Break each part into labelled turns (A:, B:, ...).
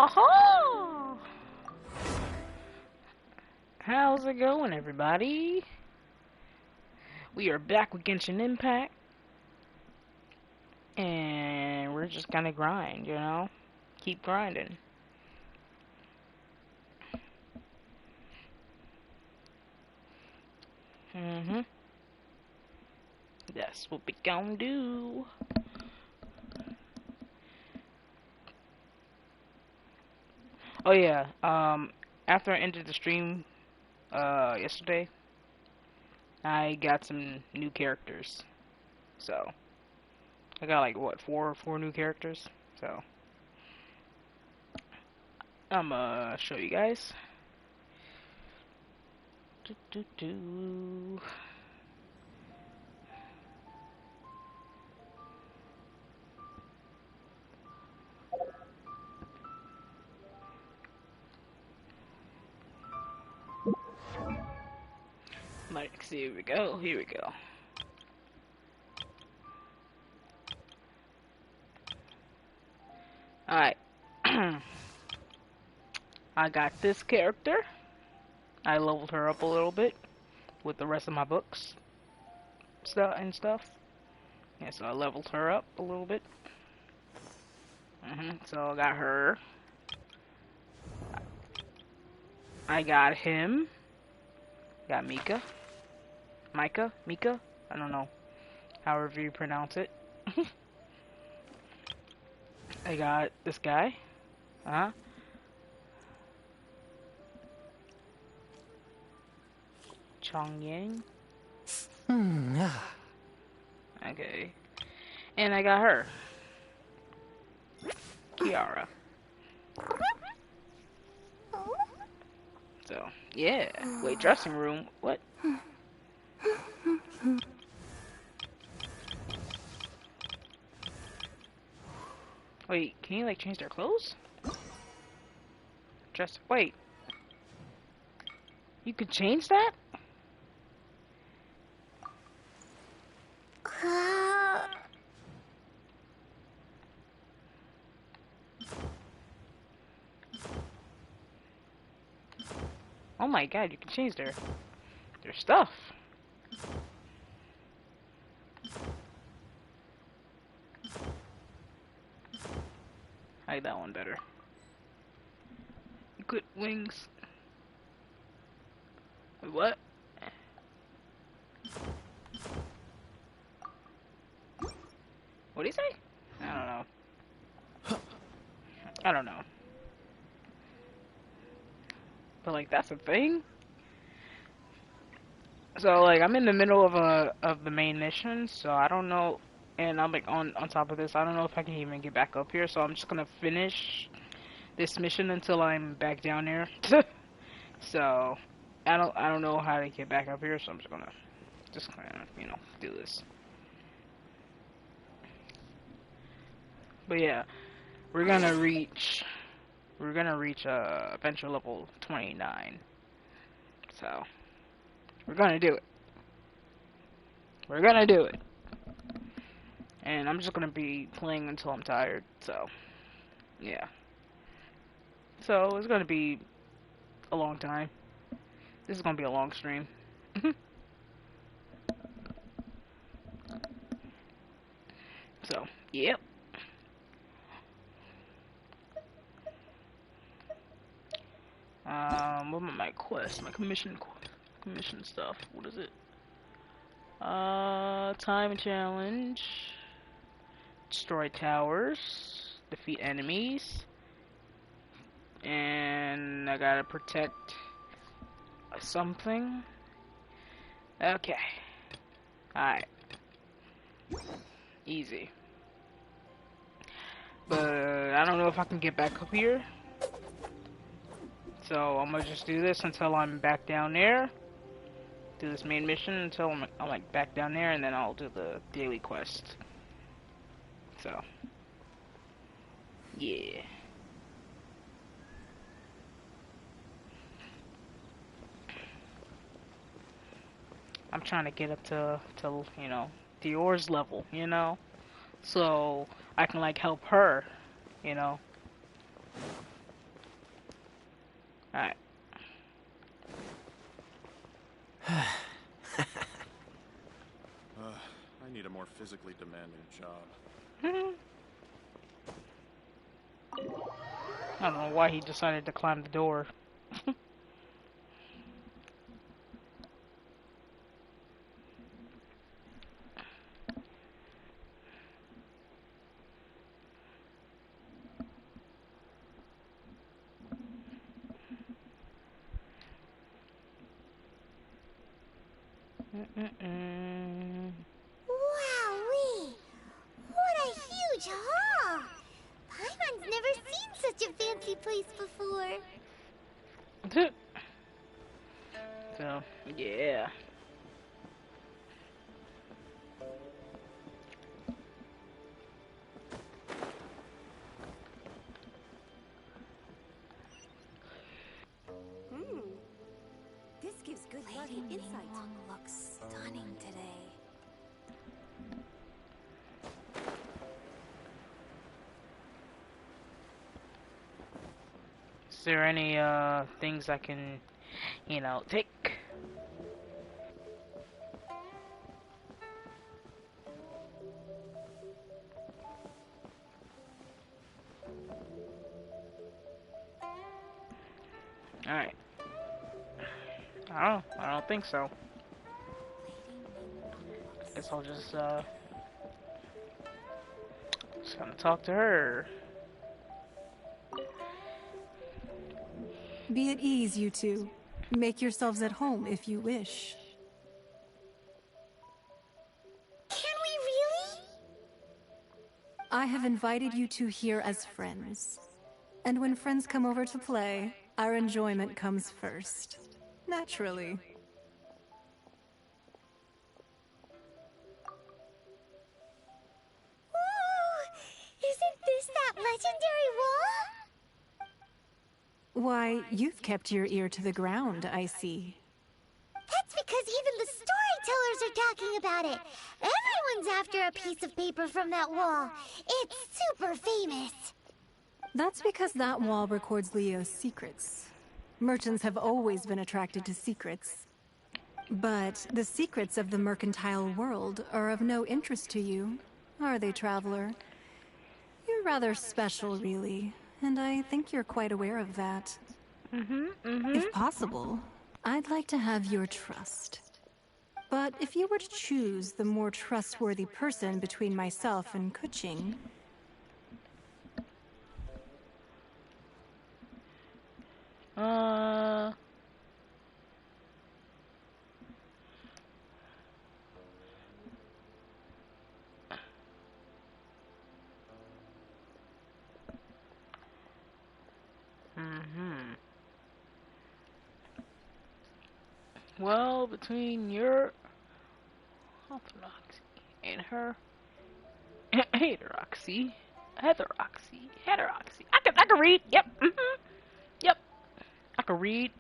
A: Aha! How's it going, everybody? We are back with Genshin Impact, and we're just gonna grind, you know? Keep grinding. That's what we gonna do. Oh yeah, after I ended the stream, yesterday, I got some new characters. So, I got like, what, four new characters? So, I'm gonna show you guys. Do, do, do. Like, here we go, here we go. Alright. I got this character. I leveled her up a little bit with the rest of my books stuff. Yeah, so I leveled her up a little bit. So I got her. I got him. Got Mika. Mika? I don't know. However you pronounce it. I got this guy. Chongyang. Okay. And I got her. Kiara. So, yeah. Wait, dressing room? What? Wait, can you like change their clothes? Wait. You could change that? Oh my god, you can change their stuff. I like that one better. Good wings. Wait, what? What'd he say? I don't know. I don't know. But like, that's a thing? So like, I'm in the middle of the main mission, so I don't know, and I'm like on top of this, I don't know if I can even get back up here, so I'm just gonna finish this mission until I'm back down there. So I don't know how to get back up here, so I'm just gonna you know, do this. But yeah, we're gonna reach adventure level 29. So we're gonna do it. We're gonna do it. And I'm just gonna be playing until I'm tired, so yeah. So it's gonna be a long time. This is gonna be a long stream. So, yep. What about my quest? My commission stuff. What is it? Time challenge. Destroy towers. Defeat enemies. And I gotta protect something. Okay. Alright. Easy. But I don't know if I can get back up here. So I'm gonna just do this until I'm back down there. Do this main mission until I'm like back down there, and then I'll do the daily quest. So, yeah. I'm trying to get up to you know, Dior's level, you know, so I can like help her, you know. Alright.
B: I need a more physically demanding job.
A: I don't know why he decided to climb the door.
C: Wowee! What a huge hall! Paimon's never seen such a fancy place before.
A: So, yeah.
D: This gives good
C: Lady
D: insight.
C: Ningguang looks stunning today.
A: Is there any, things I can, you know, take? Alright. I don't think so. Guess I'll just gonna talk to her.
E: Be at ease, you two. Make yourselves at home if you wish.
C: Can we really?
E: I have invited you two here as friends. And when friends come over to play, our enjoyment comes first. Naturally.
C: Whoa! Isn't this that legendary wall?
E: Why, you've kept your ear to the ground, I see.
C: That's because even the storytellers are talking about it. Everyone's after a piece of paper from that wall. It's super famous.
E: That's because that wall records Leo's secrets. Merchants have always been attracted to secrets. But the secrets of the mercantile world are of no interest to you, are they, traveler? You're rather special, really, and I think you're quite aware of that. If possible, I'd like to have your trust. But if you were to choose the more trustworthy person between myself and Kuching...
A: Well, between your orthodoxy and her heteroxy, heteroxy. I can read. Yep. Yep. I can read.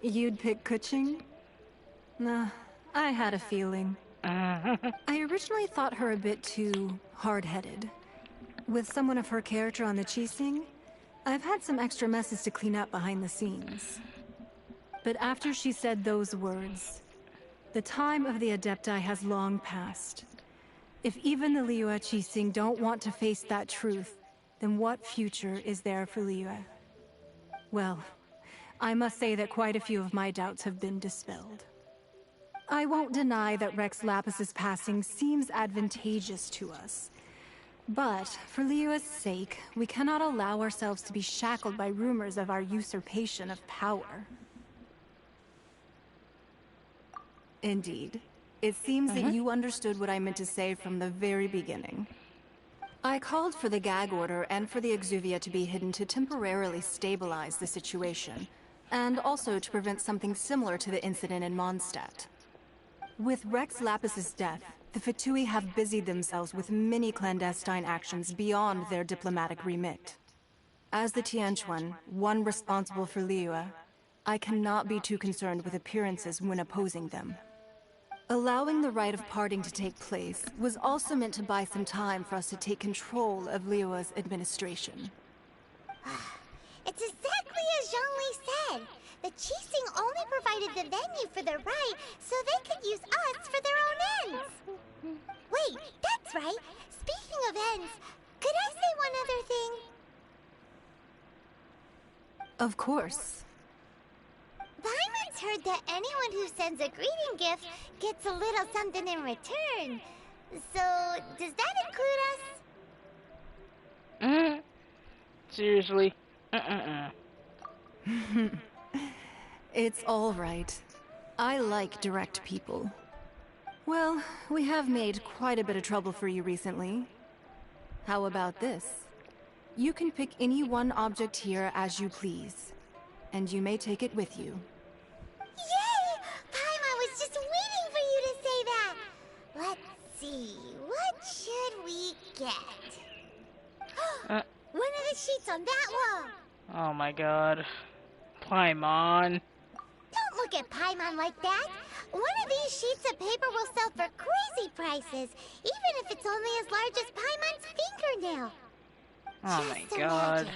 E: You'd pick Kuching? Nah, I had a feeling. I originally thought her a bit too hard-headed. With someone of her character on the Qixing, I've had some extra messes to clean up behind the scenes. But after she said those words, the time of the Adepti has long passed. If even the Liyue Qixing don't want to face that truth, then what future is there for Liyue? Well, I must say that quite a few of my doubts have been dispelled. I won't deny that Rex Lapis's passing seems advantageous to us. But, for Liyue's sake, we cannot allow ourselves to be shackled by rumors of our usurpation of power. Indeed. It seems that you understood what I meant to say from the very beginning. I called for the gag order and for the Exuvia to be hidden to temporarily stabilize the situation, and also to prevent something similar to the incident in Mondstadt. With Rex Lapis's death, the Fatui have busied themselves with many clandestine actions beyond their diplomatic remit. As the Tianquan, one responsible for Liyue, I cannot be too concerned with appearances when opposing them. Allowing the rite of parting to take place was also meant to buy some time for us to take control of Liyue's administration.
C: It's exactly as Zhongli said. The Qixing only provided the venue for the rite so they could use us for their own ends. Wait, that's right. Speaking of ends, could I say one other thing?
E: Of course.
C: Paimon's heard that anyone who sends a greeting gift gets a little something in return. So, does that include us?
A: Seriously?
E: It's all right. I like direct people. Well, we have made quite a bit of trouble for you recently. How about this? You can pick any one object here as you please, and you may take it with you.
C: Yay! Paimon was just waiting for you to say that! Let's see, what should we get? One of the sheets on that wall!
A: Oh my god. Paimon.
C: Don't look at Paimon like that! One of these sheets of paper will sell for crazy prices, even if it's only as large as Paimon's fingernail.
A: Oh my
C: Just
A: god.
C: imagine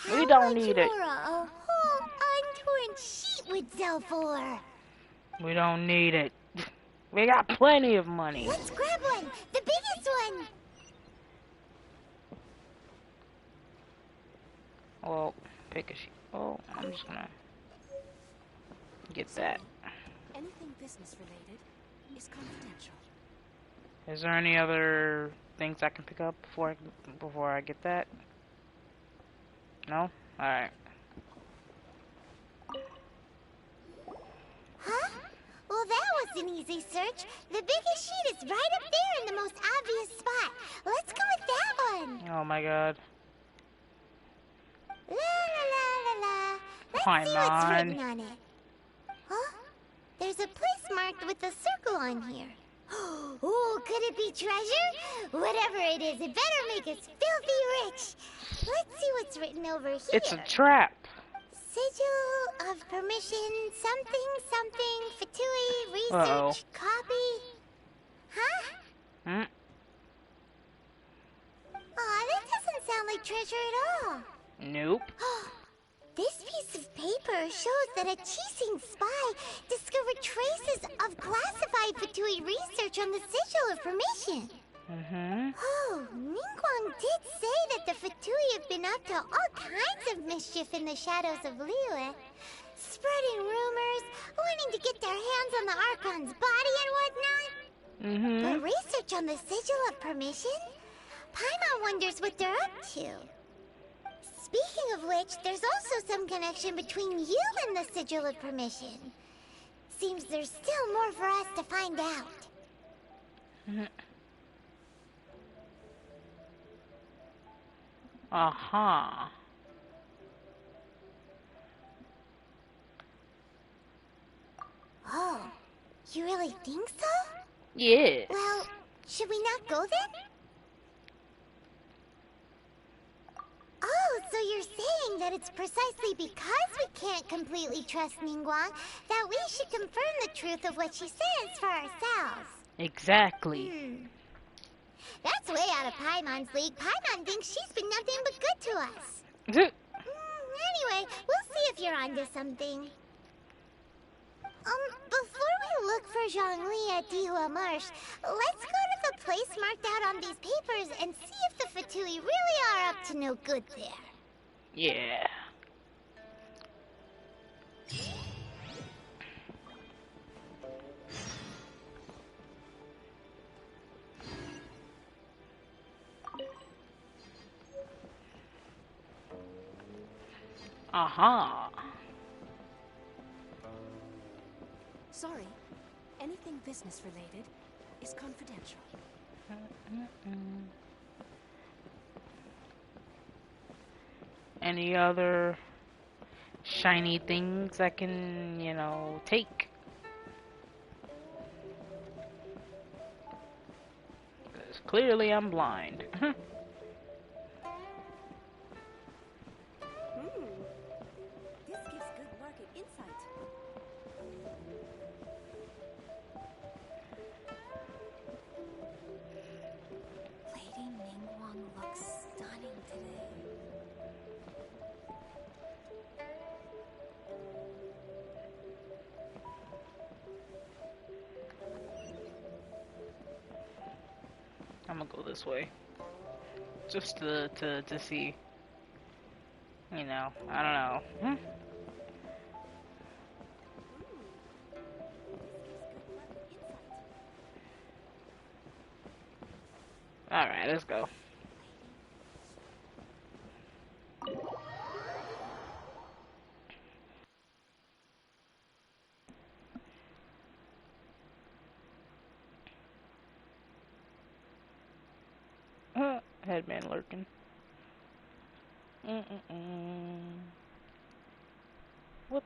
A: We
C: how
A: don't
C: much
A: need it.
C: more a whole untorn sheet would sell for.
A: We don't need it. We got plenty of money.
C: Let's grab one! The biggest one!
A: Well, pick a sheet. Oh, I'm just gonna get that.
D: Anything business related is confidential.
A: Is there any other things I can pick up before I get that? No? Alright.
C: Huh? Well, that was an easy search. The biggest sheet is right up there in the most obvious spot. Let's go with that one.
A: Oh my god.
C: La la la la la. Let's
A: Come
C: see what's
A: on.
C: written on it. Huh? There's a place marked with a circle on here. Oh, could it be treasure? Whatever it is, it better make us filthy rich. Let's see what's written over here.
A: It's a trap.
C: Sigil of permission, something, something, Fatui, research,
A: Uh-oh.
C: copy. Huh?
A: Hmm?
C: Aw, that doesn't sound like treasure at all.
A: Nope.
C: This piece of paper shows that a Qixing spy discovered traces of classified Fatui research on the Sigil of Permission.
A: Mm-hmm.
C: Oh, Ningguang did say that the Fatui have been up to all kinds of mischief in the shadows of Liyue. Spreading rumors, wanting to get their hands on the Archon's body and whatnot.
A: Mm-hmm.
C: But research on the Sigil of Permission? Paimon wonders what they're up to. Speaking of which, there's also some connection between you and the Sigil of Permission. Seems there's still more for us to find out.
A: Uh-huh.
C: Oh, you really think so?
A: Yes.
C: Well, should we not go then? Oh, so you're saying that it's precisely because we can't completely trust Ningguang that we should confirm the truth of what she says for ourselves.
A: Exactly.
C: That's way out of Paimon's league. Paimon thinks she's been nothing but good to us. Anyway, we'll see if you're onto something. Before we look for Zhongli at Dihua Marsh, let's go to the place marked out on these papers and see if the Fatui really are up to no good there.
A: Yeah. Uh-huh.
D: Sorry, anything business related is confidential.
A: Any other shiny things I can, you know, take? 'Cause clearly I'm blind.
D: This gives good market insight.
A: I'm gonna go this way. Just to see. You know, I don't know. Alright, let's go. Headman lurking. What?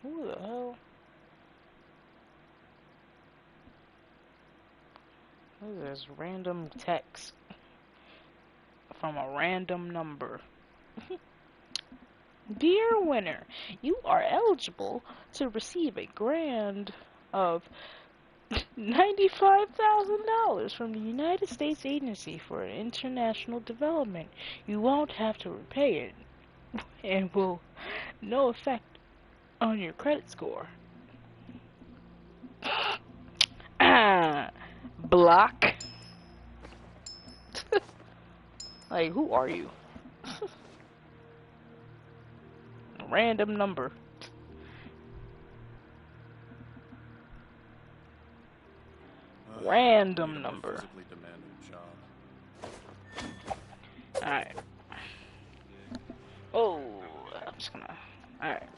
A: Who the hell? Who is this random text from a random number? Dear winner, you are eligible to receive a grant of $95,000 from the United States Agency for International Development. You won't have to repay it and will no effect on your credit score. Block. Like, who are you? Random number. Random number.
B: Physically demanding job.
A: Alright. Oh, I'm just gonna. Alright.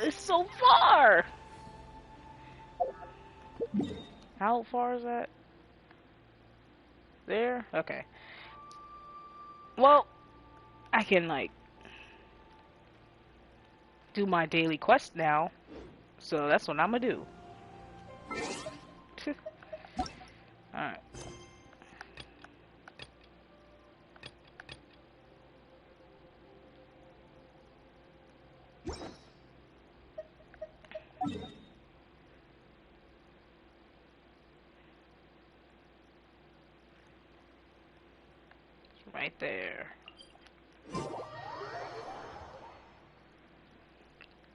A: It's so far! How far is that? There? Okay. Well, I can, like, do my daily quest now. So that's what I'm gonna do. Alright. It's right there.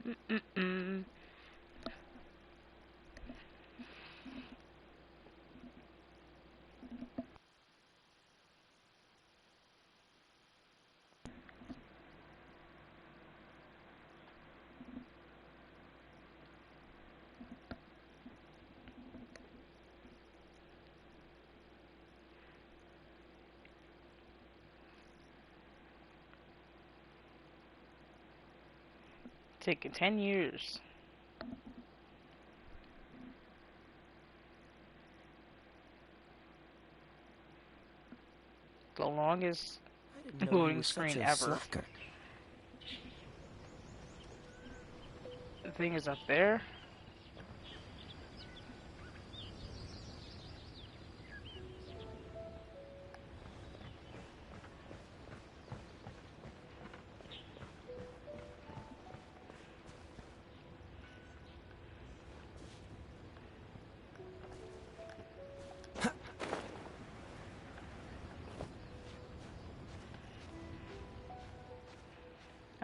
A: Mm-mm-mm. Taking 10 years. The longest loading screen ever.
F: Slacker.
A: The thing is up there.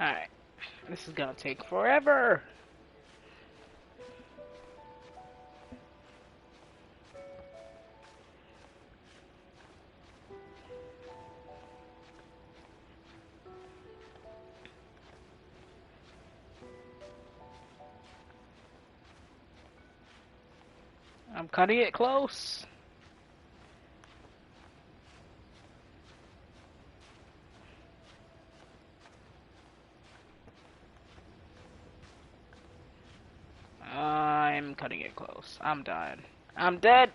A: Alright. This is gonna take forever. I'm cutting it close. I'm cutting it close. I'm done. I'm dead.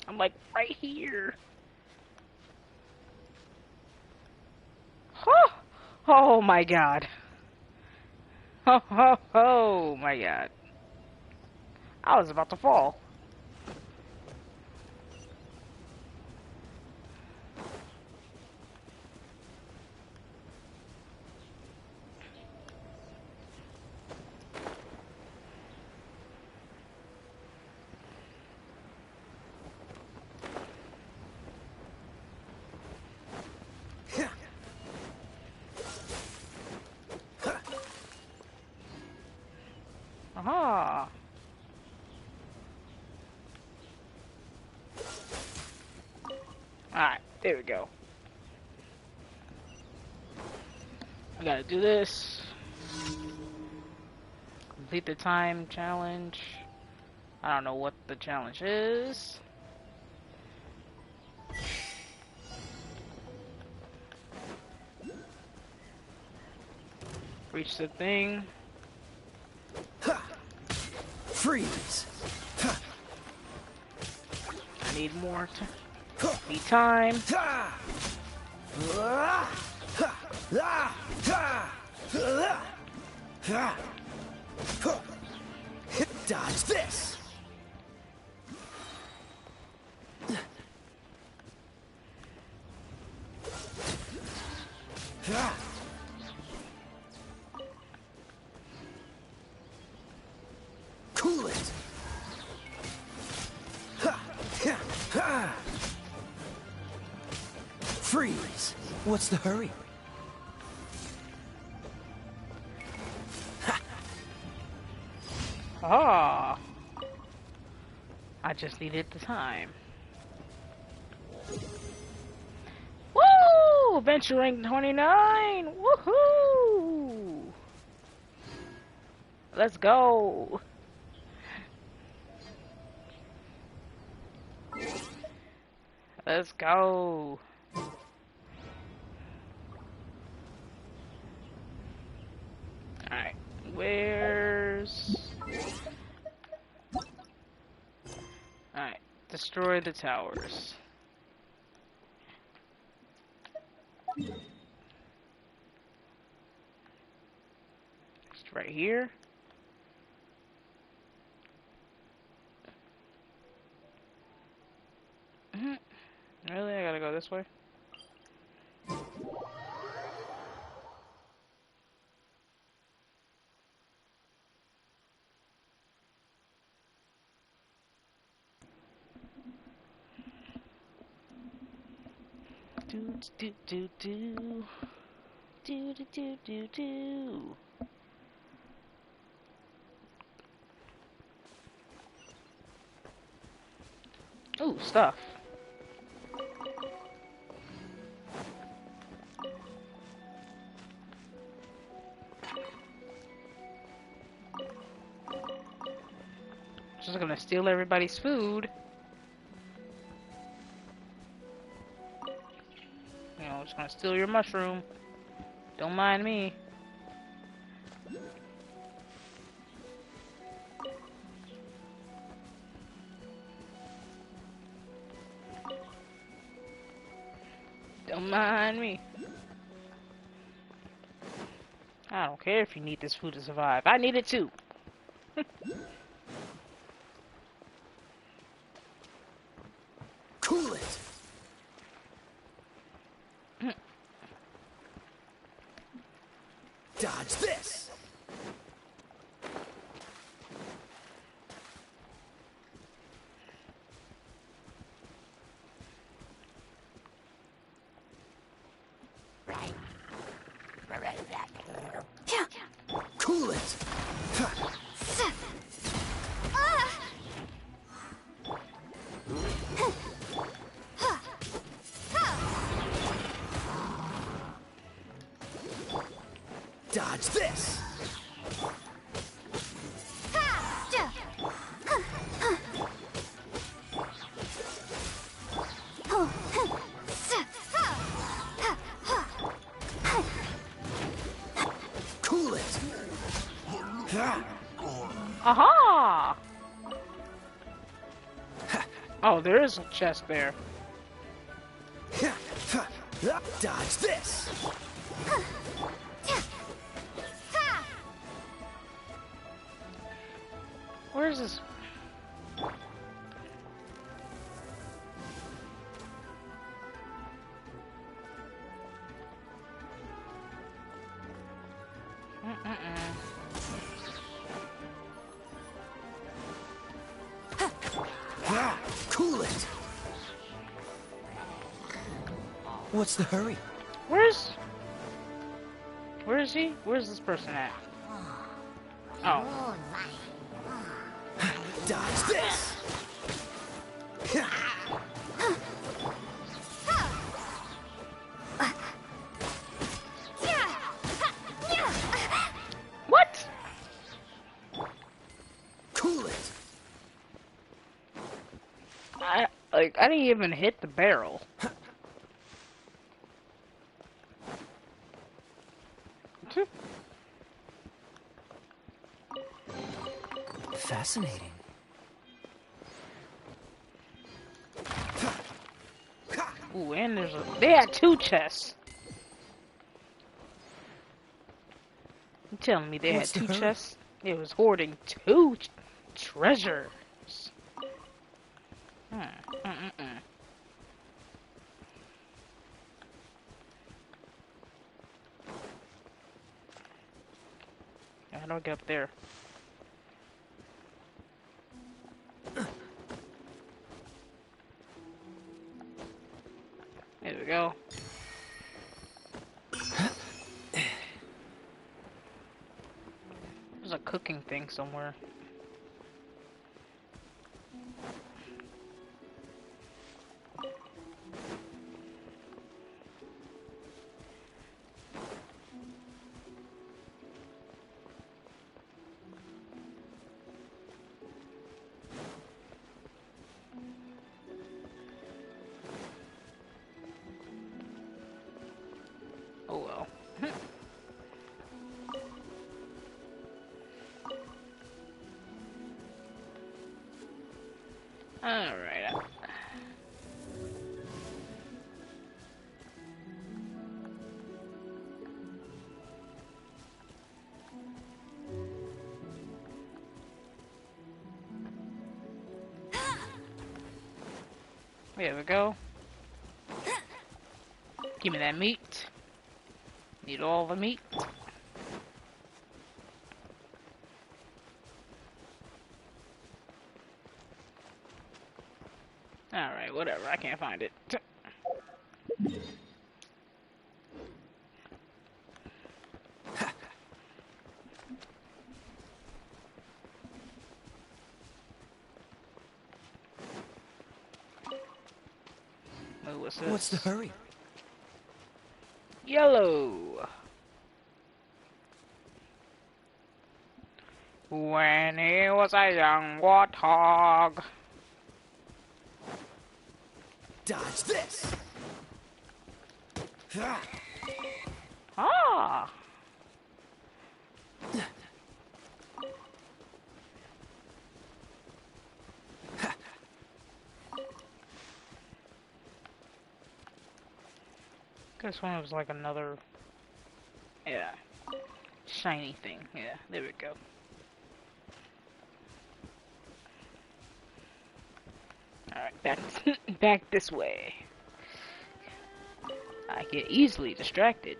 A: I'm like right here. Oh, oh my god. Oh my god. I was about to fall. Alright, there we go. I gotta do this. Complete the time challenge. I don't know what the challenge is. Reach the thing.
F: Freeze.
A: I need more need time.
F: Dodge this. Cool it. Freeze. What's the hurry?
A: Ah. I just needed the time. Woo! Adventure rank 29! Woohoo! Let's go! Let's go! Alright, where's... Alright, destroy the towers. Just right here. Really? I gotta go this way? Do do do do do do do do do. Ooh, stuff. Just gonna steal everybody's food. You know, just gonna steal your mushroom. Don't mind me. Don't mind me. I don't care if you need this food to survive. I need it too.
F: Cool it. Dodge this. Cool it. Dodge this. Cool it.
A: Aha! Oh, there is a chest there.
F: Dodge this.
A: Where is this?
F: Cool it. What's the hurry?
A: Where is he? Where's this person at? Oh.
F: Dodge this.
A: Like, I didn't even hit the barrel.
F: Fascinating.
A: Ooh, and they had 2 chests. You telling me they
F: What's
A: had
F: the
A: 2
F: hurry?
A: chests? It was hoarding 2 treasures. How do I get up there? There we go. There's a cooking thing somewhere. Oh well. Alright. There we go. Give me that meat. Need all the meat. Alright, whatever. I can't find it. Oh, what's this?
F: What's the hurry?
A: Yellow. When he was a young warthog.
F: Dodge this!
A: Ah. This one was like another, yeah, shiny thing. Yeah, there we go. Alright, back this way. I get easily distracted.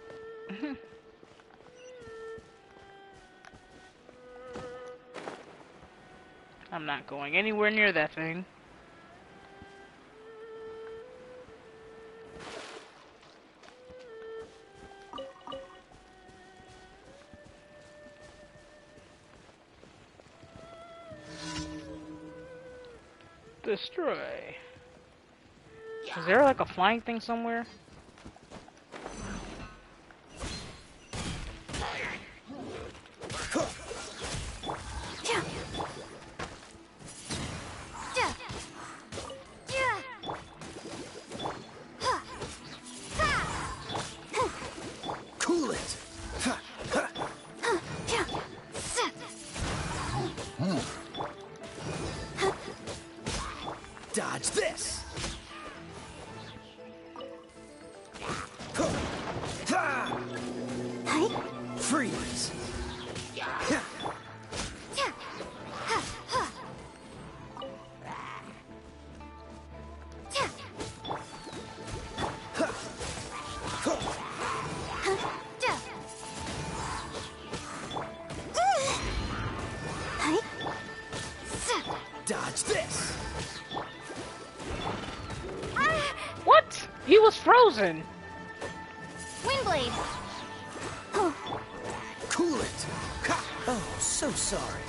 A: I'm not going anywhere near that thing. Destroy. Is there like a flying thing somewhere?
F: Cool it! Dodge this! Freeze! Dodge this!
A: What? He was frozen.
C: Windblade!
F: Cool it! Oh, so sorry.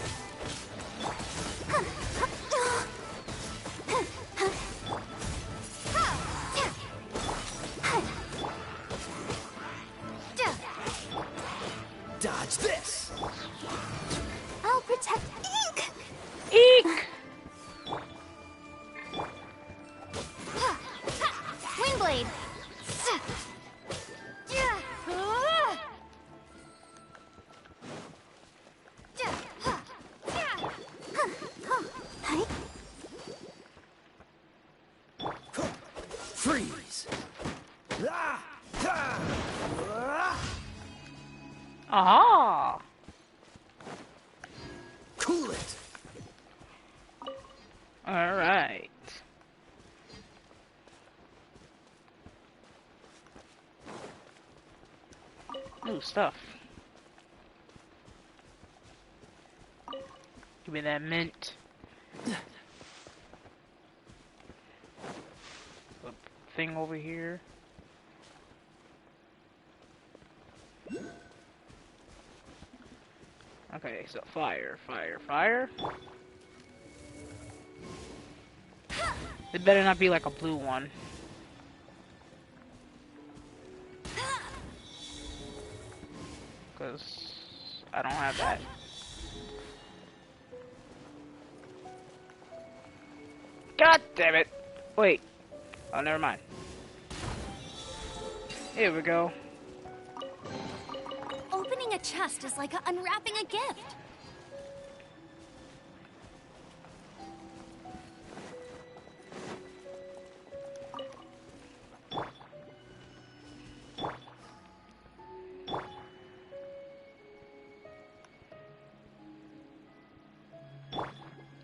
F: Dodge this!
C: I'll protect Ink!
A: Eek!
F: Freeze!
A: Aha!
F: Cool it!
A: Alright. New stuff. Give me that mint. Thing over here. Okay, so fire, fire, fire. It better not be like a blue one. Because I don't have that. God damn it! Wait. Oh, never mind. Here we go.
G: Opening a chest is like unwrapping a gift.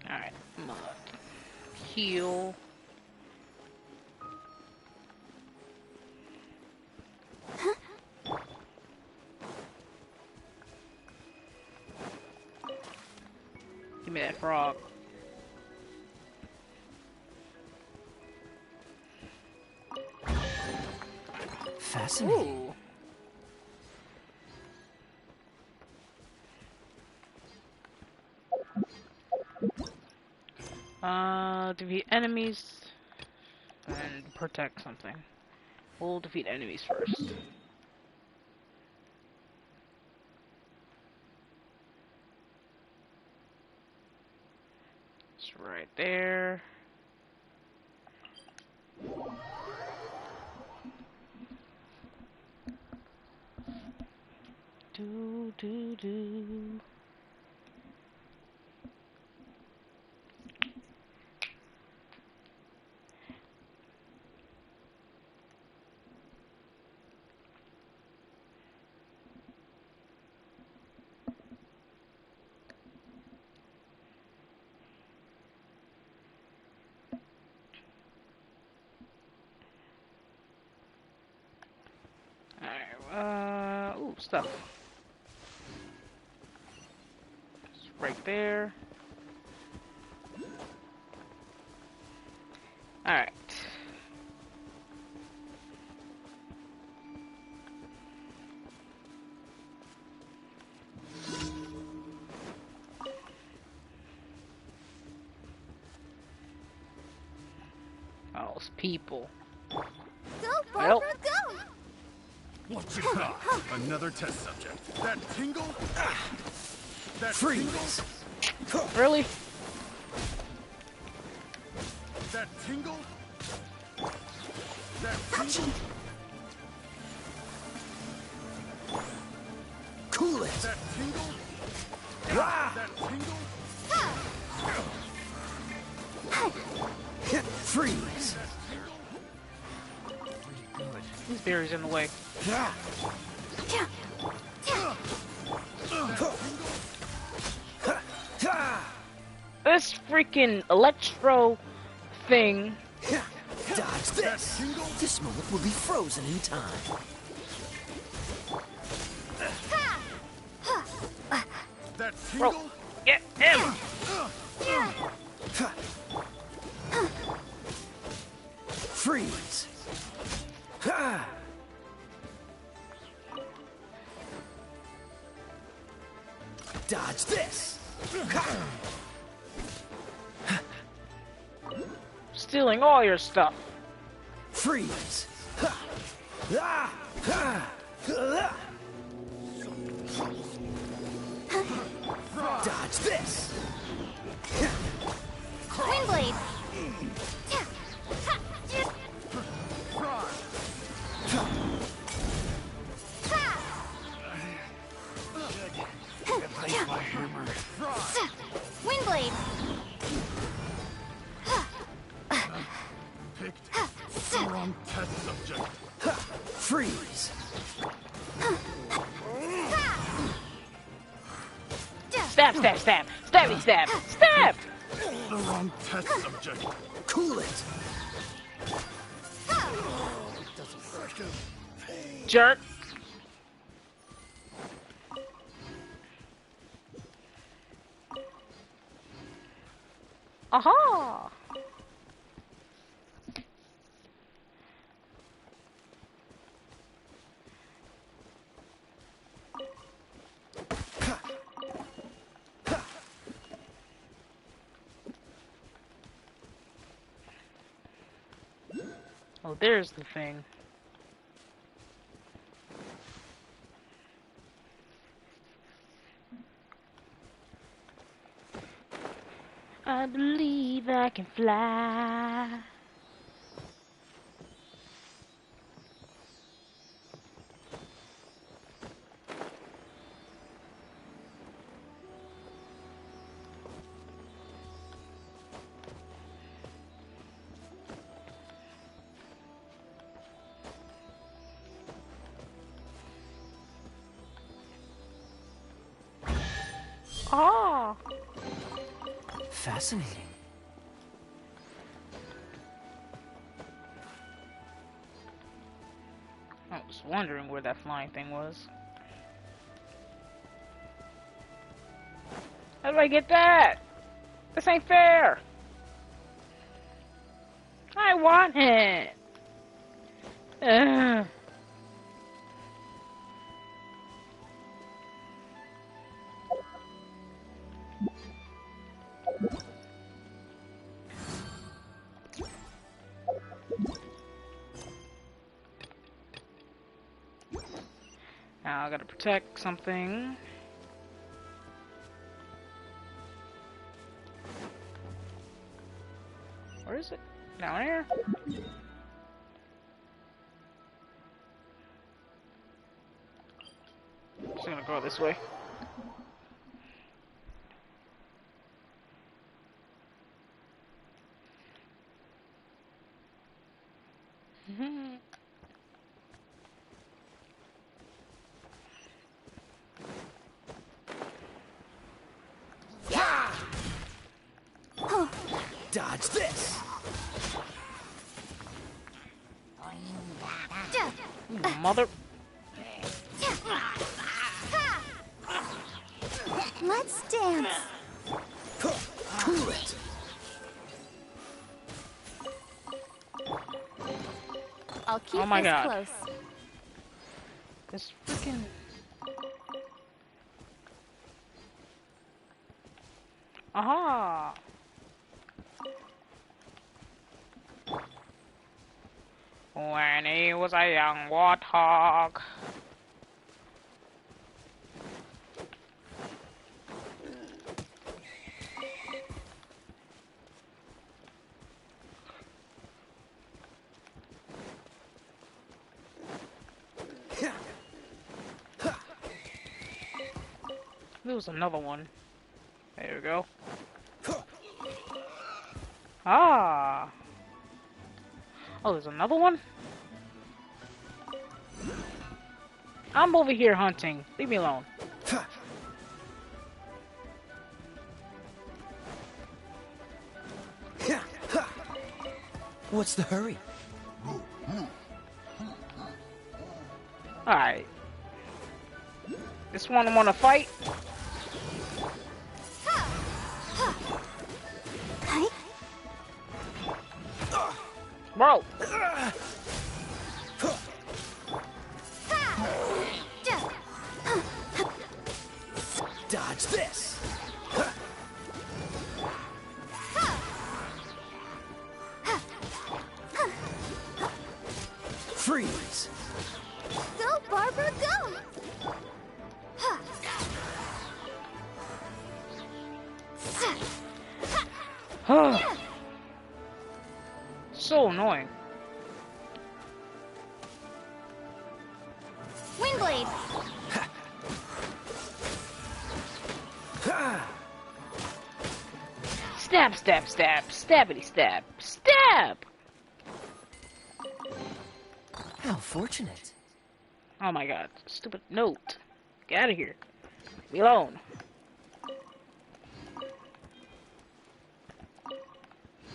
A: Alright, heal. Give me that frog.
F: Fascinating.
A: Defeat enemies and protect something. We'll defeat enemies first. It's right there. Do do do. Alright, ooh, stuff. It's right there. Alright. Oh, it's people.
C: Go,
A: Well.
C: Barbara, go!
B: What you got? Another test subject. That tingle? That
F: Freeze!
B: tingle?
A: Really?
B: That tingle? That tingle?
F: Cool it!
B: That tingle?
F: Ah!
B: That tingle?
F: Freeze!
A: These berries in the way. This freaking electro thing.
F: Dodge this! This moment will be frozen in time.
B: That
A: Bro,
B: tingle?
A: get him!
F: Freeze! Dodge this!
A: Stealing all your stuff.
F: Freeze! Dodge this!
C: Windblade!
F: Place my hammer.
G: Windblade.
B: Picked the wrong test subject.
F: Freeze.
A: Stab, stab, stab. Stabby, stab. Stab!
B: The wrong test subject.
F: Cool it.
A: Jerk. Aha! Oh, there's the thing. I believe I can fly. Ah!
F: Fascinating.
A: I was wondering where that flying thing was. How do I get that? This ain't fair. I want it. Ugh. Now I gotta protect something. Where is it? Down here? Just gonna go this way.
F: Dodge this.
A: Mother.
C: Let's dance.
F: Cool it.
G: I'll keep
A: Oh my
G: this
A: God.
G: close.
A: This freaking. Aha! When he was a young warthog. There was another one. There we go. Ah! Oh, there's another one? I'm over here hunting. Leave me alone.
F: What's the hurry?
A: Alright. This one wanna fight? Bro!
F: Dodge this. Freeze.
C: Go, Barbara, go!
A: So annoying.
G: Windblade.
A: Stab, stab, stab, stabbity stab, stab!
F: How fortunate.
A: Oh my god, stupid note. Get out of here. Leave me alone.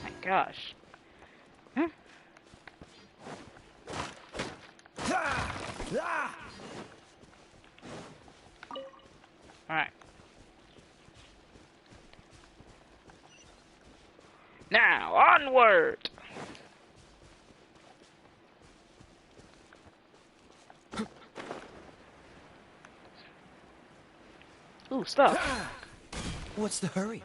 A: My gosh. Huh? Alright. Now, onward! Ooh, stuff.
F: What's the hurry?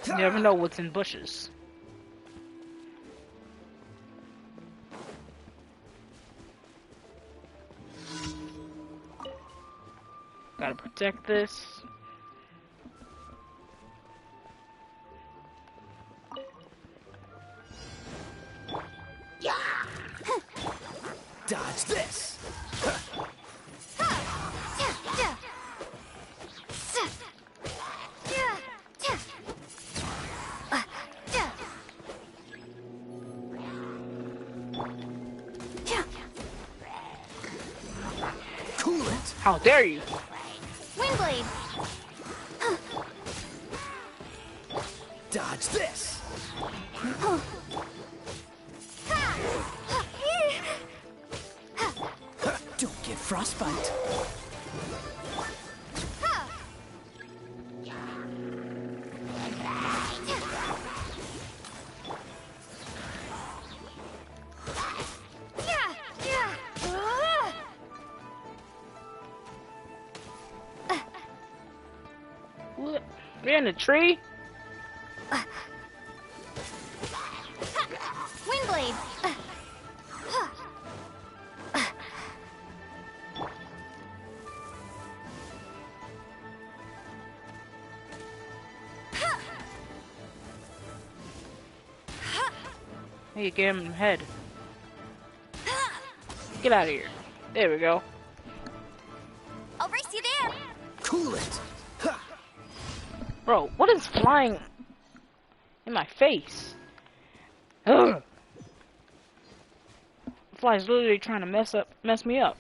A: You never know what's in bushes. Gotta protect this.
F: Dodge this. Cool it.
A: How dare you?
G: Windblade.
F: Dodge this. Don't get frostbite.
A: What? We're in a tree?
G: Windblade.
A: Hey, get him in the head. Get out of here. There we go.
G: I'll race you there.
F: Cool it. Ha.
A: Bro, what is flying in my face? Ugh. The fly's literally trying to mess me up.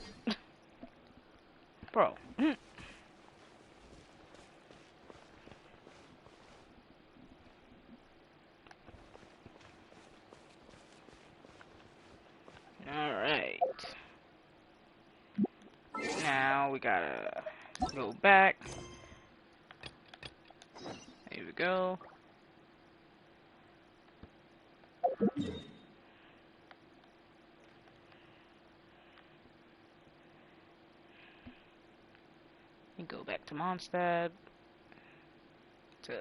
A: Bro. Alright. Now we gotta go back. There we go. And go back to Mondstadt to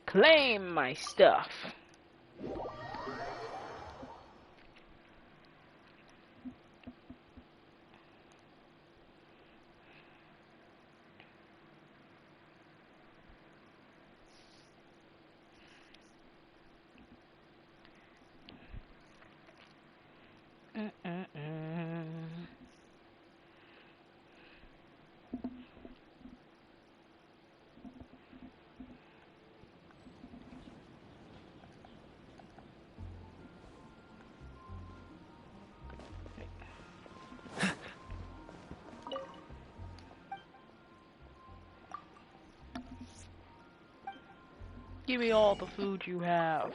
A: claim my stuff. Give me all the food you have.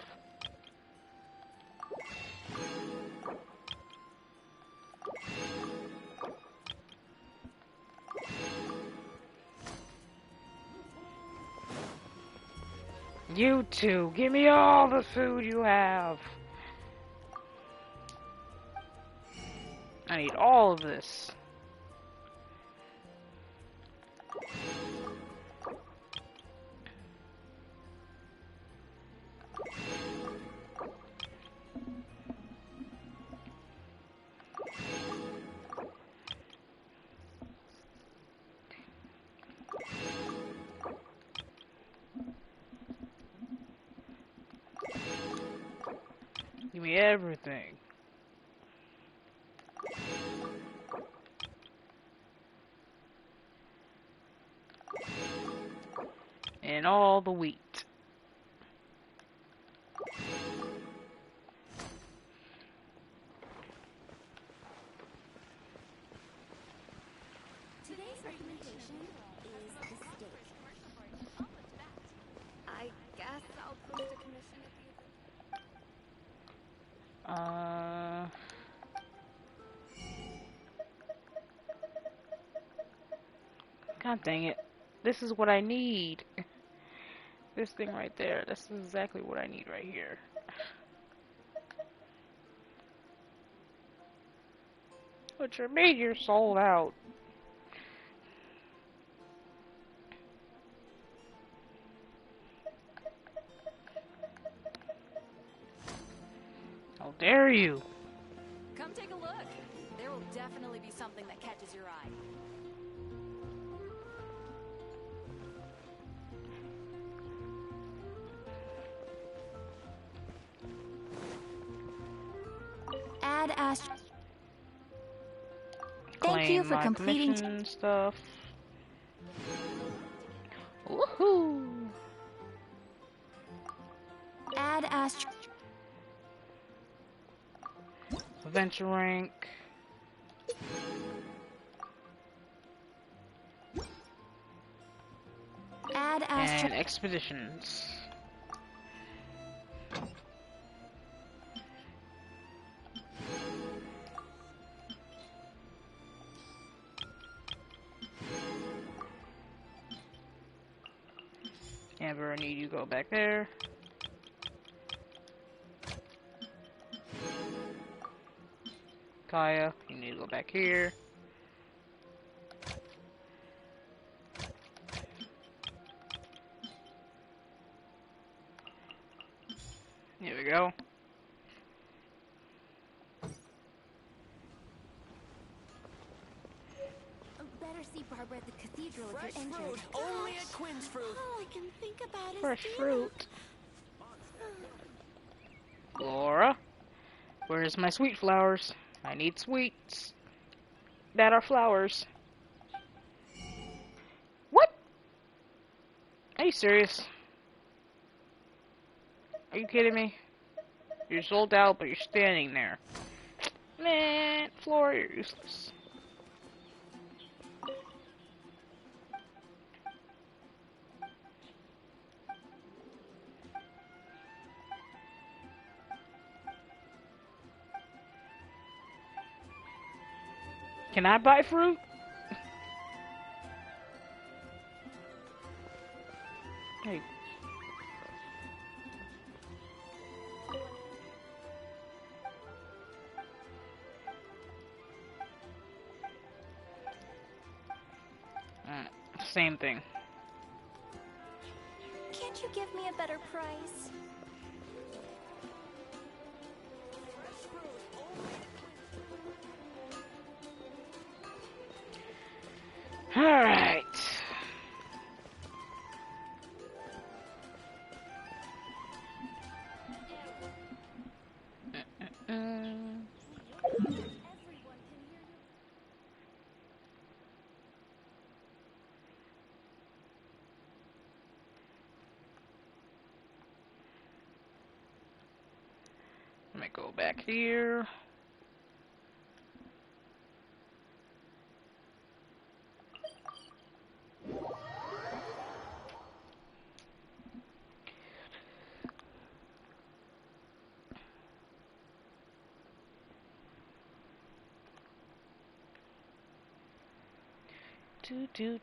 A: You too, give me all the food you have. I need all of this. me everything. And all the wheat.
D: Today's recommendation is the steak. I guess I'll post a commission at
A: God dang it. This is what I need. This thing right there. This is exactly what I need right here. But you're made, you're sold out. How dare you?
E: Come take a look. There will definitely be something that catches your eye.
G: Add Astro.
A: Claim
G: Thank you for
A: my
G: completing
A: commission stuff. Woohoo!
G: Add Astro.
A: Adventure rank.
G: Add Astro.
A: And expeditions. Amber, I need you to go back there. Kaya, you need to go back here. Here we go.
D: better see Barbara at the cathedral if you're injured.
F: Only at Quinn's fruit.
C: All I can think about is
A: Fresh
C: dinner.
A: fruit. Laura, where's my sweet flowers? I need sweets that are flowers. What? Are you serious? Are you kidding me? You're sold out, but you're standing there. Man, Flora, you're useless. Can I buy fruit? Hey. Same thing.
G: Can't you give me a better price?
A: Alright. Let me go back here. Do.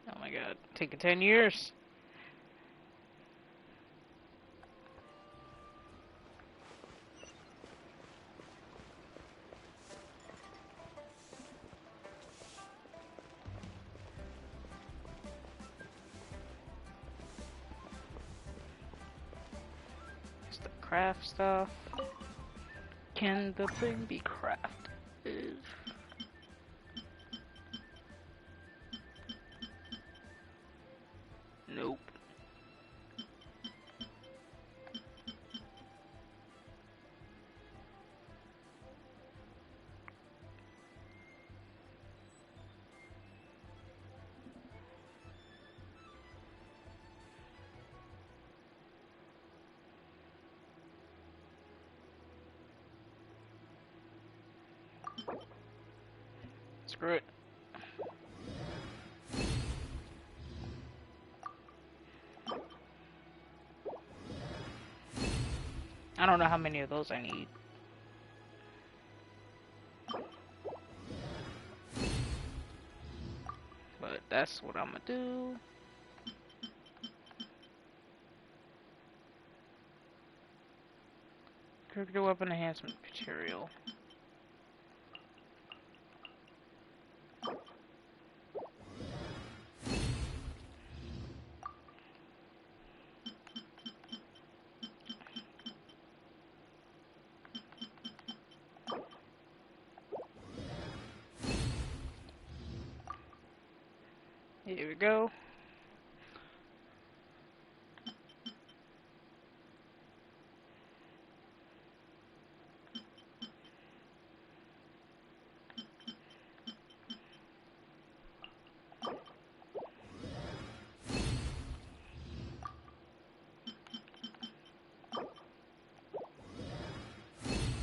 A: Oh my god, taking 10 years. the craft stuff. Can the thing be crafted? Nope. Screw it. I don't know how many of those I need. But that's what I'm gonna do. Critical weapon enhancement material. Here we go.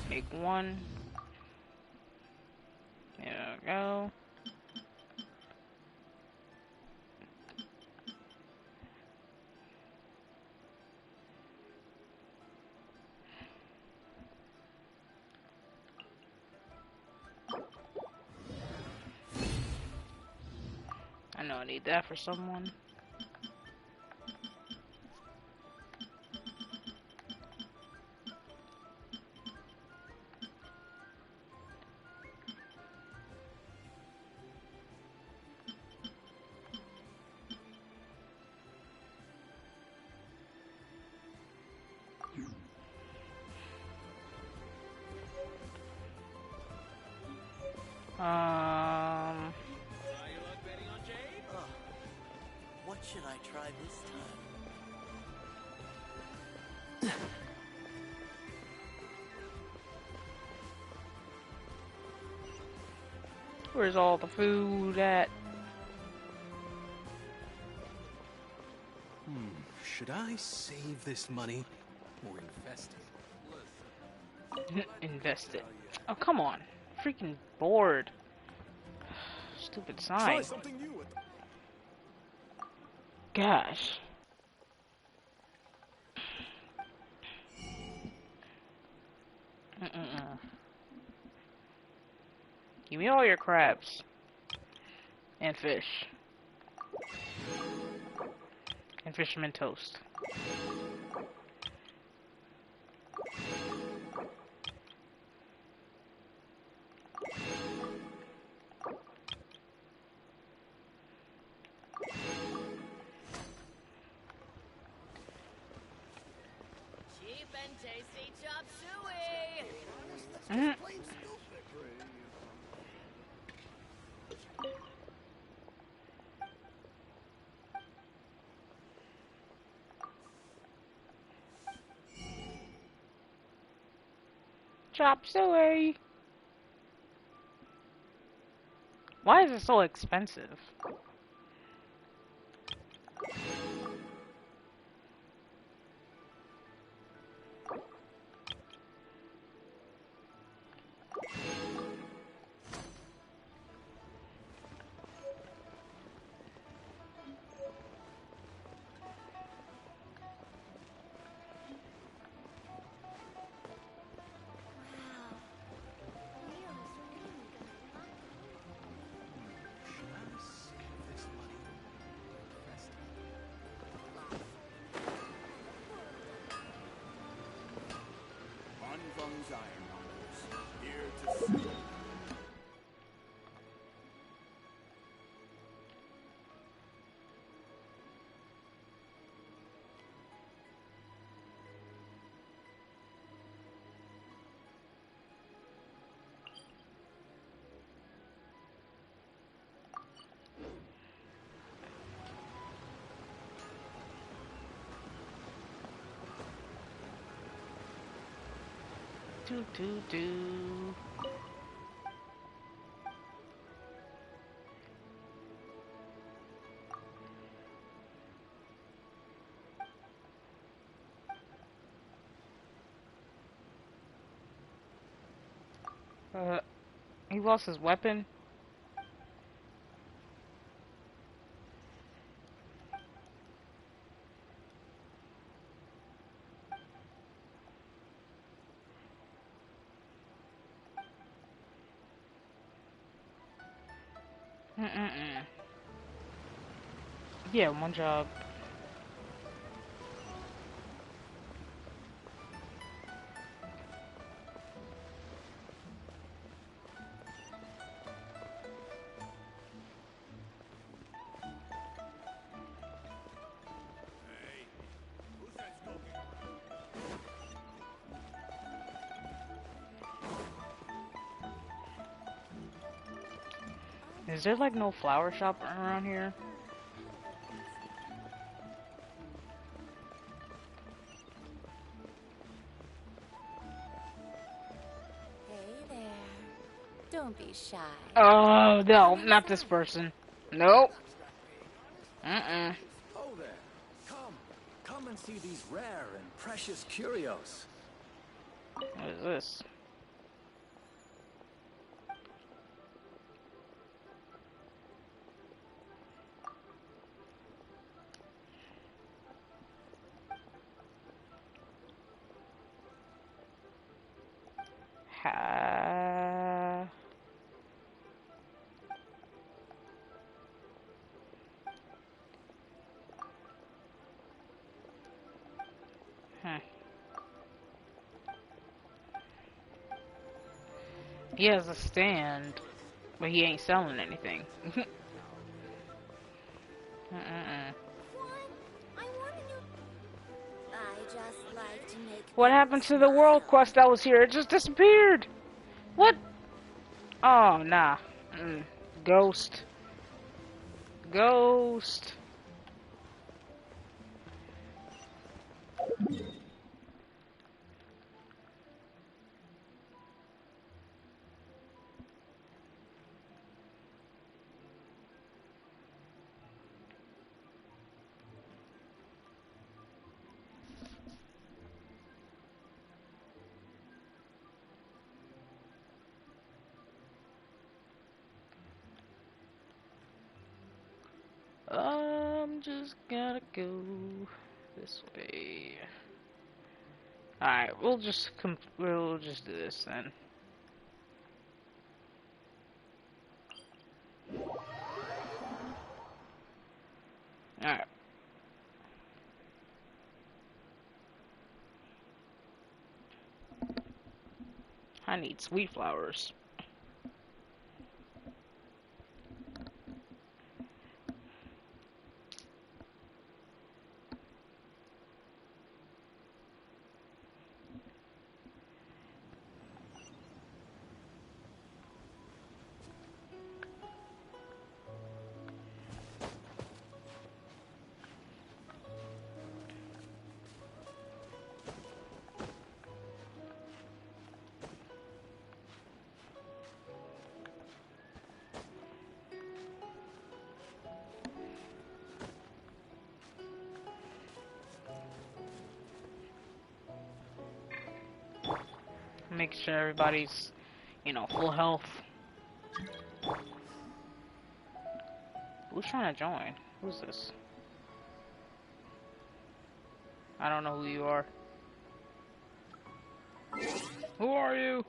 A: Make one. There we go. I know I need that for someone.
F: What should I try this time?
A: Where's all the food at?
B: Should I save this money or invest it?
A: Invest it. Oh, come on. Freaking bored. Stupid sign.
B: Try something new with
A: Gosh. Give me all your crabs. And fish. And fisherman toast.
H: Cheap and tasty chop suey!
A: Chop suey. Why is it so expensive?
B: Should I save this money or invest it? Anfang's Ironmongers, here to see.
A: Do do do. He lost his weapon. Mm-mm-mm. Yeah, one job.
B: Hey, who's that smoking around?
A: Is there like no flower shop around here?
D: Hey there. Don't be shy.
A: Oh no, not this person. Nope. Mm-mm.
F: Oh there. Come and see these rare and precious curios.
A: What is this? Ha. Huh. He has a stand, but he ain't selling anything. Mm-mm.
G: What? I want a new. I just like to make.
A: What happened to the world quest that was here? It just disappeared. What? Oh nah. Ghost. Ghost. I'm just gotta go this way. Alright, we'll just do this then. Alright. I need sweet flowers. Make sure everybody's, full health. Who's trying to join? Who's this? I don't know who you are. Who are you?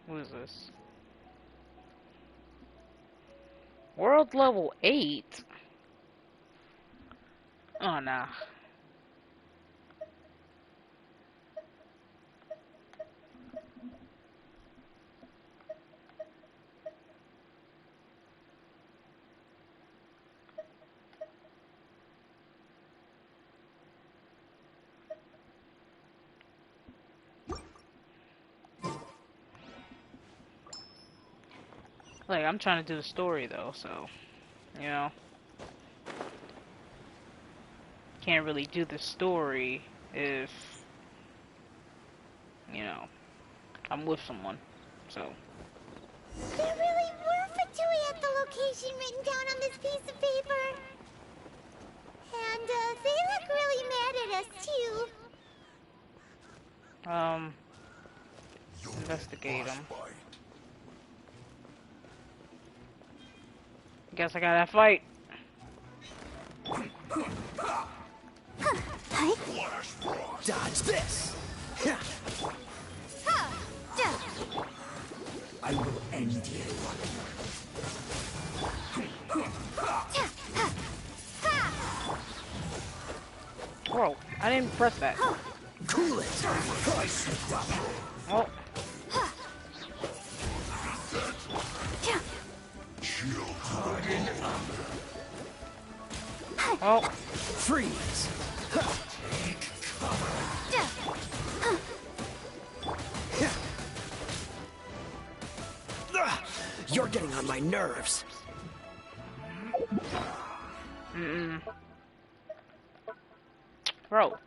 A: Who is this? World level 8? Oh, nah. Like, I'm trying to do the story though, so, you know, can't really do the story if, you know, I'm with someone, so.
C: There really were Fatui at the location written down on this piece of paper. And, they look really mad at us, too.
A: Investigate them. Guess I gotta fight.
F: Dodge this! I will end you.
A: Whoa, I didn't press that.
F: Cool it!
A: Oh. Oh.
F: Freeze! You're getting on my nerves.
A: Bro.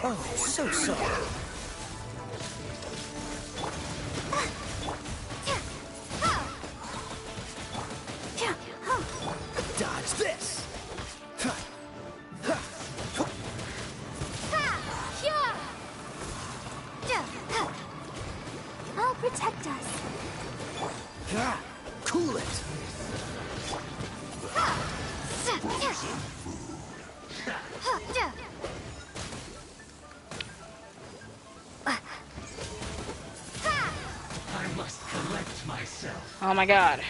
F: Oh, so sorry. Dodge this!
C: I'll protect us.
F: Cool it! I must collect myself.
A: Oh my god.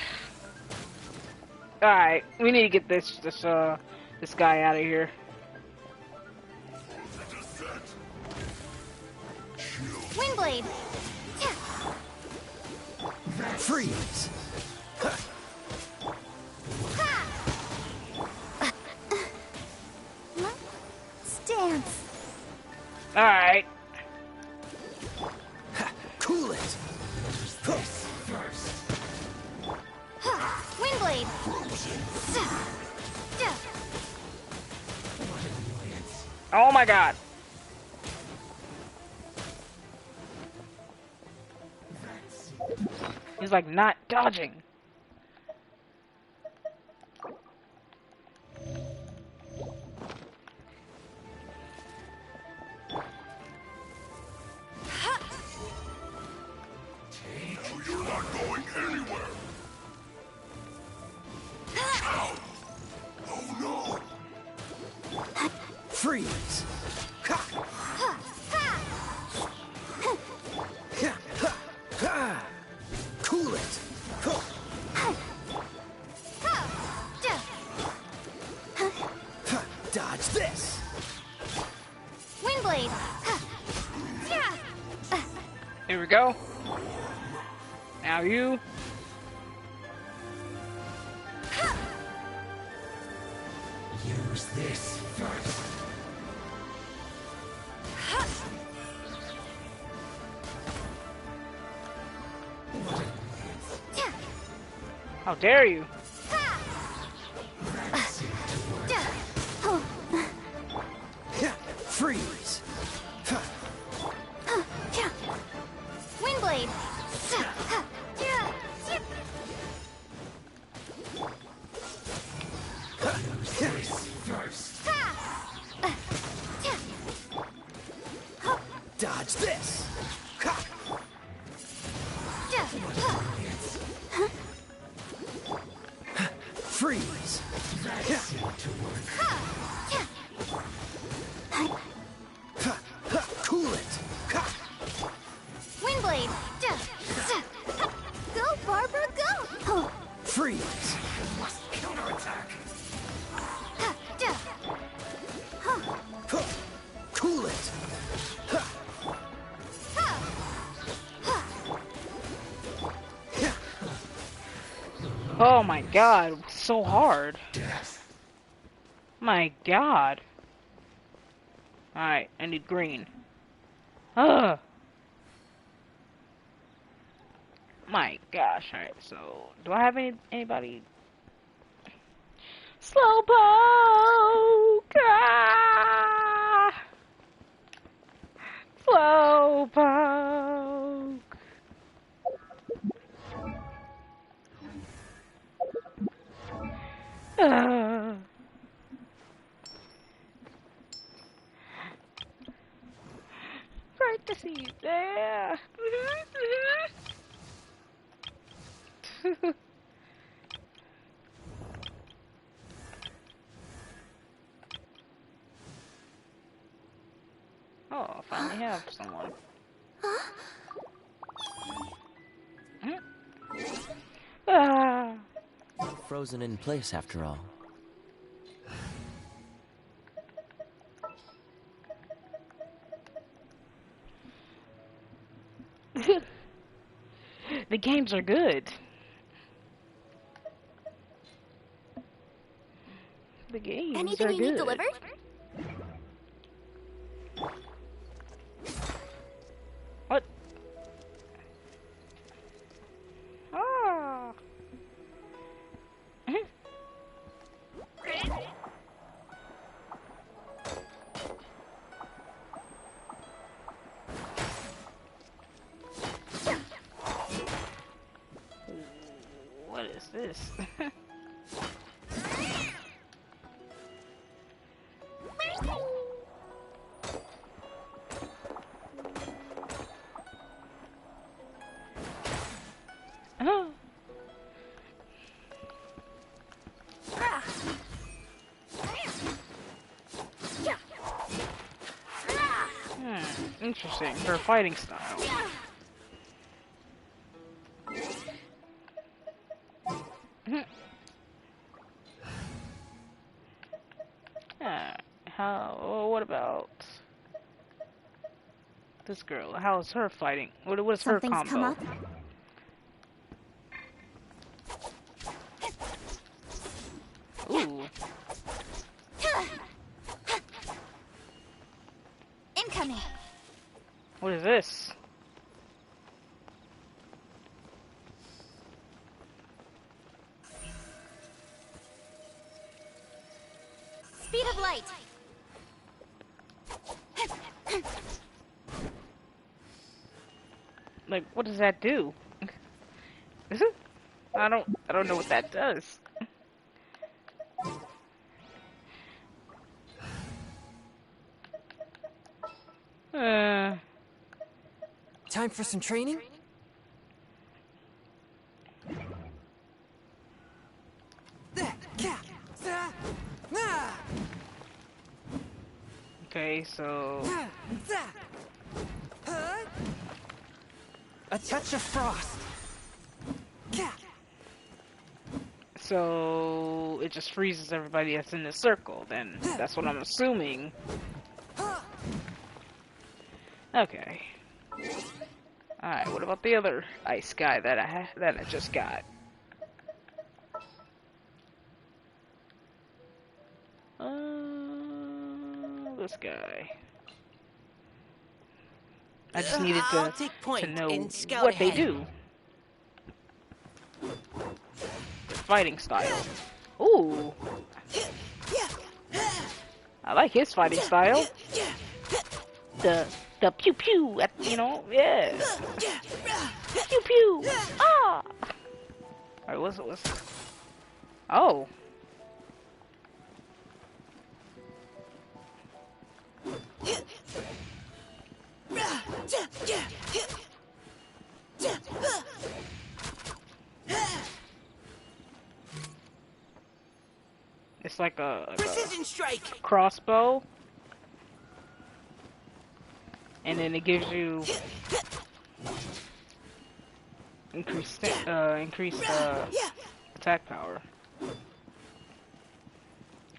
A: Alright, we need to get this guy out of here.
C: Windblade.
F: Freeze!
C: Stance.
A: Alright.
F: Cool it!
C: Windblade.
A: Oh my god. He's like not dodging.
B: You're not going anywhere. Oh no!
F: Freeze! Cool it! Dodge this!
C: Windblade.
A: Here we go. Now you.
F: Use this first.
A: How dare you?
F: Freeze!
C: Windblade.
F: Use this first. Dodge this! Freeze! That seemed to work. Cool it!
C: Windblade. Go, Barbara, go.
F: Freeze! Must counterattack! Cool it!
A: Oh my god, so hard. My god. Alright, I need green. Ugh. My gosh, alright, so do I have anybody? Slowpoke! Ah! Slowpoke! Ah. Great to see you there. Oh, I finally have someone. Ah.
I: Frozen in place after all.
A: The games are good. The games
G: Anything
A: are
G: you need
A: good.
G: delivered?
A: What? Ah. What is this? Oh. Interesting. Her fighting style. What about this girl? How is her fighting? What is her
C: Something's
A: combo?
C: come up.
A: Ooh.
C: Incoming.
A: What is this?
C: Speed of light.
A: Like, what does that do? I don't know what that does.
F: Time for some training?
A: Okay, so
F: A touch of frost.
A: so it just freezes everybody that's in the circle. Then that's what I'm assuming. Okay. Alright, what about the other ice guy that I just got? This guy. I just needed
I: I'll take
A: to
I: point
A: know
I: and scout
A: what they
I: ahead.
A: do. Their fighting style. Ooh. I like his fighting style. The pew pew, you know, yeah. Pew pew. Ah. Alright, what's oh. It's like a
I: Precision strike.
A: crossbow, and then it gives you increased attack power,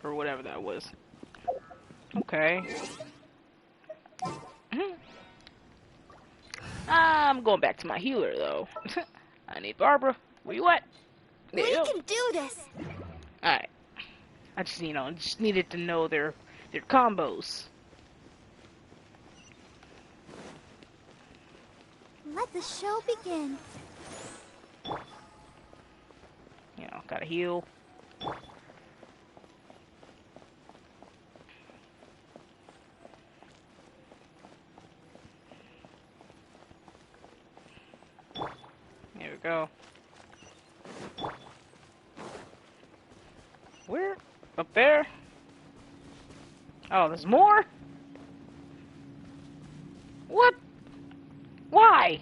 A: or whatever that was. Okay. I'm going back to my healer though. I need Barbara. Where you at?
C: We can do this.
A: Alright. I just, just needed to know their combos.
C: Let the show begin.
A: Gotta heal. There we go. Where? Up there? Oh, there's more? What? Why?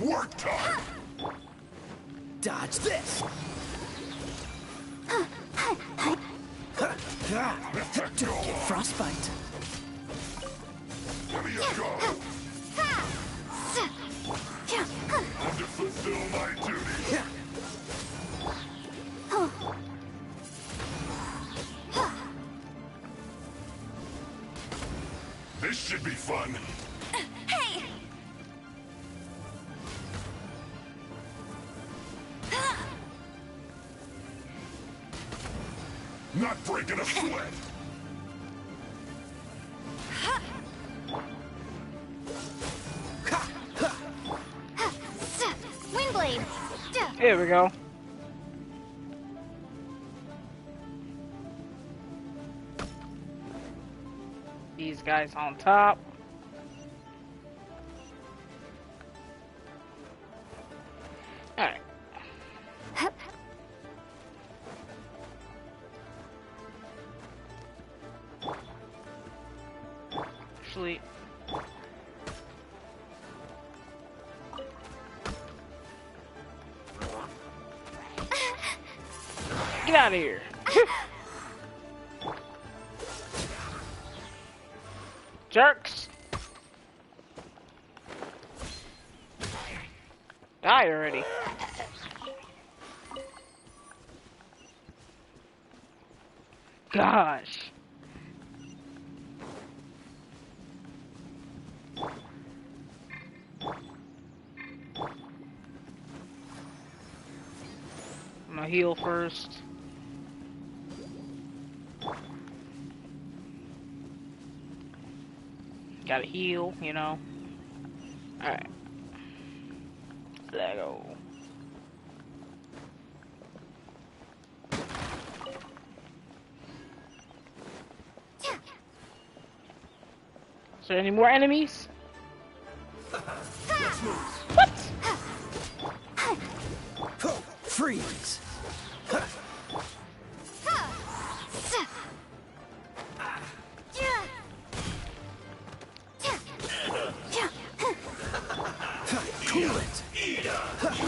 B: Work time!
F: Dodge this! Don't get frostbite.
B: Give me a go! And to fulfill my duty. This should be fun.
C: Hey!
B: Not breaking a sweat.
C: Windblade!
A: There we go. These guys on top. Alright. Actually, get out of here. Jerks. Die already. Gosh. I'm gonna heal first. Gotta heal, Alright. Let go. Is there any more enemies? What?
F: Freeze! Cool it!
B: You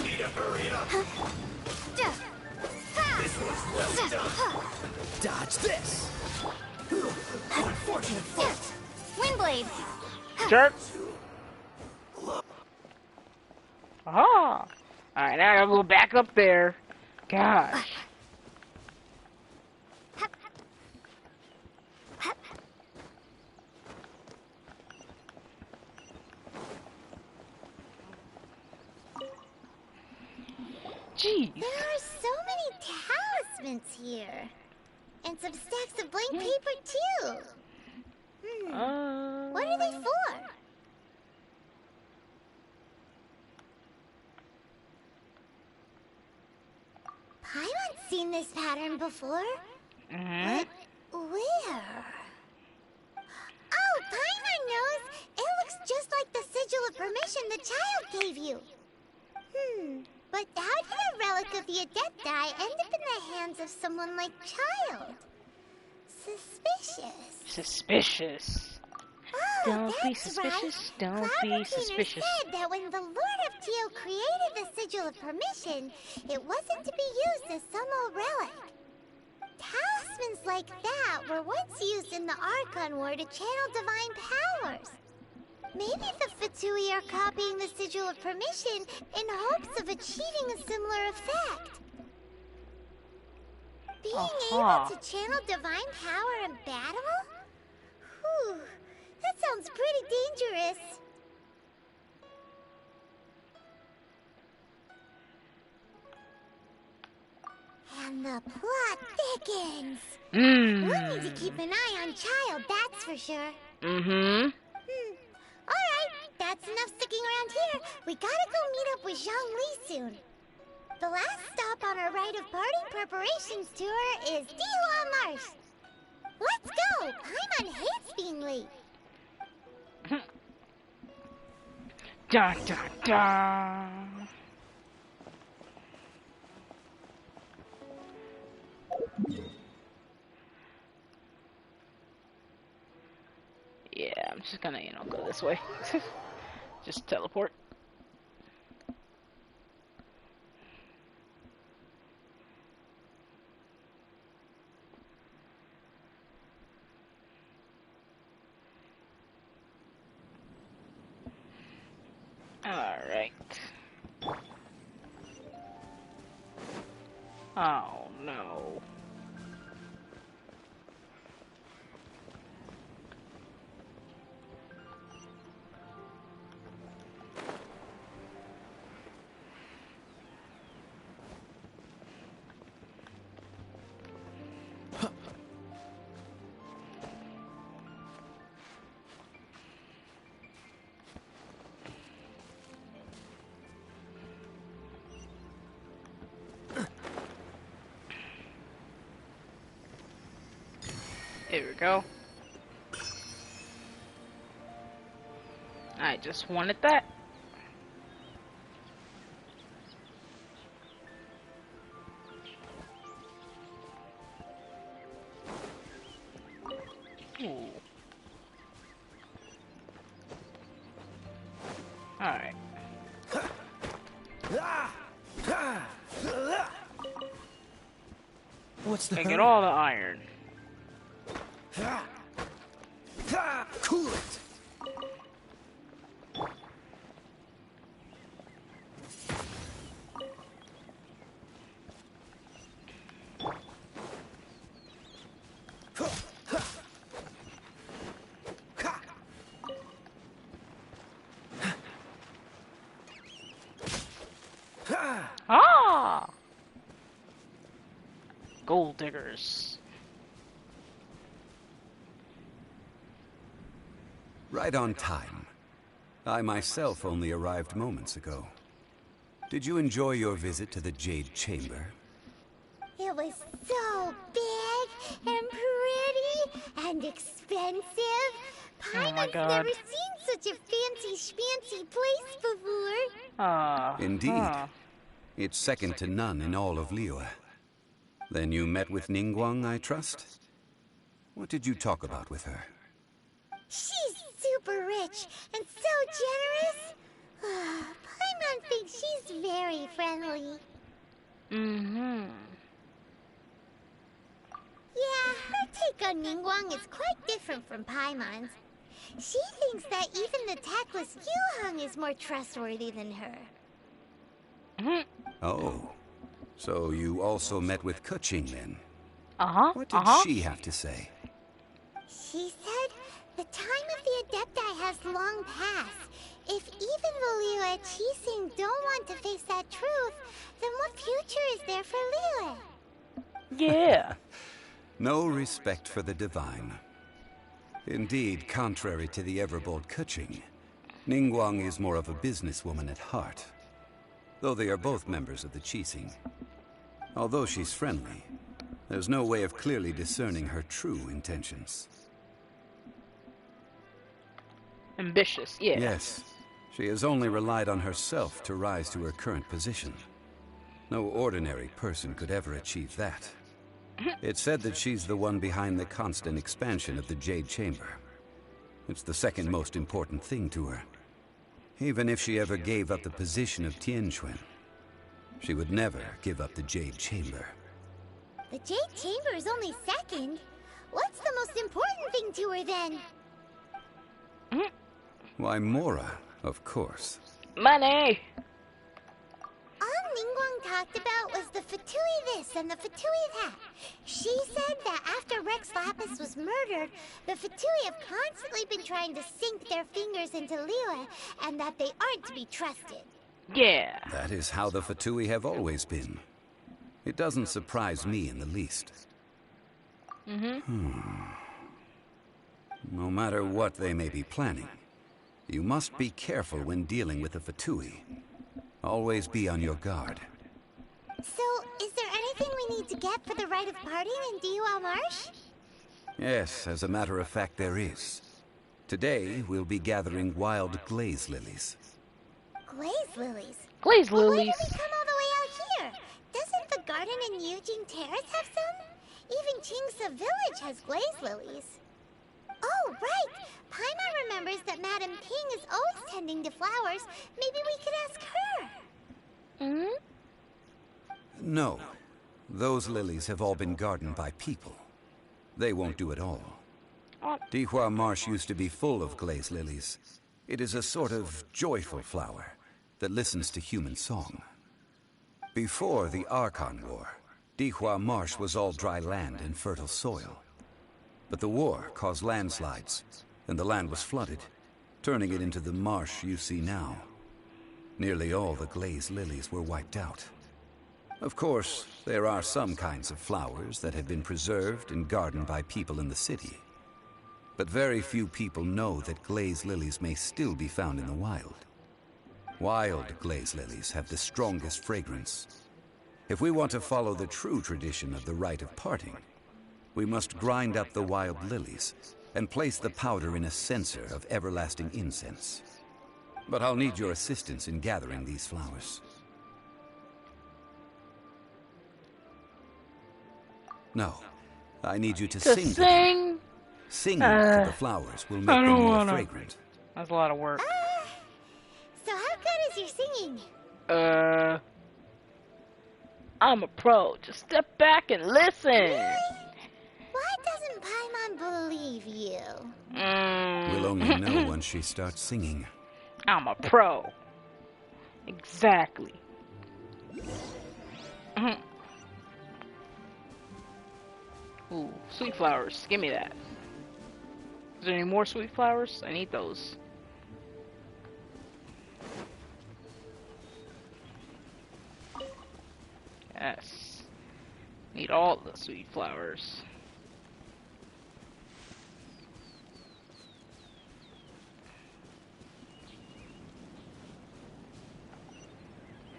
B: need to hurry up. This one's well done.
F: Dodge this!
B: Unfortunate fault.
C: Windblade!
A: Jerk. Aha! Alright, now I gotta go back up there. Gosh. Jeez.
C: There are so many talismans here. And some stacks of blank paper, too. What are they for? Paimon's seen this pattern before. But where? Oh, Paimon knows! It looks just like the sigil of permission the child gave you. But how did a relic of the Adepti end up in the hands of someone like Child? Suspicious.
A: Suspicious.
C: Oh,
A: Don't be
C: that's
A: suspicious.
C: Right.
A: Don't
C: Cloud
A: be
C: Retainer
A: suspicious.
C: said that when the Lord of Teo created the Sigil of Permission, it wasn't to be used as some old relic. Talismans like that were once used in the Archon War to channel divine powers. Maybe the Fatui are copying the Sigil of Permission in hopes of achieving a similar effect. Being able to channel divine power in battle? Whew, that sounds pretty dangerous. And the plot thickens.
A: Mmm.
C: We'll need to keep an eye on Child, that's for sure.
A: Mm-hmm.
C: Alright, that's enough sticking around here. We gotta go meet up with Zhongli soon. The last stop on our rite of party preparations tour is Dihua Marsh. Let's go! Paimon hates being late.
A: Dun dun dun. Yeah, I'm just gonna, go this way. Just teleport. Alright. Oh no. There we go. I just wanted that. Ooh. Alright.
I: What's the
A: I get all the iron.
F: Cool it!
A: Ah! Gold diggers.
B: Right on time. I myself only arrived moments ago. Did you enjoy your visit to the Jade Chamber?
C: It was so big and pretty and expensive. Paimon's
A: God.
C: never seen such a fancy schmancy place before.
B: Indeed. It's second to none in all of Liyue. Then you met with Ningguang, I trust? What did you talk about with her?
C: She's super rich and so generous. Paimon thinks she's very friendly.
A: Mm-hmm.
C: Yeah, her take on Ningguang is quite different from Paimon's. She thinks that even the tactless Yuheng is more trustworthy than her.
B: Oh. So you also met with Keqing then? What did she have to say?
C: She said the time of the Adepti has long passed. If even the Liyue Qixing don't want to face that truth, then what future is there for Liyue?
A: Yeah.
B: No respect for the divine. Indeed, contrary to the ever-bold Keqing, Ningguang is more of a businesswoman at heart. Though they are both members of the Qixing. Although she's friendly, there's no way of clearly discerning her true intentions.
A: Ambitious, yeah.
B: Yes, she has only relied on herself to rise to her current position. No ordinary person could ever achieve that. It's said that she's the one behind the constant expansion of the Jade Chamber. It's the second most important thing to her. Even if she ever gave up the position of Tianquan, she would never give up the Jade Chamber.
C: The Jade Chamber is only second. What's the most important thing to her then?
B: Why, Mora, of course.
A: Money!
C: All Ningguang talked about was the Fatui this and the Fatui that. She said that after Rex Lapis was murdered, the Fatui have constantly been trying to sink their fingers into Liyue, and that they aren't to be trusted.
A: Yeah.
B: That is how the Fatui have always been. It doesn't surprise me in the least. No matter what they may be planning, you must be careful when dealing with the Fatui. Always be on your guard.
C: So, is there anything we need to get for the rite of parting in Diwa Marsh?
B: Yes, as a matter of fact, there is. Today, we'll be gathering wild glaze lilies.
C: Glaze lilies?
A: Glaze
C: Well, why
A: lilies.
C: did we come all the way out here? Doesn't the garden in Eugene Terrace have some? Even Chingsa Village has glaze lilies. Oh, right! Paimon remembers that Madame Ping is always tending to flowers. Maybe we could ask her.
B: No. Those lilies have all been gardened by people. They won't do it all. Dihua Marsh used to be full of glaze lilies. It is a sort of joyful flower that listens to human song. Before the Archon War, Dihua Marsh was all dry land and fertile soil. But the war caused landslides, and the land was flooded, turning it into the marsh you see now. Nearly all the glaze lilies were wiped out. Of course, there are some kinds of flowers that have been preserved and gardened by people in the city. But very few people know that glaze lilies may still be found in the wild. Wild glaze lilies have the strongest fragrance. If we want to follow the true tradition of the rite of parting, we must grind up the wild lilies and place the powder in a censer of everlasting incense. But I'll need your assistance in gathering these flowers. No, I need you to sing.
A: Sing?
B: Singing to the flowers will make them more fragrant.
A: That's a lot of work.
C: So how good is your singing?
A: I'm a pro. Just step back and listen.
C: Really? Why doesn't Paimon believe you?
B: We'll only know once she starts singing.
A: I'm a pro. Exactly. Ooh, sweet flowers. Give me that. Is there any more sweet flowers? I need those. Yes. Need all the sweet flowers.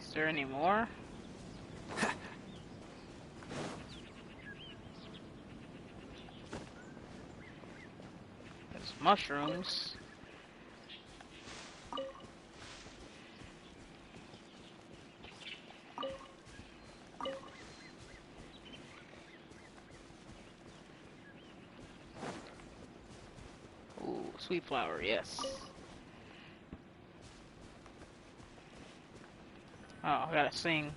A: Is there any more? There's mushrooms. Ooh, sweet flower, yes. Oh, I gotta sing.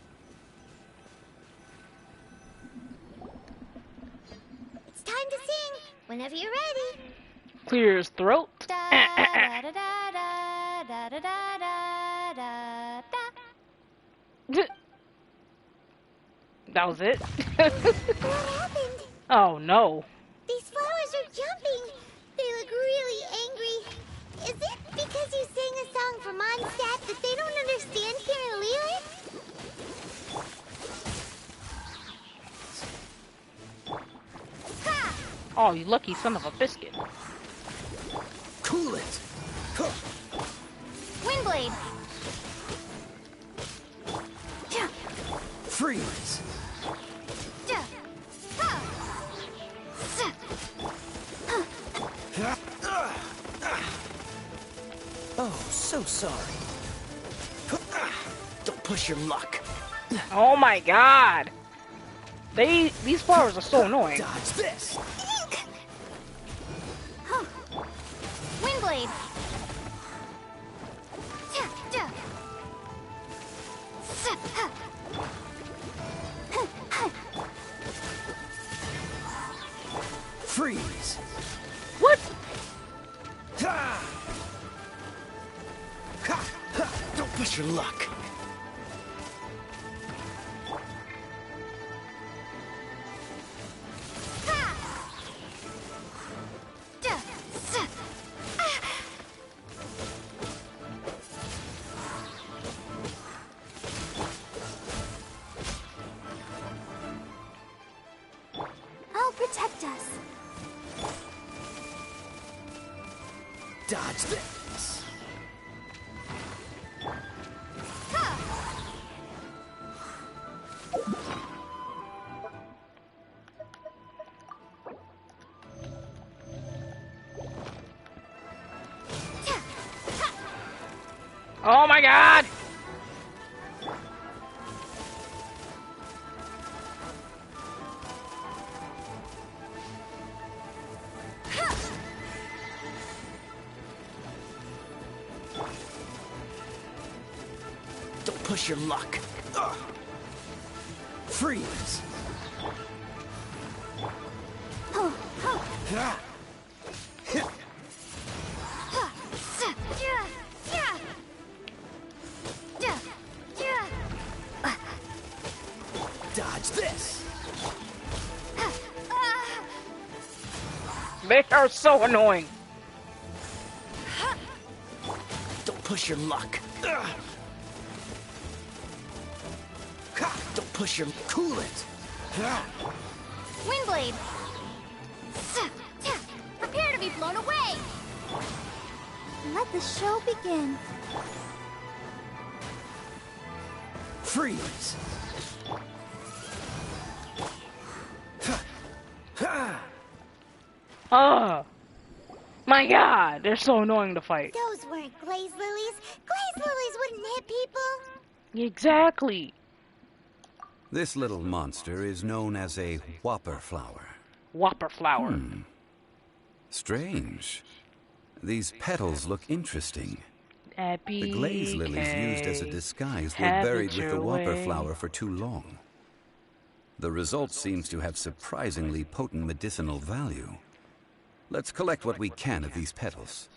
C: It's time to sing. Whenever you're ready.
A: Clear his throat. That was it?
C: What happened?
A: Oh no.
C: These flowers are jumping. They look really angry. Is it because you sang a song for Mondstadt that they don't understand here in Leland? Ha!
A: Oh, you lucky son of a biscuit.
F: Cool it!
C: Windblade!
F: Freeze! Oh, so sorry. Don't push your luck.
A: Oh my god. These flowers are so annoying.
F: Dodge this!
C: Windblade!
F: Freeze!
A: What?
F: Don't push your luck. Dodge this.
A: Oh my god!
F: Don't push your luck. Ugh. Freeze. Ah. Dodge this.
A: They are so annoying.
F: Don't push your luck. Ugh. Ha. Don't push your... Cool it. Ah.
G: Windblade! Prepare to be blown away! Let the show begin.
F: Freeze.
A: Oh my god, they're so annoying to fight.
C: Those weren't glaze lilies. Glaze lilies wouldn't hit people.
A: Exactly.
B: This little monster is known as a whopper flower.
A: Whopper flower.
B: Strange. These petals look interesting.
A: Epic.
B: The glaze lilies used as a disguise were buried with the whopper flower for too long. The result seems to have surprisingly potent medicinal value. Let's collect what we can of these petals.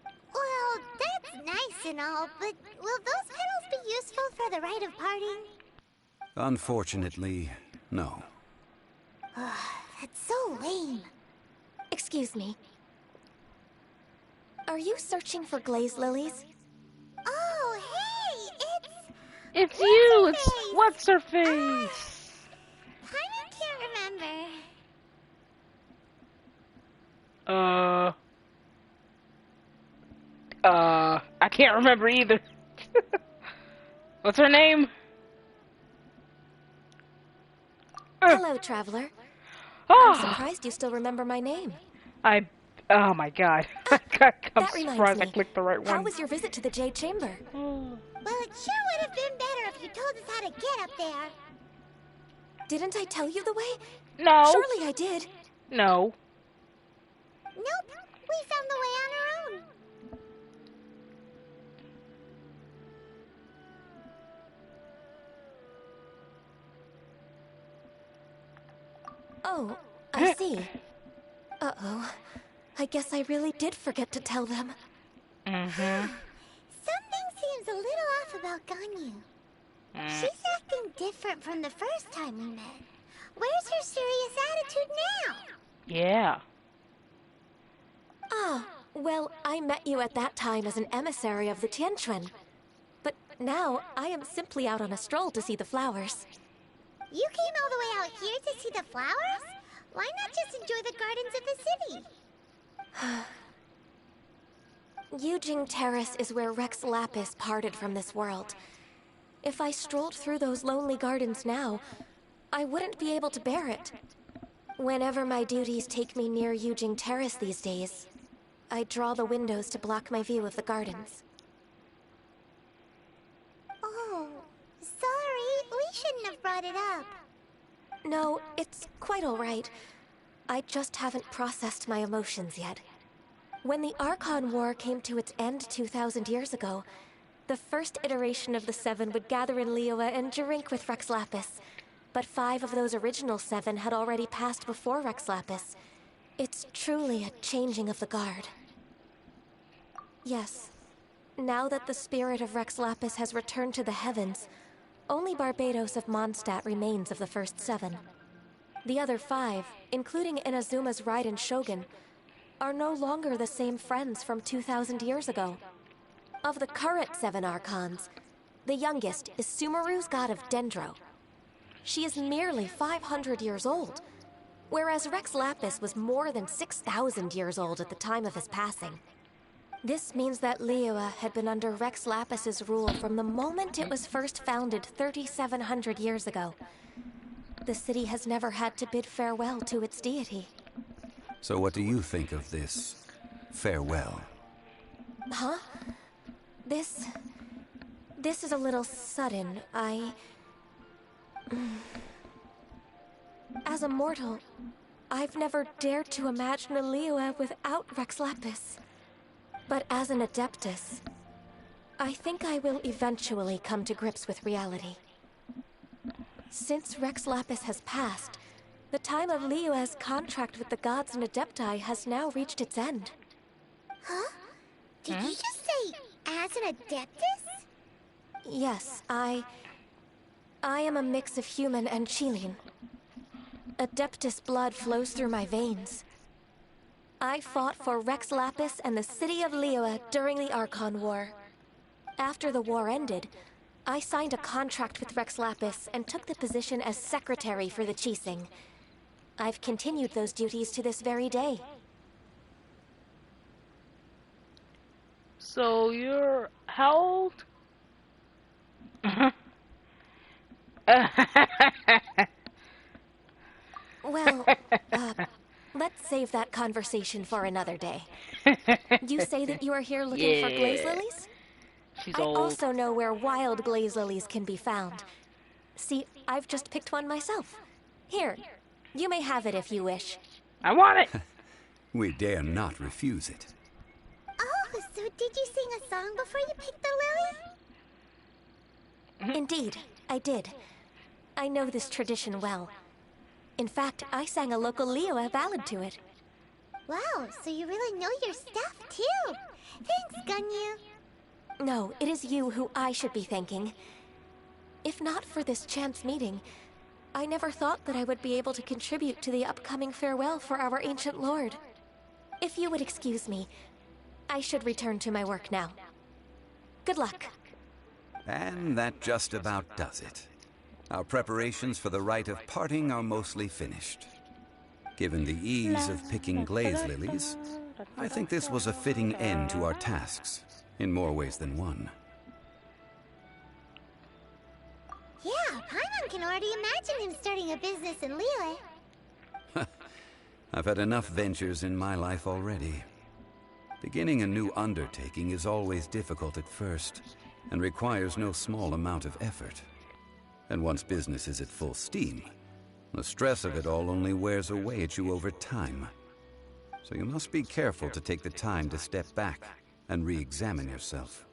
C: Well, that's nice and all, but will those petals be useful for the rite of parting?
B: Unfortunately, no.
C: That's so lame.
G: Excuse me. Are you searching for glaze lilies?
C: Oh, hey,
A: It's you! It's
C: What's-her-face?
A: what's her face?
C: I can't remember.
A: I can't remember either. What's her name?
G: Hello, traveler. I'm
A: Oh,
G: surprised you still remember my name.
A: oh my god. I'm
G: That reminds
A: surprised I
G: me.
A: clicked the right
G: How
A: one.
G: was your visit to the Jade Chamber?
C: Well, it sure would have been better if you told us how to get up there.
G: Didn't I tell you the way?
A: No.
G: Surely I did.
A: No.
C: Nope, we found the way on our own.
G: Oh, I see. Uh-oh. I guess I really did forget to tell them.
C: Something seems a little off about Ganyu. She's acting different from the first time we met. Where's her serious attitude now?
A: Yeah.
G: Ah, well, I met you at that time as an emissary of the Tianquan. But now, I am simply out on a stroll to see the flowers.
C: You came all the way out here to see the flowers? Why not just enjoy the gardens of the city?
G: Yujing Terrace is where Rex Lapis parted from this world. If I strolled through those lonely gardens now, I wouldn't be able to bear it. Whenever my duties take me near Yujing Terrace these days, I draw the windows to block my view of the gardens.
C: Oh, sorry. We shouldn't have brought it up.
G: No, it's quite all right. I just haven't processed my emotions yet. When the Archon War came to its end 2,000 years ago, the first iteration of the Seven would gather in Liyue and drink with Rex Lapis. But 5 of those original 7 had already passed before Rex Lapis. It's truly a changing of the guard. Yes. Now that the spirit of Rex Lapis has returned to the heavens, only Barbados of Mondstadt remains of the first 7. The other 5, including Inazuma's Raiden Shogun, are no longer the same friends from 2,000 years ago. Of the current 7 Archons, the youngest is Sumeru's god of Dendro. She is merely 500 years old, whereas Rex Lapis was more than 6,000 years old at the time of his passing. This means that Liyue had been under Rex Lapis's rule from the moment it was first founded 3,700 years ago. The city has never had to bid farewell to its deity.
B: So what do you think of this farewell?
G: Huh? This is a little sudden. As a mortal, I've never dared to imagine a Liyue without Rex Lapis. But as an Adeptus, I think I will eventually come to grips with reality. Since Rex Lapis has passed, the time of Liyue's contract with the gods and Adepti has now reached its end.
C: Huh? Did you just say, as an Adeptus?
G: Yes, I am a mix of human and Chilean. Adeptus blood flows through my veins. I fought for Rex Lapis and the city of Liyue during the Archon War. After the war ended, I signed a contract with Rex Lapis and took the position as secretary for the Qixing. I've continued those duties to this very day.
A: So you're how old?
G: Well, let's save that conversation for another day. You say that you are here looking for glaze lilies?
A: She's
G: I
A: old.
G: also know where wild glaze lilies can be found. See, I've just picked one myself. Here, you may have it if you wish.
A: I want it!
B: We dare not refuse it.
C: Oh, so did you sing a song before you picked the lily?
G: Indeed, I did. I know this tradition well. In fact, I sang a local Liyue ballad to it.
C: Wow, so you really know your stuff, too. Thanks, Gunyu.
G: No, it is you who I should be thanking. If not for this chance meeting, I never thought that I would be able to contribute to the upcoming farewell for our ancient lord. If you would excuse me, I should return to my work now. Good luck.
B: And that just about does it. Our preparations for the rite of parting are mostly finished. Given the ease of picking glaze lilies, I think this was a fitting end to our tasks, in more ways than one.
C: Yeah, Paimon can already imagine him starting a business in Liyue.
B: I've had enough ventures in my life already. Beginning a new undertaking is always difficult at first, and requires no small amount of effort. And once business is at full steam, the stress of it all only wears away at you over time. So you must be careful to take the time to step back and re-examine yourself.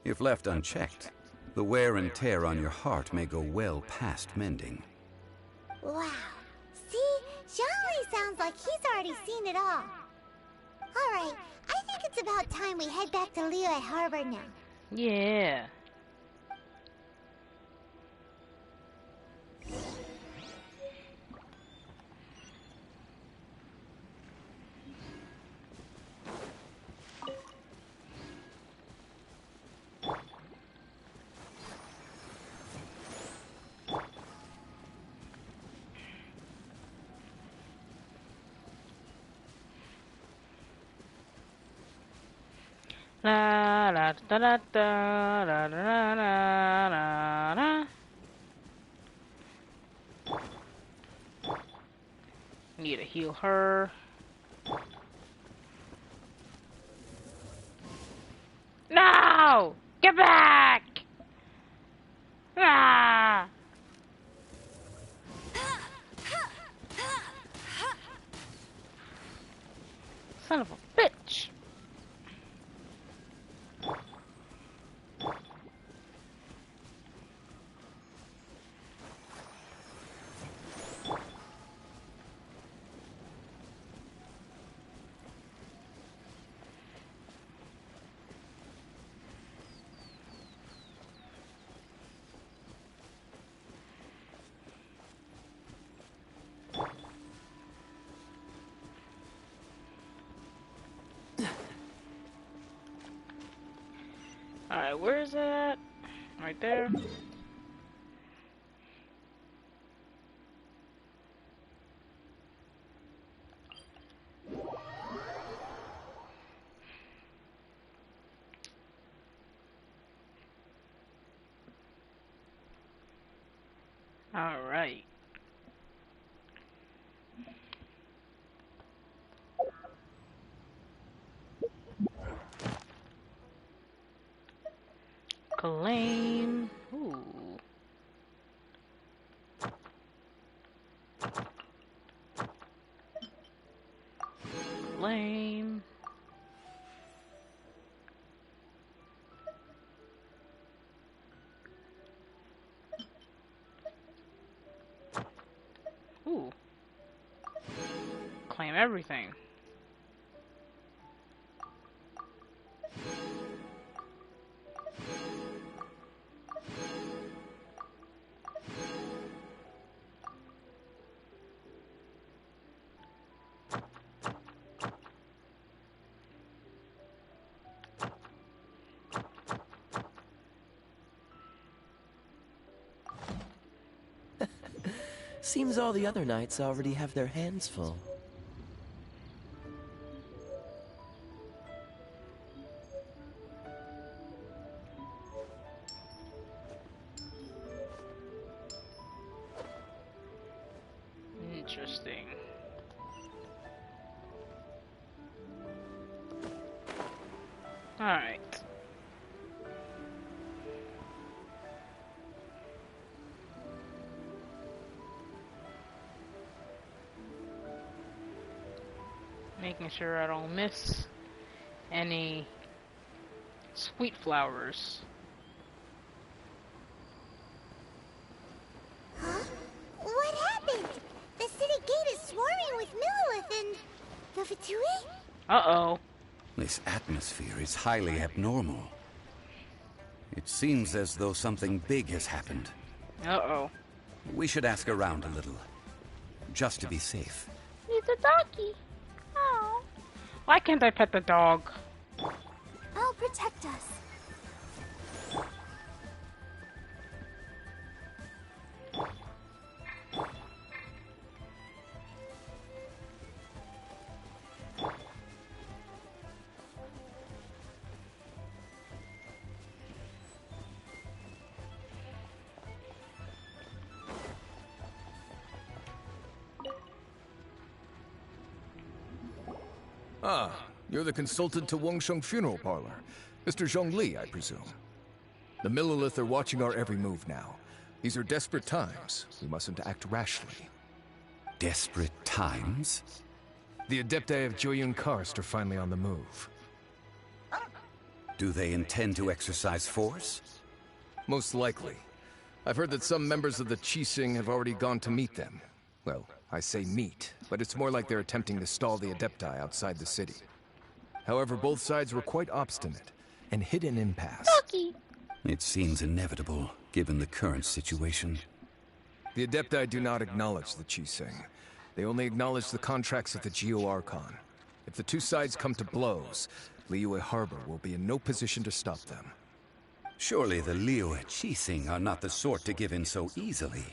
B: If left unchecked, the wear and tear on your heart may go well past mending.
C: Wow. See? Zhongli sounds like he's already seen it all. Alright, I think it's about time we head back to Liyue Harbor now.
A: Yeah. La la da da da da da da da da. Need to heal her. No! Get back! Ah! Son of a bitch! Alright, where is that? Right there. Alright. Claim. Ooh. Claim. Ooh. Claim everything.
I: Seems all the other knights already have their hands full.
A: Interesting. Alright. Making sure I don't miss any sweet flowers.
C: Huh? What happened? The city gate is swarming with Millilith and the Fatui?
A: Uh-oh.
B: This atmosphere is highly abnormal. It seems as though something big has happened.
A: Uh-oh.
B: We should ask around a little, just to be safe.
A: He's a doggy. Oh. Why can't I pet the dog?
D: I'll protect us.
F: Ah, you're the consultant to Wangsheng Funeral Parlor. Mr. Zhongli, I presume. The Millilith are watching our every move now. These are desperate times. We mustn't act rashly.
B: Desperate times?
F: The Adepti of Joyun Karst are finally on the move.
B: Do they intend to exercise force?
F: Most likely. I've heard that some members of the Qixing have already gone to meet them. Well, I say meet, but it's more like they're attempting to stall the Adepti outside the city. However, both sides were quite obstinate and hit an impasse.
B: It seems inevitable, given the current situation.
F: The Adepti do not acknowledge the Qixing. They only acknowledge the contracts of the Geo-Archon. If the two sides come to blows, Liyue Harbor will be in no position to stop them.
B: Surely the Liyue Qixing are not the sort to give in so easily.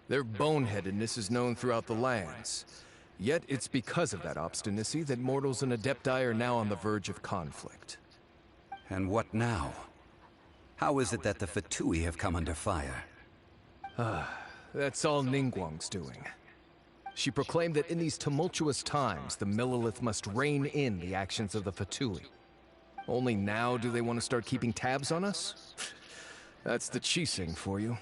F: Their boneheadedness is known throughout the lands. Yet it's because of that obstinacy that mortals and Adepti are now on the verge of conflict.
B: And what now? How is it that the Fatui have come under fire?
F: That's all Ningguang's doing. She proclaimed that in these tumultuous times, the Millilith must rein in the actions of the Fatui. Only now do they want to start keeping tabs on us? That's the Qixing for you.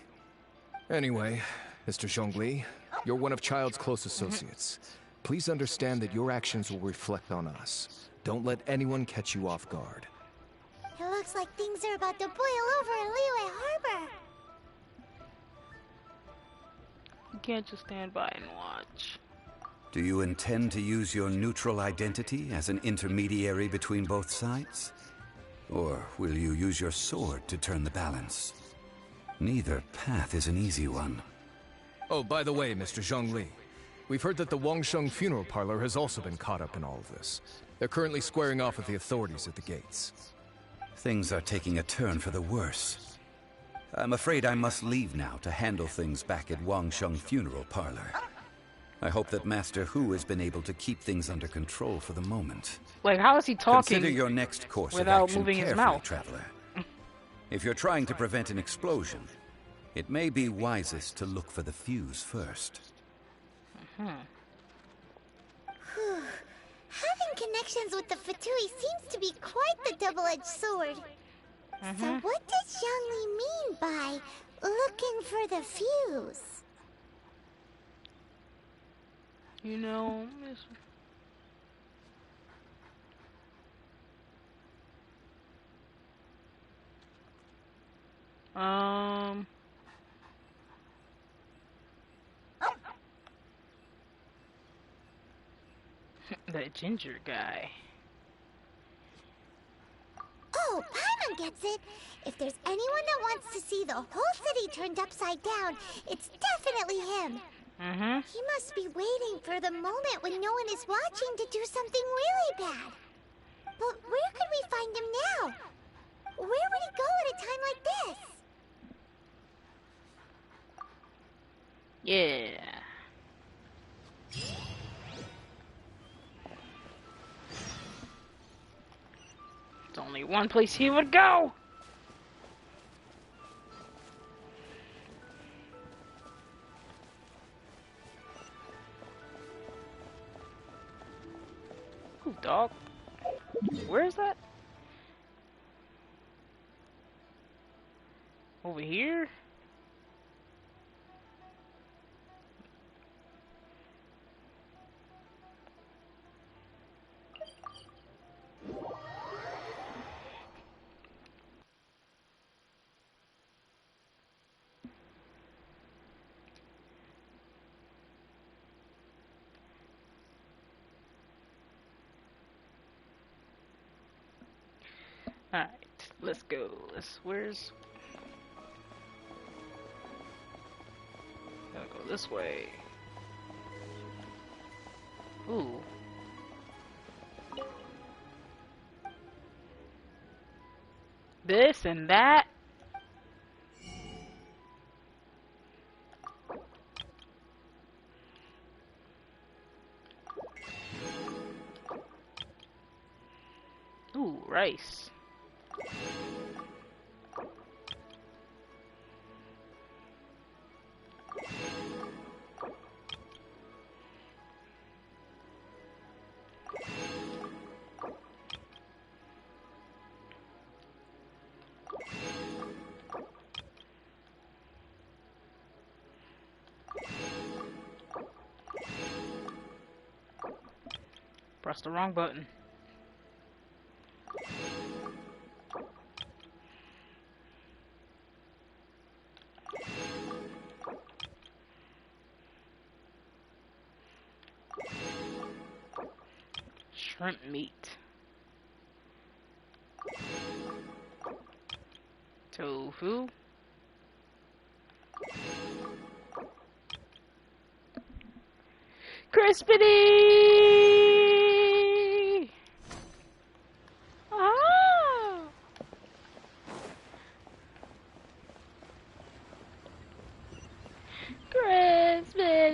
F: Anyway, Mr. Zhongli, you're one of Child's close associates. Please understand that your actions will reflect on us. Don't let anyone catch you off guard.
C: It looks like things are about to boil over in Liyue Harbor.
A: You can't just stand by and watch.
B: Do you intend to use your neutral identity as an intermediary between both sides? Or will you use your sword to turn the balance? Neither path is an easy one.
F: Oh, by the way, Mr. Zhongli, we've heard that the Wangsheng Funeral Parlor has also been caught up in all of this. They're currently squaring off with the authorities at the gates.
B: Things are taking a turn for the worse. I'm afraid I must leave now to handle things back at Wangsheng Funeral Parlor. I hope that Master Hu has been able to keep things under control for the moment.
A: Like, how is he talking
B: Consider your next course
A: without
B: of action
A: moving his
B: carefully,
A: mouth?
B: traveler. If you're trying to prevent an explosion, It may be wisest to look for the fuse first.
C: Having connections with the Fatui seems to be quite the double-edged sword. So what does Xiangli mean by looking for the fuse?
A: You know, that ginger guy.
C: Oh, Paimon gets it. If there's anyone that wants to see the whole city turned upside down, it's definitely him. He must be waiting for the moment when no one is watching to do something really bad. But where could we find him now? Where would he go at a time like this?
A: Yeah. There's only one place he would go. Ooh, dog. Where is that? Over here? Alright, let's go. Where's... Gotta go this way. Ooh. This and that. Ooh, rice. Pressed the wrong button. Shrimp meat. Tofu. Crispity! Ah! Crispity!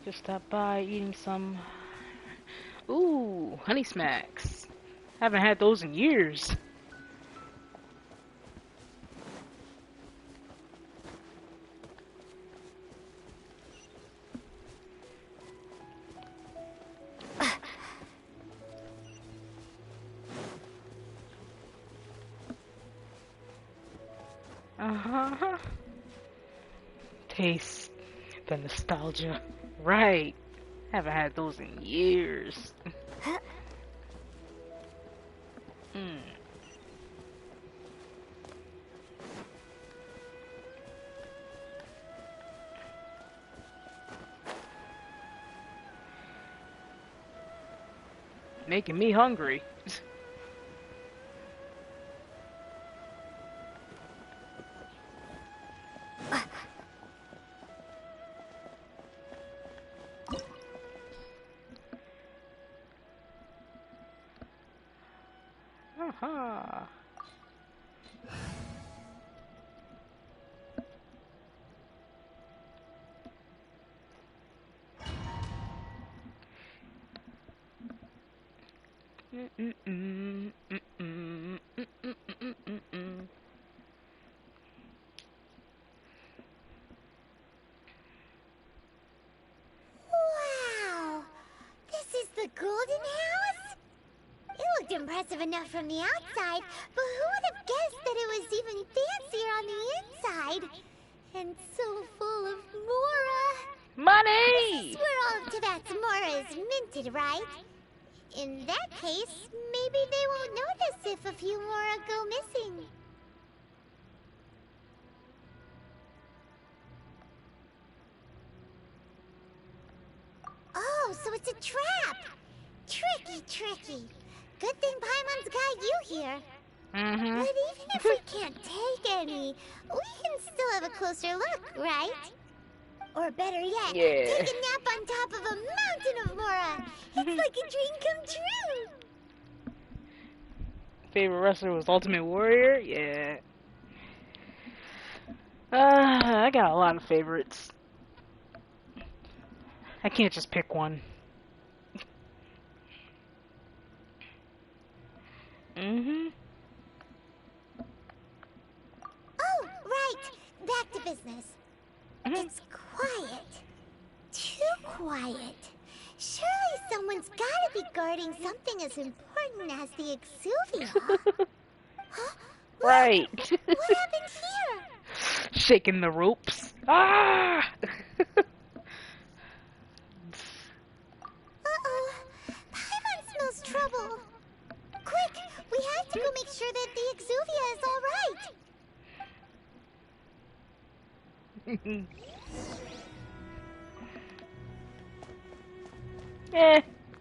A: Just stopped by eating some... Ooh, honey smacks. Haven't had those in years. Taste the nostalgia. Right. Haven't had those in years. Making me hungry.
C: Wow! This is the Golden House? It looked impressive enough from the outside, but who would have guessed that it was even fancier on the inside? And so full of Mora!
A: Money!
C: This is where all of Tibet's Mora is minted, right? In that case, maybe they won't notice if a few Mora go missing. Oh, so it's a trap! Tricky, tricky. Good thing Paimon's got you here.
A: Mm-hmm.
C: But even if we can't take any, we can still have a closer look, right? Or better yet,
A: Yeah.
C: take a nap on top of a mountain of Mora. It's like a dream come true.
A: Favorite wrestler was Ultimate Warrior? Yeah. I got a lot of favorites. I can't just pick one. Mm-hmm.
C: Oh, right. Back to business. It's quiet. Too quiet. Surely someone's gotta be guarding something as important as the Exuvia. Huh?
A: Right.
C: What happened here?
A: Shaking the ropes. Ah!
C: Uh-oh. Paimon smells trouble. Quick, we have to go make sure that the Exuvia is all right.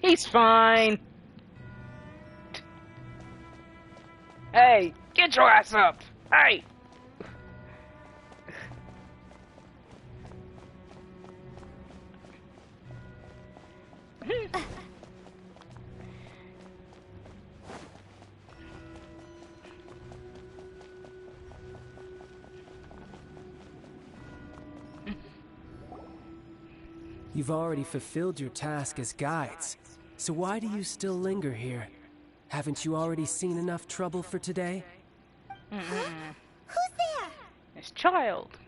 A: He's fine. Hey, get your ass up. Hey.
J: You've already fulfilled your task as guides, so why do you still linger here? Haven't you already seen enough trouble for today?
C: Who's there?
A: This child.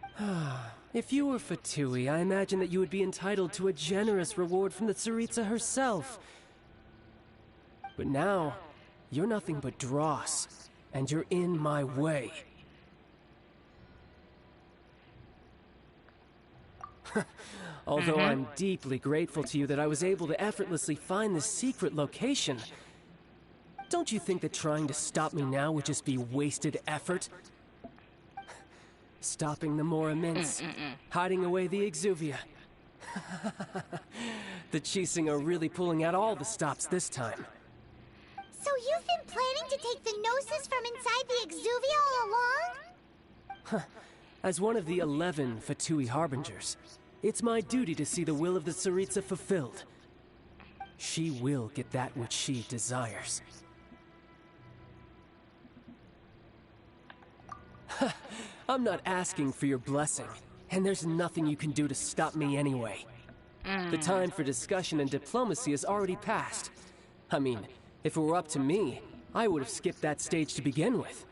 J: If you were Fatui, I imagine that you would be entitled to a generous reward from the Tsaritsa herself. But now, you're nothing but dross, and you're in my way. Although I'm deeply grateful to you that I was able to effortlessly find this secret location, don't you think that trying to stop me now would just be wasted effort? Stopping the Mora Mints, hiding away the Exuvia. The Chising are really pulling out all the stops this time.
C: So you've been planning to take the Gnosis from inside the Exuvia all along?
J: As one of the 11 Fatui Harbingers, it's my duty to see the will of the Tsaritsa fulfilled. She will get that which she desires. I'm not asking for your blessing, and there's nothing you can do to stop me anyway. The time for discussion and diplomacy has already passed. I mean, if it were up to me, I would have skipped that stage to begin with.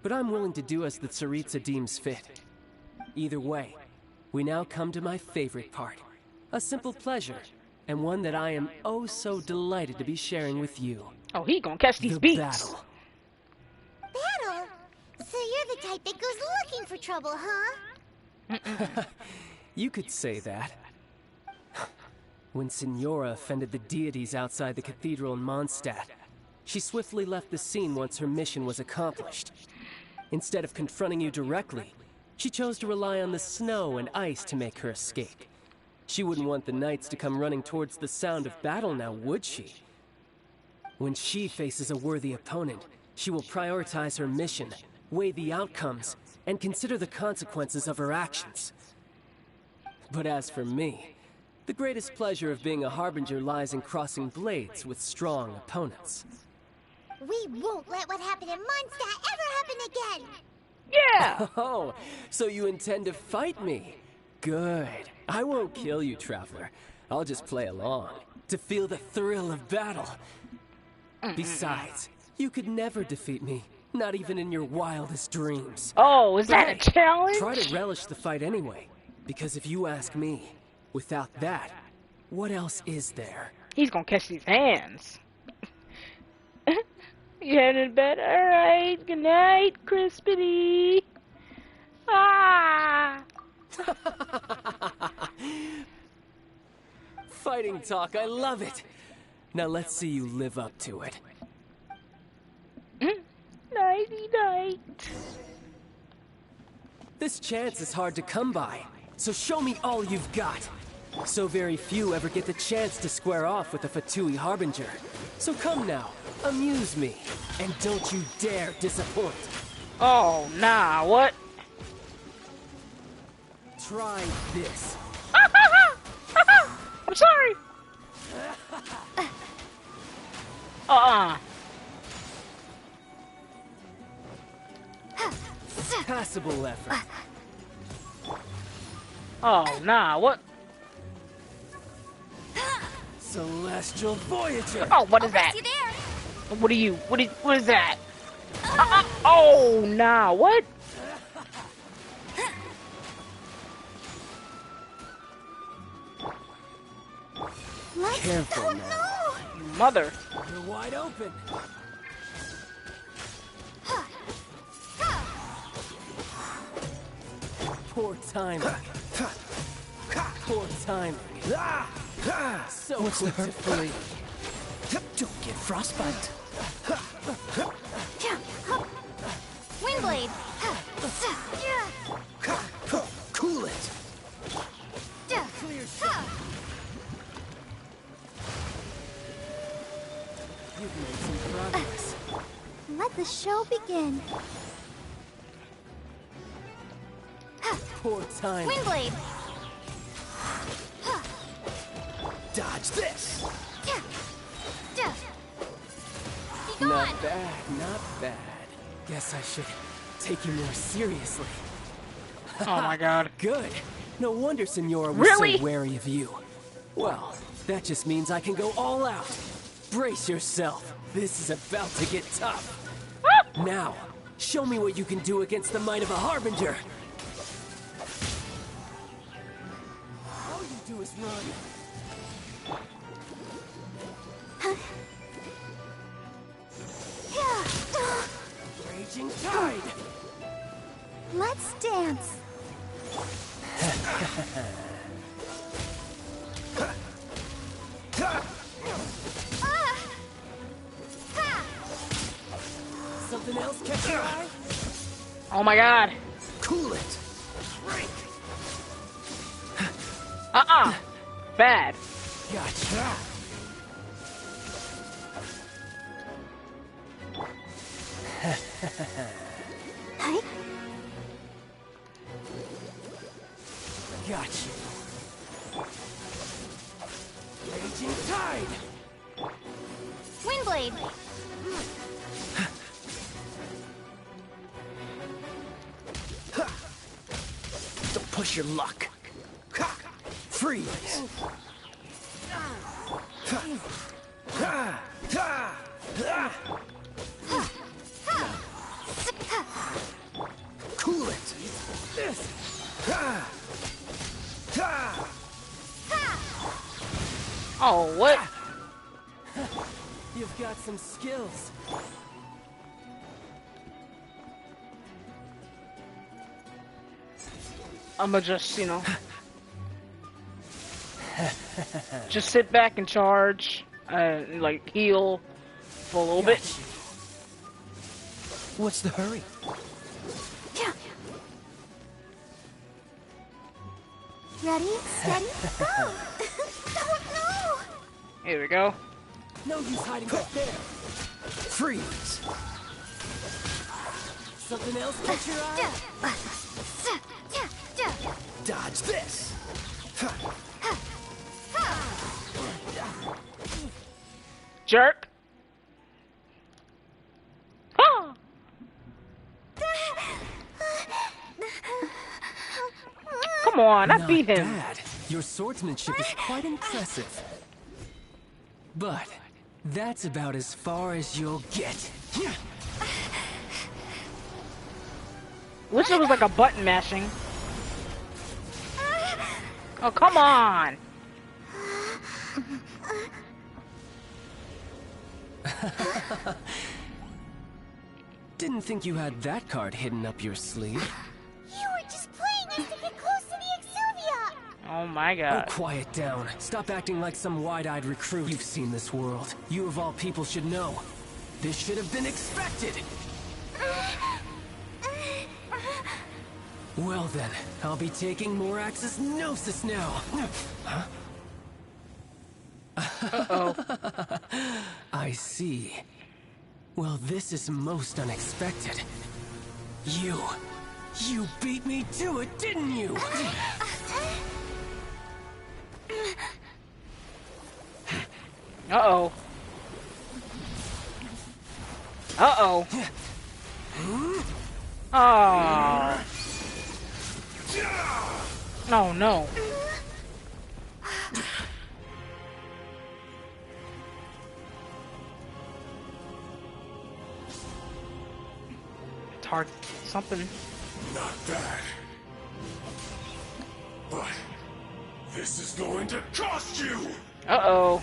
J: But I'm willing to do as the Tsaritsa deems fit. Either way, we now come to my favorite part. A simple pleasure, and one that I am oh so delighted to be sharing with you.
A: Oh, he gonna catch these beats.
J: Battle.
C: Battle? So you're the type that goes looking for trouble, huh?
J: You could say that. When Signora offended the deities outside the cathedral in Mondstadt, she swiftly left the scene once her mission was accomplished. Instead of confronting you directly, she chose to rely on the snow and ice to make her escape. She wouldn't want the knights to come running towards the sound of battle now, would she? When she faces a worthy opponent, she will prioritize her mission, weigh the outcomes, and consider the consequences of her actions. But as for me, the greatest pleasure of being a Harbinger lies in crossing blades with strong opponents.
C: We won't let what happened in Mondstadt ever happen again!
A: Yeah!
J: Oh, so you intend to fight me? Good. I won't kill you, Traveler. I'll just play along, to feel the thrill of battle. Besides, you could never defeat me, not even in your wildest dreams.
A: Oh, is
J: But
A: that
J: hey,
A: a challenge?
J: try to relish the fight anyway, because if you ask me, without that, what else is there?
A: He's gonna catch these hands. You headed to bed? Alright, good night, Crispity. Ah!
J: Fighting talk, I love it. Now let's see you live up to it.
A: Nighty night.
J: This chance is hard to come by, so show me all you've got. So very few ever get the chance to square off with a Fatui Harbinger. So come now, amuse me, and don't you dare disappoint.
A: Oh, nah, what?
J: Try this.
A: I'm sorry.
J: Passable effort.
A: Oh, nah, what?
J: Celestial Voyager!
A: Oh, what is that? What are you? What is that? Oh, nah, what?
J: Careful now.
A: Mother.
J: You're wide open. Poor timing. Poor timing. So quick to flee.
I: Don't get frostbite.
C: Windblade!
I: Cool it.
J: You've made some progress.
C: Let the show begin.
J: Poor timing.
C: Windblade!
I: Dodge this.
C: Be gone!
J: Not bad, not bad. Guess I should take you more seriously.
A: Oh my god.
J: Good. No wonder Senora was
A: Really?
J: so wary of you. Well, that just means I can go all out. Brace yourself. This is about to get tough. Now, show me what you can do against the might of a Harbinger. All you do is run. Raging Tide!
C: Let's dance.
J: Something else catch your eye?
A: Oh my god.
I: Cool it.
A: Bad.
J: Gotcha.
C: Hey?
J: Gotcha. Raging Tide!
C: Windblade!
I: Don't push your luck. Freeze. Cool it.
A: Oh, what?
J: You've got some skills.
A: I'ma just, just sit back and charge, like heal for a little bit.
I: What's the hurry?
C: Ready, steady, go! No!
A: Here we go.
J: No use hiding back there.
I: Freeze.
J: Something else catch your eye?
I: Dodge this.
A: Jerk. Ah! Come on, I
J: Not
A: beat him.
J: bad. Your swordsmanship is quite impressive. But That's about as far as you'll get.
A: Wish it was like a button mashing. Oh, come on!
J: Didn't think you had that card hidden up your sleeve.
C: You were just playing us to get close to the Exuvia!
A: Oh my
J: Oh,
A: god.
J: quiet down. Stop acting like some wide-eyed recruit. You've seen this world. You of all people should know. This should have been expected. Well then, I'll be taking Morax's Gnosis now. Huh?
A: Uh-oh.
J: I see. Well, this is most unexpected. You beat me to it, didn't you?
A: Uh-oh. Uh-oh. Oh. Oh, no. It's hard. Something.
K: Not bad. But this is going to cost you!
A: Uh-oh.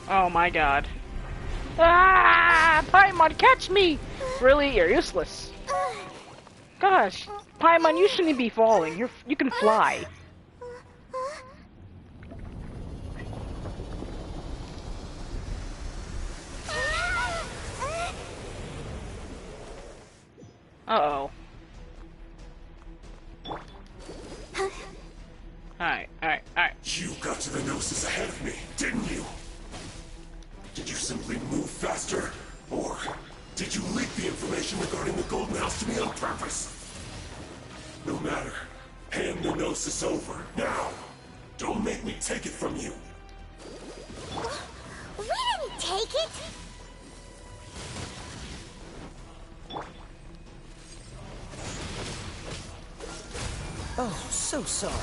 A: Oh my god. Ah! Paimon, catch me! Really? You're useless. Gosh, Paimon, you shouldn't be falling. You can fly. Uh-oh. Alright.
K: You got to the Gnosis ahead of me, didn't you? Did you simply move faster? Or did you leak the information regarding the Golden House to me on purpose? No matter. Hand the Gnosis over, now. Don't make me take it from you.
C: We didn't take it!
I: Oh, so sorry.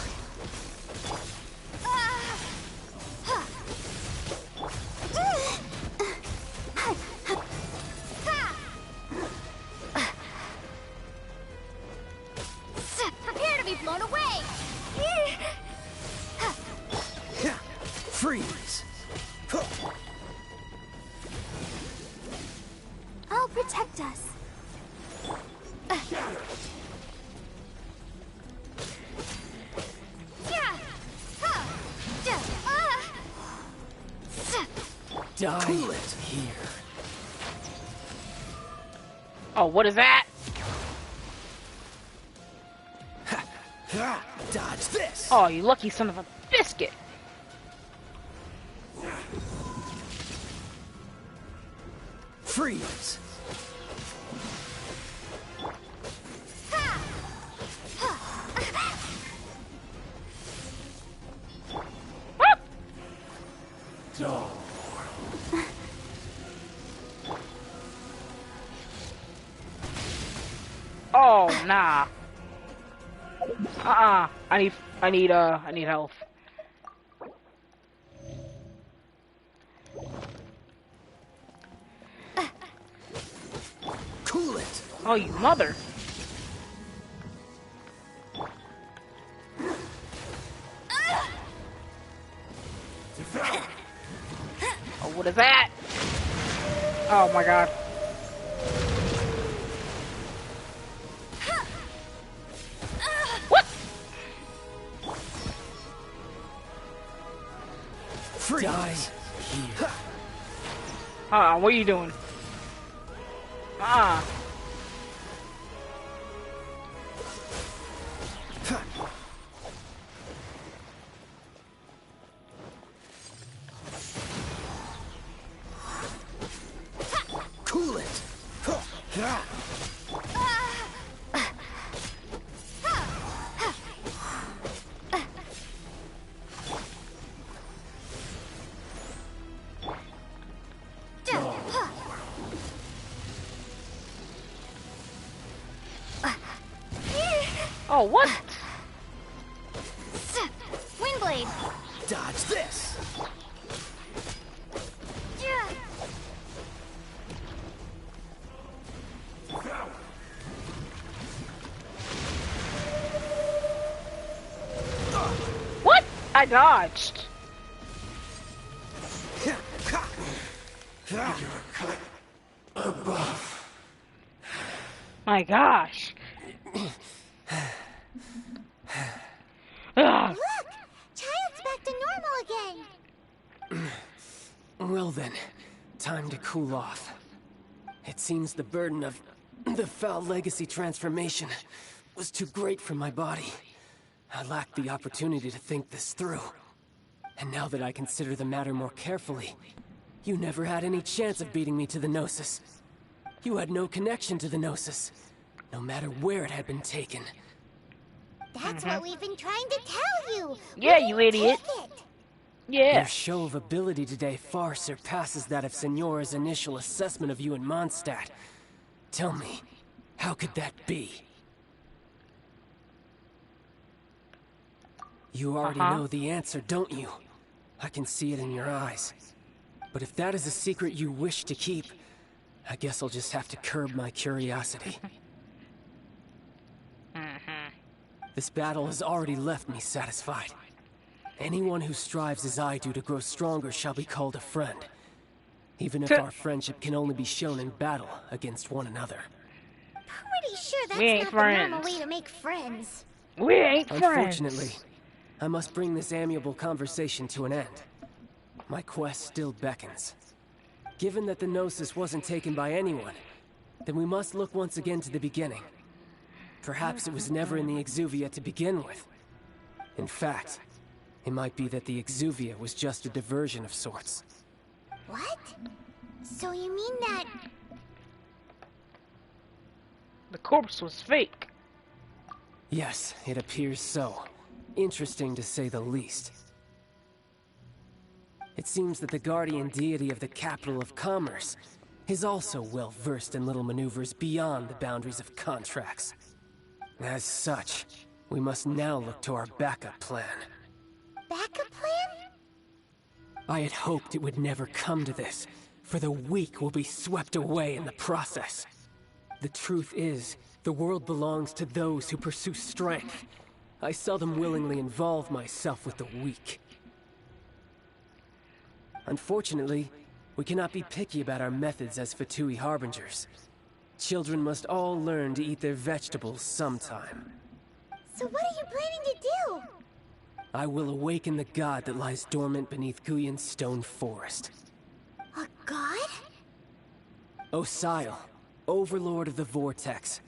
C: Prepare to be blown away!
I: Freeze!
C: I'll protect us.
J: Die
I: Cool it.
J: here.
A: Oh, what is that?
I: Dodge this!
A: Oh, you lucky son of a biscuit.
I: Freeze!
A: Oh, nah. I need health.
I: Cool it!
A: Oh, you mother. Oh, what is that? Oh my god. What?
I: Freeze!
J: Die here.
A: What are you doing?
I: Cool it!
A: Oh, what?
C: Windblade! blade.
I: Dodge this.
A: What? I dodged. My gosh. Ugh.
C: Look! Child's back to normal again.
J: Well then, time to cool off. It seems the burden of the foul legacy transformation was too great for my body. I lacked the opportunity to think this through. And now that I consider the matter more carefully, you never had any chance of beating me to the Gnosis. You had no connection to the Gnosis, no matter where it had been taken.
C: That's what we've been trying to tell you.
A: Yeah,
C: We
A: you
C: didn't
A: idiot.
C: take it.
A: Yeah.
J: Your show of ability today far surpasses that of Signora's initial assessment of you in Mondstadt. Tell me, how could that be? You already know the answer, don't you? I can see it in your eyes. But if that is a secret you wish to keep, I guess I'll just have to curb my curiosity. This battle has already left me satisfied. Anyone who strives as I do to grow stronger shall be called a friend. Even if our friendship can only be shown in battle against one another.
C: Pretty sure that's
A: We ain't
C: not the normal
A: friends.
C: way to make friends.
A: We ain't friends.
J: Unfortunately, I must bring this amiable conversation to an end. My quest still beckons. Given that the Gnosis wasn't taken by anyone, then we must look once again to the beginning. Perhaps it was never in the Exuvia to begin with. In fact, it might be that the Exuvia was just a diversion of sorts.
C: What? So you mean that...
A: The corpse was fake.
J: Yes, it appears so. Interesting to say the least. It seems that the guardian deity of the capital of commerce is also well versed in little maneuvers beyond the boundaries of contracts. As such, we must now look to our backup plan.
C: backup plan?
J: I had hoped it would never come to this, for the weak will be swept away in the process. The truth is, the world belongs to those who pursue strength. I seldom willingly involve myself with the weak. Unfortunately, we cannot be picky about our methods as Fatui Harbingers. Children must all learn to eat their vegetables sometime.
C: So what are you planning to do?
J: I will awaken the god that lies dormant beneath Guyon's stone forest.
C: A god?
J: Osial, overlord of the Vortex,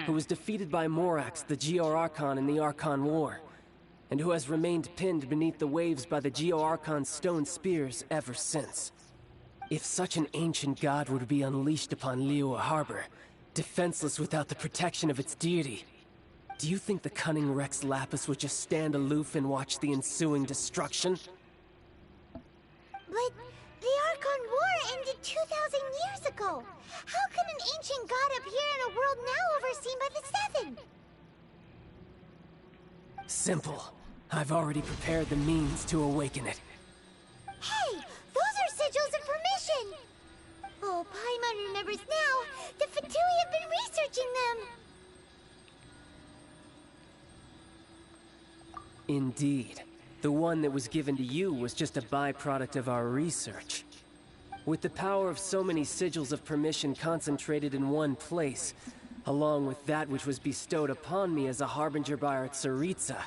J: who was defeated by Morax, the Geo-Archon in the Archon War, and who has remained pinned beneath the waves by the Geo-Archon's stone spears ever since. If such an ancient god were to be unleashed upon Liyue Harbor, defenseless without the protection of its deity, do you think the cunning Rex Lapis would just stand aloof and watch the ensuing destruction?
C: But the Archon War ended 2,000 years ago. How can an ancient god appear in a world now overseen by the Seven?
J: Simple. I've already prepared the means to awaken it.
C: Hey, those are sigils of permission! Oh, Paimon remembers now. The Fatui have been researching them.
J: Indeed. The one that was given to you was just a byproduct of our research. With the power of so many sigils of permission concentrated in one place, along with that which was bestowed upon me as a harbinger by our Tsaritsa,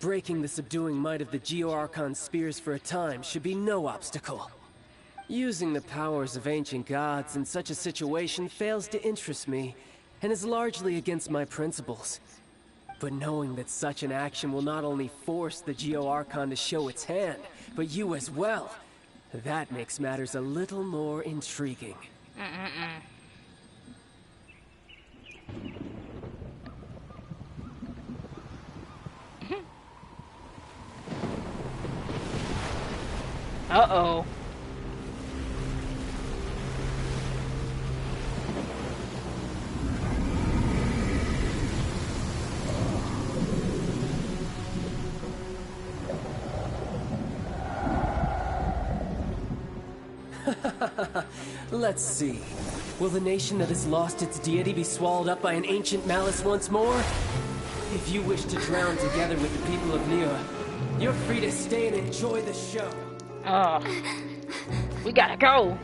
J: breaking the subduing might of the Geo-Archon spears for a time should be no obstacle. Using the powers of ancient gods in such a situation fails to interest me, and is largely against my principles. But knowing that such an action will not only force the Geo-Archon to show its hand, but you as well, that makes matters a little more intriguing.
A: Uh-oh.
J: Let's see. Will the nation that has lost its deity be swallowed up by an ancient malice once more? If you wish to drown together with the people of Nira, you're free to stay and enjoy the show.
A: We gotta go.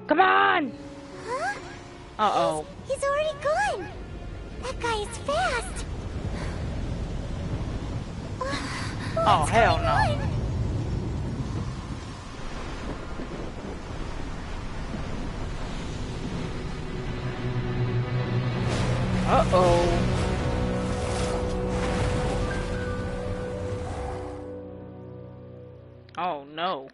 A: Come on.
C: Huh?
A: Uh-oh.
C: He's already gone. That guy is fast.
A: Oh, hell no. Uh-oh. Oh, no.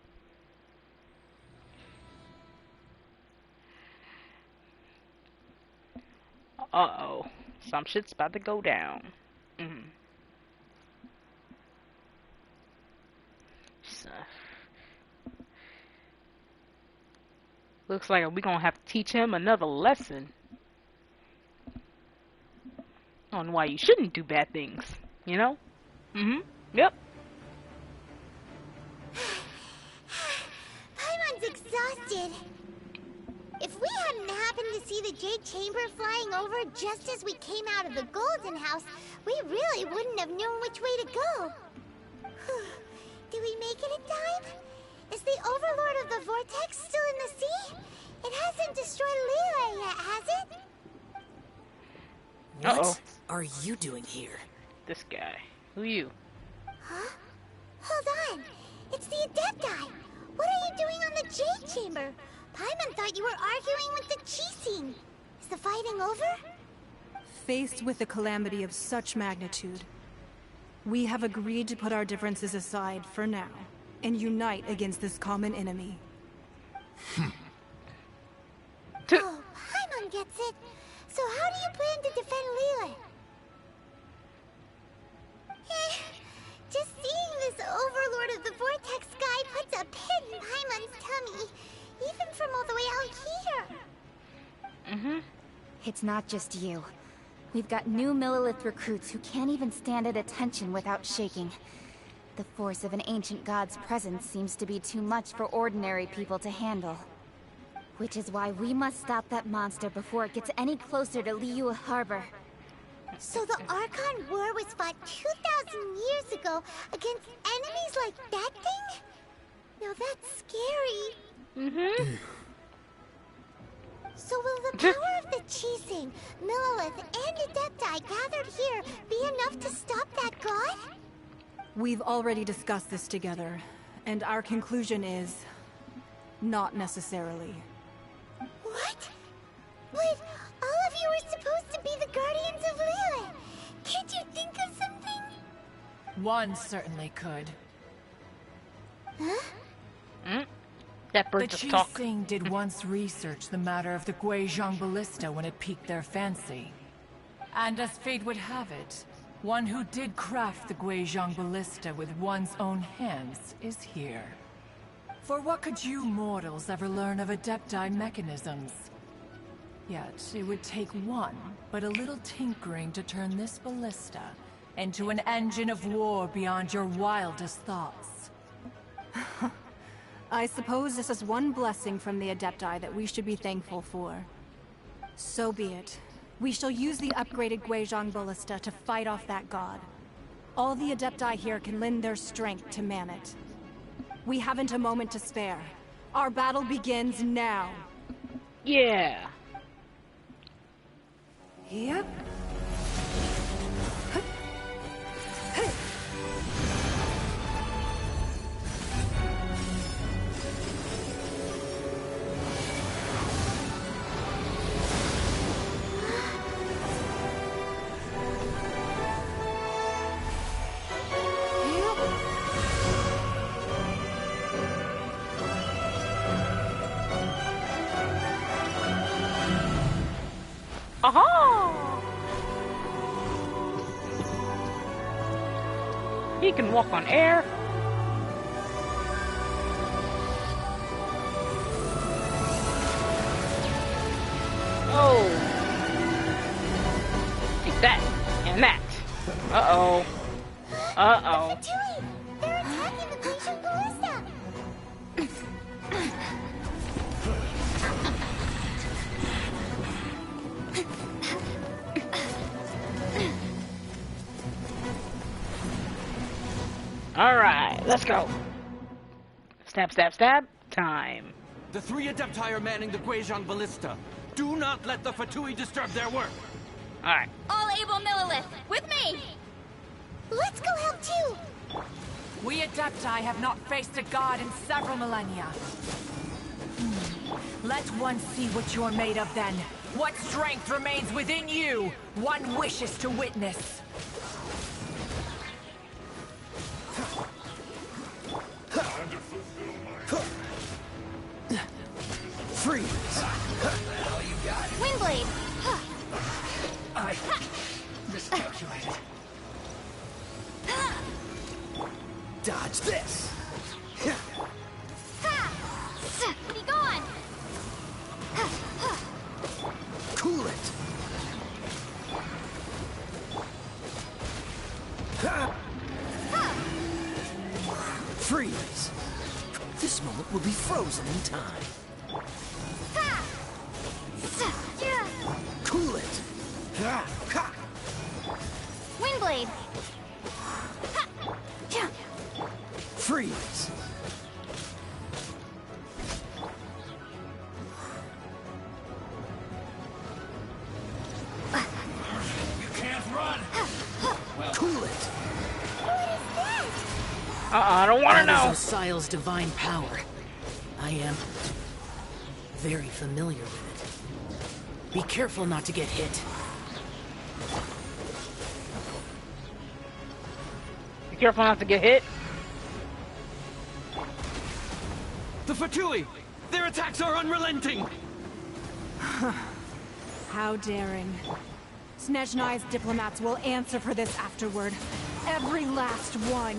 A: Uh-oh. Some shit's about to go down. So, looks like we're gonna have to teach him another lesson on why you shouldn't do bad things, you know? Yep.
C: Paimon's exhausted. If we hadn't happened to see the Jade Chamber flying over just as we came out of the Golden House, we really wouldn't have known which way to go. Did we make it in time? Is the Overlord of the Vortex still in the sea? It hasn't destroyed Lila yet, has it?
I: What are you doing here?
A: This guy. Who you?
C: Huh? Hold on. It's the Adepti. What are you doing on the Jade Chamber? Paimon thought you were arguing with the Chising. Is the fighting over?
E: Faced with a calamity of such magnitude, we have agreed to put our differences aside for now and unite against this common enemy.
C: Oh, Paimon gets it. So how do you plan to defend Lila? Just seeing this Overlord of the Vortex guy puts a pit in Paimon's tummy, even from all the way out here.
L: It's not just you. We've got new Millilith recruits who can't even stand at attention without shaking. The force of an ancient god's presence seems to be too much for ordinary people to handle. Which is why we must stop that monster before it gets any closer to Liyue Harbor.
C: So the Archon War was fought 2,000 years ago against enemies like that thing? Now that's scary. So will the power of the Chising, Millilith, and Adepti gathered here be enough to stop that god?
E: We've already discussed this together, and our conclusion is... not necessarily.
C: What? But all of you were supposed to be the guardians of Lila. Can't you think of something?
M: One certainly could.
C: Huh?
A: That bird just talk.
M: The Chising did once research the matter of the Guizhong Ballista when it piqued their fancy. And as fate would have it, one who did craft the Guizhong Ballista with one's own hands is here. For what could you mortals ever learn of Adepti mechanisms? Yet, it would take one, but a little tinkering to turn this ballista into an engine of war beyond your wildest thoughts.
E: I suppose this is one blessing from the Adepti that we should be thankful for. So be it. We shall use the upgraded Guizhong Ballista to fight off that god. All the Adepti here can lend their strength to man it. We haven't a moment to spare. Our battle begins now.
A: Yeah.
E: Yep.
A: Aha! He can walk on air. Oh. Take that and that. Uh-oh. Uh-oh.
C: What are you doing? They're attacking the Guizhong Ballista.
A: Alright, let's go. Stab, stab, stab. Time.
N: The 3 Adepti are manning the Guizhong Ballista. Do not let the Fatui disturb their work.
A: Alright.
L: All able Millilith, with me!
C: Let's go help too!
M: We Adepti have not faced a god in several millennia. Let one see what you're made of then. What strength remains within you, one wishes to witness.
N: Freeze!
L: Windblade!
N: I miscalculated. Dodge this!
L: Be gone!
N: Cool it! Freeze! This moment will be frozen in time. Cool it!
L: Windblade!
N: Freeze! You can't run! Cool it!
A: I don't want to know.
I: That is Osial's divine power. I am very familiar with it. Be careful not to get hit.
A: Be careful not to get hit.
N: The Fatui! Their attacks are unrelenting!
E: How daring. Snezhnai's diplomats will answer for this afterward. Every last one.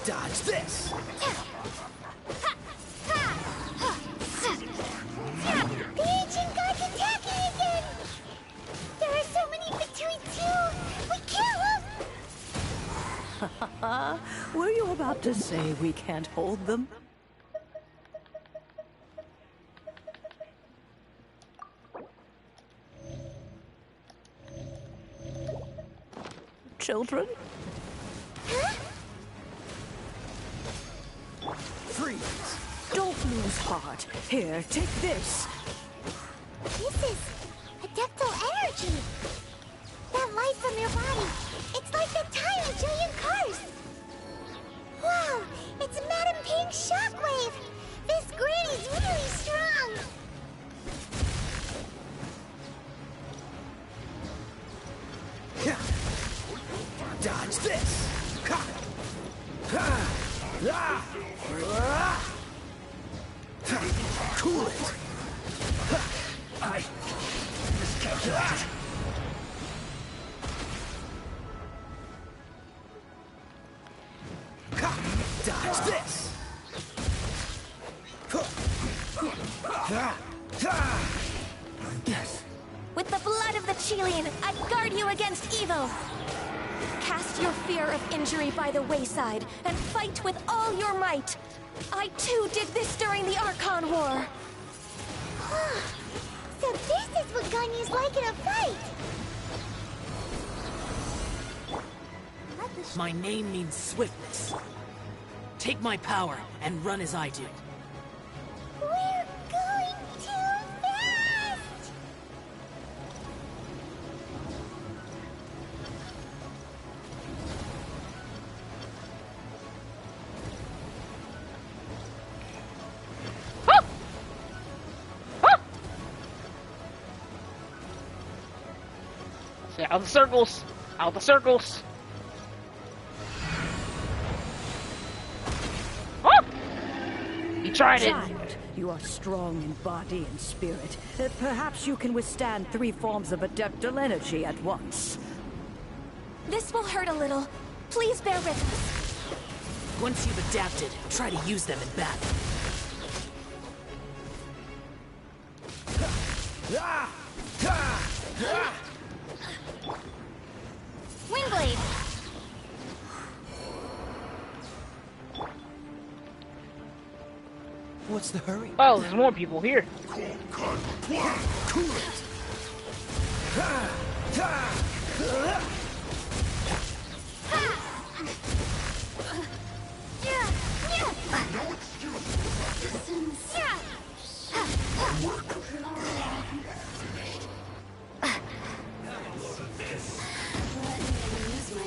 N: Dodge this!
C: The ancient god's attacking again! There are so many Fatui too! We kill them!
O: Were you about to say we can't hold them? Children?
C: Huh?
N: Freeze!
O: Don't lose heart. Here, take this.
C: This is adeptal energy! That light from your body, it's like the time of Julian Cars! Wow, it's Madame Ping's shockwave! This granny's really strong!
N: Dodge this! Cool it! I miscalculated. Dodge this! Yes.
G: With the blood of the Chilean, I guard you against evil. Cast your fear of injury by the wayside and fight with all your might. I too did this during the Archon War.
C: So this is what Ganyu's like in a fight!
I: My name means swiftness. Take my power and run as I do.
C: We're going too fast!
A: Stay out of the circles! Out of the circles! You tried it!
O: Child, you are strong in body and spirit. Perhaps you can withstand 3 forms of adeptal energy at once.
G: This will hurt a little. Please bear with us.
I: Once you've adapted, try to use them in battle.
L: Windblade!
N: What's the hurry?
A: Oh, there's more people here.
K: Cool it!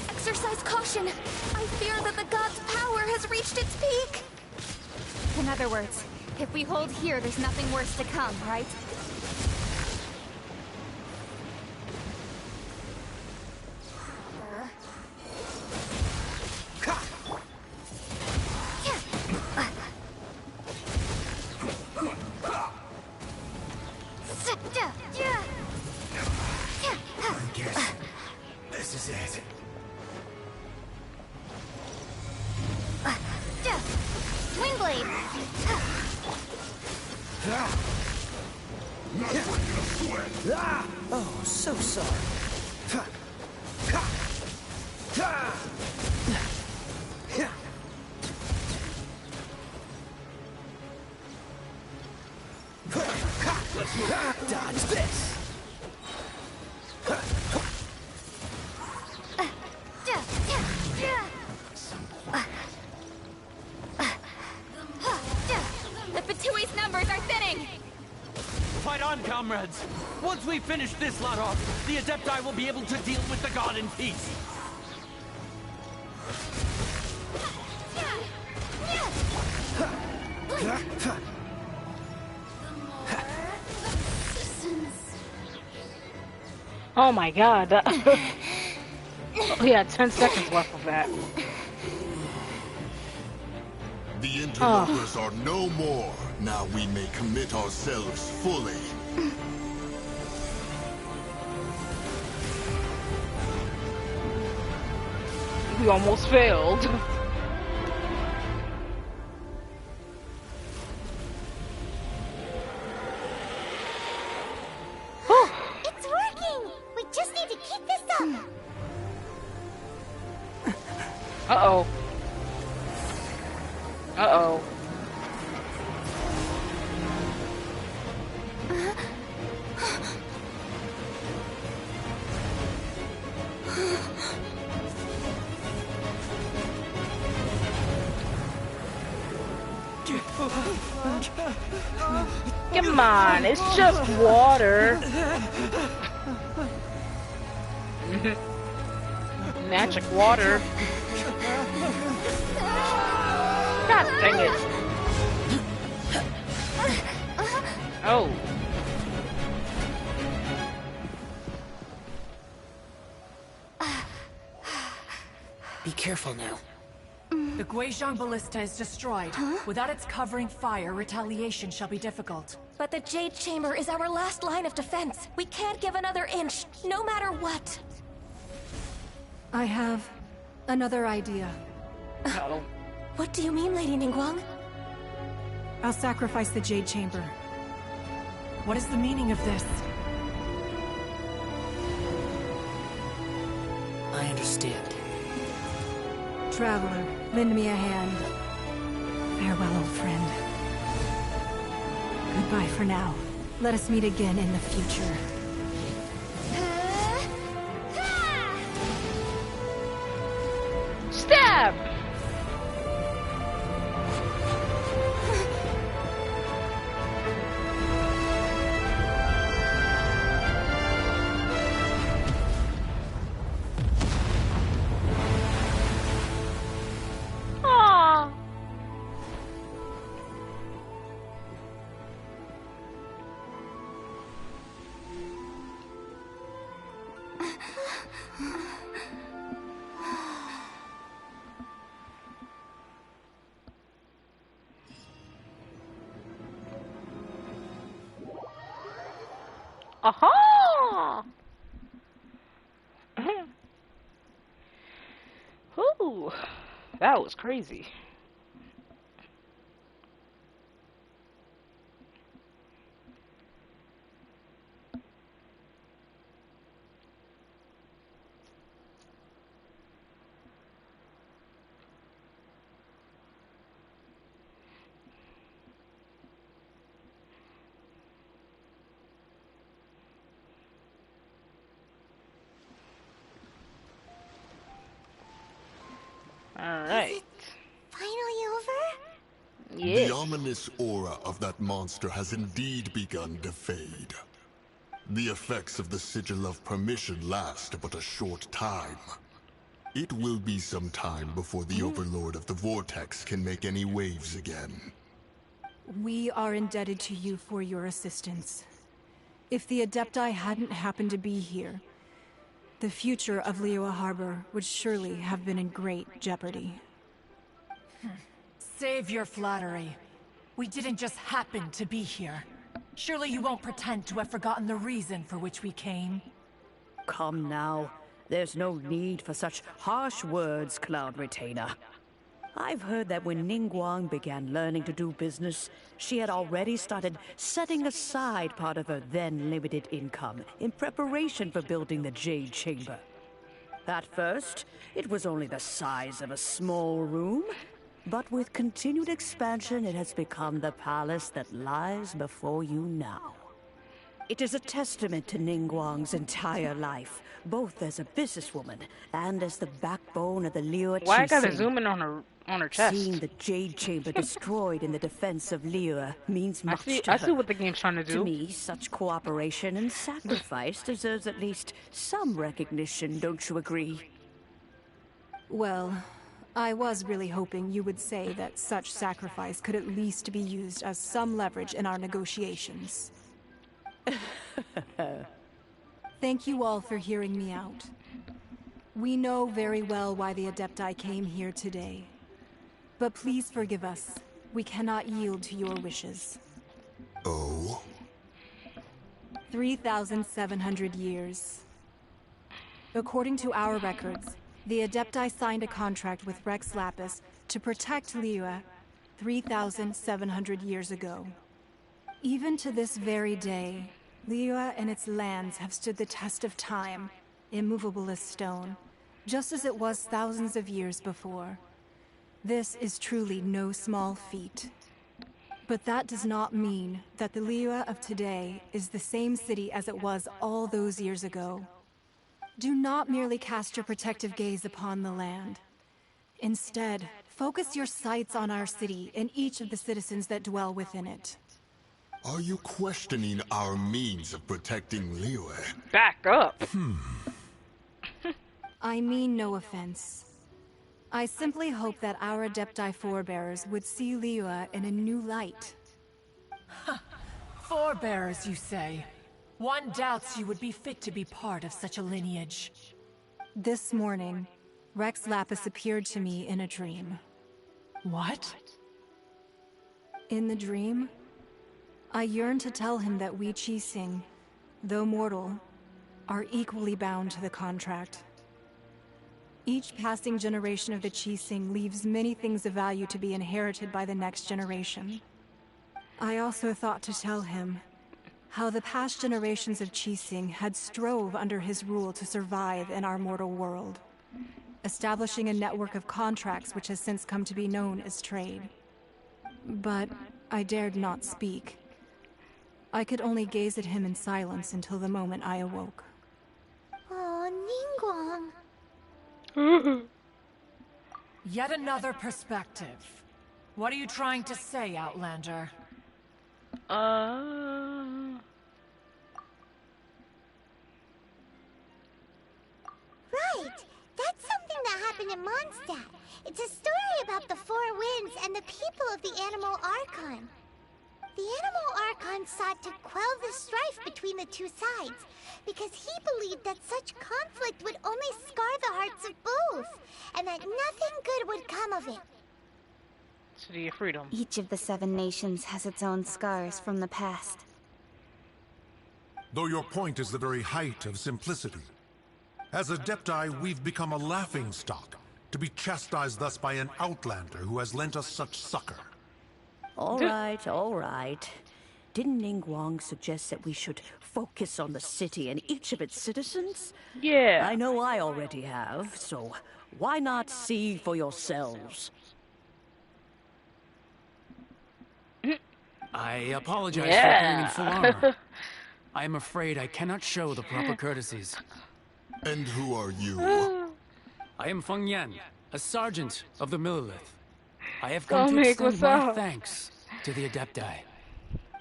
G: Exercise caution! I fear that the god's power has reached its peak!
L: In other words, if we hold here, there's nothing worse to come, right?
K: This is it.
L: Swing blade!
I: Oh, so sorry. Dodge this.
L: The Fatui's numbers are thinning!
N: Fight on, comrades! Once we finish this lot off, the Adepti will be able to deal with the god in peace.
A: Oh my god, that oh, yeah, 10 seconds left of that.
P: The interlopers are no more. Now we may commit ourselves fully.
A: We almost failed.
C: It's working! We just need to keep this up!
A: Uh-oh. Uh-oh. Come on, it's just water. Magic water. God dang it. Oh.
I: Be careful now.
M: The Guizhong Ballista is destroyed. Without its covering fire, retaliation shall be difficult.
G: But the Jade Chamber is our last line of defense. We can't give another inch, no matter what.
E: I have another idea.
A: Uh-oh.
G: What do you mean, Lady Ningguang?
E: I'll sacrifice the Jade Chamber.
M: What is the meaning of this?
I: I understand.
E: Traveler, lend me a hand. Farewell, old friend. Goodbye for now. Let us meet again in the future.
A: Stab! Aww. Aha! Ooh, that was crazy.
P: luminous aura of that monster has indeed begun to fade. The effects of the Sigil of Permission last but a short time. It will be some time before the Overlord of the Vortex can make any waves again.
E: We are indebted to you for your assistance. If the Adepti hadn't happened to be here, the future of Liyue Harbor would surely have been in great jeopardy.
M: Save your flattery. We didn't just happen to be here. Surely you won't pretend to have forgotten the reason for which we came.
O: Come now. There's no need for such harsh words, Cloud Retainer. I've heard that when Ningguang began learning to do business, she had already started setting aside part of her then limited income in preparation for building the Jade Chamber. At first, it was only the size of a small room, but with continued expansion, it has become the palace that lies before you now. It is a testament to Ningguang's entire life, both as a businesswoman and as the backbone of the Liyue Qixing.
A: Why I gotta zoom in on her chest?
O: Seeing the Jade Chamber destroyed in the defense of Liyue means much to her.
A: I see what the game's trying to do.
O: To me, such cooperation and sacrifice deserves at least some recognition, don't you agree?
E: Well, I was really hoping you would say that such sacrifice could at least be used as some leverage in our negotiations. Thank you all for hearing me out. We know very well why the Adepti came here today. But please forgive us. We cannot yield to your wishes.
P: Oh?
E: 3,700 years. According to our records, the Adepti signed a contract with Rex Lapis to protect Liyue 3,700 years ago. Even to this very day, Liyue and its lands have stood the test of time, immovable as stone, just as it was thousands of years before. This is truly no small feat. But that does not mean that the Liyue of today is the same city as it was all those years ago. Do not merely cast your protective gaze upon the land. Instead, focus your sights on our city and each of the citizens that dwell within it.
P: Are you questioning our means of protecting Liyue?
A: Back up!
E: I mean no offense. I simply hope that our Adepti forebears would see Liyue in a new light.
M: Forebears, you say? One doubts you would be fit to be part of such a lineage.
E: This morning, Rex Lapis appeared to me in a dream.
M: What?
E: In the dream, I yearned to tell him that we Qixing, though mortal, are equally bound to the contract. Each passing generation of the Qixing leaves many things of value to be inherited by the next generation. I also thought to tell him how the past generations of Qixing had strove under his rule to survive in our mortal world, establishing a network of contracts which has since come to be known as trade. But I dared not speak. I could only gaze at him in silence until the moment I awoke.
C: Oh,
M: Ningguang. Yet another perspective. What are you trying to say, Outlander?
C: Right! That's something that happened in Mondstadt. It's a story about the Four Winds and the people of the Animal Archon. The Animal Archon sought to quell the strife between the two sides, because he believed that such conflict would only scar the hearts of both, and that nothing good would come of it.
A: City of Freedom.
L: Each of the 7 nations has its own scars from the past.
Q: Though your point is the very height of simplicity. As Adepti, we've become a laughingstock, to be chastised thus by an outlander who has lent us such succor.
O: All right. Didn't Ningguang suggest that we should focus on the city and each of its citizens?
A: Yeah.
O: I know I already have, so why not see for yourselves?
N: I apologize for appearing in full armor. I am afraid I cannot show the proper courtesies.
P: And who are you?
N: I am Feng Yan, a sergeant of the Millelith. I have come to extend my thanks to the Adepti.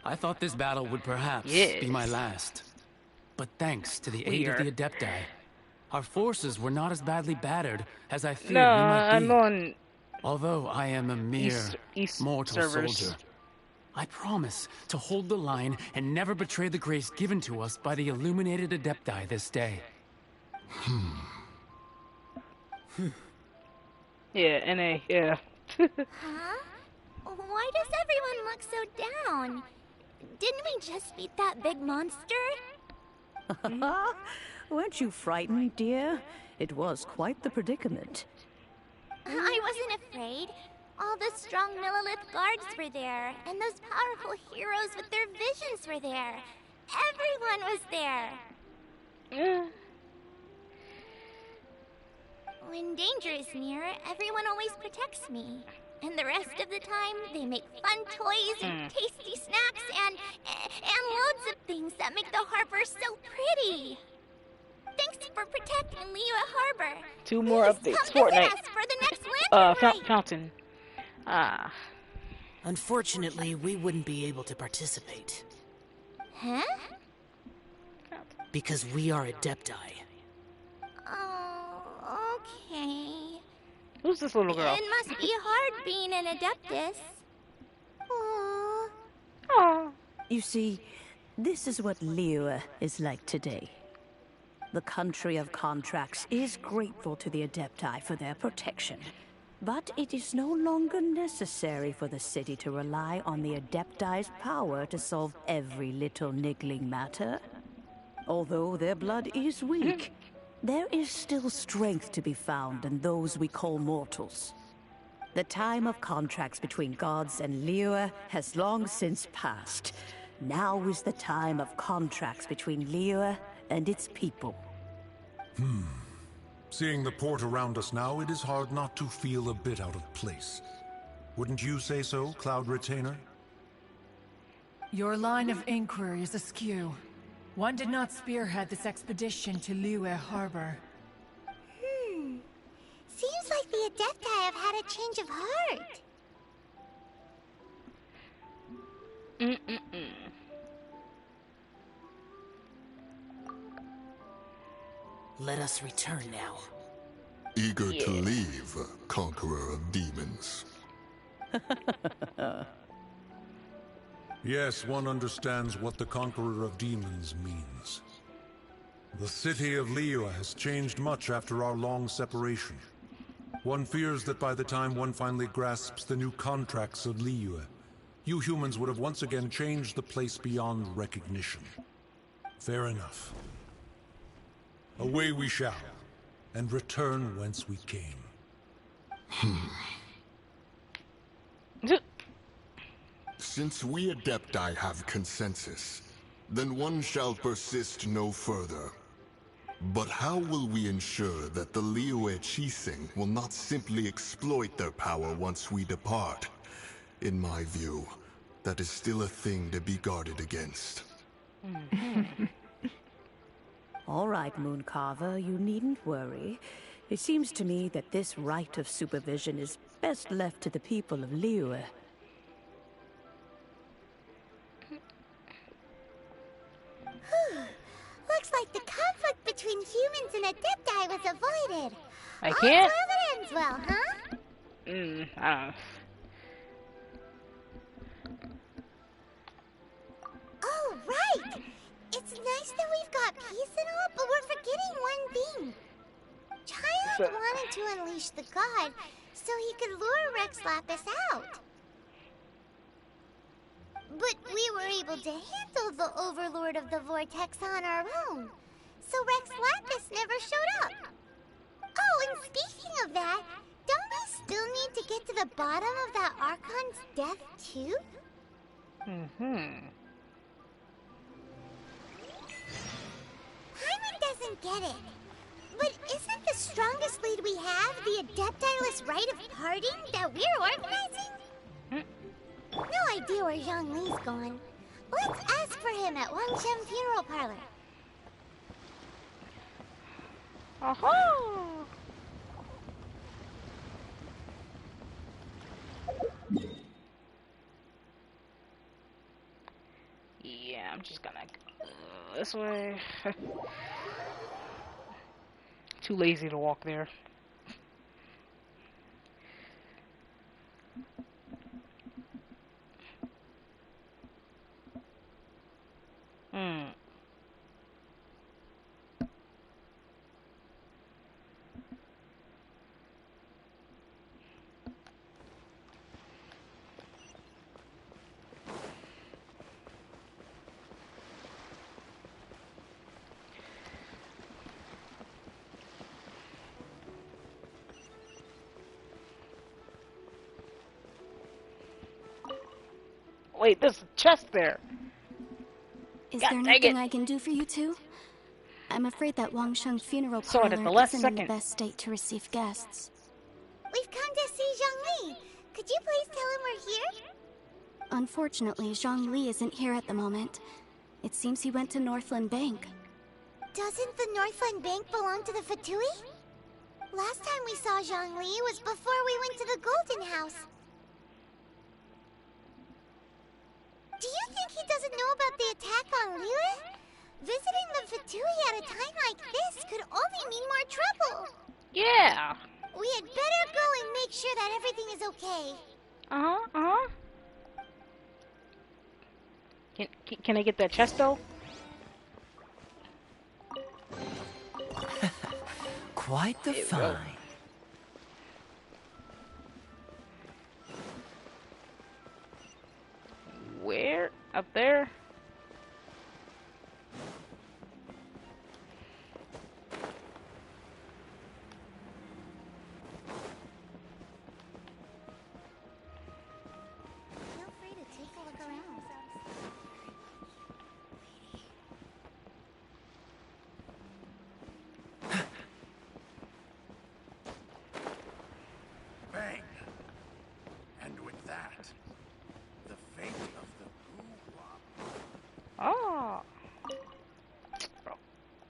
N: I thought this battle would perhaps be my last. But thanks to the aid of the Adepti, our forces were not as badly battered as I feared we might be.
A: I'm on
N: Although I am a mere mortal
A: servers.
N: soldier, I promise to hold the line and never betray the grace given to us by the illuminated Adepti this day.
A: Yeah, NA, yeah.
C: Huh? Why does everyone look so down? Didn't we just beat that big monster?
O: Weren't you frightened, dear? It was quite the predicament.
C: I wasn't afraid. All the strong Millilith guards were there, and those powerful heroes with their visions were there. Everyone was there. When danger is near, everyone always protects me. And the rest of the time, they make fun toys and tasty snacks and loads of things that make the harbor so pretty. Thanks for protecting Liyue Harbor.
A: 2 more updates.
C: Come visit
A: Fortnite.
C: us for the next lantern ride.
A: Fountain.
I: Unfortunately, we wouldn't be able to participate.
C: Huh?
I: Because we are Adepti.
C: Oh, okay.
A: Who's this little girl?
C: It must be hard being an Adeptus.
O: You see, this is what Liyue is like today. The country of contracts is grateful to the Adepti for their protection. But it is no longer necessary for the city to rely on the Adepti's power to solve every little niggling matter. Although their blood is weak, there is still strength to be found in those we call mortals. The time of contracts between gods and Liyue has long since passed. Now is the time of contracts between Liyue and its people.
Q: Seeing the port around us now, it is hard not to feel a bit out of place. Wouldn't you say so, Cloud Retainer?
M: Your line of inquiry is askew. One did not spearhead this expedition to Liyue Harbor.
C: Seems like the Adepti have had a change of heart.
I: Let us return now.
P: Eager to leave, Conqueror of Demons.
Q: Yes, one understands what the Conqueror of Demons means. The city of Liyue has changed much after our long separation. One fears that by the time one finally grasps the new contracts of Liyue, you humans would have once again changed the place beyond recognition. Fair enough. Away we shall, and return whence we came.
P: Since we Adepti have consensus, then one shall persist no further. But how will we ensure that the Liyue Chising will not simply exploit their power once we depart? In my view, that is still a thing to be guarded against.
O: All right, Mooncarver, you needn't worry. It seems to me that this right of supervision is best left to the people of Liyue.
C: Looks like the conflict between humans and Adepti was avoided.
A: I can't.
C: Oh, well, it ends well, huh?
A: I don't know.
C: Oh, right! It's nice that we've got peace and all, but we're forgetting one thing. Child wanted to unleash the god so he could lure Rex Lapis out. But we were able to handle the Overlord of the Vortex on our own, so Rex Lapis never showed up. Oh, and speaking of that, don't we still need to get to the bottom of that Archon's death, too? Paimon doesn't get it. But isn't the strongest lead we have the Adeptiless rite of parting that we're organizing? No idea where Zhang Li's going. Let's ask for him at Wang Shen Funeral Parlor.
A: Aha! I'm just gonna go this way. Too lazy to walk there. Wait, there's a chest there.
R: Is
A: God,
R: there
A: dang
R: nothing
A: it.
R: I can do for you two? I'm afraid that Wangsheng funeral
A: Saw it at
R: parlor
A: the last
R: isn't in the
A: second.
R: best state to receive guests.
C: We've come to see Zhongli. Could you please tell him we're here?
R: Unfortunately, Zhongli isn't here at the moment. It seems he went to Northland Bank.
C: Doesn't the Northland Bank belong to the Fatui? Last time we saw Zhongli was before we went to the Golden House. Do you think he doesn't know about the attack on Liyue? Visiting the Fatui at a time like this could only mean more trouble.
A: Yeah.
C: We had better go and make sure that everything is okay.
A: Can I get that chest though?
I: Quite the find.
A: Where? Up there?
C: Feel free to take a look around.
K: Bang! And with that, the fate of the
A: Oh. Bro,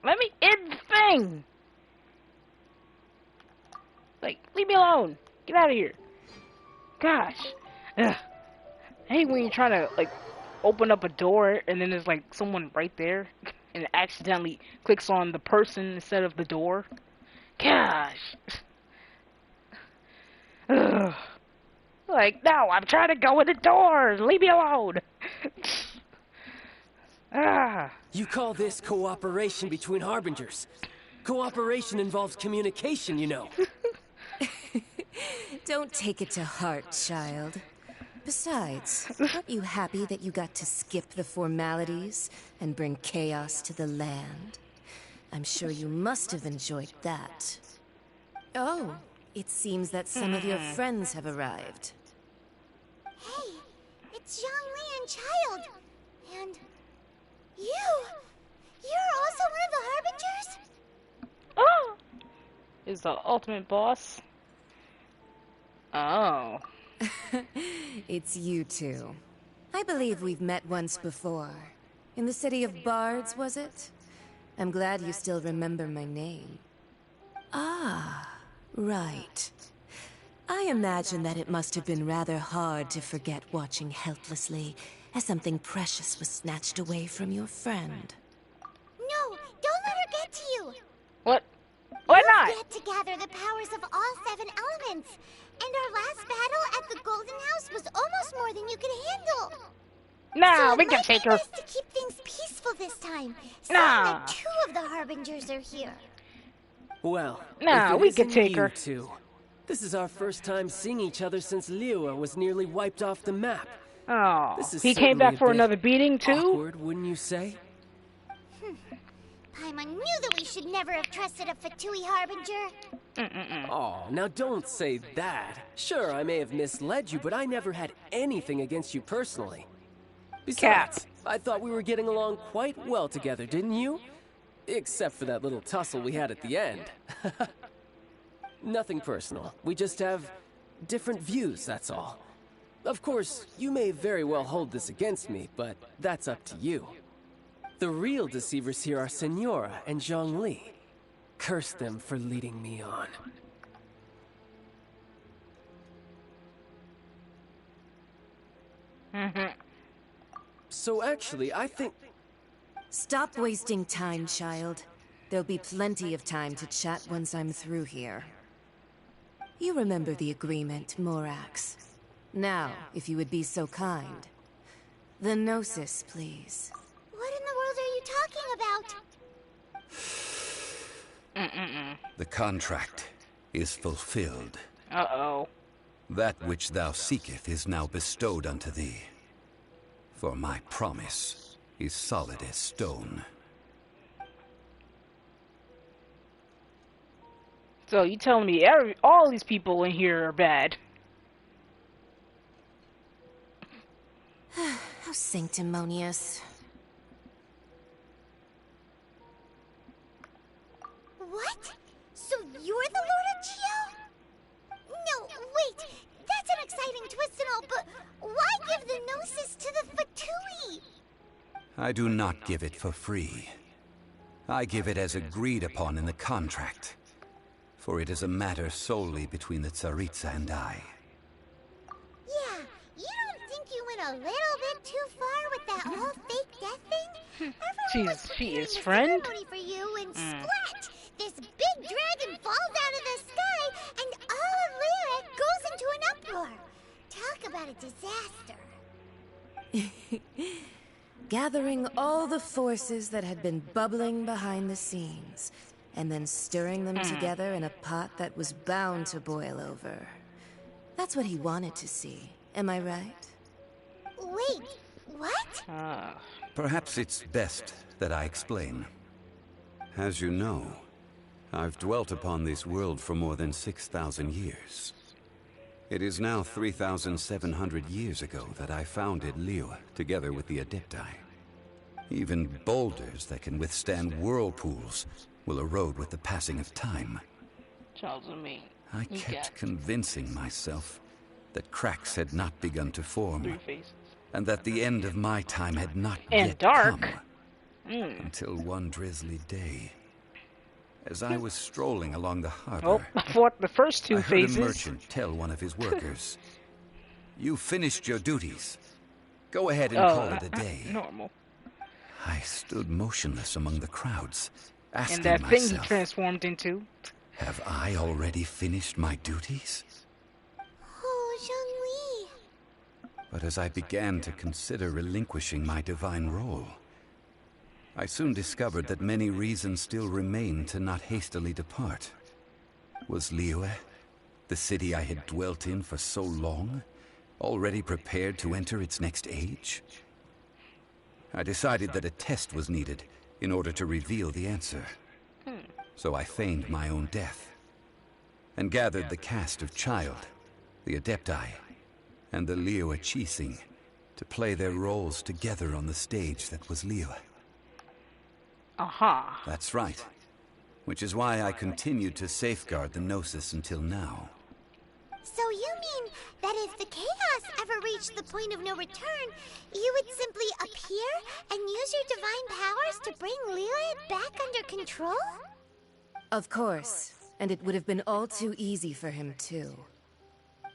A: let me in the thing. Like, leave me alone. Get out of here. Gosh. Ugh. I hate when you're trying to, like, open up a door and then there's, like, someone right there and it accidentally clicks on the person instead of the door. Gosh. Ugh. Like, no, I'm trying to go in the door. Leave me alone.
J: You call this cooperation between harbingers? Cooperation involves communication, you know.
S: Don't take it to heart, child. Besides, aren't you happy that you got to skip the formalities and bring chaos to the land? I'm sure you must have enjoyed that. Oh, it seems that some of your friends have arrived.
C: Hey, it's Zhongli and Child. And you're also one of the Harbingers?
A: Oh! Is the ultimate boss? Oh.
S: It's you two. I believe we've met once before. In the city of Bards, was it? I'm glad you still remember my name. Ah, right. I imagine that it must have been rather hard to forget watching helplessly as something precious was snatched away from your friend.
C: No, don't let her get to you.
A: What? Why not?
C: You have to gather the powers of all 7 elements. And our last battle at the Golden House was almost more than you could handle.
A: Nah,
C: so
A: we can take her.
C: It might be best to keep things peaceful this time. Seeing
A: Nah.
C: that 2 of the Harbingers are here.
J: Well,
A: nah,
J: if it
A: we can
J: isn't
A: take
J: you
A: her.
J: two, this is our first time seeing each other since Liyue was nearly wiped off the map.
A: Oh,
J: This is
A: he came back
J: certainly a
A: for
J: bit
A: another beating too?
J: Awkward, wouldn't you say?
C: Paimon knew that we should never have trusted a Fatui Harbinger.
J: Oh, now don't say that. Sure, I may have misled you, but I never had anything against you personally. Besides, I thought we were getting along quite well together, didn't you? Except for that little tussle we had at the end. Nothing personal. We just have different views, that's all. Of course, you may very well hold this against me, but that's up to you. The real deceivers here are Senora and Zhongli. Curse them for leading me on. So actually, I think...
S: Stop wasting time, child. There'll be plenty of time to chat once I'm through here. You remember the agreement, Morax. Now, if you would be so kind. The Gnosis, please.
C: What in the world are you talking about?
B: The contract is fulfilled.
A: Uh-oh.
B: That which thou seeketh is now bestowed unto thee. For my promise is solid as stone.
A: So you telling me all these people in here are bad?
S: How sanctimonious.
C: What? So you're the Lord of Chio? No, wait. That's an exciting twist and all, but why give the Gnosis to the Fatui?
B: I do not give it for free. I give it as agreed upon in the contract. For it is a matter solely between the Tsaritsa and I.
C: Yeah, you don't think you went a little bit too far with that whole fake death thing?
A: She is friend?
C: For you and splat! This big dragon falls out of the sky and all of Lyra goes into an uproar. Talk about a disaster.
S: Gathering all the forces that had been bubbling behind the scenes, and then stirring them together in a pot that was bound to boil over. That's what he wanted to see, am I right?
C: Wait, what?
B: Perhaps it's best that I explain. As you know, I've dwelt upon this world for more than 6,000 years. It is now 3,700 years ago that I founded Liyue together with the Adepti. Even boulders that can withstand whirlpools will erode with the passing of time.
A: Charles and me.
B: I kept convincing myself that cracks had not begun to form, and that the end of my time had not yet come. Until one drizzly day, as I was strolling along the harbor,
A: I fought the first two
B: I heard
A: phases.
B: a merchant tell one of his workers, "You finished your duties. Go ahead and call it a day."
A: Normal.
B: I stood motionless among the crowds, asking
A: And that thing he
B: myself,
A: transformed into.
B: have I already finished my duties?
C: Oh, Zhongli.
B: But as I began to consider relinquishing my divine role, I soon discovered that many reasons still remained to not hastily depart. Was Liyue, the city I had dwelt in for so long, already prepared to enter its next age? I decided that a test was needed in order to reveal the answer. So I feigned my own death, and gathered the cast of Child, the Adepti, and the Liyue Qixing to play their roles together on the stage that was Liyue.
A: Aha.
B: That's right. Which is why I continued to safeguard the Gnosis until now.
C: So you mean that if the chaos ever reached the point of no return, you would simply appear and use your divine powers to bring Liyue back under control?
S: Of course, and it would have been all too easy for him too.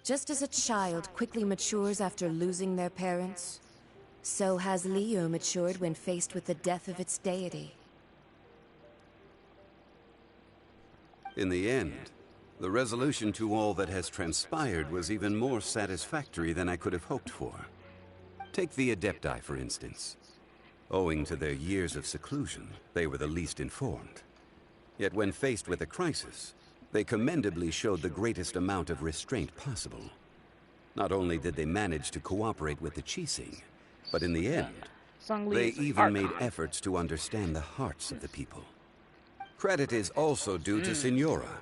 S: Just as a child quickly matures after losing their parents, so has Liyue matured when faced with the death of its deity.
B: In the end, the resolution to all that has transpired was even more satisfactory than I could have hoped for. Take the Adepti, for instance. Owing to their years of seclusion, they were the least informed. Yet when faced with a crisis, they commendably showed the greatest amount of restraint possible. Not only did they manage to cooperate with the Qixing, but in the end, they even made efforts to understand the hearts of the people. Credit is also due to Signora,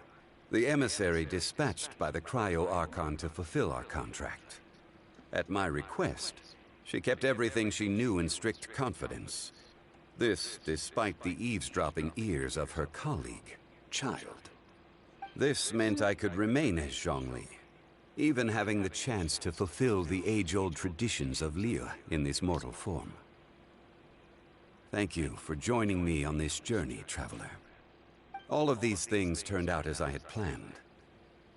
B: the emissary dispatched by the Cryo-Archon to fulfill our contract. At my request, she kept everything she knew in strict confidence. This despite the eavesdropping ears of her colleague, Child. This meant I could remain as Zhongli, even having the chance to fulfill the age-old traditions of Liyue in this mortal form. Thank you for joining me on this journey, Traveler. All of these things turned out as I had planned.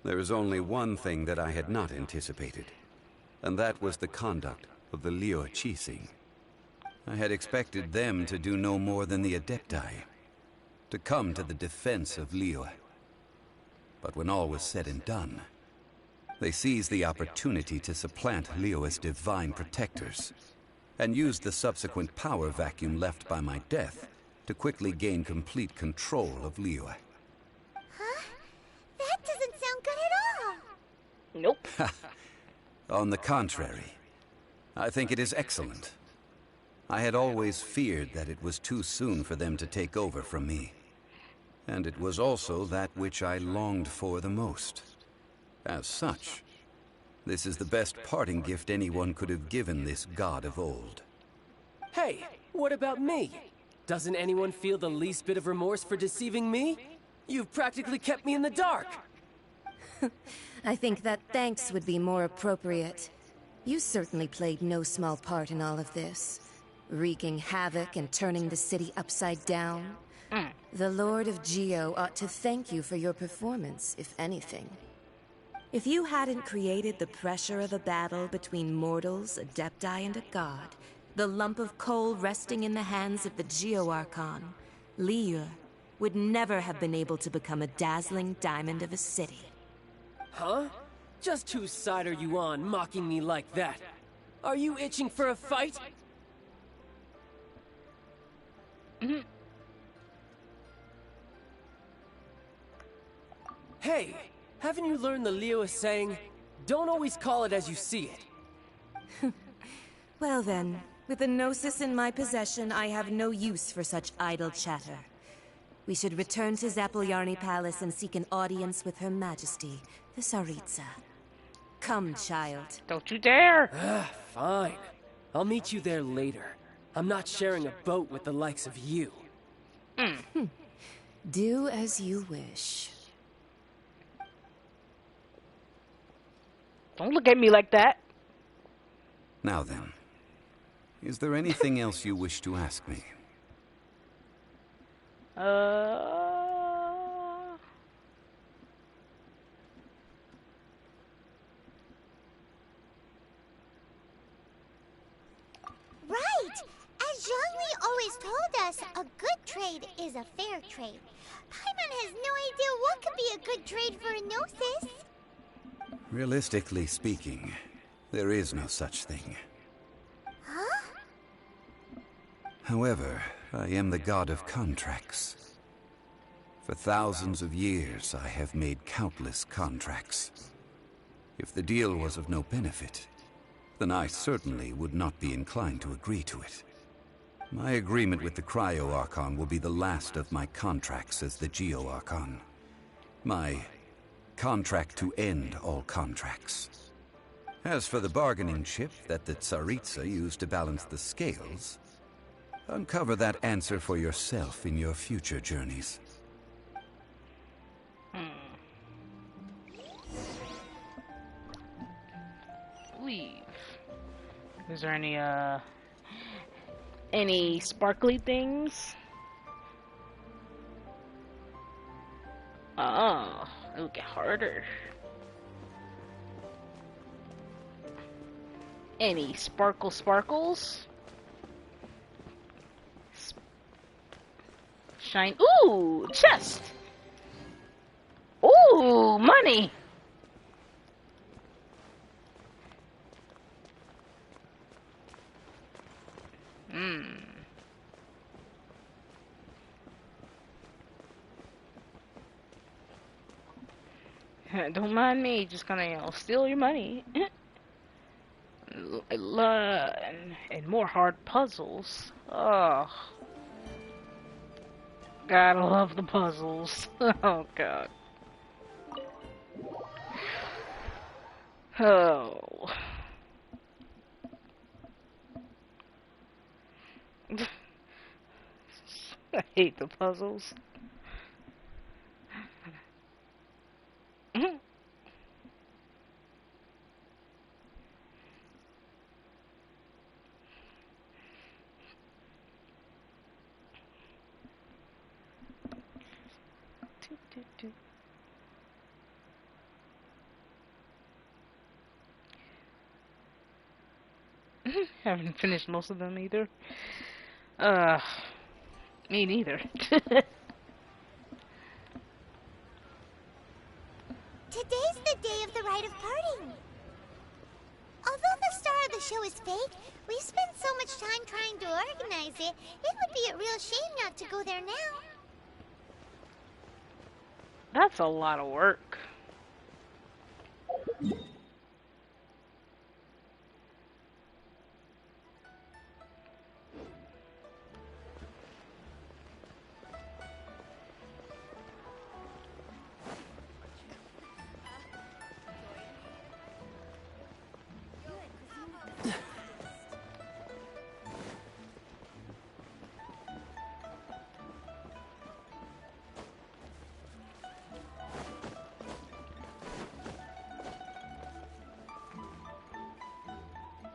B: There is only one thing that I had not anticipated, and that was the conduct of the Liyue Qixing. I had expected them to do no more than the Adepti, to come to the defense of Liyue. But when all was said and done, they seized the opportunity to supplant Liyue's divine protectors, and used the subsequent power vacuum left by my death to quickly gain complete control of Liyue.
C: Huh? That doesn't sound good at all.
A: Nope.
B: On the contrary, I think it is excellent. I had always feared that it was too soon for them to take over from me. And it was also that which I longed for the most. As such, this is the best parting gift anyone could have given this god of old.
J: Hey, what about me? Doesn't anyone feel the least bit of remorse for deceiving me? You've practically kept me in the dark.
S: I think that thanks would be more appropriate. You certainly played no small part in all of this, wreaking havoc and turning the city upside down. The Lord of Geo ought to thank you for your performance, if anything. If you hadn't created the pressure of a battle between mortals, Adepti, and a god, the lump of coal resting in the hands of the Geo Archon, Liyue would never have been able to become a dazzling diamond of a city.
J: Huh? Just whose side are you on, mocking me like that? Are you itching for a fight? Hey, haven't you learned the Liyue saying, don't always call it as you see it?
S: Well then, with the Gnosis in my possession, I have no use for such idle chatter. We should return to Zapoljarny Palace and seek an audience with Her Majesty, the Tsaritsa. Come, child.
A: Don't you dare!
J: Fine. I'll meet you there later. I'm not sharing a boat with the likes of you.
S: Do as you wish.
A: Don't look at me like that.
B: Now then, is there anything else you wish to ask me?
C: Right! As Zhongli always told us, a good trade is a fair trade. Paimon has no idea what could be a good trade for a Gnosis.
B: Realistically speaking, there is no such thing.
C: Huh?
B: However, I am the god of contracts. For thousands of years, I have made countless contracts. If the deal was of no benefit, then I certainly would not be inclined to agree to it. My agreement with the Cryo Archon will be the last of my contracts as the Geo Archon. My contract to end all contracts. As for the bargaining chip that the Tsaritsa used to balance the scales, uncover that answer for yourself in your future journeys.
A: Leave. Is there any sparkly things? Oh, it'll get harder. Any sparkles? Shine. Ooh, chest. Ooh, money. Don't mind me, just gonna, steal your money. And more hard puzzles. Oh. Gotta love the puzzles. Oh, God. Oh. I hate the puzzles. Haven't finished most of them either. Me neither.
C: Today's the day of the rite of parting. Although the star of the show is fake, we've spent so much time trying to organize it, it would be a real shame not to go there now.
A: That's a lot of work.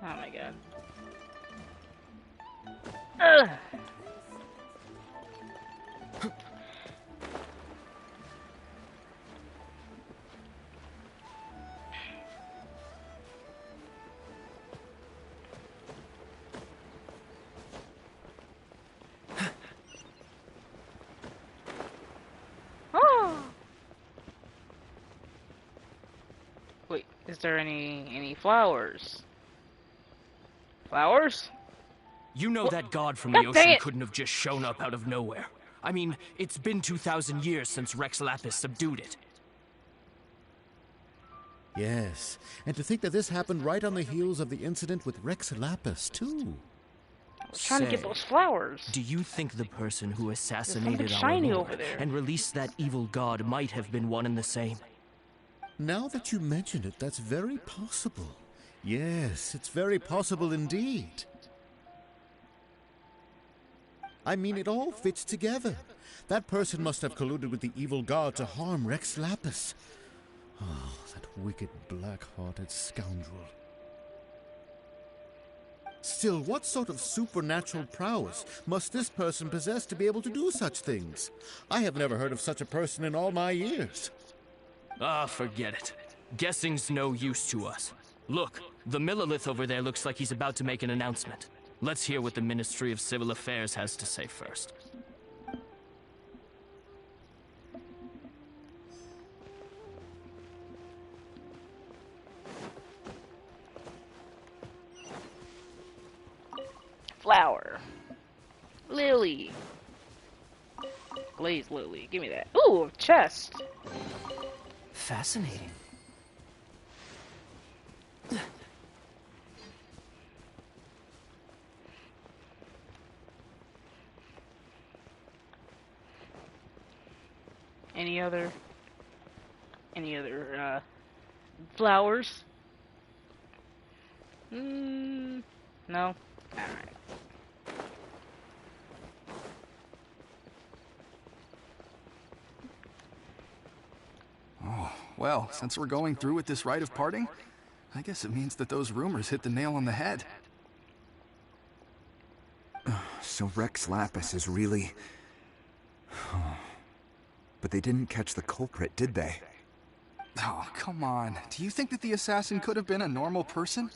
A: Oh my god. Ugh. Wait, is there any flowers? Flowers?
J: You know that god from
A: God
J: the
A: dang
J: ocean
A: it.
J: couldn't have just shown up out of nowhere. I mean, it's been 2,000 years since Rex Lapis subdued it.
T: Yes, and to think that this happened right on the heels of the incident with Rex Lapis, too.
A: I was trying to get those flowers.
J: Do you think the person who assassinated our
A: shiny
J: Lord
A: over there.
J: and released that evil god might have been one and the same?
T: Now that you mention it, that's very possible. Yes, it's very possible indeed. I mean, it all fits together. That person must have colluded with the evil god to harm Rex Lapis. Oh, that wicked, black-hearted scoundrel. Still, what sort of supernatural prowess must this person possess to be able to do such things? I have never heard of such a person in all my years.
J: Ah, forget it. Guessing's no use to us. Look, the Millilith over there looks like he's about to make an announcement. Let's hear what the Ministry of Civil Affairs has to say first.
A: Flower. Lily. Glaze lily. Give me that. Ooh, chest.
J: Fascinating.
A: Any other flowers? No? Alright.
U: Oh, well, since we're going through with this rite of parting, I guess it means that those rumors hit the nail on the head.
V: So Rex Lapis is really... But they didn't catch the culprit, did they?
U: Oh, come on. Do you think that the assassin could have been a normal person?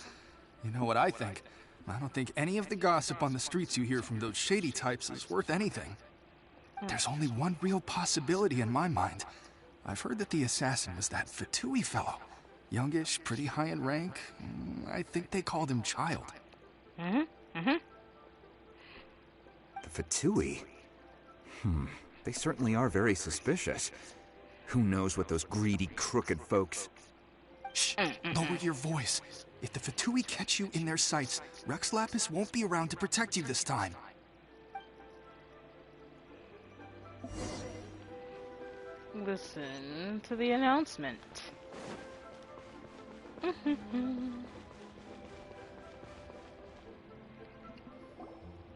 U: You know what I think. I don't think any of the gossip on the streets you hear from those shady types is worth anything. There's only one real possibility in my mind. I've heard that the assassin was that Fatui fellow. Youngish, pretty high in rank. I think they called him Child.
V: The Fatui? They certainly are very suspicious. Who knows what those greedy, crooked folks...
U: Shh! Lower your voice. If the Fatui catch you in their sights, Rex Lapis won't be around to protect you this time.
A: Listen to the announcement.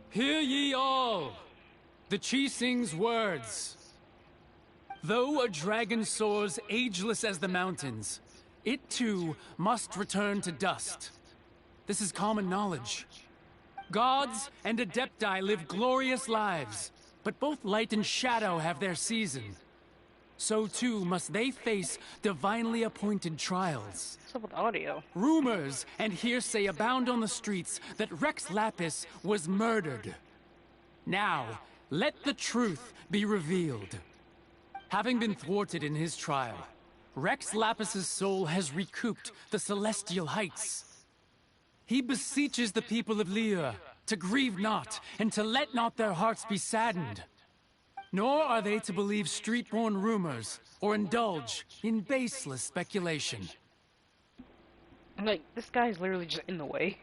N: Hear ye all! The Chi sings words. Though a dragon soars ageless as the mountains, it too must return to dust. This is common knowledge. Gods and Adepti live glorious lives, but both light and shadow have their season. so too must they face divinely appointed trials.
A: What's up with audio?
N: Rumors and hearsay abound on the streets that Rex Lapis was murdered. Now, let the truth be revealed. Having been thwarted in his trial, Rex Lapis's soul has recouped the celestial heights. He beseeches the people of Liyue to grieve not and to let not their hearts be saddened. Nor are they to believe street-born rumors or indulge in baseless speculation.
A: Like, this guy's literally just in the way.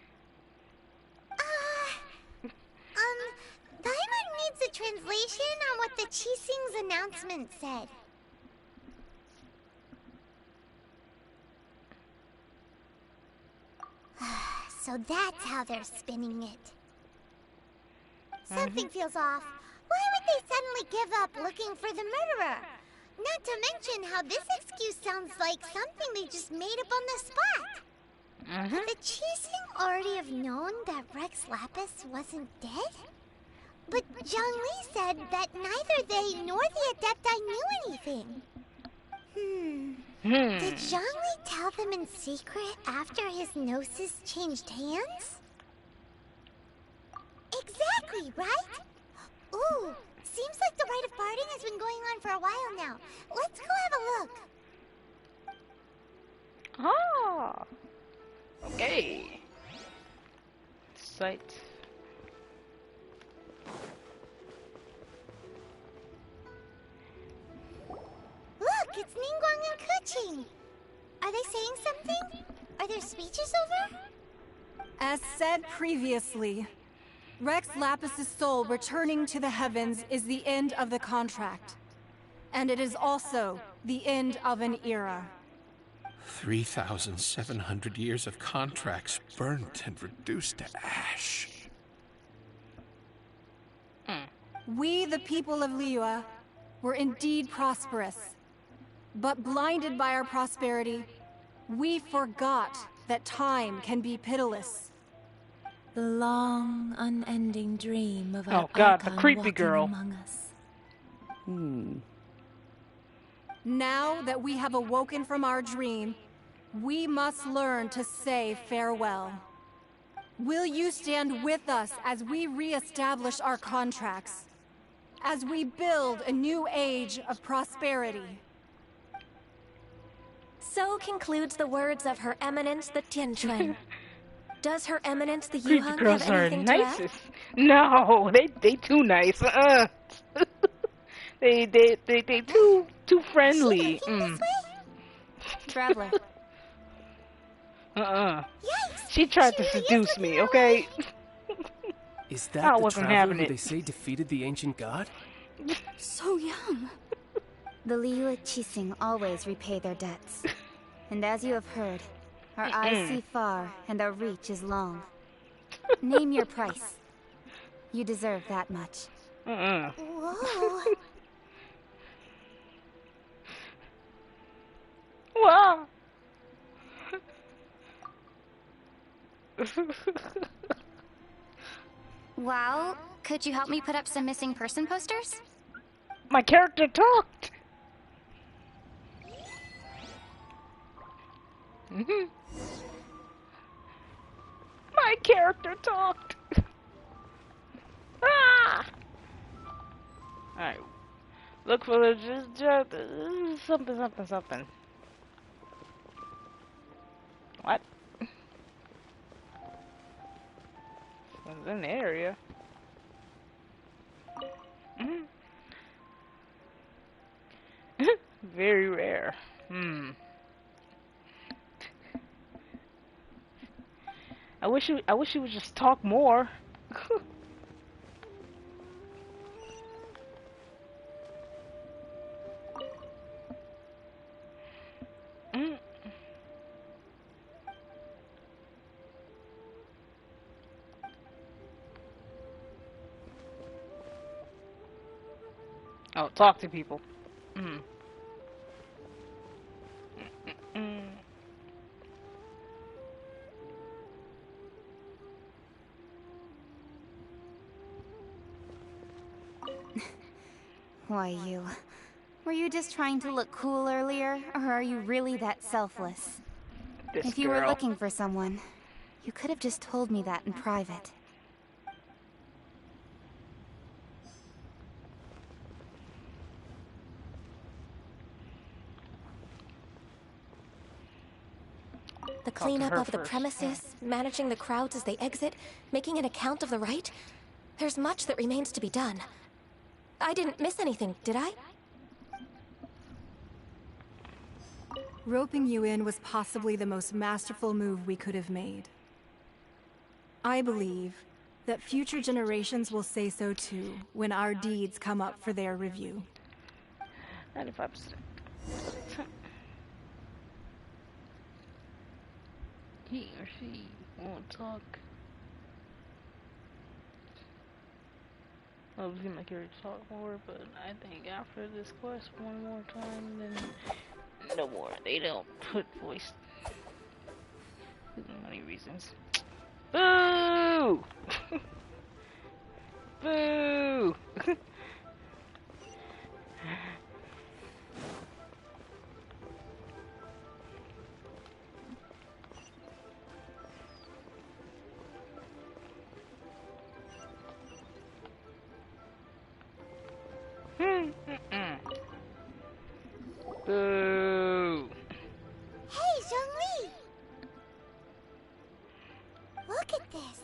C: Paimon needs a translation on what the Qixing's announcement said. So that's how they're spinning it. Something feels off. Why would they suddenly give up looking for the murderer? Not to mention how this excuse sounds like something they just made up on the spot. Could the Qixing already have known that Rex Lapis wasn't dead? But Zhongli said that neither they nor the Adepti knew anything. Did Zhongli tell them in secret after his gnosis changed hands? Exactly, right? Ooh, seems like the rite of parting has been going on for a while now. Let's go have a look.
A: Ah. Okay. Sight.
C: Look, it's Ningguang and Keqing. Are they saying something? Are their speeches over?
E: As said previously, Rex Lapis's soul returning to the heavens is the end of the contract. And it is also the end of an era.
D: 3,700 years of contracts burnt and reduced to ash.
E: We, the people of Liyue, were indeed prosperous. But blinded by our prosperity, we forgot that time can be pitiless.
G: The long, unending dream of
A: our God, the creepy girl.
G: Among us.
E: Now that we have awoken from our dream, we must learn to say farewell. Will you stand with us as we re-establish our contracts? As we build a new age of prosperity?
G: So concludes the words of Her Eminence the Tianquan. Does Her Eminence the
A: Creepy
G: Yuhang
A: girls
G: have
A: are
G: anything to add?
A: nicest. No, they too nice. They too friendly.
L: Traveler.
A: She tried to seduce me, okay?
J: Is that
A: I
J: the
A: wasn't
J: traveler
A: having
J: who
A: it.
J: they say defeated the ancient god?
L: So young. The Liyue Qixing always repay their debts. And as you have heard, our eyes see far and our reach is long. Name your price. You deserve that much.
C: Whoa.
A: Wow.
L: Wow, could you help me put up some missing person posters?
A: My character talked. My character talked. Ah! Alright. Look for the something. What? It's in the area. Very rare. I wish you would just talk more. Oh, talk to people.
L: Why, you... Were you just trying to look cool earlier, or are you really that selfless? If you were looking for someone, you could have just told me that in private.
G: The cleanup of the premises, managing the crowds as they exit, making an account of the rite. There's much that remains to be done. I didn't miss anything, did I?
E: Roping you in was possibly the most masterful move we could have made. I believe that future generations will say so too when our deeds come up for their review.
A: 95%. He or she won't talk. I was gonna make her talk more, but I think after this quest one more time, then no more. They don't put voice. For many reasons. Boo! Boo! Boo!
C: Hey, Zhongli! Look at this.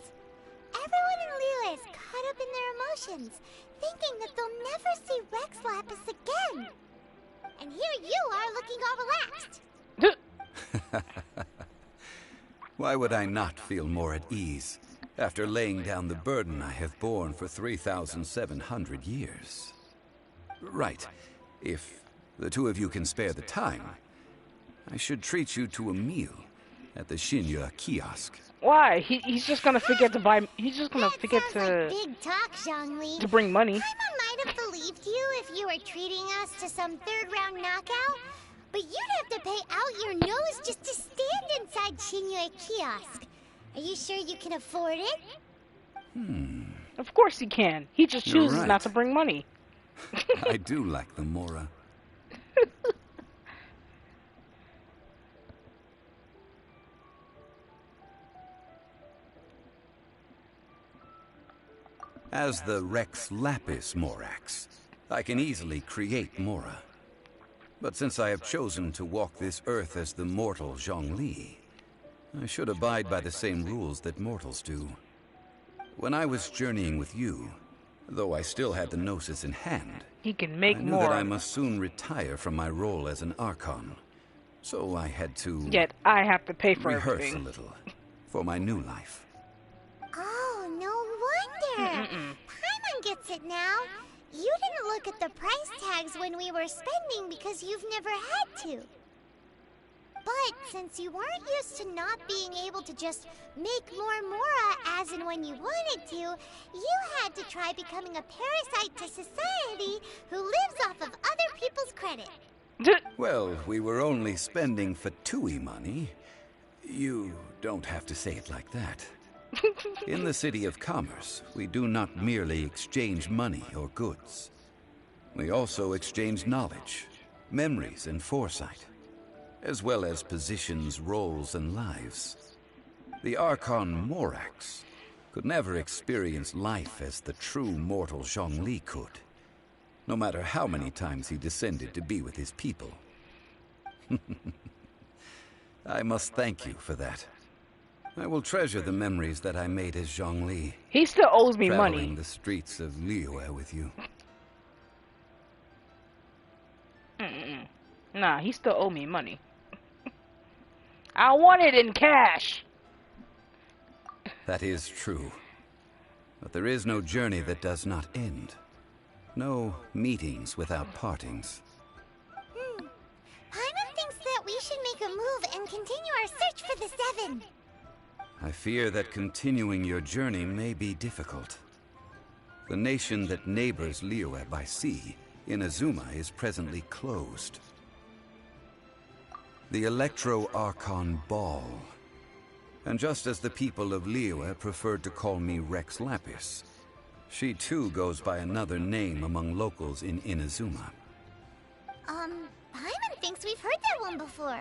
C: Everyone in Liyue is caught up in their emotions, thinking that they'll never see Rex Lapis again. And here you are looking all relaxed.
B: Why would I not feel more at ease after laying down the burden I have borne for 3,700 years? Right. If the two of you can spare the time, I should treat you to a meal at the Shinya kiosk.
A: Why? He's just gonna forget to buy. He's just gonna forget to.
C: Like big talk, Zhongli.
A: To bring money.
C: Paimon might have believed you if you were treating us to some third-round knockout, but you'd have to pay out your nose just to stand inside Shinya kiosk. Are you sure you can afford it?
A: Of course he can. He just
B: You're
A: chooses
B: right.
A: not to bring money.
B: I do like the Mora. As the Rex Lapis Morax, I can easily create Mora. But since I have chosen to walk this earth as the mortal Zhongli, I should abide by the same rules that mortals do. When I was journeying with you, though I still had the Gnosis in hand,
A: he can make
B: I knew
A: more.
B: that I must soon retire from my role as an Archon. So I had to...
A: Yet I have to pay for
B: rehearse
A: everything.
B: a little for my new life.
C: Oh, no wonder. Paimon gets it now. You didn't look at the price tags when we were spending because you've never had to. But since you weren't used to not being able to just make more Mora as and when you wanted to, you had to try becoming a parasite to society who lives off of other people's credit.
B: Well, we were only spending Fatui money. You don't have to say it like that. In the City of Commerce, we do not merely exchange money or goods. We also exchange knowledge, memories, and foresight, as well as positions, roles, and lives. The Archon Morax could never experience life as the true mortal Zhongli could, no matter how many times he descended to be with his people. I must thank you for that. I will treasure the memories that I made as Zhongli.
A: He still owes me money.
B: Traveling the streets of Liyue with you.
A: Nah, he still owe me money. I want it in cash.
B: That is true. But there is no journey that does not end. No meetings without partings.
C: Paimon thinks that we should make a move and continue our search for the Seven.
B: I fear that continuing your journey may be difficult. The nation that neighbors Liyue by sea, Inazuma, is presently closed. The Electro-Archon Ball. And just as the people of Liyue preferred to call me Rex Lapis, she too goes by another name among locals in Inazuma.
C: Paimon thinks we've heard that one before.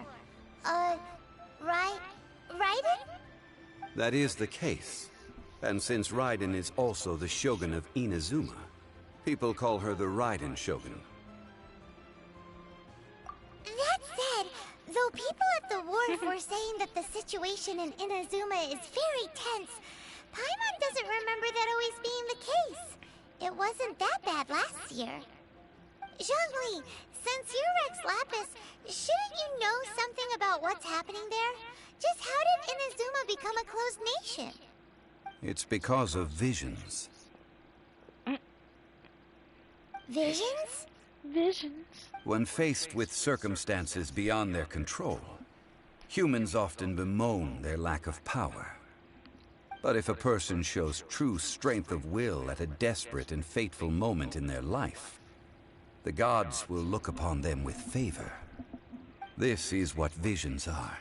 C: Raiden?
B: That is the case. And since Raiden is also the Shogun of Inazuma, people call her the Raiden Shogun.
C: That said, though people at the wharf were saying that the situation in Inazuma is very tense, Paimon doesn't remember that always being the case. It wasn't that bad last year. Zhongli, since you're Rex Lapis, shouldn't you know something about what's happening there? Just how did Inazuma become a closed nation?
B: It's because of visions.
C: Visions?
A: Visions?
B: When faced with circumstances beyond their control, humans often bemoan their lack of power. But if a person shows true strength of will at a desperate and fateful moment in their life, the gods will look upon them with favor. This is what visions are.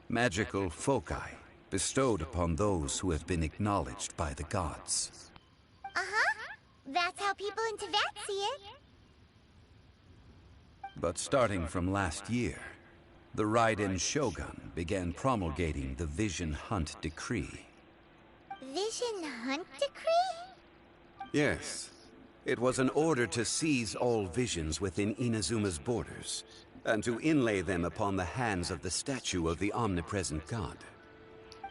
B: Magical foci bestowed upon those who have been acknowledged by the gods.
C: Uh-huh. That's how people in Teyvat see it.
B: But starting from last year, the Raiden Shogun began promulgating the Vision Hunt Decree.
C: Vision Hunt Decree?
B: Yes. It was an order to seize all visions within Inazuma's borders, and to inlay them upon the hands of the statue of the omnipresent god.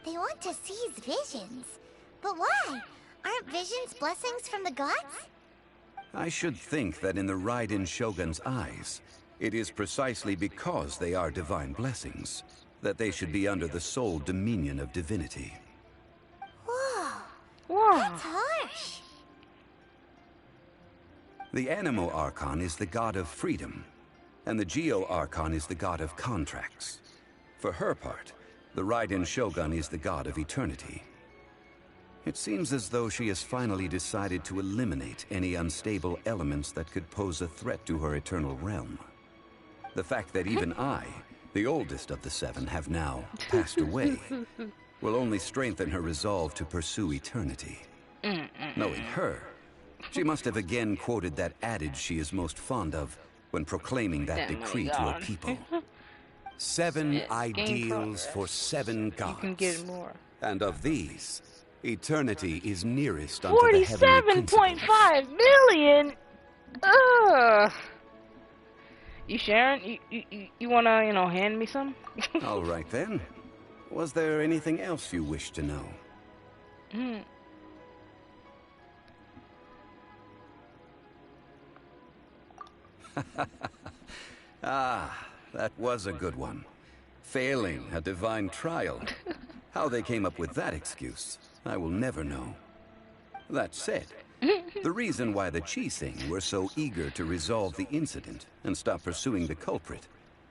C: They want to seize visions. But why? Aren't visions blessings from the gods?
B: I should think that in the Raiden Shogun's eyes, it is precisely because they are divine blessings that they should be under the sole dominion of divinity.
C: Whoa. That's harsh.
B: The Anemo Archon is the god of freedom, and the Geo Archon is the god of contracts. For her part, the Raiden Shogun is the god of eternity. It seems as though she has finally decided to eliminate any unstable elements that could pose a threat to her eternal realm. The fact that even I, the oldest of the seven, have now passed away will only strengthen her resolve to pursue eternity. Knowing her, she must have again quoted that adage she is most fond of when proclaiming that decree to her people. 7 ideals for 7 gods. You can get more. And of these, eternity is nearest unto the heavenly principles.
A: 47.5 million? Ugh. You Sharon? You wanna, hand me some?
B: All right then. Was there anything else you wish to know? Ah, that was a good one. Failing a divine trial. How they came up with that excuse, I will never know. That said, the reason why the Qixing were so eager to resolve the incident and stop pursuing the culprit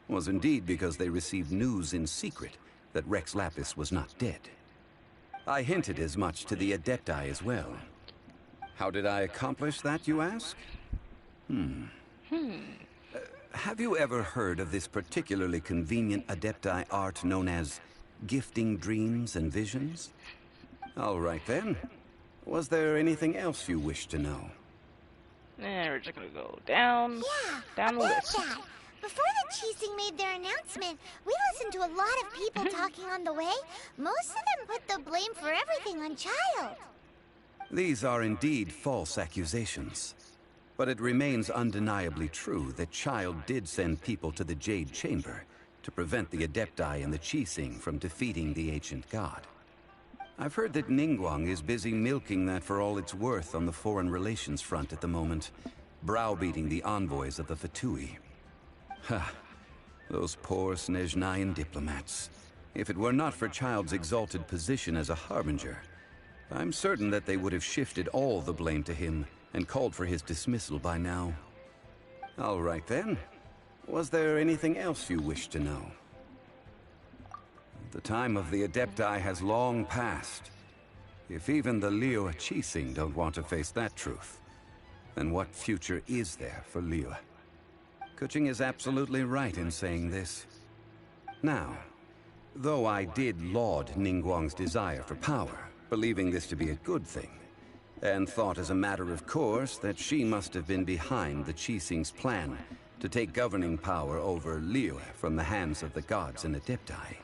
B: was indeed because they received news in secret that Rex Lapis was not dead. I hinted as much to the Adepti as well. How did I accomplish that, you ask? Have you ever heard of this particularly convenient Adepti art known as gifting dreams and visions? All right then. Was there anything else you wish to know?
A: We're just gonna go down the list.
C: That. Before the Qixing made their announcement, we listened to a lot of people talking on the way. Most of them put the blame for everything on Child.
B: These are indeed false accusations. But it remains undeniably true that Child did send people to the Jade Chamber to prevent the Adepti and the Qixing from defeating the ancient god. I've heard that Ningguang is busy milking that for all it's worth on the foreign relations front at the moment, browbeating the envoys of the Fatui. Ha! Those poor Snezhnayan diplomats. If it were not for Child's exalted position as a harbinger, I'm certain that they would have shifted all the blame to him and called for his dismissal by now. All right then. Was there anything else you wish to know? The time of the Adepti has long passed. If even the Liyue Qixing don't want to face that truth, then what future is there for Liyue? Keqing is absolutely right in saying this. Now, though I did laud Ningguang's desire for power, believing this to be a good thing, and thought as a matter of course that she must have been behind the Qixing's plan to take governing power over Liyue from the hands of the gods and Adepti.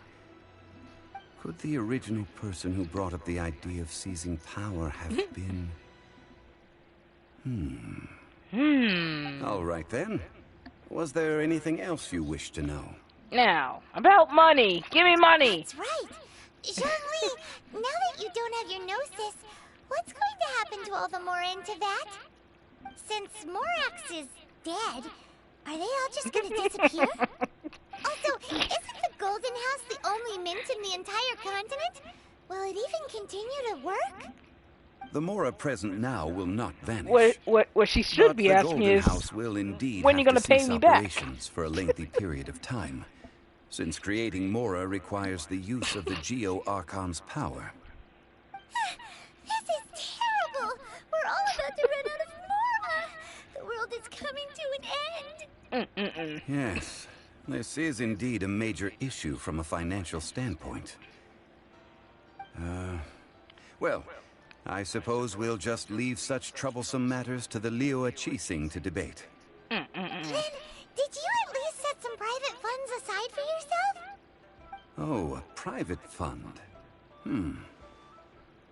B: Could the original person who brought up the idea of seizing power have been... All right then. Was there anything else you wish to know?
A: Now, about money. Give me money.
C: That's right. Zhongli, now that you don't have your gnosis, what's going to happen to all the Mora into that? Since Morax is dead, are they all just going to disappear? Also, isn't the Golden House the only mint in the entire continent? Will it even continue to work?
B: The Mora present now will not vanish.
A: What she should be asking is,
B: the Golden House will indeed
A: when are you
B: have
A: going
B: to
A: to pay
B: cease
A: me back?
B: operations for a lengthy period of time, since creating Mora requires the use of the Geo-Archon's power.
C: This is terrible! We're all about to run out of Mora! The world is coming to an end!
B: Yes, this is indeed a major issue from a financial standpoint. Well, I suppose we'll just leave such troublesome matters to the Liyue Qixing to debate.
C: Then, did you at least set some private funds aside for yourself?
B: Oh, a private fund.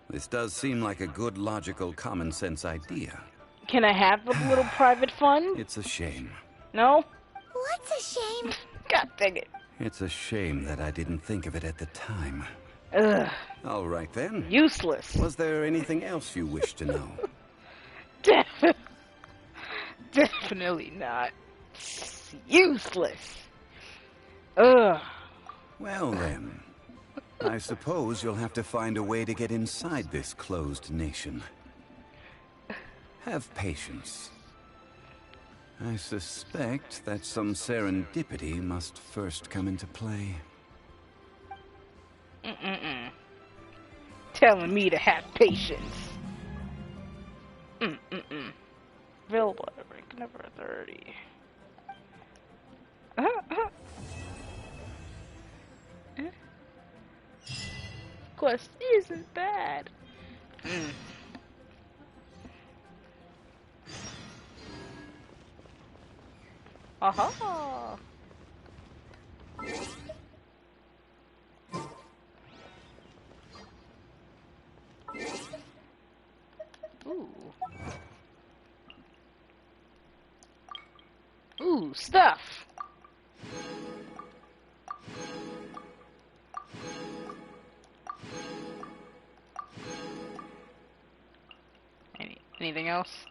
B: This does seem like a good, logical, common-sense idea.
A: Can I have a little private fund?
B: It's a shame.
A: No?
C: What's a shame?
A: God dang it.
B: It's a shame that I didn't think of it at the time.
A: Ugh.
B: All right then.
A: Useless.
B: Was there anything else you wish to know?
A: Definitely not. Useless. Ugh.
B: Well then, I suppose you'll have to find a way to get inside this closed nation. Have patience. I suspect that some serendipity must first come into play.
A: Telling me to have patience. Available at rank number 30. Quest isn't bad. Aha! Ooh. Ooh, stuff! Anything else?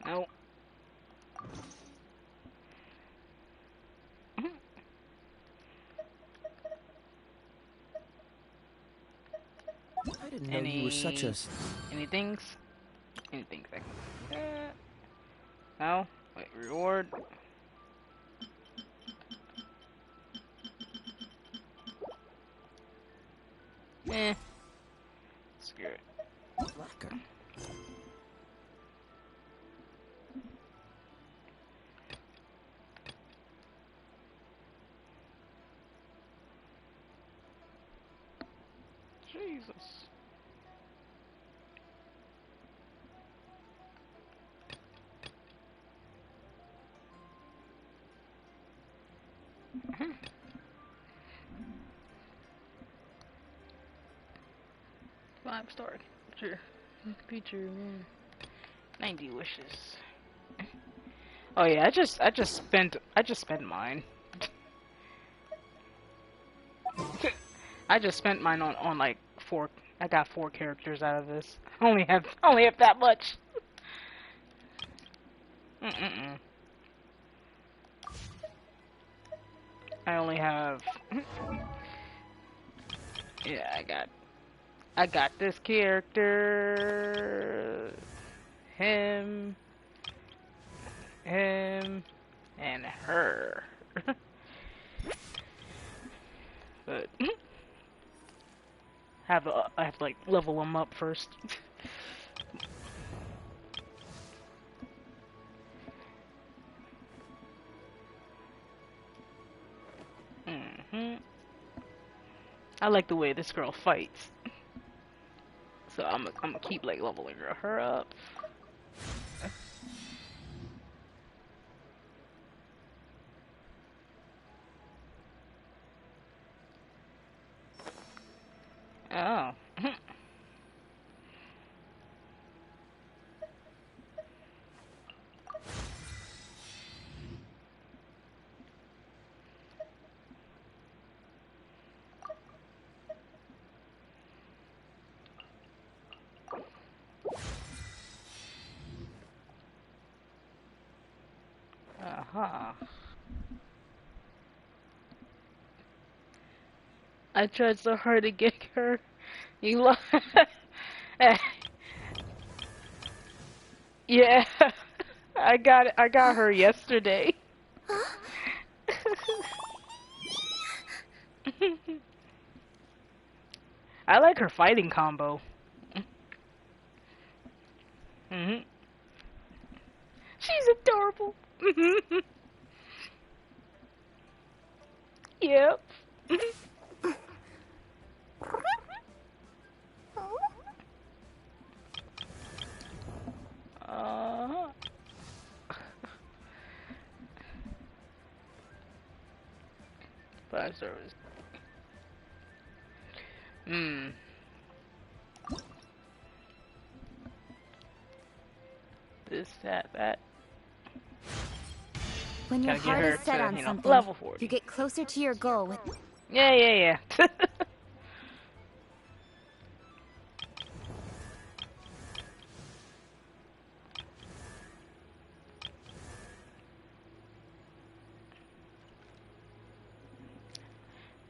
A: Nope.
J: I didn't know you were such a...
A: Anything? Anything? No? Wait, reward? Screw it.
J: Lacquer.
A: Jesus. Five-star feature, 90 wishes. Oh yeah, I just spent mine. I just spent mine on like 4. I got 4 characters out of this. I only have that much. I only have. Yeah, I got this character, him, and her. But I have to like level them up first. I like the way this girl fights. So I'm gonna keep like leveling her up. Oh. Uh-huh. I tried so hard to get her. You lo- Yeah. I got her yesterday. I like her fighting combo. Hmm. She's adorable. Yep. Uh-huh. Five service. Hmm. This, that.
L: When your
A: Gotta get
L: heart
A: her
L: is set
A: to,
L: on something,
A: level 40.
L: you get closer to your goal with...
A: Yeah.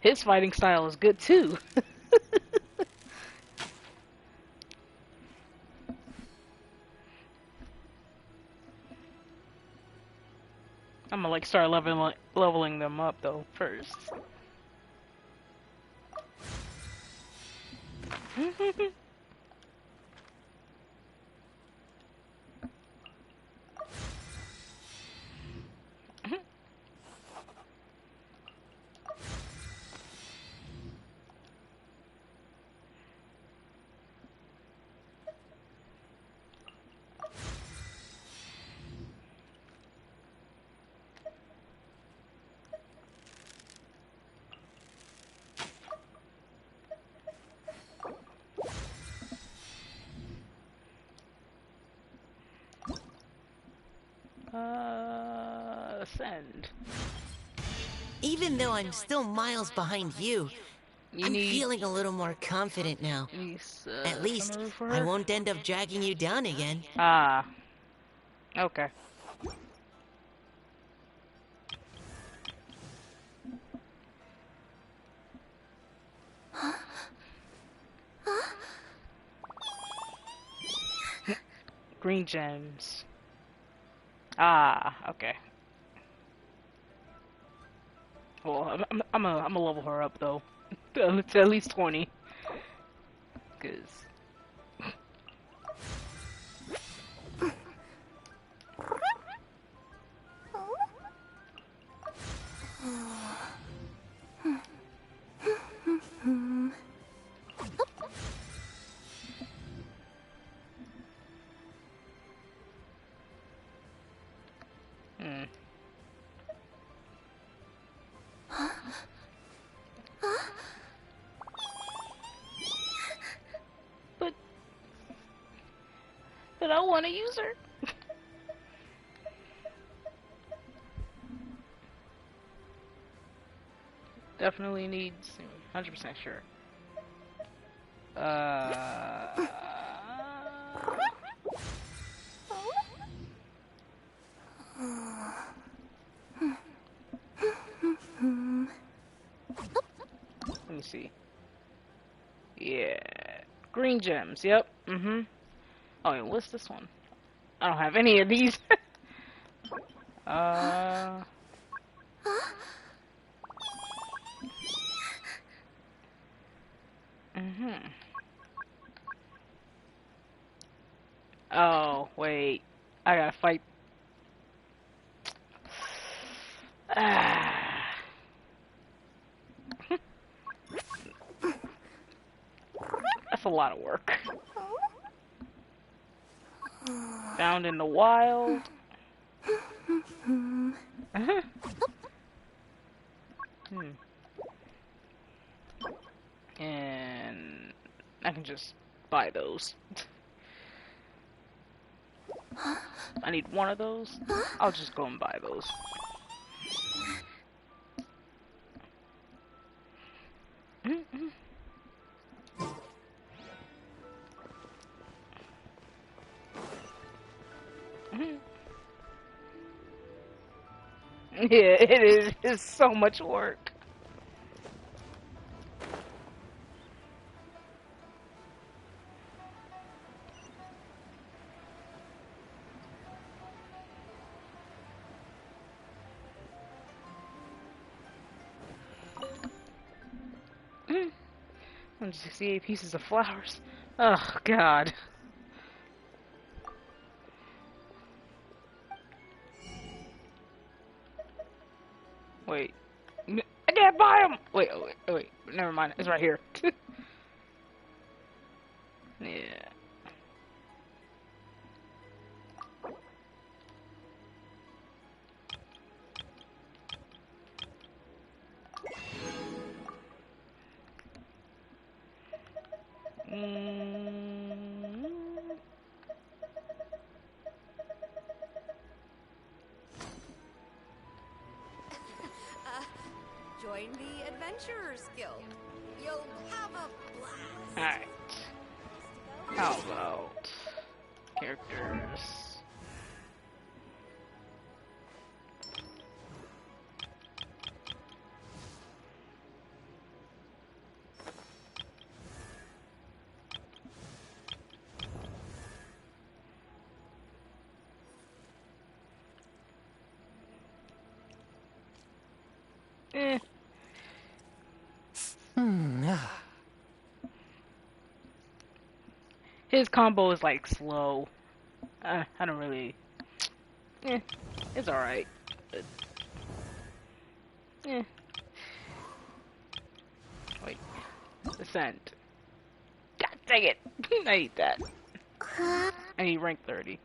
A: His fighting style is good too. I'm gonna like start leveling them up though first. Ascend.
F: Even though I'm still miles behind you, I'm feeling a little more confident now. At least, I won't end up dragging you down again.
A: Ah. Okay. Green gems. Ah, okay. Well, I'm gonna level her up though, to at least 20, cause. Hmm. But I want to use her. Definitely needs 100% sure. Let me see. Yeah. Green gems, yep. Mm-hmm. Oh, and what's this one? I don't have any of these. Mm-hmm. Oh, wait. I gotta fight. I That's a lot of work. Found in the wild. And I can just buy those. I need one of those. I'll just go and buy those. Yeah, it is. It's so much work. And 68 pieces of flowers. Oh, God. Wait. I can't buy them! Wait, wait. Never mind. It's right here. Yeah.
S: Join the Adventurers Guild. You'll have a blast.
A: Alright. How about characters? His combo is like slow. I don't really. It's alright. Wait. Descent. God dang it! I need that. I need rank 30.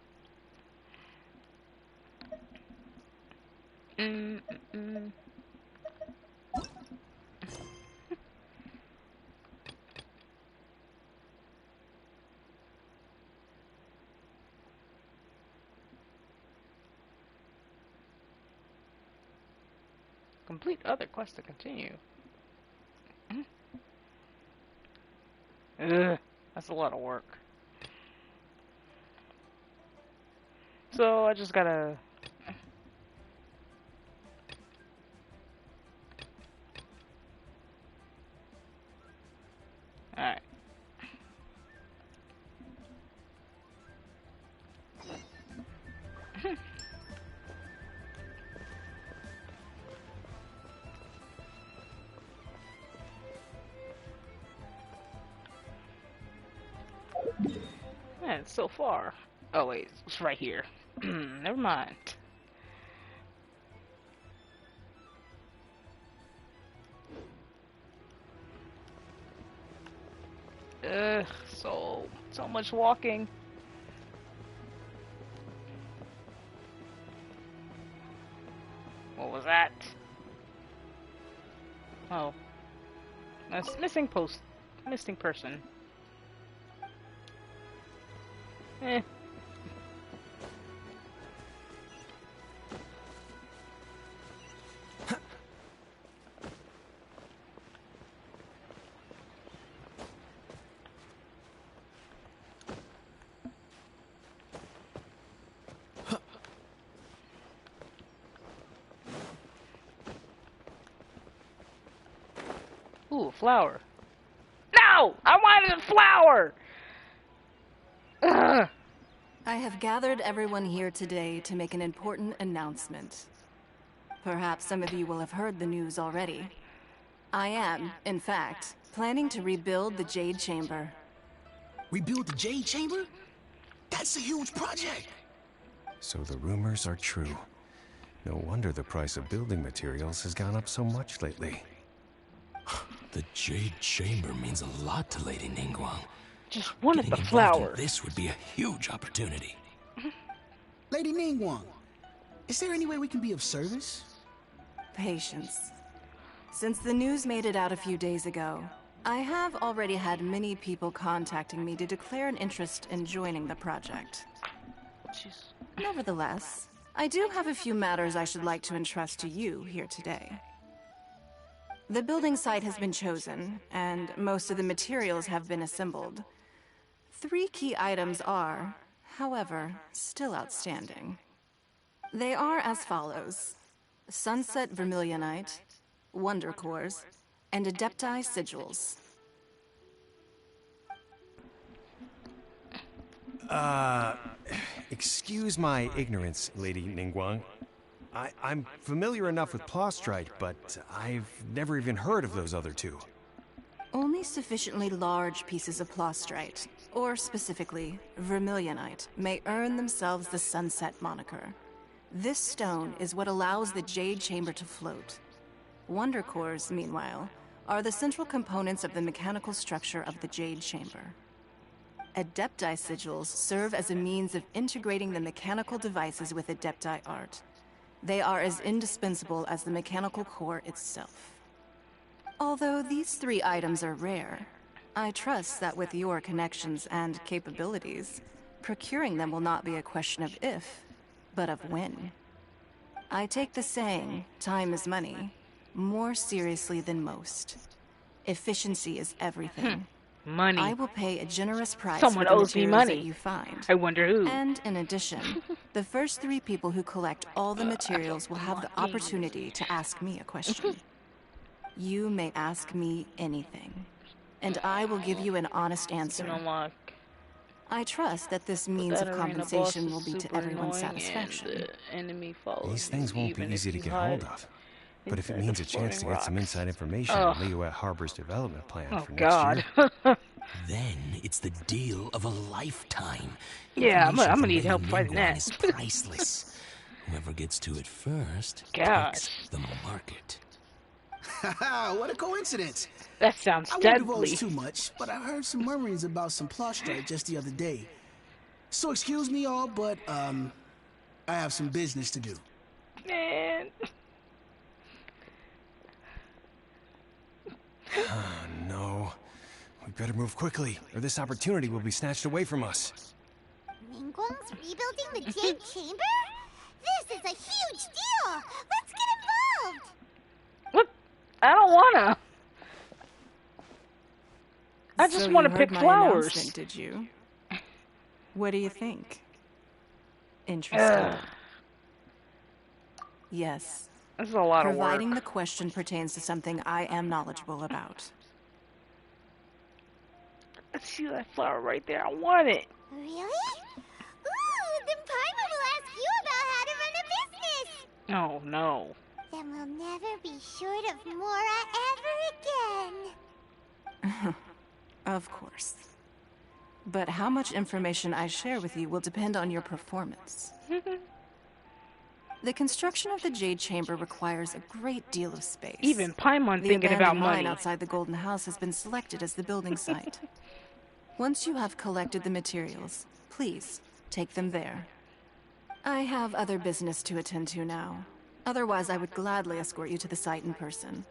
A: Complete other quests to continue. Ugh, that's a lot of work. So I just gotta. Alright. Man, it's so far. Oh wait, it's right here. Never mind. Ugh, so much walking. What was that? Oh, that's missing person. Ooh, flower. No! I wanted a flower! Ugh.
E: I have gathered everyone here today to make an important announcement. Perhaps some of you will have heard the news already. I am, in fact, planning to rebuild the Jade Chamber.
H: Rebuild the Jade Chamber? That's a huge project!
M: So the rumors are true. No wonder the price of building materials has gone up so much lately.
H: The Jade Chamber means a lot to Lady Ningguang.
A: Just wanted
H: Getting
A: the
H: involved
A: flower.
H: in this would be a huge opportunity.
P: Lady Ningguang, is there any way we can be of service?
E: Patience. Since the news made it out a few days ago, I have already had many people contacting me to declare an interest in joining the project. Nevertheless, I do have a few matters I should like to entrust to you here today. The building site has been chosen, and most of the materials have been assembled. 3 key items are, however, still outstanding. They are as follows: Sunset Vermilionite, Wonder Cores, and Adepti Sigils.
M: Excuse my ignorance, Lady Ningguang. I'm familiar enough with Plostrite, but I've never even heard of those other 2.
E: Only sufficiently large pieces of Plostrite, or specifically Vermilionite, may earn themselves the Sunset moniker. This stone is what allows the Jade Chamber to float. Wonder Cores, meanwhile, are the central components of the mechanical structure of the Jade Chamber. Adepti Sigils serve as a means of integrating the mechanical devices with Adepti art. They are as indispensable as the mechanical core itself. Although these 3 items are rare, I trust that with your connections and capabilities, procuring them will not be a question of if, but of when. I take the saying, time is money, more seriously than most. Efficiency is everything.
A: Money.
E: I will pay a generous price
A: Someone
E: for the
A: owes me
E: materials
A: money.
E: that you find.
A: I wonder who.
E: And in addition, the first 3 people who collect all the materials will have the opportunity to ask me a question. You may ask me anything, and I will give you an honest answer. I trust that this means of compensation will be to everyone's satisfaction.
M: These things won't be easy to get hold of. But if it means a chance to get some inside information on Liyue Harbor's development plan for next year...
H: Then it's the deal of a lifetime.
A: Yeah, I'm
H: Information
A: gonna
H: from
A: need help
H: Lady
A: fighting
H: Ningguang
A: that.
H: is priceless. Whoever gets to it first takes the market.
P: Haha, what a coincidence.
A: That sounds
P: I won't
A: deadly.
P: divulge too much, but I heard some murmurings about some Plostrite just the other day. So excuse me all, but I have some business to do.
A: Man.
M: Oh, no. We better move quickly, or this opportunity will be snatched away from us.
C: Ningguang's rebuilding the Jade Chamber? This is a huge deal! Let's get involved!
A: What? I don't wanna. I just
E: So
A: want to
E: you
A: pick
E: heard my
A: flowers.
E: announcement, did you? What do you think? Interested? Yes.
A: This is a lot of work.
E: Providing the question pertains to something I am knowledgeable about.
A: I see that flower right there. I want it.
C: Really? Ooh, then Paimon will ask you about how to run a business!
A: Oh, no.
C: Then we'll never be short of Mora ever again.
E: Of course. But how much information I share with you will depend on your performance. The construction of the Jade Chamber requires a great deal of space.
A: Even Paimon
E: The
A: thinking about
E: abandoned mine
A: money.
E: outside the Golden House has been selected as the building site. Once you have collected the materials, please take them there. I have other business to attend to now. Otherwise, I would gladly escort you to the site in person.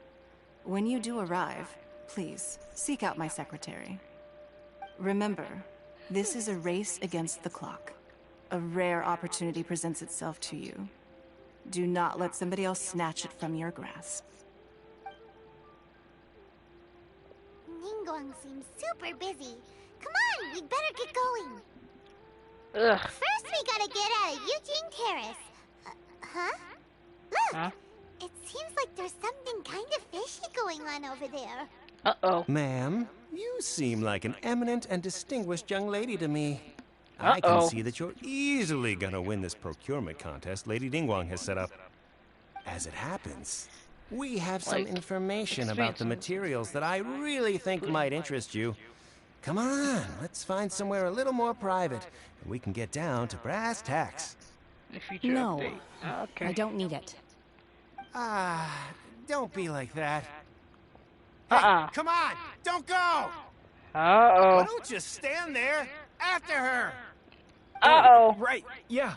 E: When you do arrive, please seek out my secretary. Remember, this is a race against the clock. A rare opportunity presents itself to you. Do not let somebody else snatch it from your grasp.
C: Ningguang seems super busy. Come on, we'd better get going.
A: Ugh.
C: First, we gotta get out of Eugene Terrace. Huh? Look!
A: Huh?
C: It seems like there's something kind of fishy going on over there.
A: Uh-oh.
M: Ma'am, you seem like an eminent and distinguished young lady to me. I can
A: Uh-oh.
M: see that you're easily gonna win this procurement contest Lady Ningguang has set up. As it happens, we have some information about the materials that I really think might interest you. Come on, let's find somewhere a little more private, and we can get down to brass tacks.
S: No, I don't need it.
M: Don't be like that.
A: Uh-uh.
M: Hey, come on, don't go!
A: Uh-oh.
M: Why don't you stand there? After her!
A: Uh-oh.
M: Right, yeah.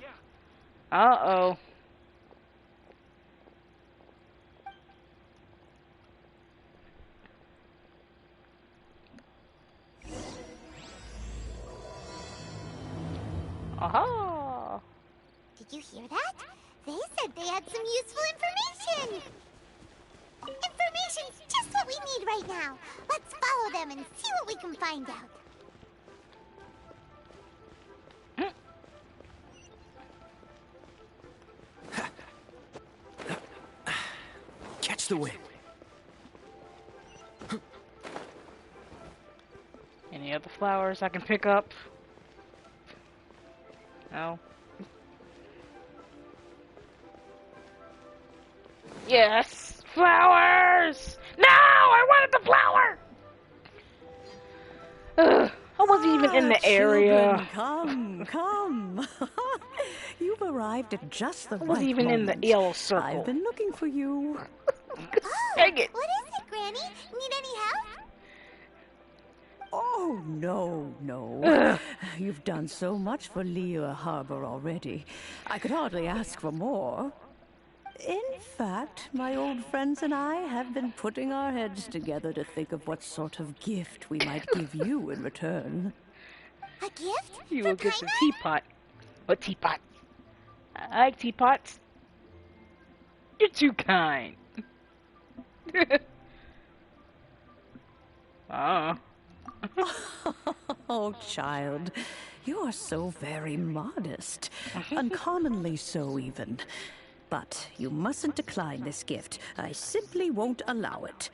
A: Uh-oh. Aha!
C: Did you hear that? They said they had some useful information! Information's just what we need right now. Let's follow them and see what we can find out.
I: Catch the wind.
A: Any other flowers I can pick up? No. Yes! Flowers! No! I wanted the flower! Ugh, I wasn't even in the area.
O: Children, come. You've arrived at just the right moment.
A: I wasn't even in the yellow circle.
O: I've been looking for you.
A: Dang it!
C: What is it, Granny? Need any help?
O: Oh, no. You've done so much for Liyue Harbor already. I could hardly ask for more. In fact, my old friends and I have been putting our heads together to think of what sort of gift we might give you in return.
C: A gift?
A: You will get the teapot. A teapot. I like teapots. You're too kind.
O: Oh, child, you are so very modest. Uncommonly so, even. But you mustn't decline this gift. I simply won't allow it.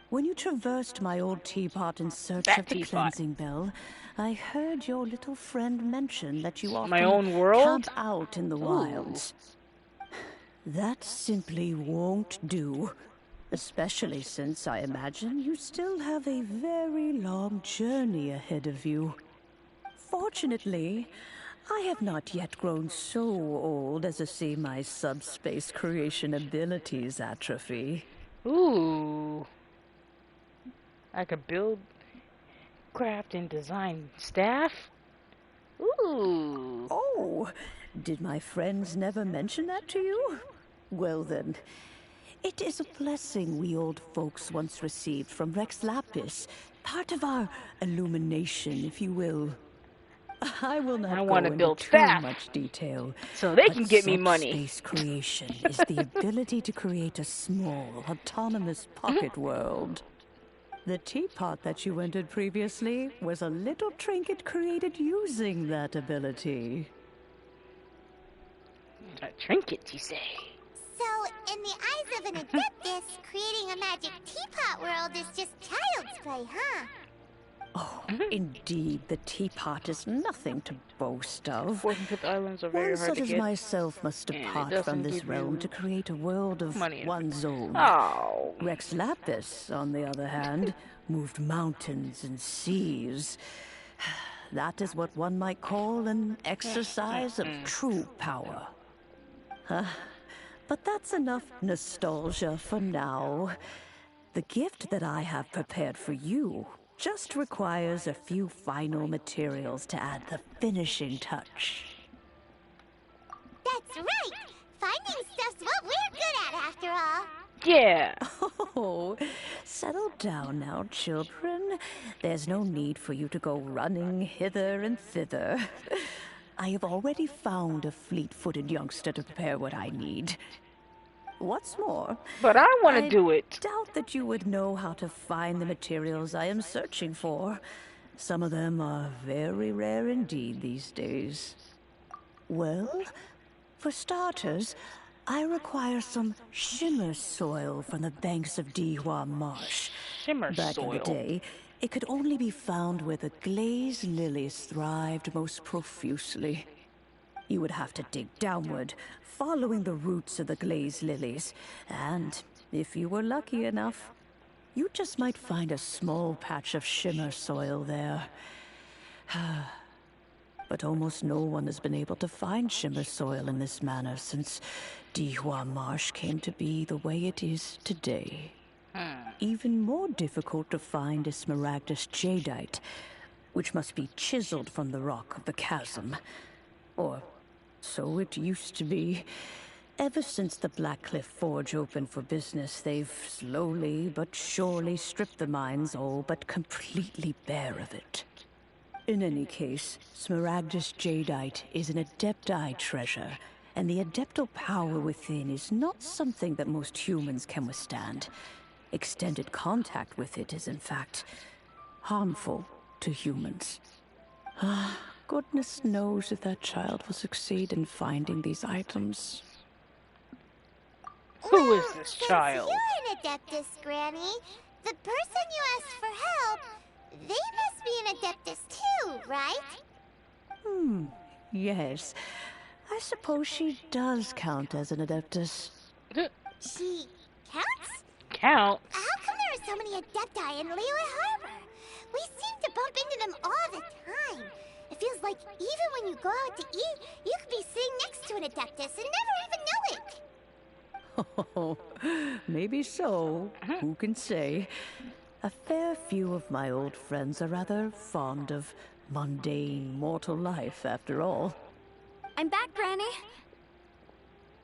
O: When you traversed my old teapot in search of the cleansing bell, I heard your little friend mention that you often camp out in the wilds. That simply won't do. Especially since I imagine you still have a very long journey ahead of you. Fortunately, I have not yet grown so old as to see my subspace creation abilities atrophy.
A: Ooh. I could build, craft, and design staff? Ooh.
O: Oh, did my friends never mention that to you? Well then, it is a blessing we old folks once received from Rex Lapis, part of our illumination, if you will. I will not go into too much detail,
A: so they can get me money.
O: Space creation is the ability to create a small, autonomous pocket world. The teapot that you entered previously was a little trinket created using that ability.
A: A trinket, you say?
C: So, in the eyes of an adeptus, creating a magic teapot world is just child's play, huh?
O: Oh, indeed, the teapot is nothing to boast of.
A: Fourth and fifth islands are very
O: One
A: hard to
O: such
A: get.
O: as myself must depart from this realm to create a world of one's own.
A: Oh.
O: Rex Lapis, on the other hand, moved mountains and seas. That is what one might call an exercise of true power. But that's enough nostalgia for now. The gift that I have prepared for you just requires a few final materials to add the finishing touch.
C: That's right! Finding stuff's what we're good at, after all.
A: Yeah.
O: Oh, settle down now, children. There's no need for you to go running hither and thither. I have already found a fleet-footed youngster to prepare what I need. What's more,
A: but I want to do it.
O: I doubt that you would know how to find the materials I am searching for. Some of them are very rare indeed these days. Well, for starters, I require some shimmer soil from the banks of Dihua Marsh. Back in the day, it could only be found where the glazed lilies thrived most profusely. You would have to dig downward, following the roots of the glazed lilies, and if you were lucky enough, you just might find a small patch of shimmer soil there. But almost no one has been able to find shimmer soil in this manner since Dihua Marsh came to be the way it is today. even more difficult to find is Smaragdus jadeite, which must be chiseled from the rock of the chasm. Or so it used to be. Ever since the Blackcliff Forge opened for business, they've slowly but surely stripped the mines all but completely bare of it. In any case, Smaragdus jadeite is an Adepti treasure, and the adeptal power within is not something that most humans can withstand. Extended contact with it is, in fact, harmful to humans. Goodness knows if that child will succeed in finding these items.
A: Who is this child?
C: You're an Adeptus, Granny. The person you asked for help, they must be an Adeptus too, right?
O: Yes. I suppose she does count as an Adeptus.
C: She counts?
A: Count?
C: How come there are so many Adepti in Liyue Harbor? We seem to bump into them all the time. It feels like even when you go out to eat, you could be sitting next to an Adeptus and never even know it.
O: Oh, maybe so. Who can say? A fair few of my old friends are rather fond of mundane mortal life, after all.
L: I'm back, Granny.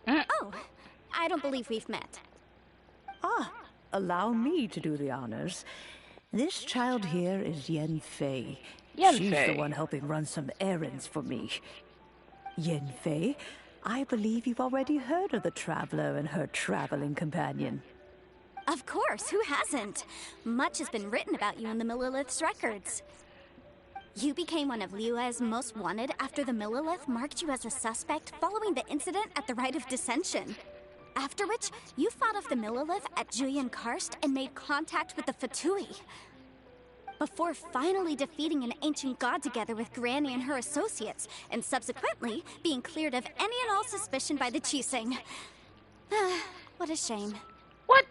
L: Oh, I don't believe we've met.
O: Allow me to do the honors. This child here is Yenfei.
A: Yenfei.
O: She's the one helping run some errands for me. Yenfei, I believe you've already heard of the Traveler and her traveling companion.
L: Of course, who hasn't? Much has been written about you in the Millilith's records. You became one of Liyue's most wanted after the Millilith marked you as a suspect following the incident at the Rite of Dissension. After which, you fought off the Millilith at Julian Karst and made contact with the Fatui. Before finally defeating an ancient god together with Granny and her associates, and subsequently being cleared of any and all suspicion by the Qixing. What a shame.
A: What?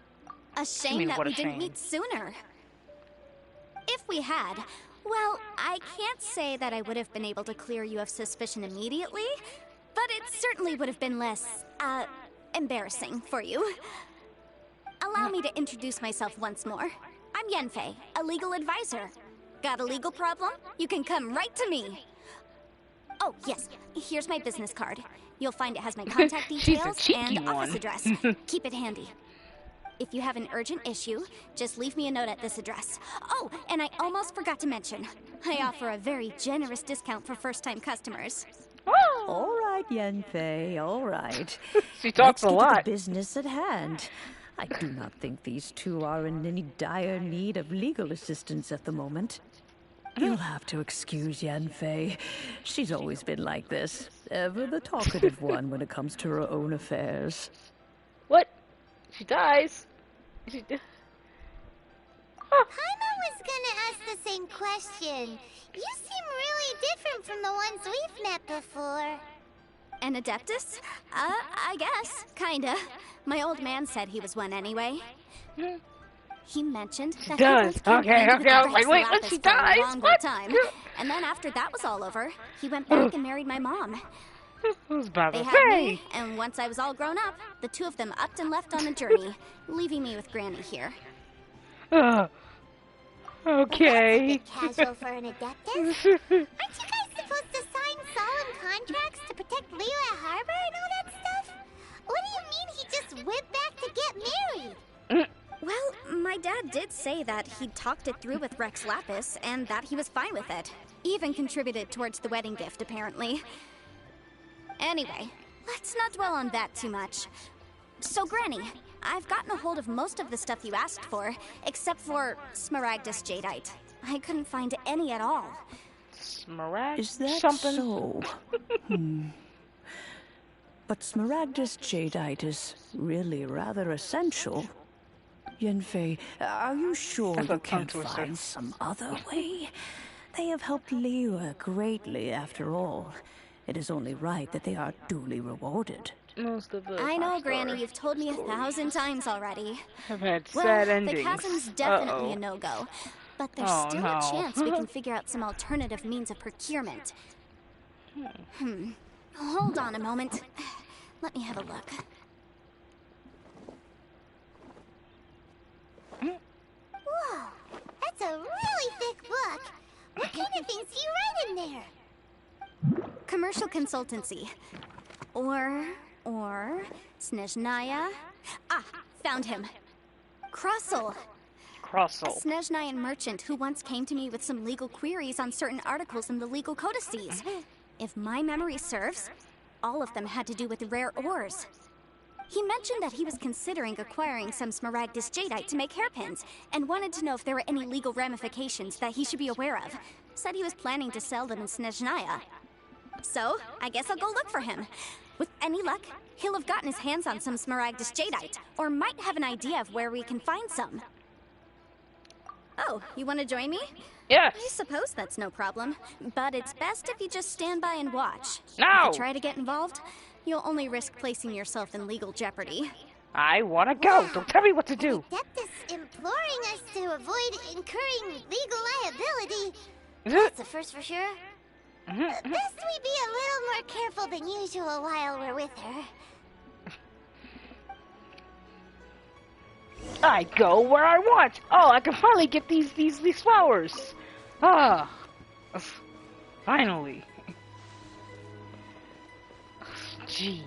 L: A shame that we didn't meet sooner. If we had, well, I can't say that I would have been able to clear you of suspicion immediately, but it certainly would have been less, embarrassing for you. Allow me to introduce myself once more. I'm Yenfei, a legal advisor. Got a legal problem? You can come right to me. Oh, yes, here's my business card. You'll find it has my contact details and office address. Keep it handy. If you have an urgent issue, just leave me a note at this address. Oh, and I almost forgot to mention, I offer a very generous discount for first-time customers.
O: All right, Yenfei, all right.
A: She talks a lot.
O: Let's get to the business at hand. I do not think these two are in any dire need of legal assistance at the moment. You'll have to excuse Yenfei. She's always been like this. Ever the talkative one when it comes to her own affairs.
A: What? She dies.
C: Paimon was gonna ask the same question. You seem really different from the ones we've met before.
L: An Adeptus? I guess. Kinda. My old man said he was one anyway. He mentioned that he once campaigned with the Rex Lapis for a long time. And then after that was all over, he went back and married my mom. They had me, and once I was all grown up, the two of them upped and left on a journey, leaving me with Granny here.
A: Okay.
C: Well, that's a bit casual for an Adeptus. Aren't you guys supposed to sign solemn contracts to protect Liyue Harbor and all that stuff? What do you mean he just went back to get married?
L: Well, my dad did say that he'd talked it through with Rex Lapis, and that he was fine with it. Even contributed towards the wedding gift, apparently. Anyway, let's not dwell on that too much. So, Granny, I've gotten a hold of most of the stuff you asked for, except for Smaragdus jadeite. I couldn't find any at all.
A: Smaragdus?
O: Is that so? But Smaragdus jadeite is really rather essential. Yenfei, are you sure you can't find some other way? They have helped Liyue greatly, after all. It is only right that they are duly rewarded.
A: Most of the
L: I know, Granny, you've told me 1,000 times already.
A: I've had sad endings.
L: The chasm's definitely a no-go. But there's still a chance we can figure out some alternative means of procurement. Hold on a moment. Let me have a look.
C: a really thick book. What kind of things do you write in there?
Q: Commercial consultancy. Or... Snezhnaya? Ah, found him. Crossel.
A: Crossel.
Q: A Snezhnayan merchant who once came to me with some legal queries on certain articles in the legal codices. If my memory serves, all of them had to do with rare ores. He mentioned that he was considering acquiring some Smaragdus jadeite to make hairpins, and wanted to know if there were any legal ramifications that he should be aware of. Said he was planning to sell them in Snezhnaya. So, I guess I'll go look for him. With any luck, he'll have gotten his hands on some Smaragdus jadeite, or might have an idea of where we can find some. Oh, you want to join me?
A: Yes.
Q: I suppose that's no problem, but it's best if you just stand by and watch.
A: No!
Q: If you try to get involved, you'll only risk placing yourself in legal jeopardy.
A: I want to go. Don't tell me what to do.
C: Adeptus imploring us to avoid incurring legal liability. That's a first for sure. Best we be a little more careful than usual while we're with her.
A: I go where I want. Oh, I can finally get these flowers. Ah, finally. Jeez.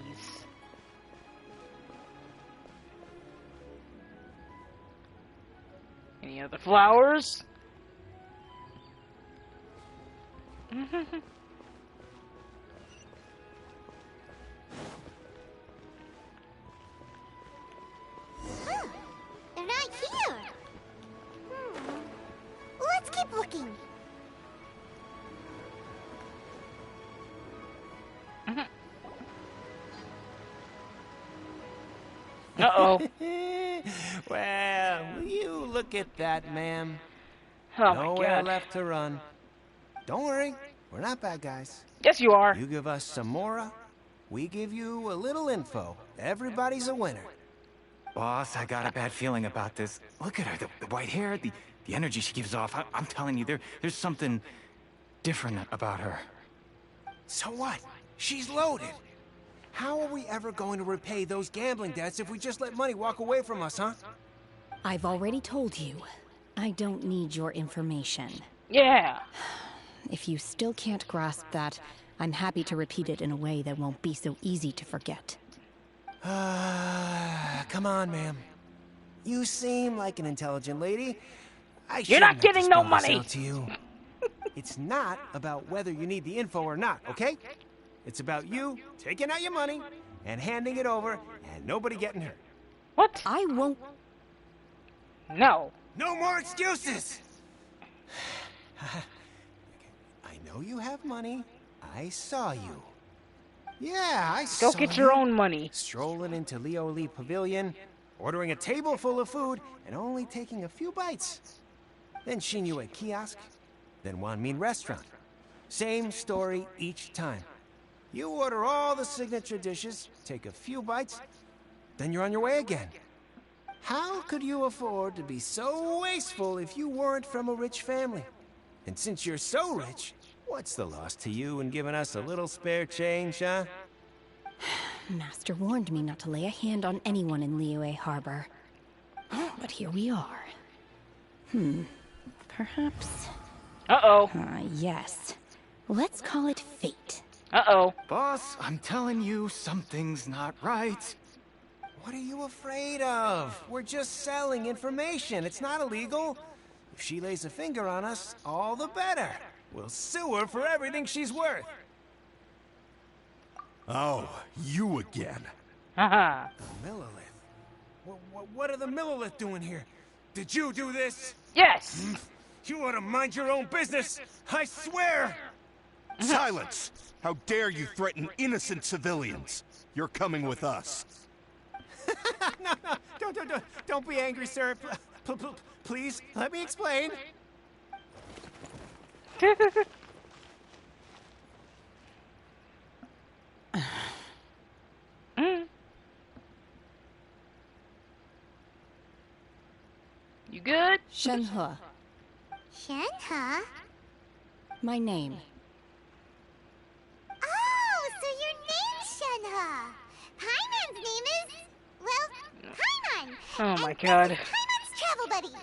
A: Any other flowers?
C: They're not here. Let's keep looking.
A: Uh-oh.
M: Well, will you look at that, ma'am?
A: Oh my
M: Nowhere
A: God.
M: left to run. Don't worry, we're not bad guys.
A: Yes, you are.
M: You give us some Mora, we give you a little info. Everybody's a winner.
V: Boss, I got a bad feeling about this. Look at her, the white hair, the energy she gives off. I'm telling you, there's something different about her.
M: So what? She's loaded. How are we ever going to repay those gambling debts if we just let money walk away from us, huh?
R: I've already told you. I don't need your information.
A: Yeah.
R: If you still can't grasp that, I'm happy to repeat it in a way that won't be so easy to forget.
M: Come on, ma'am. You seem like an intelligent lady.
A: You're not getting no money.
M: To you. It's not about whether you need the info or not, okay? It's about you taking out your money and handing it over and nobody getting hurt.
A: What?
R: I won't.
A: No.
M: No more excuses! I know you have money. I saw you. Yeah, I saw you.
A: Go get your own money.
M: Strolling into Leo Lee Pavilion, ordering a table full of food, and only taking a few bites. Then Shinyu at kiosk, then Wanmin restaurant. Same story each time. You order all the signature dishes, take a few bites, then you're on your way again. How could you afford to be so wasteful if you weren't from a rich family? And since you're so rich, what's the loss to you in giving us a little spare change, huh?
R: Master warned me not to lay a hand on anyone in Liyue Harbor. But here we are. Perhaps...
A: Uh-oh.
R: Yes. Let's call it fate.
A: Uh-oh.
V: Boss, I'm telling you, something's not right.
M: What are you afraid of? We're just selling information. It's not illegal. If she lays a finger on us, all the better. We'll sue her for everything she's worth.
K: Oh, you again.
A: Haha.
M: The Millilith. What are the Millilith doing here? Did you do this?
A: Yes.
M: You ought to mind your own business. I swear.
K: Silence! How dare you threaten innocent civilians? You're coming with us.
M: No, don't be angry, sir. Please, let me explain.
A: You good?
R: Shenhe.
C: Shenhe?
R: My name.
C: Oh, so your name's Shenhe. Paimon's name is... well, Paimon.
A: Oh my God.
C: Paimon's travel buddy.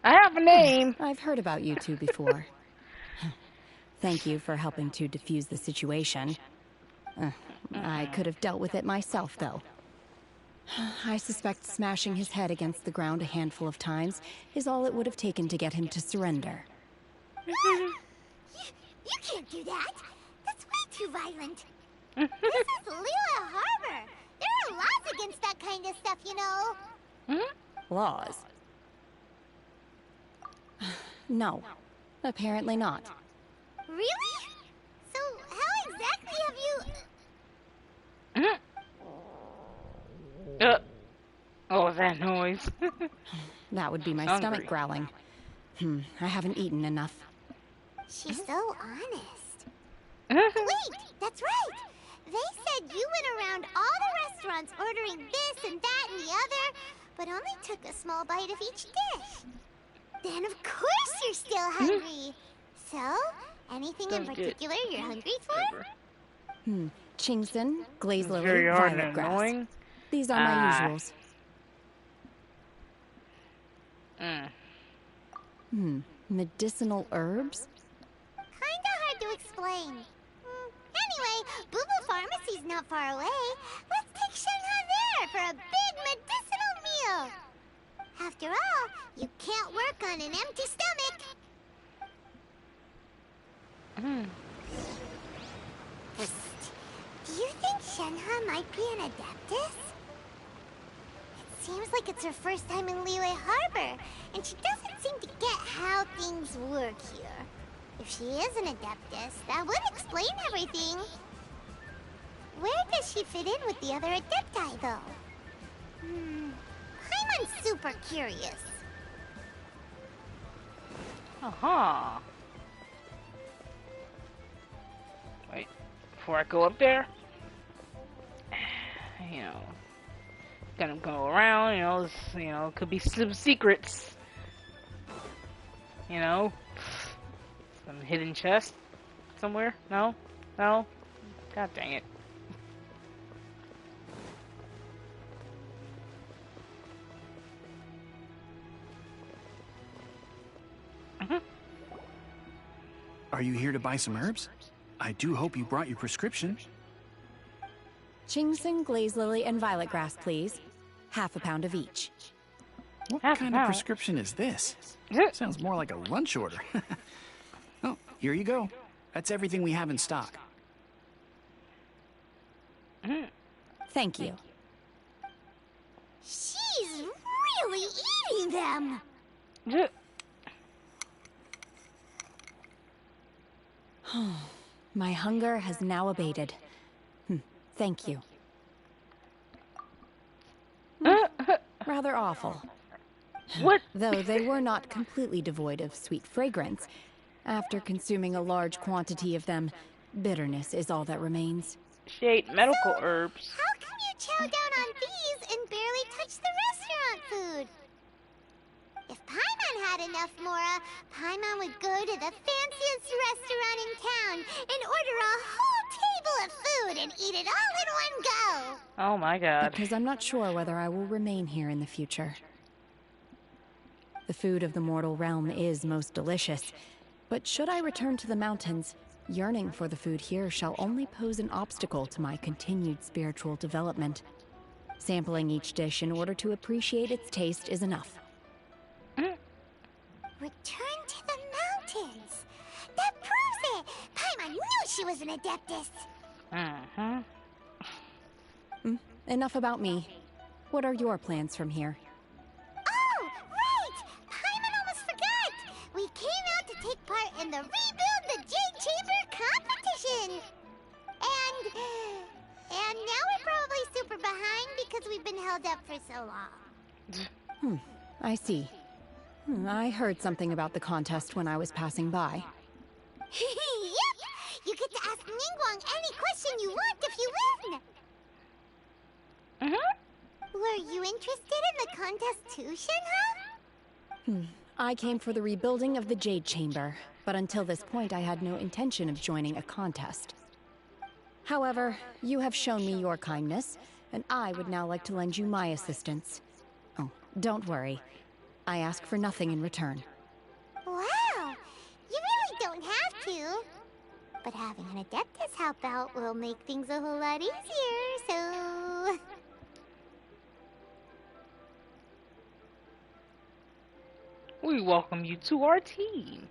A: I have a name.
R: I've heard about you two before. Thank you for helping to defuse the situation. I could have dealt with it myself, though. I suspect smashing his head against the ground a handful of times is all it would have taken to get him to surrender.
C: You can't do that. That's way too violent. This is Liyue Harbor. There are laws against that kind of stuff, you know.
R: Laws? No, apparently not.
C: Really? So how exactly have you...
A: Oh, that noise.
R: That would be my stomach growling. I haven't eaten enough.
C: She's so honest. Wait, that's right. They said you went around all the restaurants ordering this and that and the other, but only took a small bite of each dish. Then of course you're still hungry. So, anything in particular you're hungry for?
R: Chingson, glazed lily,
A: very hard
R: violet
A: and
R: grass.
A: annoying.
R: These are my usuals. Medicinal herbs?
C: Kinda hard to explain. Anyway, Boo Boo Pharmacy's not far away. Let's take Shenhe there for a big medicinal meal. After all, you can't work on an empty stomach. Psst. Do you think Shenhe might be an Adeptus? It seems like it's her first time in Liyue Harbor, and she doesn't seem to get how things work here. If she is an Adeptus, that would explain everything. Where does she fit in with the other Adepti, though? Paimon's super curious.
A: Wait, before I go up there, you know, gonna go around, could be some secrets. You know, some hidden chest somewhere. No, god dang it.
T: Are you here to buy some herbs? I do hope you brought your prescription.
R: Chingson, glazed lily, and violet grass, please. ½ a pound of each.
T: What kind of prescription is this? Sounds more like a lunch order. Oh, here you go. That's everything we have in stock.
R: Thank you.
C: She's really eating them!
R: My hunger has now abated. Thank you. Rather awful.
A: What?
R: Though they were not completely devoid of sweet fragrance. After consuming a large quantity of them, bitterness is all that remains.
A: She ate medical herbs.
C: How come you chow down on these and barely touch the restaurant food? If Paimon had enough Mora, Paimon would go to the fanciest restaurant in town and order a whole table of food and eat it all in one go.
A: Oh my god.
R: Because I'm not sure whether I will remain here in the future. The food of the mortal realm is most delicious, but should I return to the mountains, yearning for the food here shall only pose an obstacle to my continued spiritual development. Sampling each dish in order to appreciate its taste is enough.
C: Return to the mountains. That proves it. Paimon knew she was an Adeptus.
R: Enough about me. What are your plans from here?
C: Oh, right! Paimon almost forgot! We came out to take part in the Rebuild the Jade Chamber competition! And now we're probably super behind because we've been held up for so long.
R: I see. I heard something about the contest when I was passing by.
C: Yep! You get to ask Ningguang any question you want if you win! Were you interested in the contest too, Shenhe?
R: I came for the rebuilding of the Jade Chamber, but until this point I had no intention of joining a contest. However, you have shown me your kindness, and I would now like to lend you my assistance. Oh, don't worry. I ask for nothing in return.
C: Wow! You really don't have to. But having an Adeptus help out will make things a whole lot easier, so...
A: We welcome you to our team.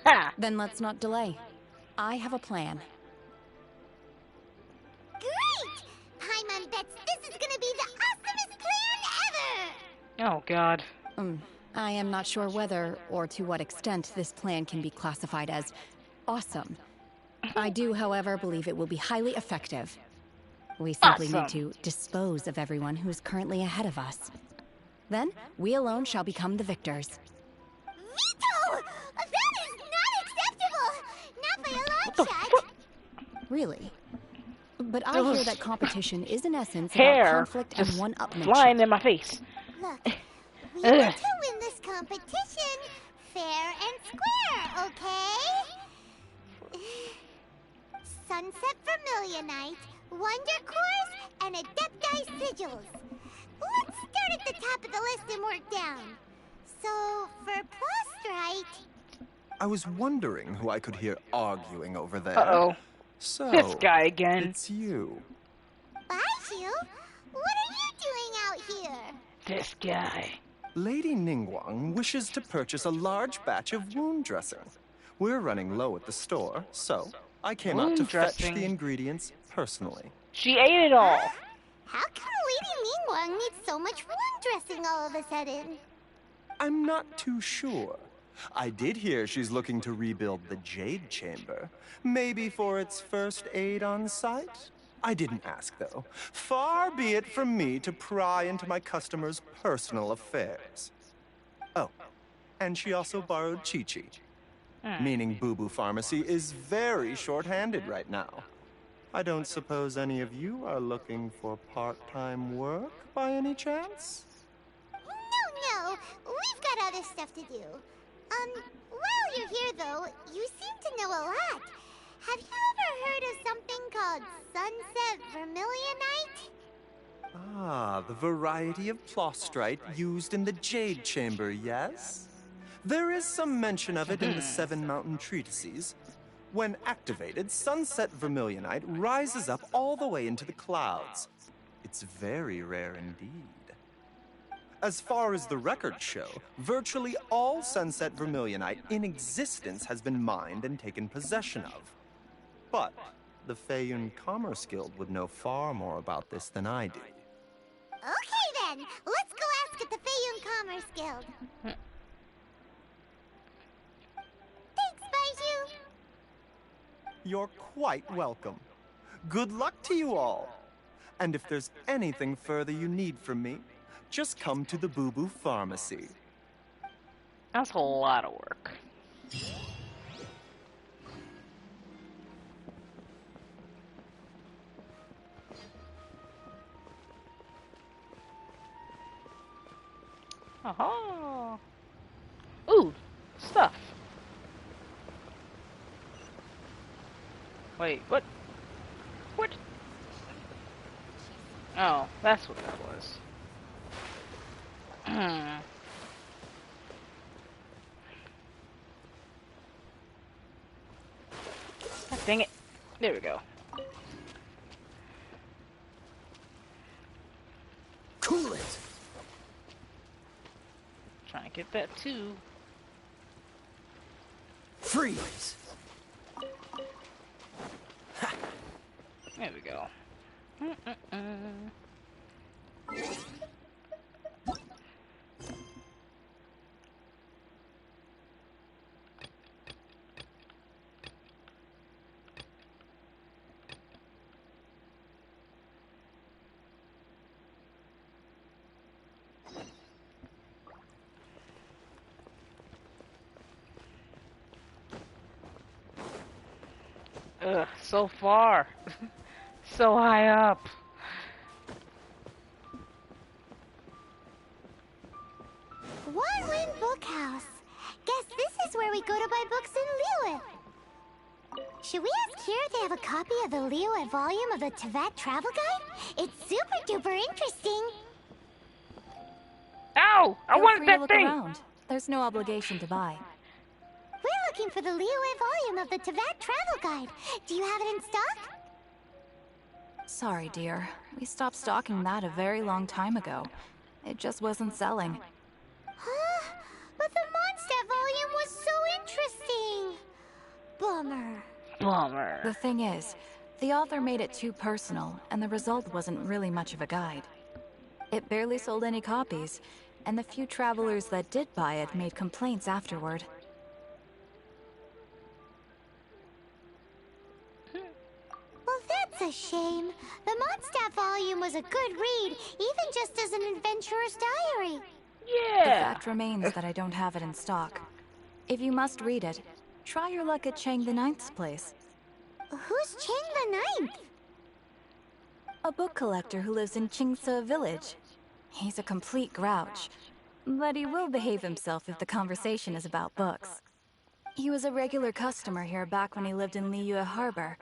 A: Ha!
R: Then let's not delay. I have a plan.
C: Great! Paimon bets this is gonna be the awesomest plan ever!
A: Oh, God.
R: I am not sure whether, or to what extent, this plan can be classified as awesome. I do, however, believe it will be highly effective. We simply need to dispose of everyone who's currently ahead of us. Then, we alone shall become the victors.
C: Veto! That is not acceptable! Not by a long shot!
R: Really? But I hear that competition is in essence
A: Hair
R: about conflict and one-upmanship.
A: Flying in my face.
C: Look, we want to win this competition fair and square, okay? Sunset Vermilionite, Wonder Cores, and Adepti Sigils. Let's start at the top of the list and work down. So, for Prostrite...
N: I was wondering who I could hear arguing over there.
A: Uh-oh.
N: So,
A: this guy again.
N: It's you.
C: Baiju? What are you doing out here?
A: This guy.
N: Lady Ningguang wishes to purchase a large batch of wound dressing. We're running low at the store, so I came out to fetch the ingredients personally.
A: She ate it all.
C: How come Lady Ningguang needs so much wound dressing all of a sudden?
N: I'm not too sure. I did hear she's looking to rebuild the Jade Chamber. Maybe for its first aid on site? I didn't ask, though. Far be it from me to pry into my customers' personal affairs. Oh, and she also borrowed Chi-Chi. Meaning Boo Boo Pharmacy is very short-handed right now. I don't suppose any of you are looking for part-time work by any chance?
C: No, we've got other stuff to do. While you're here though, you seem to know a lot. Have you ever heard of something called Sunset Vermilionite?
N: Ah, the variety of plostrite used in the Jade Chamber, yes? There is some mention of it in the Seven Mountain Treatises. When activated, Sunset Vermilionite rises up all the way into the clouds. It's very rare indeed. As far as the records show, virtually all Sunset Vermilionite in existence has been mined and taken possession of. But the Feiyun Commerce Guild would know far more about this than I do.
C: Okay then, let's go ask at the Feiyun Commerce Guild. Thanks, Baiju.
N: You're quite welcome. Good luck to you all. And if there's anything further you need from me, just come to the Boo Boo Pharmacy.
A: That's a lot of work. Aha! Ooh, stuff. Wait, what? What? Oh, that's what that was. God dang it. There we go.
I: Cool it.
A: Trying to get that too.
I: Freeze.
A: Ha. There we go. Ugh, so far. So high up.
C: One Wind Bookhouse. Guess this is where we go to buy books in Liyue. Should we ask here if they have a copy of the Liyue volume of the Teyvat Travel Guide? It's super duper interesting.
A: Ow! No! I
L: Feel
A: want
L: free
A: that
L: to look
A: thing!
L: around. There's no obligation to buy.
C: We're looking for the Liyue volume of the Teyvat Travel Guide. Do you have it in stock?
L: Sorry, dear. We stopped stocking that a very long time ago. It just wasn't selling.
C: Huh? But the Mondstadt volume was so interesting. Bummer.
A: Bummer.
L: The thing is, the author made it too personal, and the result wasn't really much of a guide. It barely sold any copies, and the few travelers that did buy it made complaints afterward.
C: Well, that's a shame. The Mondstadt volume was a good read, even just as an adventurer's diary.
L: The fact remains that I don't have it in stock. If you must read it, try your luck at Chang the Ninth's place.
C: Who's Chang the Ninth?
L: A book collector who lives in Qingce village. He's a complete grouch, but he will behave himself if the conversation is about books. He was a regular customer here back when he lived in Liyue Harbor,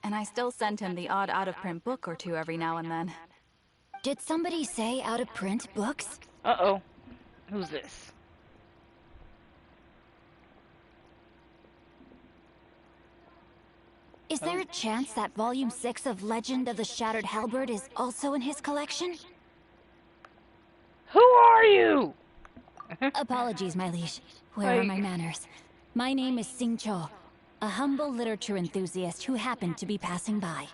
L: and I still send him the odd out-of-print book or two every now and then.
D: Did somebody say out-of-print books?
A: Uh-oh. Who's this?
D: Is there a chance that Volume 6 of Legend of the Shattered Halberd is also in his collection?
A: Who are you?
D: Apologies, my liege. Where are my manners? My name is Sing Cho, a humble literature enthusiast who happened to be passing by.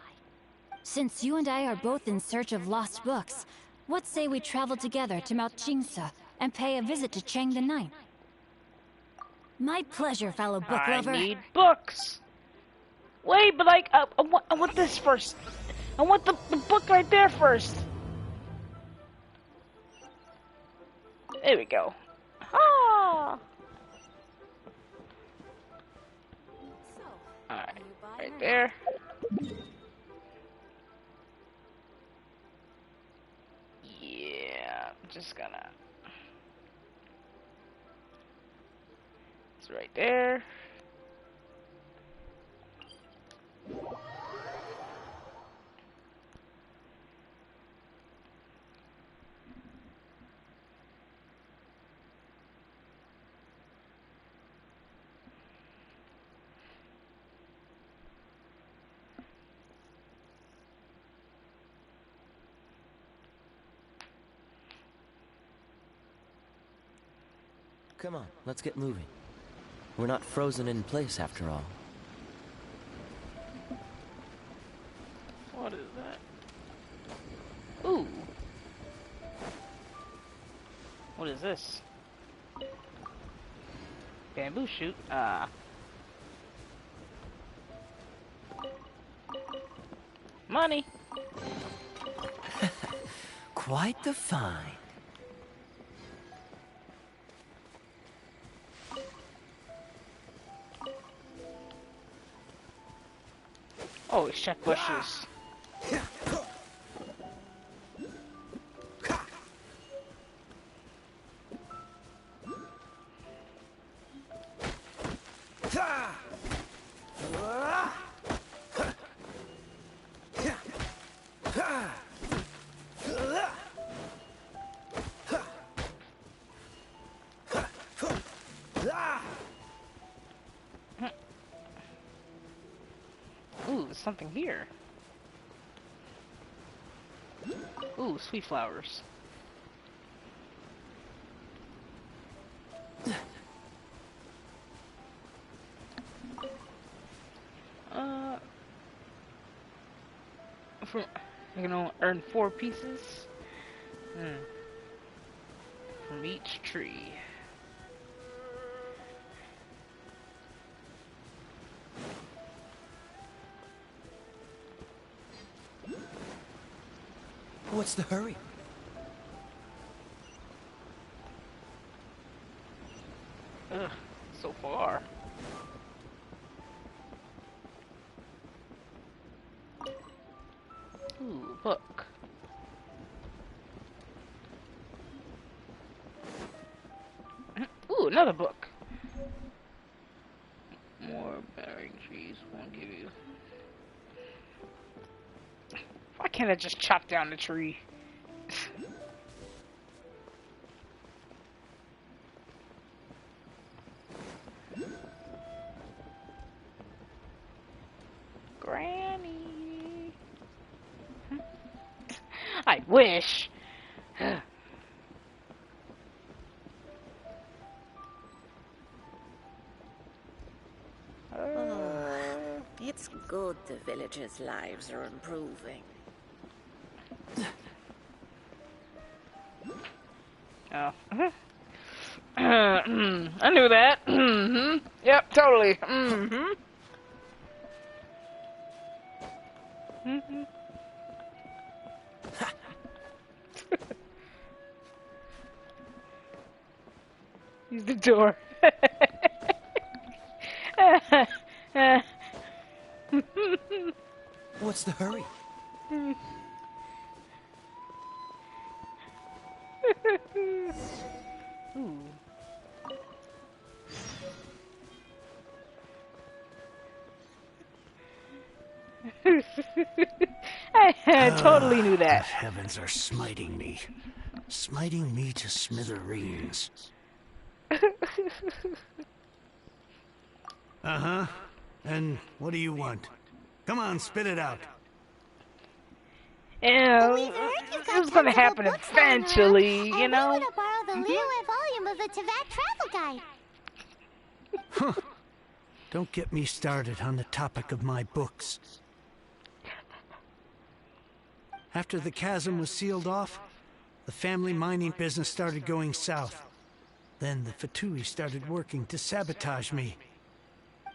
D: Since you and I are both in search of lost books, what say we travel together to Mount Qingce and pay a visit to Chang the Ninth? My pleasure, fellow book lover.
A: I need books. Wait, but like, I want this first. I want the book right there first. There we go. Ah. Alright, right there. Yeah, I'm just gonna. It's right there.
U: Come on, let's get moving. We're not frozen in place after all.
A: What is that? Ooh. What is this? Bamboo shoot. Money.
U: Quite the find.
A: Oh, it's check bushes. Ooh, there's something here. Ooh, sweet flowers. You're gonna earn 4 pieces from each tree.
U: What's the hurry?
A: Ugh, so far. Ooh, book. Ooh, another book. More bearing trees won't give you. Why can't I just chop down the tree? Granny. I wish.
B: It's good the villagers' lives are improving.
A: Oh. I knew that. Yep, totally. Use the door.
H: What's the hurry?
A: Ooh. I totally knew that.
G: The heavens are smiting me to smithereens. Uh-huh. And what do you want? Come on, spit it out.
A: Yeah, it was gonna happen eventually, you know?
C: I want to borrow the Liyue volume of the Teyvat travel guide.
G: Huh. Don't get me started on the topic of my books. After the chasm was sealed off, the family mining business started going south. Then the Fatui started working to sabotage me.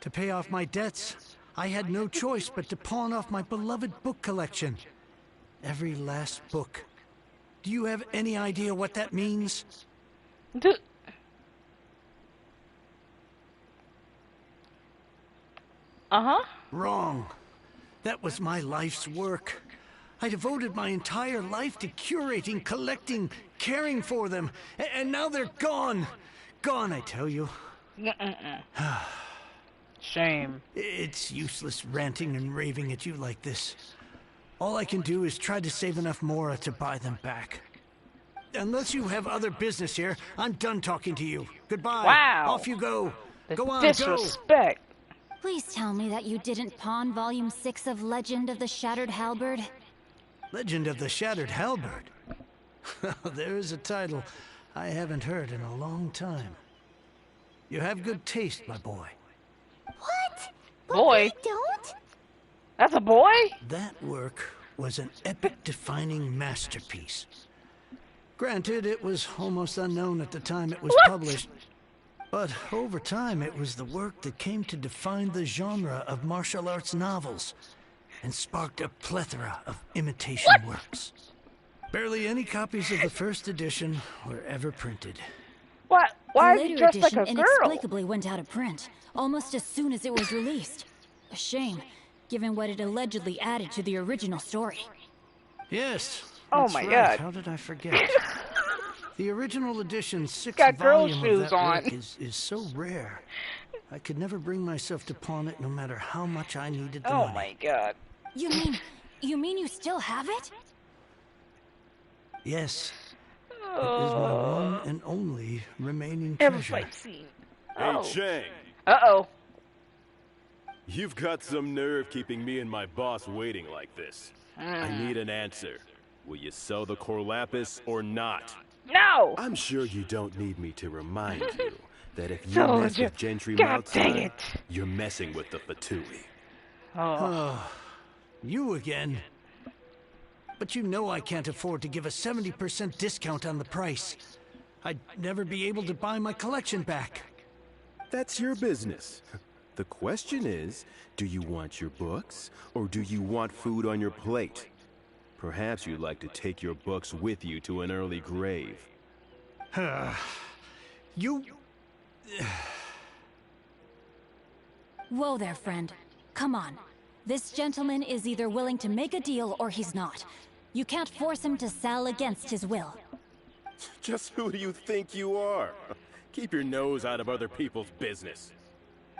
G: To pay off my debts, I had no choice but to pawn off my beloved book collection. Every last book. Do you have any idea what that means?
A: Uh-huh.
G: Wrong. That was my life's work. I devoted my entire life to curating, collecting, caring for them. And now they're gone. Gone, I tell you.
A: Shame.
G: It's useless ranting and raving at you like this. All I can do is try to save enough Mora to buy them back. Unless you have other business here, I'm done talking to you. Goodbye.
A: Wow.
G: Off you go. Go on,
A: disrespect.
G: Go.
D: Please tell me that you didn't pawn Volume 6 of Legend of the Shattered Halberd?
G: Legend of the Shattered Halberd? There is a title I haven't heard in a long time. You have good taste, my boy.
C: What?
A: Boy?
C: But don't?
A: That's a boy?
G: That work was an epic-defining masterpiece. Granted, it was almost unknown at the time it was published. But over time, it was the work that came to define the genre of martial arts novels and sparked a plethora of imitation works. Barely any copies of the first edition were ever printed.
A: What? Why
D: the
A: is he
D: later
A: dressed
D: edition
A: like a girl?
D: inexplicably went out of print, almost as soon as it was released. A shame, given what it allegedly added to the original story.
G: Yes.
A: Oh
G: that's
A: my
G: right.
A: God.
G: How did I forget? The original edition's sixth
A: Got girl
G: volume
A: shoes
G: of that
A: on.
G: work is so rare. I could never bring myself to pawn it no matter how much I needed the money.
A: Oh my God.
D: You mean you still have it?
G: Yes. It is my one and only remaining
A: Every
G: treasure.
A: fight scene.
W: Hey, Chang.
A: Uh-oh.
W: You've got some nerve keeping me and my boss waiting like this. I need an answer. Will you sell the core lapis or not?
A: No!
W: I'm sure you don't need me to remind you that if you
A: Told
W: mess
A: you.
W: with Gentry
A: God dang
W: Moutside,
A: it.
W: you're messing with the Fatui.
G: Oh, you again. But you know I can't afford to give a 70% discount on the price. I'd never be able to buy my collection back.
W: That's your business. The question is, do you want your books, or do you want food on your plate? Perhaps you'd like to take your books with you to an early grave.
G: You...
D: Whoa there, friend. Come on. This gentleman is either willing to make a deal or he's not. You can't force him to sell against his will.
W: Just who do you think you are? Keep your nose out of other people's business.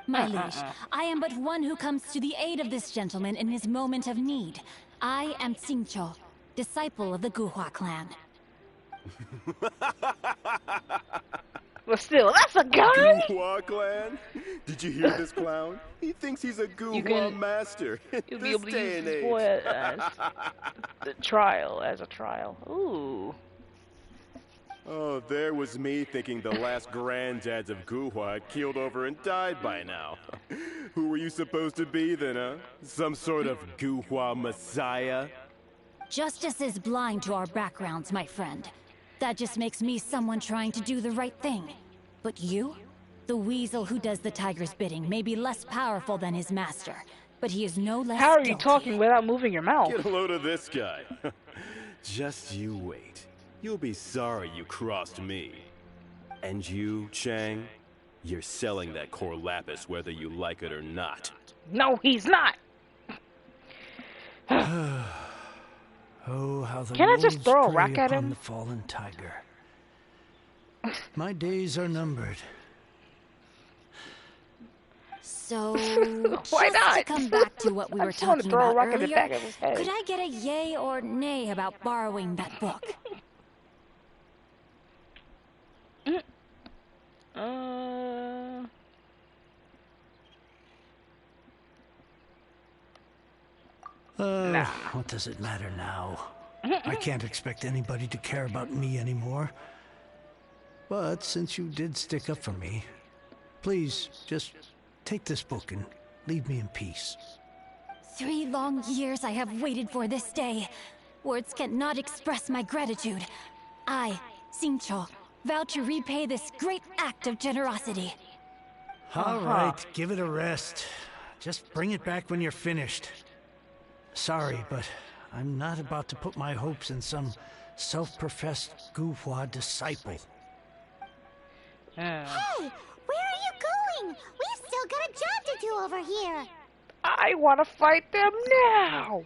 D: My liege, I am but one who comes to the aid of this gentleman in his moment of need. I am Xingqiu, disciple of the Guhua clan.
A: But still, that's a guy!
W: Guhua clan? Did you hear this clown? He thinks he's a Guhua master.
A: You'll be able to use this boy as the trial, as a trial. Ooh.
W: Oh, there was me thinking the last granddads of Guhua had keeled over and died by now. Who were you supposed to be then, huh? Some sort of Guhua messiah?
D: Justice is blind to our backgrounds, my friend. That just makes me someone trying to do the right thing. But you? The weasel who does the tiger's bidding may be less powerful than his master, but he is no less
A: How are you
D: guilty.
A: talking without moving your mouth?
W: Get a load of this guy. Just you wait. You'll be sorry you crossed me. And you, Chang, you're selling that core lapis whether you like it or not.
A: No, he's not!
G: Oh, how the
A: Can I just throw a
G: wolves
A: rock
G: prey
A: at
G: upon
A: him?
G: the fallen tiger. My days are numbered.
D: So,
A: Why
D: just
A: not?
D: to come back to what we
A: I
D: were
A: just wanna
D: talking
A: throw a
D: about
A: rock at the
D: earlier,
A: back of his head.
D: could I get a yay or nay about borrowing that book?
A: Nah.
G: What does it matter now? I can't expect anybody to care about me anymore. But since you did stick up for me, please just take this book and leave me in peace.
D: 3 long years I have waited for this day. Words cannot express my gratitude. I, Xingqiu, vow to repay this great act of generosity.
G: All right, give it a rest. Just bring it back when you're finished. Sorry, but I'm not about to put my hopes in some self-professed Guhua disciple.
C: Hey, where are you going? We've still got a job to do over here.
A: I want to fight them now!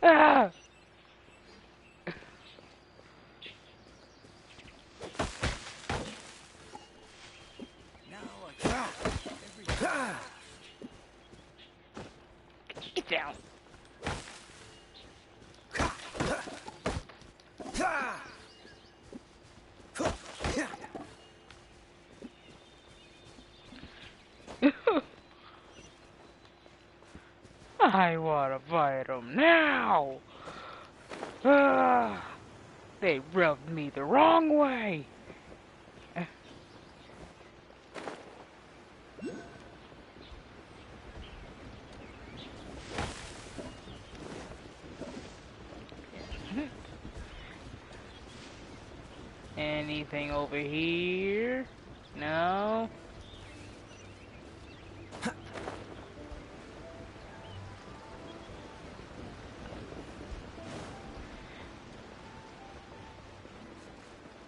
A: Ah. Get down. I wanna fight them now! They rubbed me the wrong way! Anything over here? No?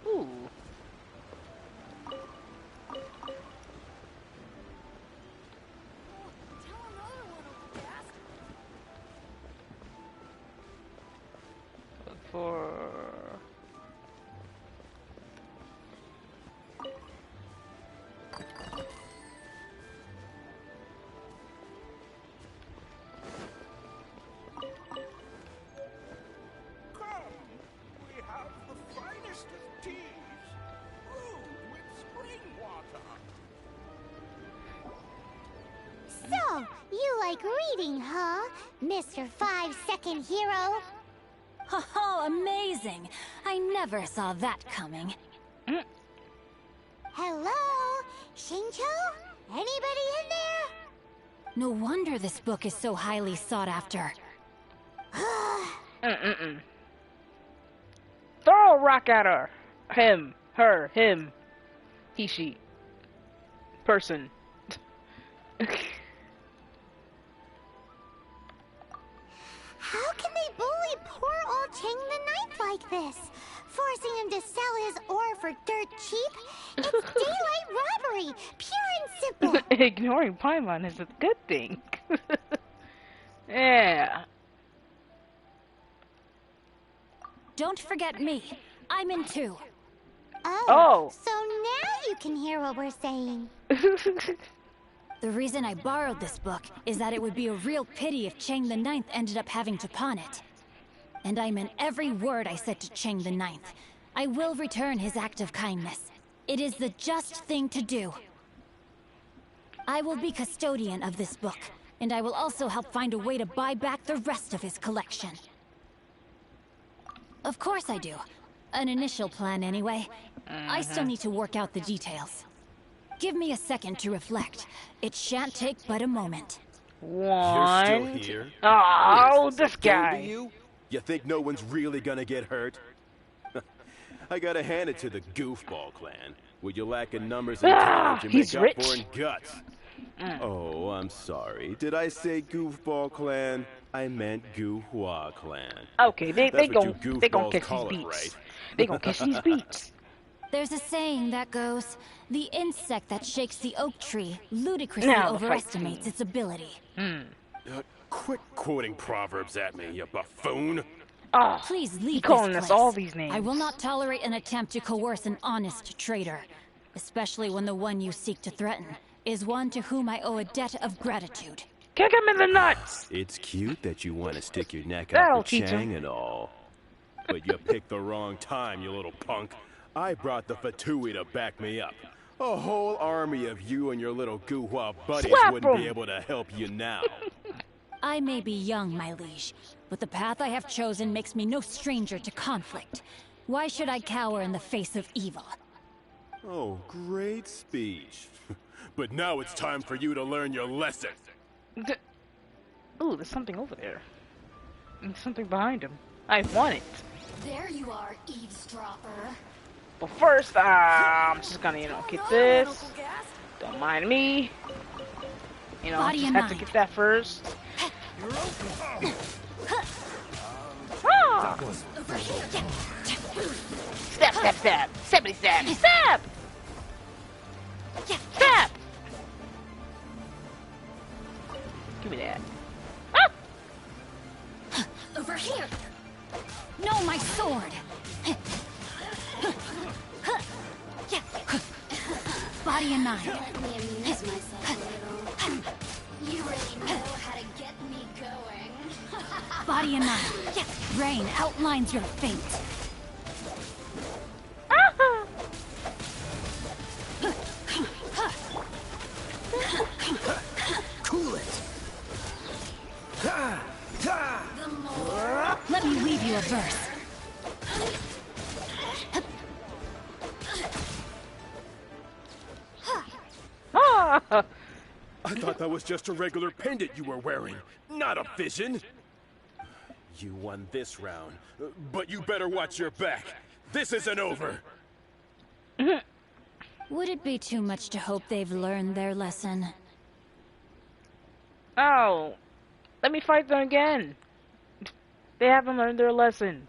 A: Ooh. Look for...
K: We have the finest of teas, brewed with spring water.
C: So, you like reading, huh, Mr. 5-second hero?
D: Oh, amazing! I never saw that coming.
C: Hello? Xingqiu? Anybody in there?
D: No wonder this book is so highly sought after.
A: Throw a rock at her! Him. Her. Him. He, she. Person.
C: How can they bully poor old Chang the Ninth like this? Forcing him to sell his ore for dirt cheap? It's daylight robbery, pure and simple.
A: Ignoring Paimon is a good thing. Yeah.
D: Don't forget me. I'm in too.
C: Oh. So now you can hear what we're saying.
D: The reason I borrowed this book is that it would be a real pity if Chang the Ninth ended up having to pawn it. And I meant every word I said to Chang the Ninth. I will return his act of kindness. It is the just thing to do. I will be custodian of this book, and I will also help find a way to buy back the rest of his collection. Of course I do. An initial plan anyway. I still need to work out the details. Give me a second to reflect. It shan't take but a moment.
W: You're still here?
A: Oh,
W: Is
A: this
W: a game to
A: guy.
W: You think no one's really gonna get hurt? I gotta hand it to the Goofball clan. What you lack in numbers and talent, you
A: he's
W: make
A: rich.
W: up for in guts. Oh, I'm sorry. Did I say Goofball clan? I meant Goohua clan.
A: Okay, they gon'
W: goofballs
A: catch
W: call
A: these
W: it,
A: beats.
W: right?
A: They gon' catch these beats.
D: There's a saying that goes, the insect that shakes the oak tree ludicrously
W: Now the fight
D: overestimates its ability.
W: Quit quoting proverbs at me, you buffoon.
D: Please leave
A: calling
D: this
A: us
D: place.
A: all these names.
D: I will not tolerate an attempt to coerce an honest trader, especially when the one you seek to threaten is one to whom I owe a debt of gratitude.
A: Kick him in the nuts!
W: It's cute that you want to stick your neck
A: That'll
W: out for
A: teach him.
W: Chang and all. But you picked the wrong time, you little punk. I brought the Fatui to back me up. A whole army of you and your little Goohua buddies
D: Slap
W: wouldn't
D: him.
W: be able to help you now.
D: I may be young, my liege, but the path I have chosen makes me no stranger to conflict. Why should I cower in the face of evil?
W: Oh, great speech. But now it's time for you to learn your lesson.
A: Ooh, there's something over there. There's something behind him. I want it.
D: There you are, eavesdropper.
A: But first, I'm just gonna, get this. Don't mind me.
D: Body
A: Just
D: and
A: have to
D: mind.
A: get that first.
D: Over here.
A: Step, step, step. Steppity step. Step! Step! Give me that.
D: Over here. No, my sword. Body and mind.
F: Let me amuse myself a little. You really know how to get me going.
D: Body and mind. Rain outlines your fate.
F: Cool it.
D: Let me weave you a verse.
W: I thought that was just a regular pendant you were wearing, not a vision. You won this round, but you better watch your back. This isn't over.
D: Would it be too much to hope they've learned their lesson?
A: Oh, let me fight them again. They haven't learned their lesson.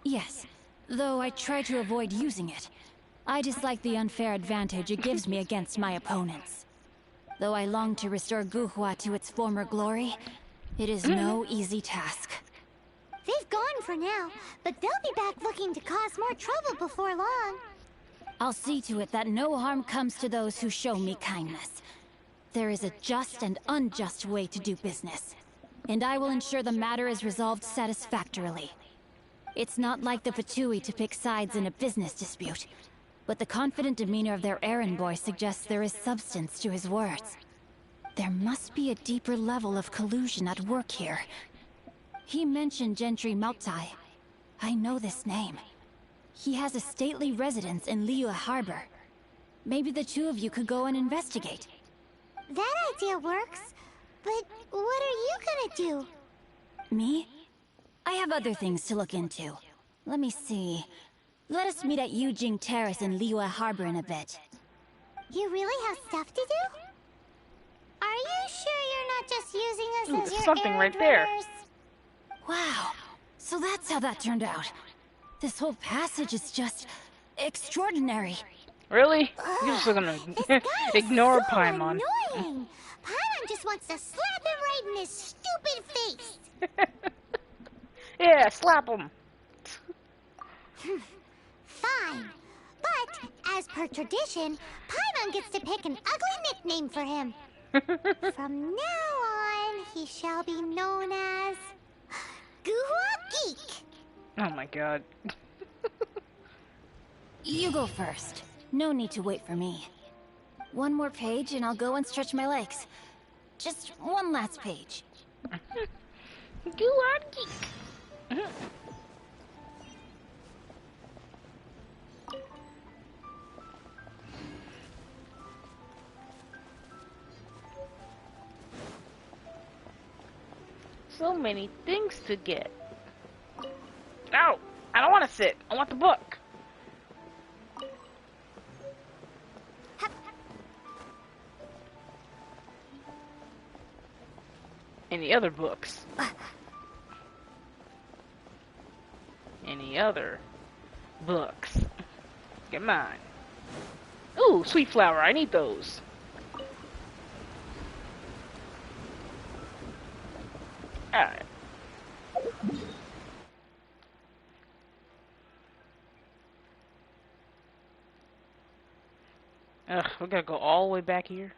D: Yes, though I try to avoid using it. I dislike the unfair advantage it gives me against my opponents. Though I long to restore Guhua to its former glory, it is no easy task.
C: They've gone for now, but they'll be back looking to cause more trouble before long.
D: I'll see to it that no harm comes to those who show me kindness. There is a just and unjust way to do business, and I will ensure the matter is resolved satisfactorily. It's not like the Fatui to pick sides in a business dispute, but the confident demeanor of their errand boy suggests there is substance to his words. There must be a deeper level of collusion at work here. He mentioned Gentry Maltai. I know this name. He has a stately residence in Liyue Harbor. Maybe the two of you could go and investigate.
C: That idea works, but what are you gonna do?
D: Me? I have other things to look into. Let me see. Let us meet at Yujing Terrace in Liyue Harbor in a bit.
C: You really have stuff to do? Are you sure you're not just using us
A: Ooh,
C: as
A: there's
C: your
A: something
C: errand
A: right there.
C: runners?
D: Wow. So that's how that turned out. This whole passage is just extraordinary.
A: Really? You're just gonna ignore Paimon.
C: Annoying! Paimon just wants to slap him right in his stupid face!
A: Yeah, slap him.
C: Fine. But, as per tradition, Paimon gets to pick an ugly nickname for him. From now on, he shall be known as Guhua Geek.
A: Oh my god.
D: You go first. No need to wait for me. One more page and I'll go and stretch my legs. Just one last page.
A: Guhua Geek. So many things to get. No! I don't want to sit. I want the book. Any other books? Any other books? Come on. Ooh, sweet flower. I need those. Alright. Ugh, we gotta go all the way back here.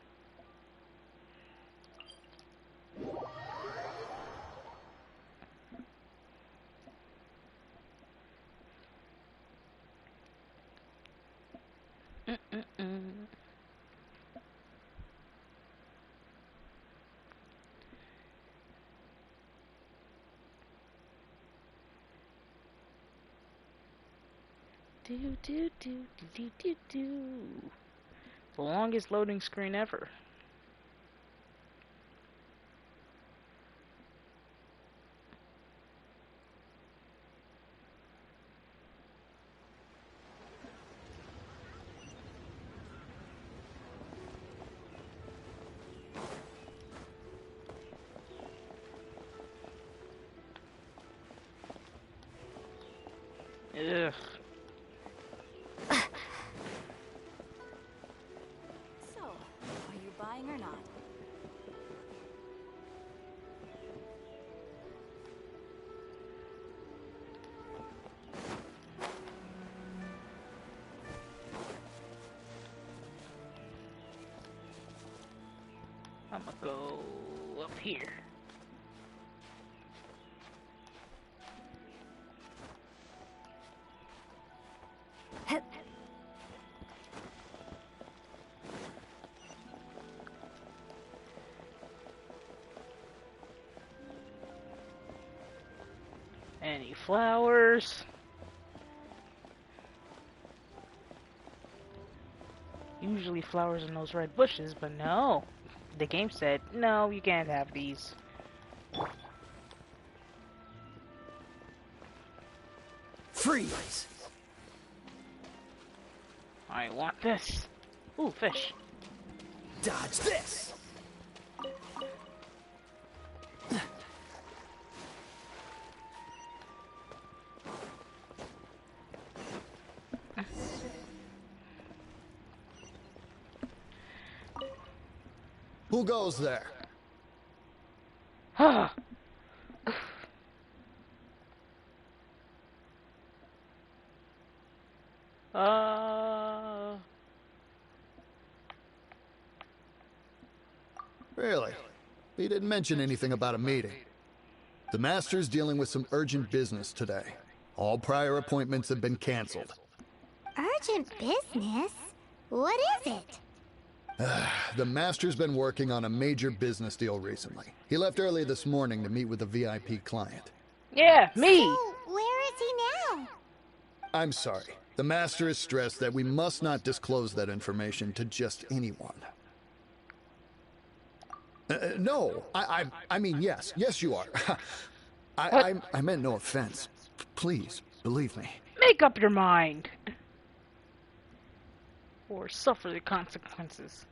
A: The longest loading screen ever. Ugh.
L: So, are you buying or not?
A: I'm gonna go up here. Any flowers? Usually flowers in those red bushes, but no. The game said, no, you can't have these.
G: Freeze!
A: I want this. Ooh, fish.
G: Dodge this!
E: Who goes there? Really? He didn't mention anything about a meeting. The Master's dealing with some urgent business today. All prior appointments have been canceled.
C: Urgent business? What is it?
E: The Master's been working on a major business deal recently. He left early this morning to meet with a VIP client.
A: Yeah, me!
C: So, where is he now?
E: I'm sorry. The Master is stressed that we must not disclose that information to just anyone. No, I mean, yes. Yes, you are. I meant no offense. Please, believe me.
A: Make up your mind. Or suffer the consequences.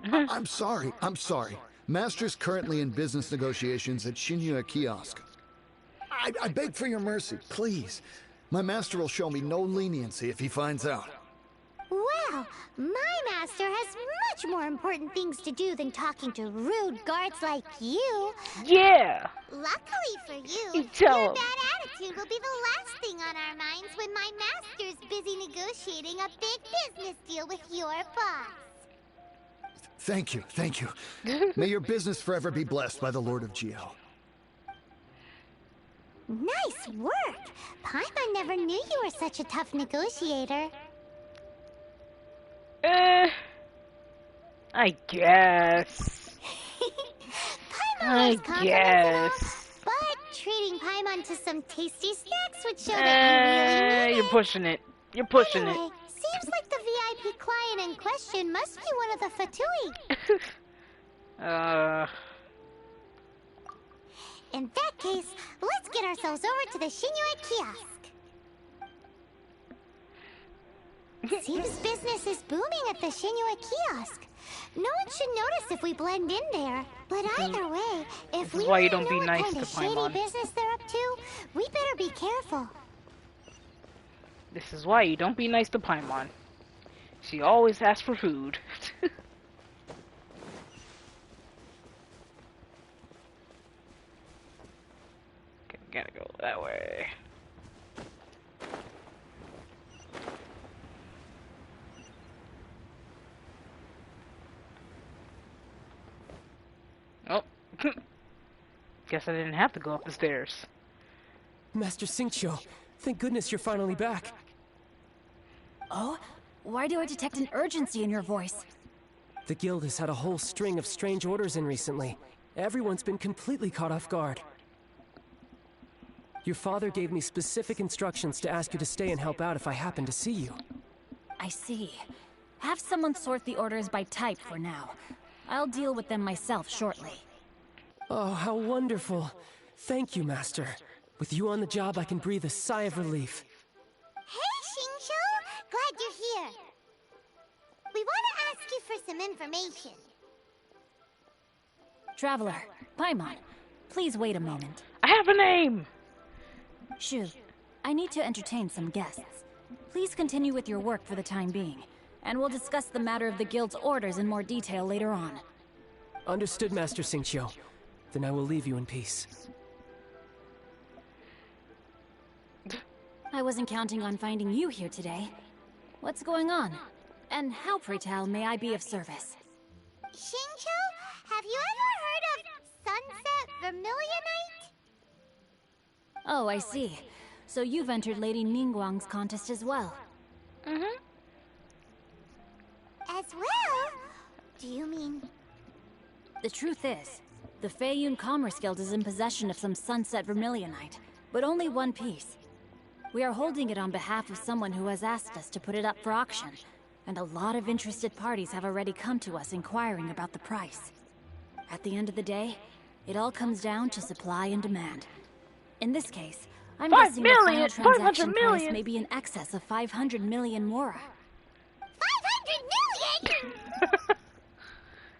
E: I'm sorry. Master's currently in business negotiations at Shinya Kiosk. I beg for your mercy, please. My master will show me no leniency if he finds out.
C: Well, my master has much more important things to do than talking to rude guards like you.
A: Yeah!
C: Luckily for you,
A: You
C: your
A: tell him.
C: bad attitude will be the last thing on our minds when my master's busy negotiating a big business deal with your boss.
E: Thank you, thank you. May your business forever be blessed by the Lord of GL.
C: Nice work! Paimon never knew you were such a tough negotiator.
A: I guess.
C: Paimon loves compliments and all, but treating Paimon to some tasty snacks would show that you really mean it.
A: You're pushing it. You're pushing
C: anyway, seems like the VIP client in question must be one of the Fatui. In that case, let's get ourselves over to the Shinue kiosk. Seems business is booming at the Shinue kiosk. No one should notice if we blend in there. But either way, if we want to know what kind of shady business they're up to, we better be careful.
A: This is why you don't be nice to Paimon. She always asks for food. Okay, gotta go that way. Oh. Guess I didn't have to go up the stairs.
J: Master Xingqiu, thank goodness you're finally back.
D: Oh? Why do I detect an urgency in your voice?
J: The guild has had a whole string of strange orders in recently. Everyone's been completely caught off guard. Your father gave me specific instructions to ask you to stay and help out if I happen to see you.
D: I see. Have someone sort the orders by type for now. I'll deal with them myself shortly.
J: Oh, how wonderful. Thank you, Master. With you on the job, I can breathe a sigh of relief.
C: Hey, Xingqiu! Glad you're here. We want to ask you for some information.
D: Traveler, Paimon, please wait a moment.
A: I have a name!
D: Shu, I need to entertain some guests. Please continue with your work for the time being, and we'll discuss the matter of the guild's orders in more detail later on.
J: Understood, Master Xingqiu. Then I will leave you in peace.
D: I wasn't counting on finding you here today. What's going on? And how, pray tell, may I be of service?
C: Xingqiu, have you ever heard of Sunset Vermilionite?
D: Oh, I see. So you've entered Lady Ningguang's contest as well.
C: Mm-hmm. As well? Do you mean...
D: The truth is, the Feiyun Commerce Guild is in possession of some Sunset Vermilionite, but only one piece. We are holding it on behalf of someone who has asked us to put it up for auction, and a lot of interested parties have already come to us inquiring about the price. At the end of the day, it all comes down to supply and demand. In this case, I'm guessing the final transaction price may be in excess of 500 million mora.
C: 500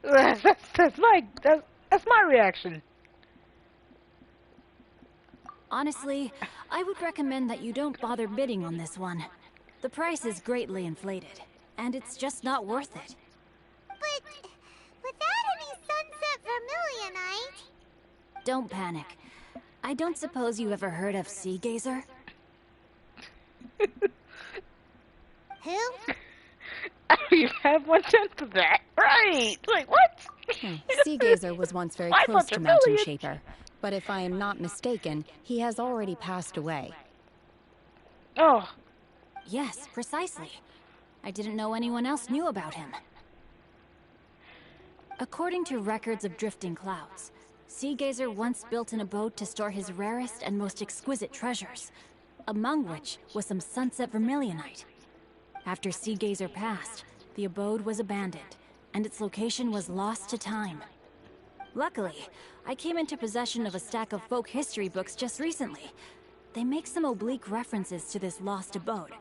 C: million?!
A: That's my reaction.
D: Honestly, I would recommend that you don't bother bidding on this one. The price is greatly inflated, and it's just not worth it.
C: But without any Sunset Vermilionite...
D: Don't panic. I don't suppose you ever heard of Sea Gazer?
C: Who?
A: You have 1/10 of that. Right! Like, what?
R: Sea Gazer was once very close to Mountain Shaper, but if I am not mistaken, he has already passed away.
A: Oh.
D: Yes, precisely. I didn't know anyone else knew about him. According to records of drifting clouds, Sea Gazer once built an abode to store his rarest and most exquisite treasures, among which was some Sunset Vermilionite. After Sea Gazer passed, the abode was abandoned, and its location was lost to time. Luckily, I came into possession of a stack of folk history books just recently. They make some oblique references to this lost abode,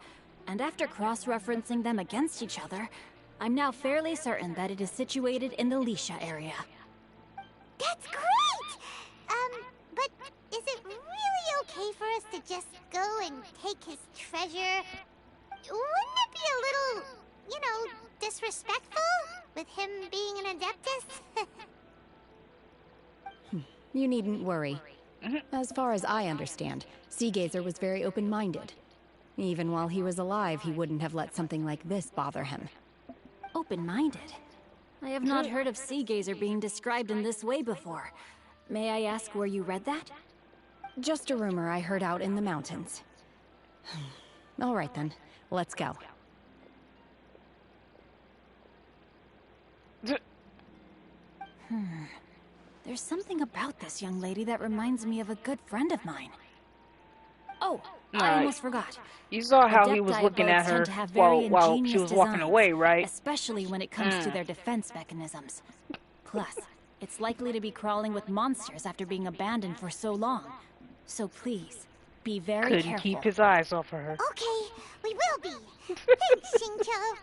D: and after cross-referencing them against each other, I'm now fairly certain that it is situated in the Lisha area.
C: That's great! But is it really okay for us to just go and take his treasure? Wouldn't it be a little, you know, disrespectful with him being an Adeptus?
R: You needn't worry. As far as I understand, Sea Gazer was very open-minded. Even while he was alive, he wouldn't have let something like this bother him.
D: Open-minded? I have not heard of Sea Gazer being described in this way before. May I ask where you read that?
R: Just a rumor I heard out in the mountains. All right then, let's go.
D: There's something about this young lady that reminds me of a good friend of mine. Oh, I almost forgot.
A: You saw how he was
D: Adepti
A: looking at
D: abodes
A: her
D: tend to have very
A: while she
D: ingenious
A: was walking
D: designs,
A: away, right?
D: Especially when it comes to their defense mechanisms. Plus, it's likely to be crawling with monsters after being abandoned for so long. So please, be very
A: Couldn't
D: careful.
A: keep his eyes off of her.
C: Okay, we will be. Thanks, Xingqiu.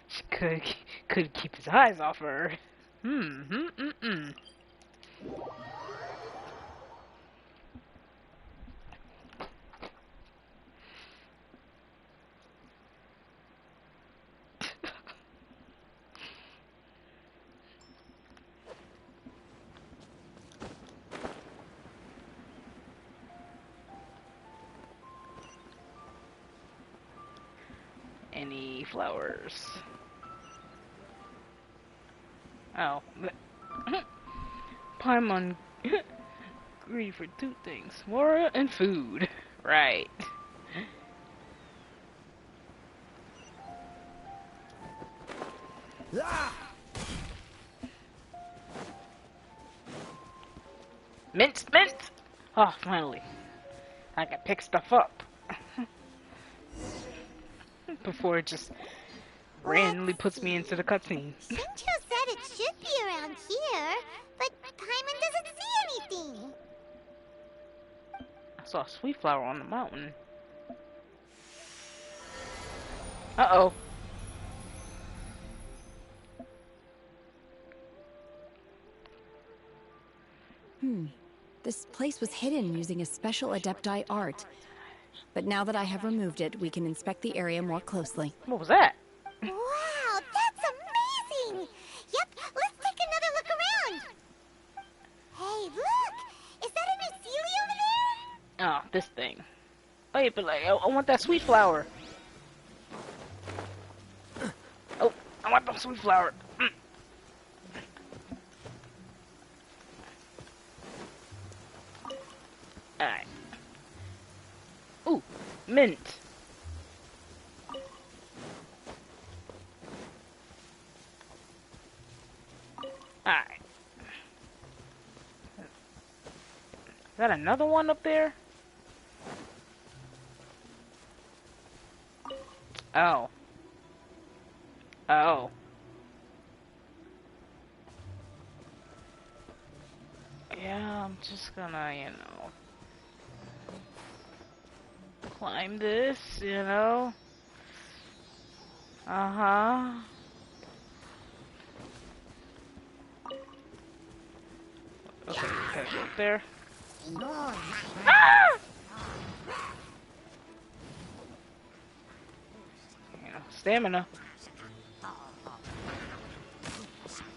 A: She couldn't keep his eyes off her. Any flowers? Oh. Paimon agree for two things. Water and food. Right. Mint! Oh, finally. I can pick stuff up. Before it just randomly puts me into the cutscene.
C: Xingqiu said it should be around here, but Paimon doesn't see anything.
A: I saw a sweet flower on the mountain. Uh-oh.
R: This place was hidden using a special Adepti art. But now that I have removed it, we can inspect the area more closely.
A: What was that?
C: Wow, that's amazing! Yep, let's take another look around. Hey, look! Is that a new Sealy over there?
A: Oh, this thing. Wait, but like, I want that sweet flower. Oh, I want the sweet flower. Alright. Ooh, mint. Alright. Is that another one up there? Oh. Oh. Yeah, I'm just gonna, you know, climb this, you know. Uh-huh. Okay, gotta go up there. Ah! You know, stamina.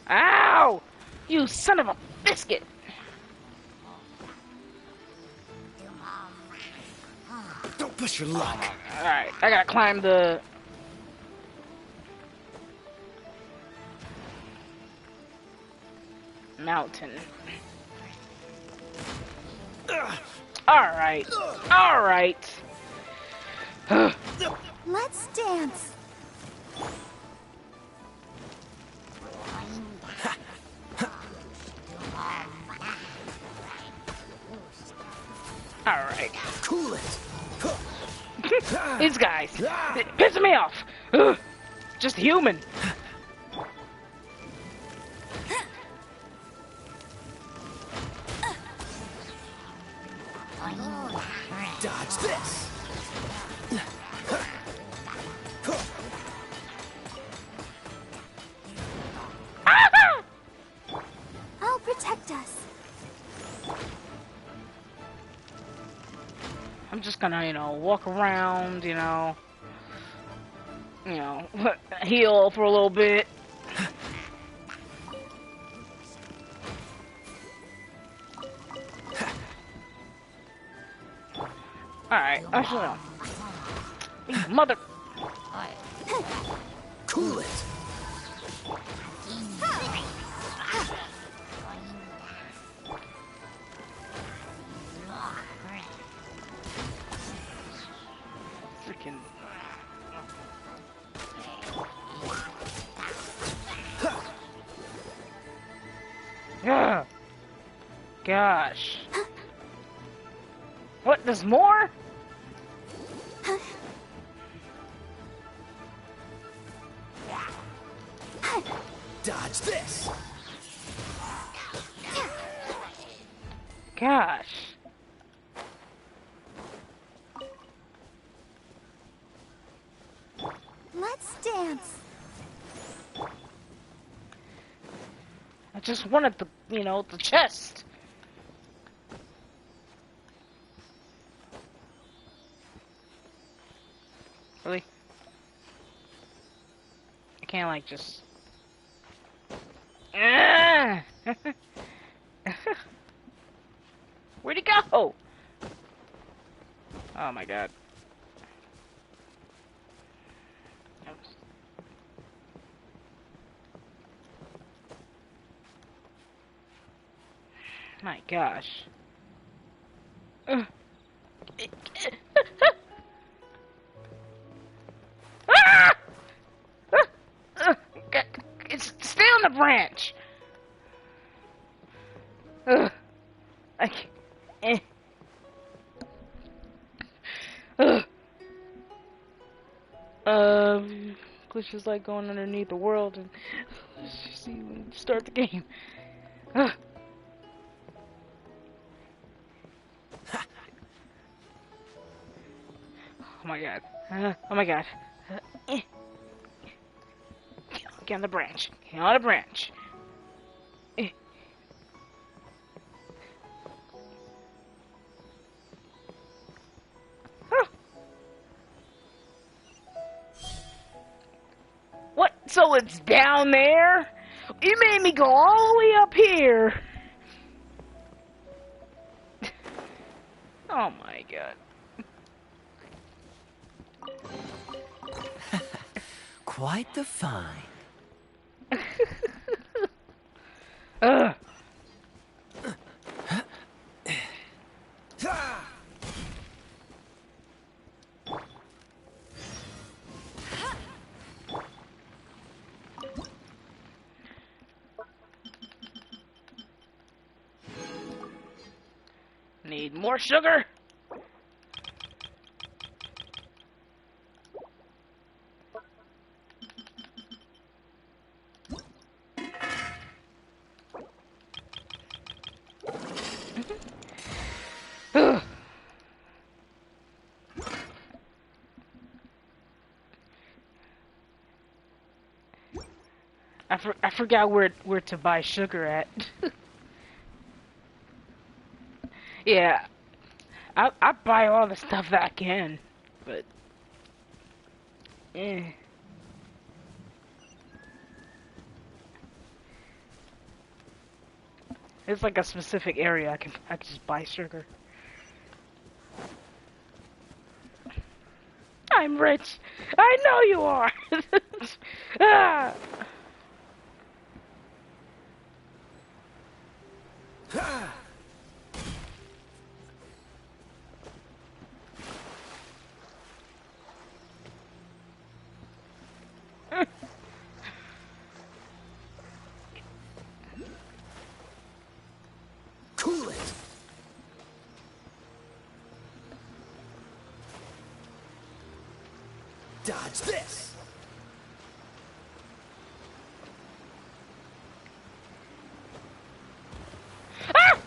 A: Ow! You son of a biscuit!
E: Don't push your luck.
A: Alright, I gotta climb the... mountain. Alright. Alright.
C: Let's dance.
A: Alright.
E: Cool it.
A: These guys. Pissing me off. Ugh. Just human.
E: Dodge this.
C: I'll protect us.
A: I'm just gonna, you know, walk around, you know, heal for a little bit. Alright, actually no. Mother...
G: Cool it!
A: Freaking... Yeah. Gosh. What, there's more?
G: Dodge this!
A: Gosh.
L: Let's dance.
A: I just wanted the, you know, the chest. Really? I can't, like, just... Ah! Where'd he go? Oh my god. My gosh. Ah! It's stay on the branch. I can't. Glitch is like going underneath the world and see when you start the game. Oh my god. Oh my god. Get on the branch. Get on the branch. What? So it's down there? You made me go all the way up here. Oh my god.
I: Quite the find.
A: Need more sugar? I forgot where to buy sugar at. Yeah, I buy all the stuff that I can, but it's like a specific area I can just buy sugar. I'm rich. I know you are. Ah.
G: Cool it! Dodge this!
A: Ah!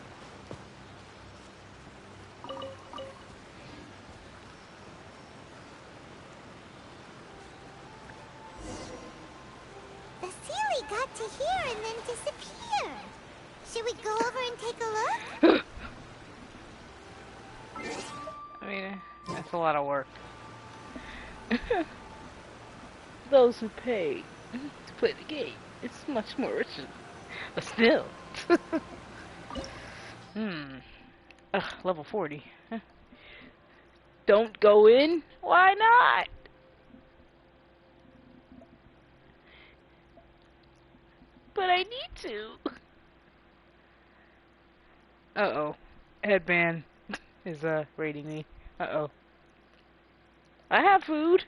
C: The Sealy got to here and then disappeared. Should we go over and take a look?
A: I mean, that's a lot of work. Those who pay to play the game, it's much more richer. But still. Ugh, level 40. Don't go in? Why not? But I need to. Uh-oh. Headband is, raiding me. Uh-oh. I have food.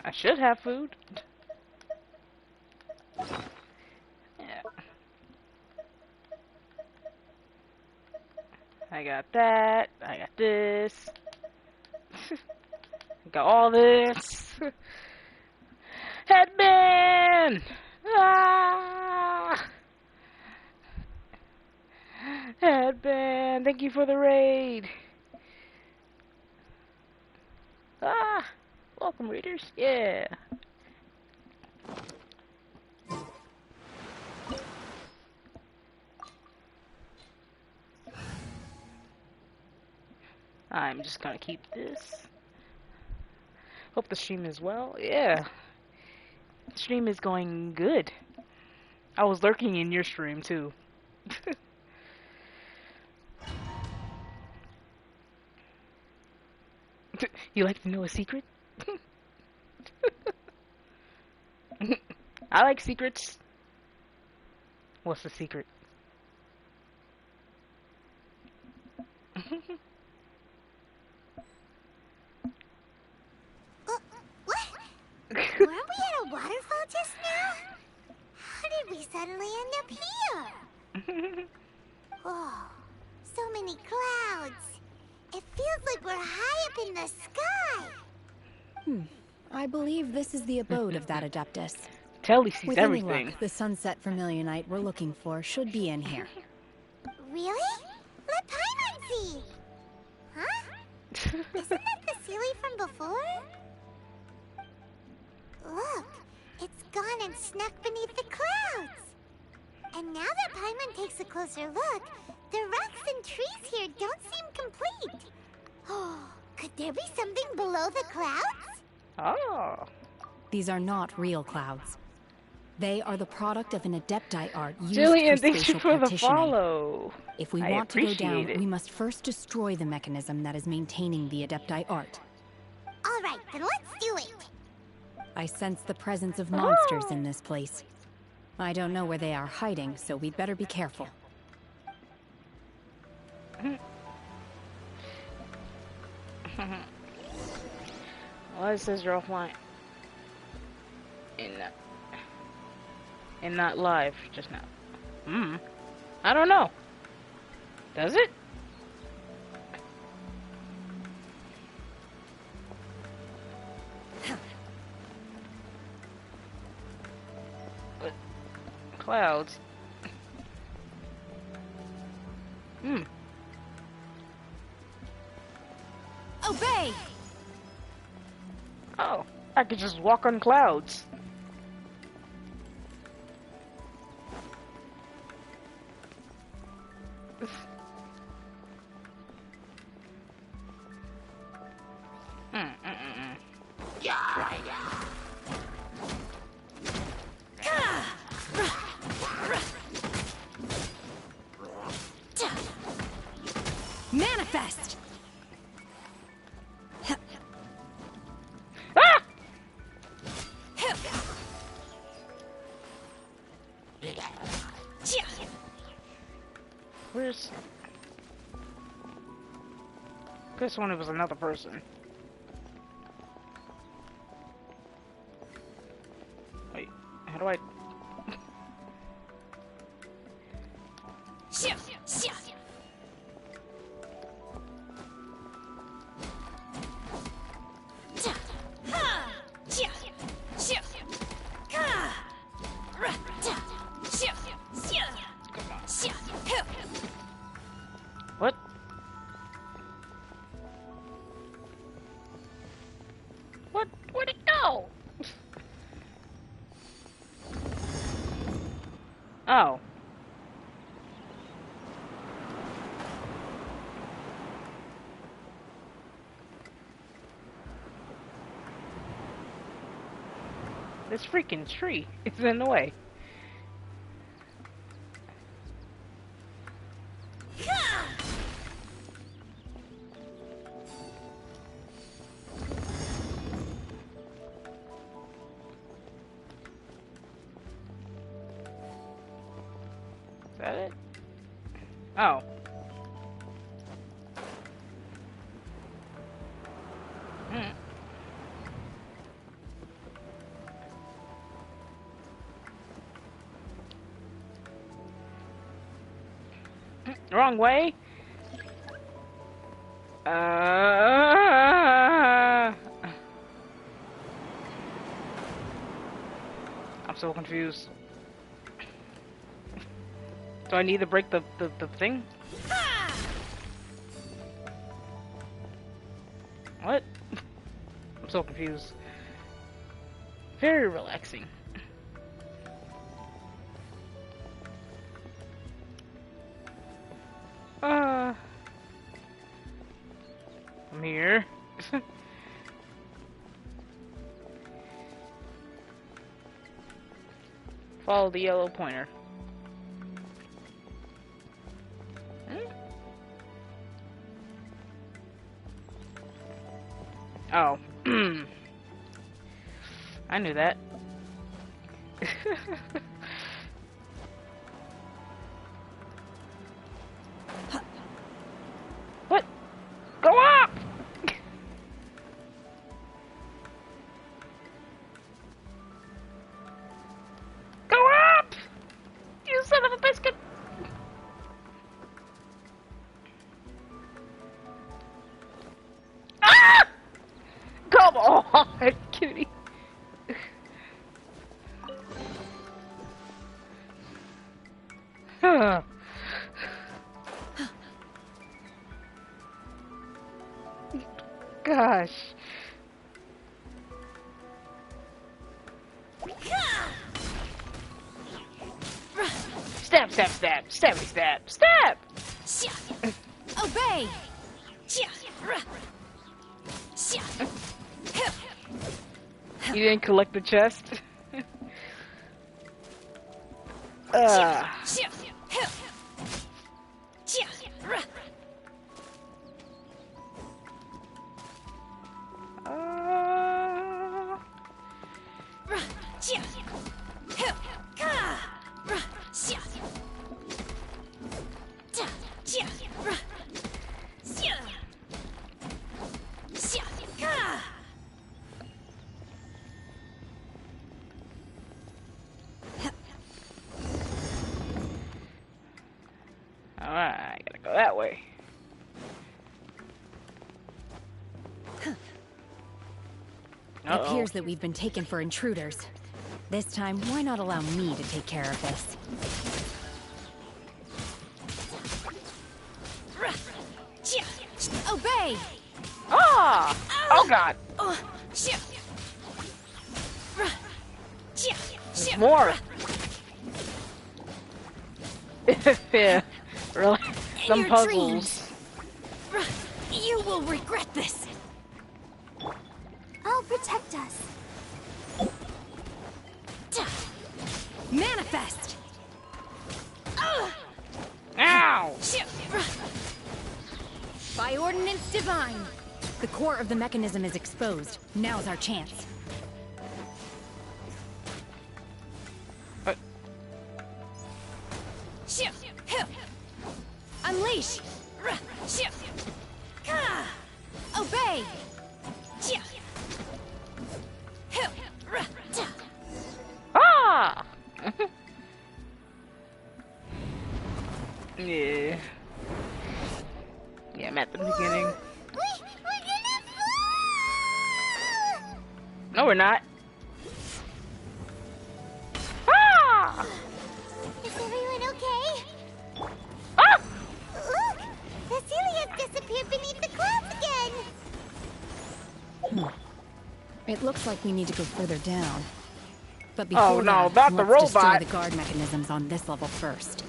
A: I should have food. Yeah. I got that. I got this. I got all this. Headband! Ah! Headband, thank you for the raid. Ah! Welcome, readers. Yeah. I'm just gonna keep this. Hope the stream is well. Yeah. The stream is going good. I was lurking in your stream too. You like to know a secret? I like secrets. What's the secret?
C: Weren't we at a waterfall just now? How did we suddenly end up here? Oh, so many clouds. It feels like we're high up in the sky.
R: I believe this is the abode of that Adeptus.
A: Telly sees
R: With
A: everything.
R: Any luck, the sunset vermilionite we're looking for should be in here.
C: Really? Let Paimon see. Huh? Isn't that the Sealy from before? Look, it's gone and snuck beneath the clouds. And now that Paimon takes a closer look, the rocks and trees here don't seem complete. Oh, could there be something below the clouds?
A: Oh.
R: These are not real clouds. They are the product of an Adepti art used
A: Jillian,
R: for
A: thank you
R: spatial
A: for the
R: partitioning.
A: follow.
R: If we
A: I
R: want to go down,
A: appreciate it.
R: we must first destroy the mechanism that is maintaining the Adepti art.
C: All right, then let's do it.
R: I sense the presence of monsters in this place. I don't know where they are hiding, so we'd better be careful.
A: Well, it says you're offline. And not live just now. I don't know. Does it? But clouds.
L: Obey!
A: Oh, I could just walk on clouds.
L: Manifest!
A: Ah! Where's... This one, it was another person. Wait, how do I... What? What? Where'd it go? Oh. This freaking tree is in the way. Oh. Wrong way? I'm so confused. Do I need to break the thing? What? I'm so confused. Very relaxing. I'm here. Follow the yellow pointer. Oh. I knew that. What? Go up! Go up! You son of a biscuit! Ah! Come on, cutie. Gosh. Stab, stab, stab, stabby, stab, stab!
D: Obey!
A: You didn't collect the chest? Alright, gotta go that way.
R: It appears that we've been taken for intruders. This time, why not allow me to take care of this?
D: Obey!
A: Ah! Oh god! There's more! Yeah, really? Some puzzles.
D: You will regret this!
C: I'll protect us.
D: Manifest!
A: Ow!
R: By ordinance divine! The core of the mechanism is exposed. Now's our chance.
D: Unleash! Obey!
A: Ah! Yeah. Yeah, I'm at the beginning.
C: We're gonna fall!
A: No, we're not. Ah!
C: Is everyone okay?
A: Ah!
C: Look! Cecilia's disappeared beneath the clouds again!
R: It looks like we need to go further down. But before
A: no,
R: that,
A: about the
R: let's destroy
A: robot.
R: the guard mechanisms on this level first.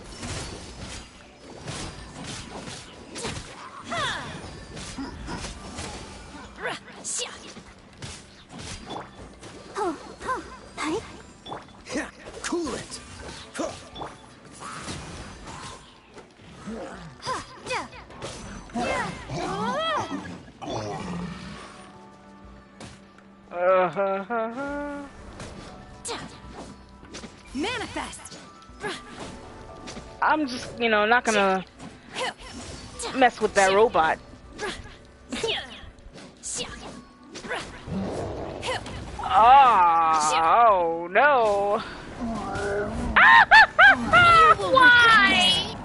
G: Cool it.
D: Manifest!
A: I'm just, not gonna mess with that robot. Oh no! Why?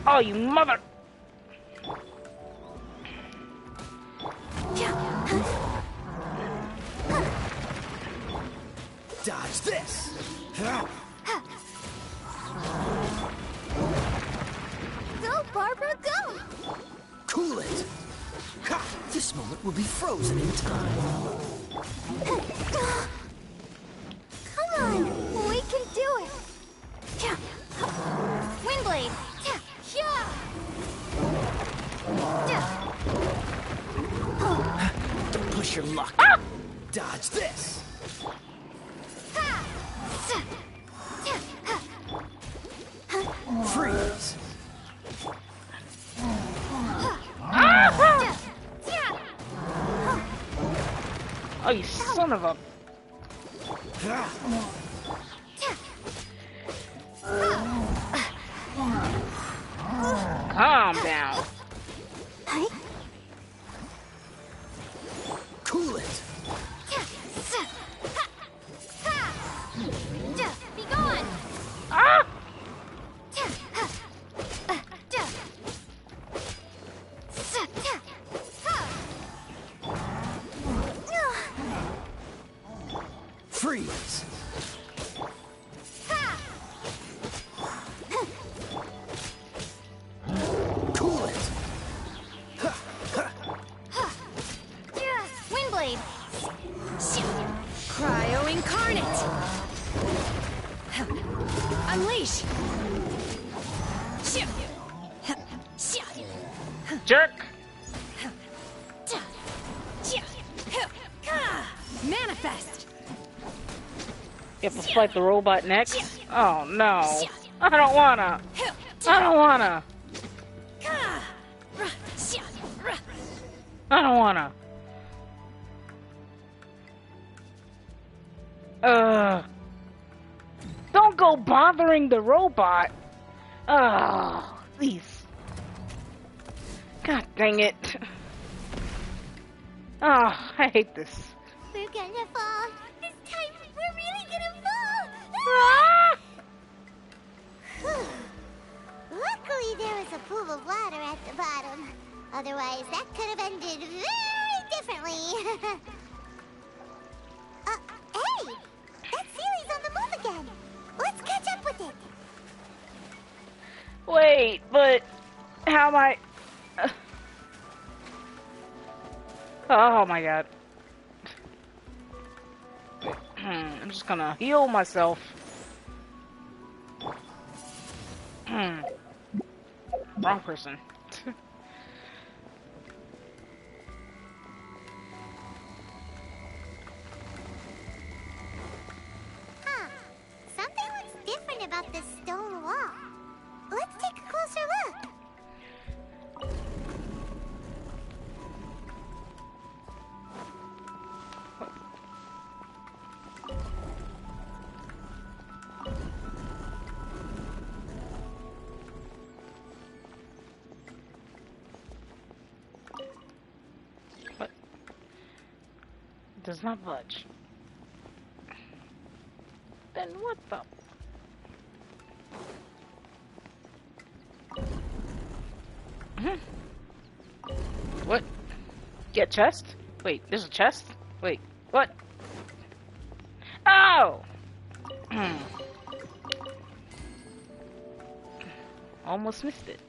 A: Oh, you mother!
G: Dodge this!
C: Go, Barbara, go!
G: Cool it! Ha! This moment will be frozen in time.
C: Come on, we can do it!
Q: Windblade!
G: Don't push your luck. Dodge this! Freeze!
A: Oh, you son of a... Calm down.
G: Cool it!
Q: Be gone!
A: Ah!
G: Freeze! Cool it!
Q: Windblade!
R: Cryo incarnate! Unleash!
A: Jerk!
R: Manifest!
A: You have to fight the robot next? Oh no. I don't wanna. I don't wanna. I don't wanna. Don't go bothering the robot. Please. God dang it. Oh, I hate this.
C: We're gonna fall. This time, we're really gonna fall. Luckily, there was a pool of water at the bottom. Otherwise, that could have ended very differently. Hey! That Sealy's on the move again. Let's catch up with it.
A: Wait, but how am I... Oh my god. I'm just gonna heal myself. Wrong person.
C: Something looks different about this stone wall. Let's take a closer look.
A: What? It does not budge. Then what the? What? Get chest? Wait, there's a chest? Wait, what? Oh! Almost missed it.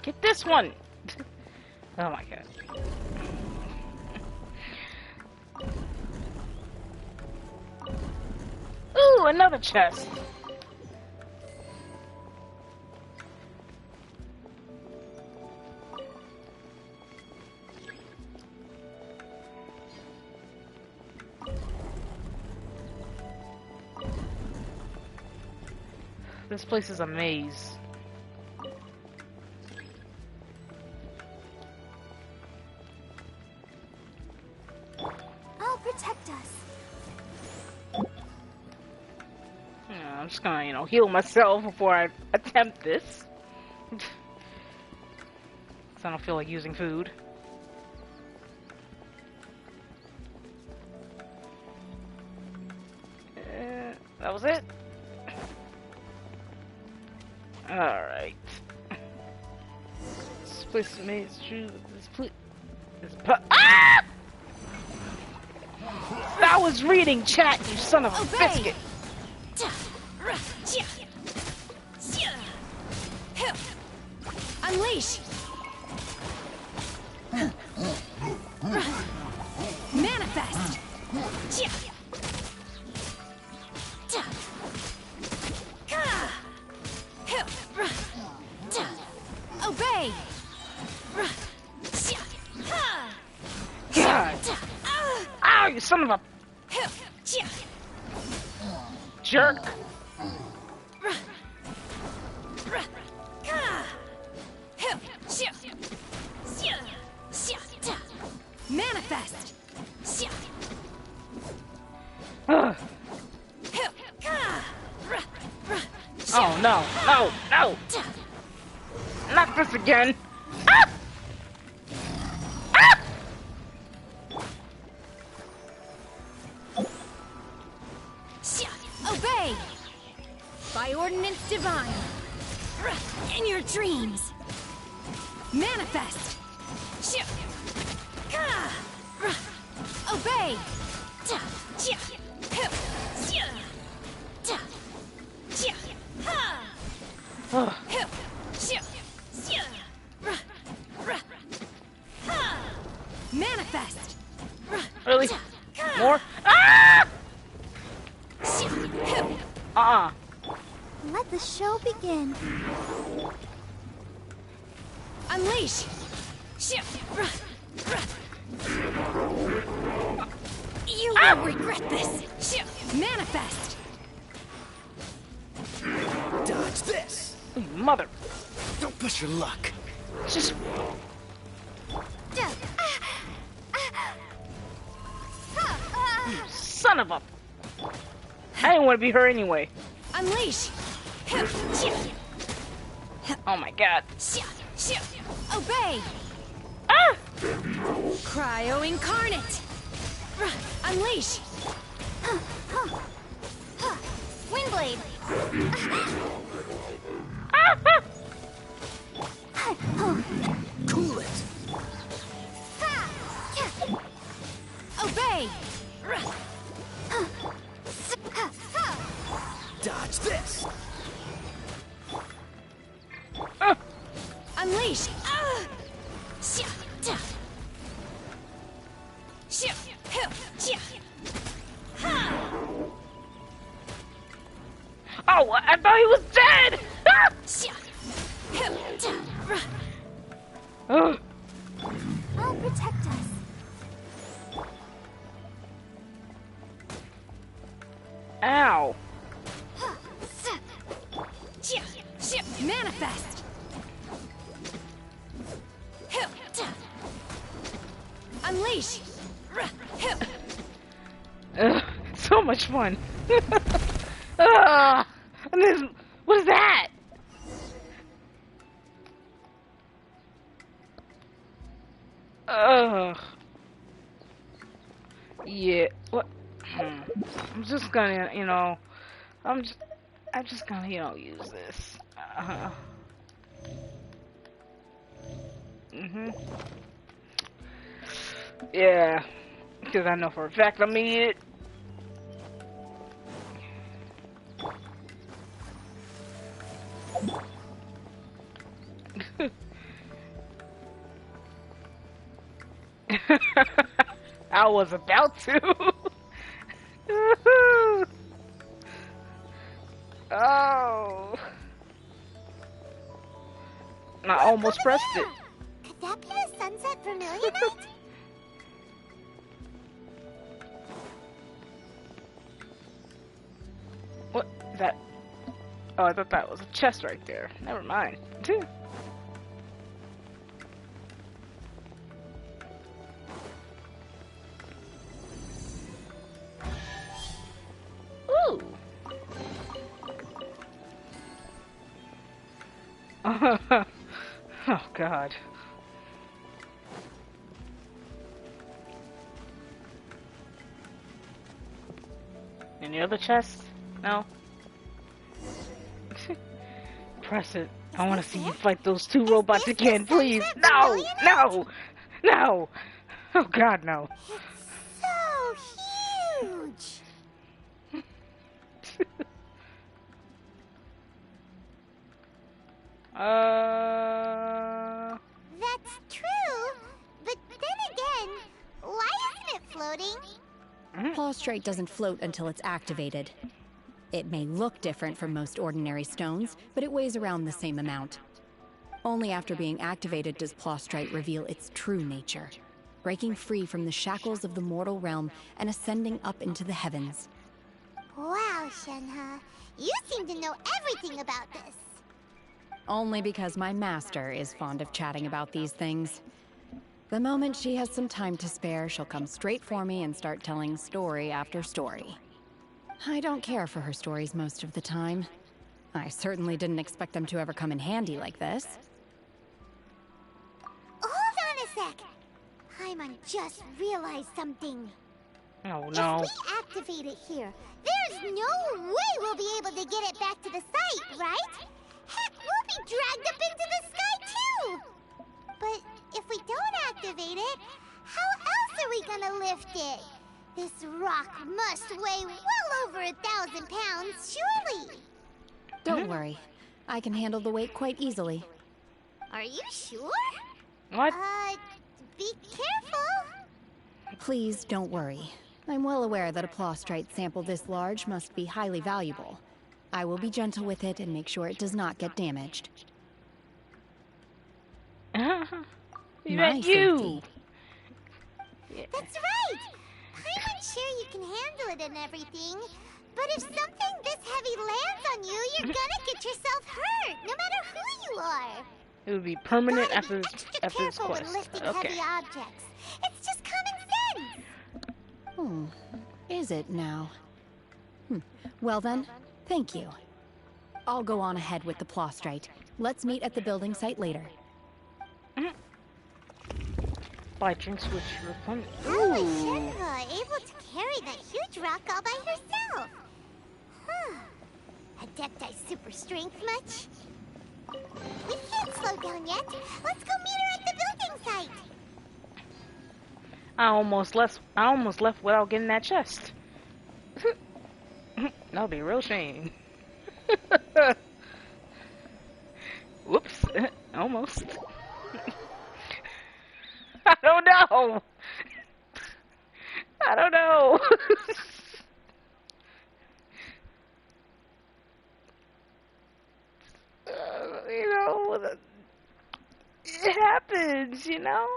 A: Get this one! Oh my god. Ooh, another chest! This place is a maze.
C: protect us.
A: Yeah, I'm just gonna, you know, heal myself before I attempt this. Cause I don't feel like using food. That was it? Alright. This place made true. This place. Ah! I was reading chat, you son of a biscuit.
D: Unleash! Manifest! Obey!
A: God! Ow, you son of a jerk!
D: Manifest!
A: Oh no, no, no! Not this again! Ah! Ah!
D: Obey! By ordinance divine! In your dreams! Manifest! Obey! Manifest!
A: Really? More? Ah!
C: Let the show begin.
D: Unleash! You will regret this! Manifest!
E: Dodge this!
A: Mother!
E: Don't push your luck.
A: Just... You son of a... I didn't want to be her anyway.
D: Unleash!
A: Oh my god.
D: Obey!
A: Ah!
D: Cryo incarnate! Unleash!
C: Windblade!
E: Cool it!
D: Obey!
E: Dodge this!
D: Unleash!
A: Oh, I thought he was dead!
C: I'll protect us.
A: Ow.
D: Manifest! Unleash!
A: So much fun. And this, what is that? Yeah. What? I'm just gonna, you know, I'm just gonna, you know, use this. Yeah, because I know for a fact I'm gonna eat it. I was about to. Oh. I almost pressed it.
C: Could that be a sunset vermilion night?
A: What is that? Oh, I thought that was a chest right there. Never mind. Oh God. Any other chest? No. Press it. I want to see you fight those two robots again, please. No, no, no. Oh God, no.
C: So huge. That's true, but then again, why isn't it floating?
R: Plaustrite doesn't float until it's activated. It may look different from most ordinary stones, but it weighs around the same amount. Only after being activated does Plaustrite reveal its true nature, breaking free from the shackles of the mortal realm and ascending up into the heavens.
C: Wow, Shenhe, you seem to know everything about this.
R: Only because my master is fond of chatting about these things. The moment she has some time to spare, she'll come straight for me and start telling story after story. I don't care for her stories most of the time. I certainly didn't expect them to ever come in handy like this.
C: Hold on a sec. Paimon just realized something.
A: Oh no.
C: If we activate it here, there's no way we'll be able to get it back to the site, right? Heck, we'll be dragged up into the sky too! But if we don't activate it, how else are we gonna lift it? This rock must weigh well over 1,000 pounds, surely!
R: Don't worry. I can handle the weight quite easily.
C: Are you sure?
A: What?
C: Be careful!
R: Please don't worry. I'm well aware that a Plaustrite sample this large must be highly valuable. I will be gentle with it and make sure it does not get damaged.
A: Even you!
C: That's right! Paimon's sure you can handle it and everything, but if something this heavy lands on you, you're gonna get yourself hurt, no matter who you are!
A: It would be permanent after this
C: Careful
A: quest.
C: when lifting
A: Okay.
C: heavy objects. It's just common sense!
R: Is it now? Well then, thank you. I'll go on ahead with the Plaustrite. Let's meet at the building site later.
A: Buy drinks which replenish.
C: How is Shenhe able to carry that huge rock all by herself? Adepti super strength much? We can't slow down yet. Let's go meet her at the building site.
A: I almost left without getting that chest. That'll be a real shame. Whoops. Almost. I don't know. I don't know. You know, it happens, you know?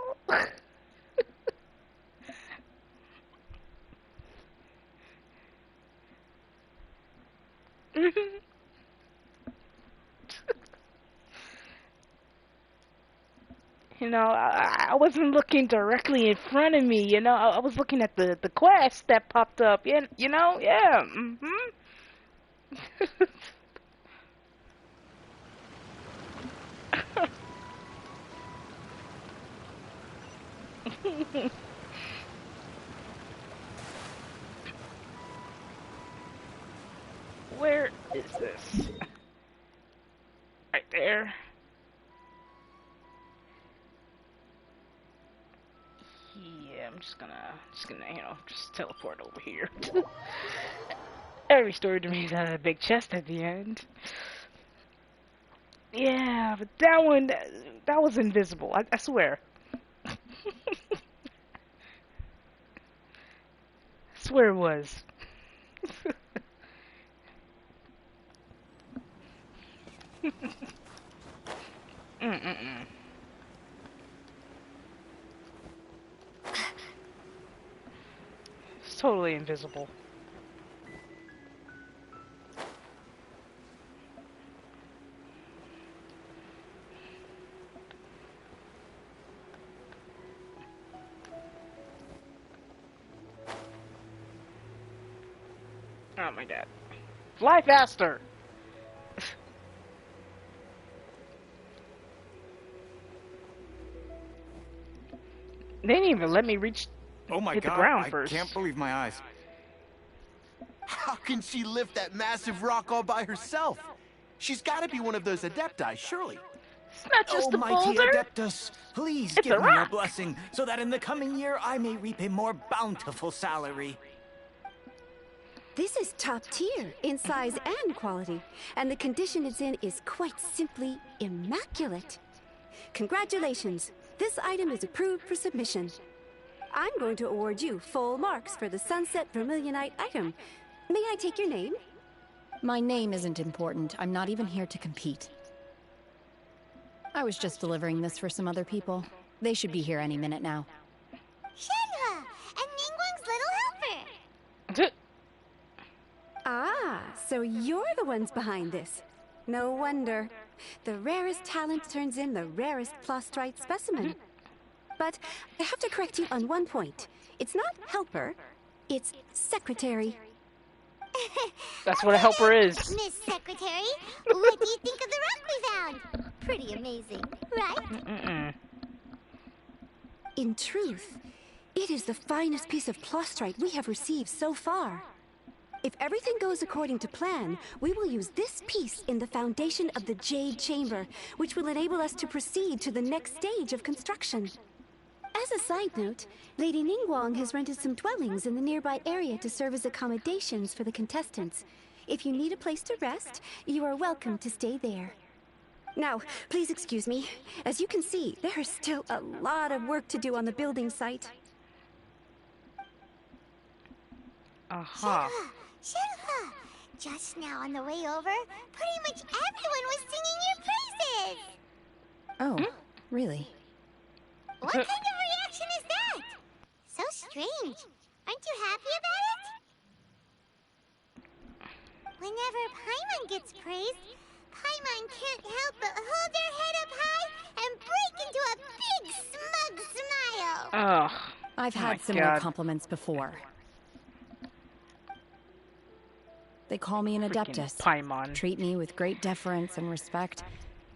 A: You know, I wasn't looking directly in front of me, you know? I was looking at the quest that popped up, you know? Yeah, Where is this? Right there. Yeah, I'm just gonna, you know, just teleport over here. Every story to me has had a big chest at the end. Yeah, but that one, that was invisible. I swear. Swear it was. It's totally invisible. Oh my god. Fly faster! They didn't even let me reach.
V: Oh my
A: hit
V: God!
A: the ground
V: I
A: first.
V: can't believe my eyes.
W: How can she lift that massive rock all by herself? She's got to be one of those adepti, surely.
A: It's not just
V: oh,
A: a
V: mighty
A: boulder.
V: Adeptus, please
A: It's
V: give
A: a
V: me your
A: rock.
V: blessing, so that in the coming year I may reap a more bountiful salary.
O: This is top tier in size and quality, and the condition it's in is quite simply immaculate. Congratulations, this item is approved for submission. I'm going to award you full marks for the Sunset Vermilionite item. May I take your name?
R: My name isn't important. I'm not even here to compete. I was just delivering this for some other people. They should be here any minute now.
C: Shenhe, and Ningguang's little helper.
O: Ah, so you're the ones behind this. No wonder. The rarest talent turns in the rarest Plostrite specimen. But I have to correct you on one point. It's not helper, it's secretary.
A: That's what a helper is.
C: Miss Secretary, what do you think of the rock we found? Pretty amazing, right?
O: In truth, it is the finest piece of Plostrite we have received so far. If everything goes according to plan, we will use this piece in the foundation of the Jade Chamber, which will enable us to proceed to the next stage of construction. As a side note, Lady Ningguang has rented some dwellings in the nearby area to serve as accommodations for the contestants. If you need a place to rest, you are welcome to stay there. Now, please excuse me. As you can see, there is still a lot of work to do on the building site.
C: Shenhe, just now on the way over, pretty much everyone was singing your praises.
R: Oh, really?
C: What kind of reaction is that? So strange. Aren't you happy about it? Whenever Paimon gets praised, Paimon can't help but hold their head up high and break into a big smug smile.
A: Oh,
R: I've had similar compliments before. They call me an Adeptus.
A: Paimon.
R: Treat me with great deference and respect,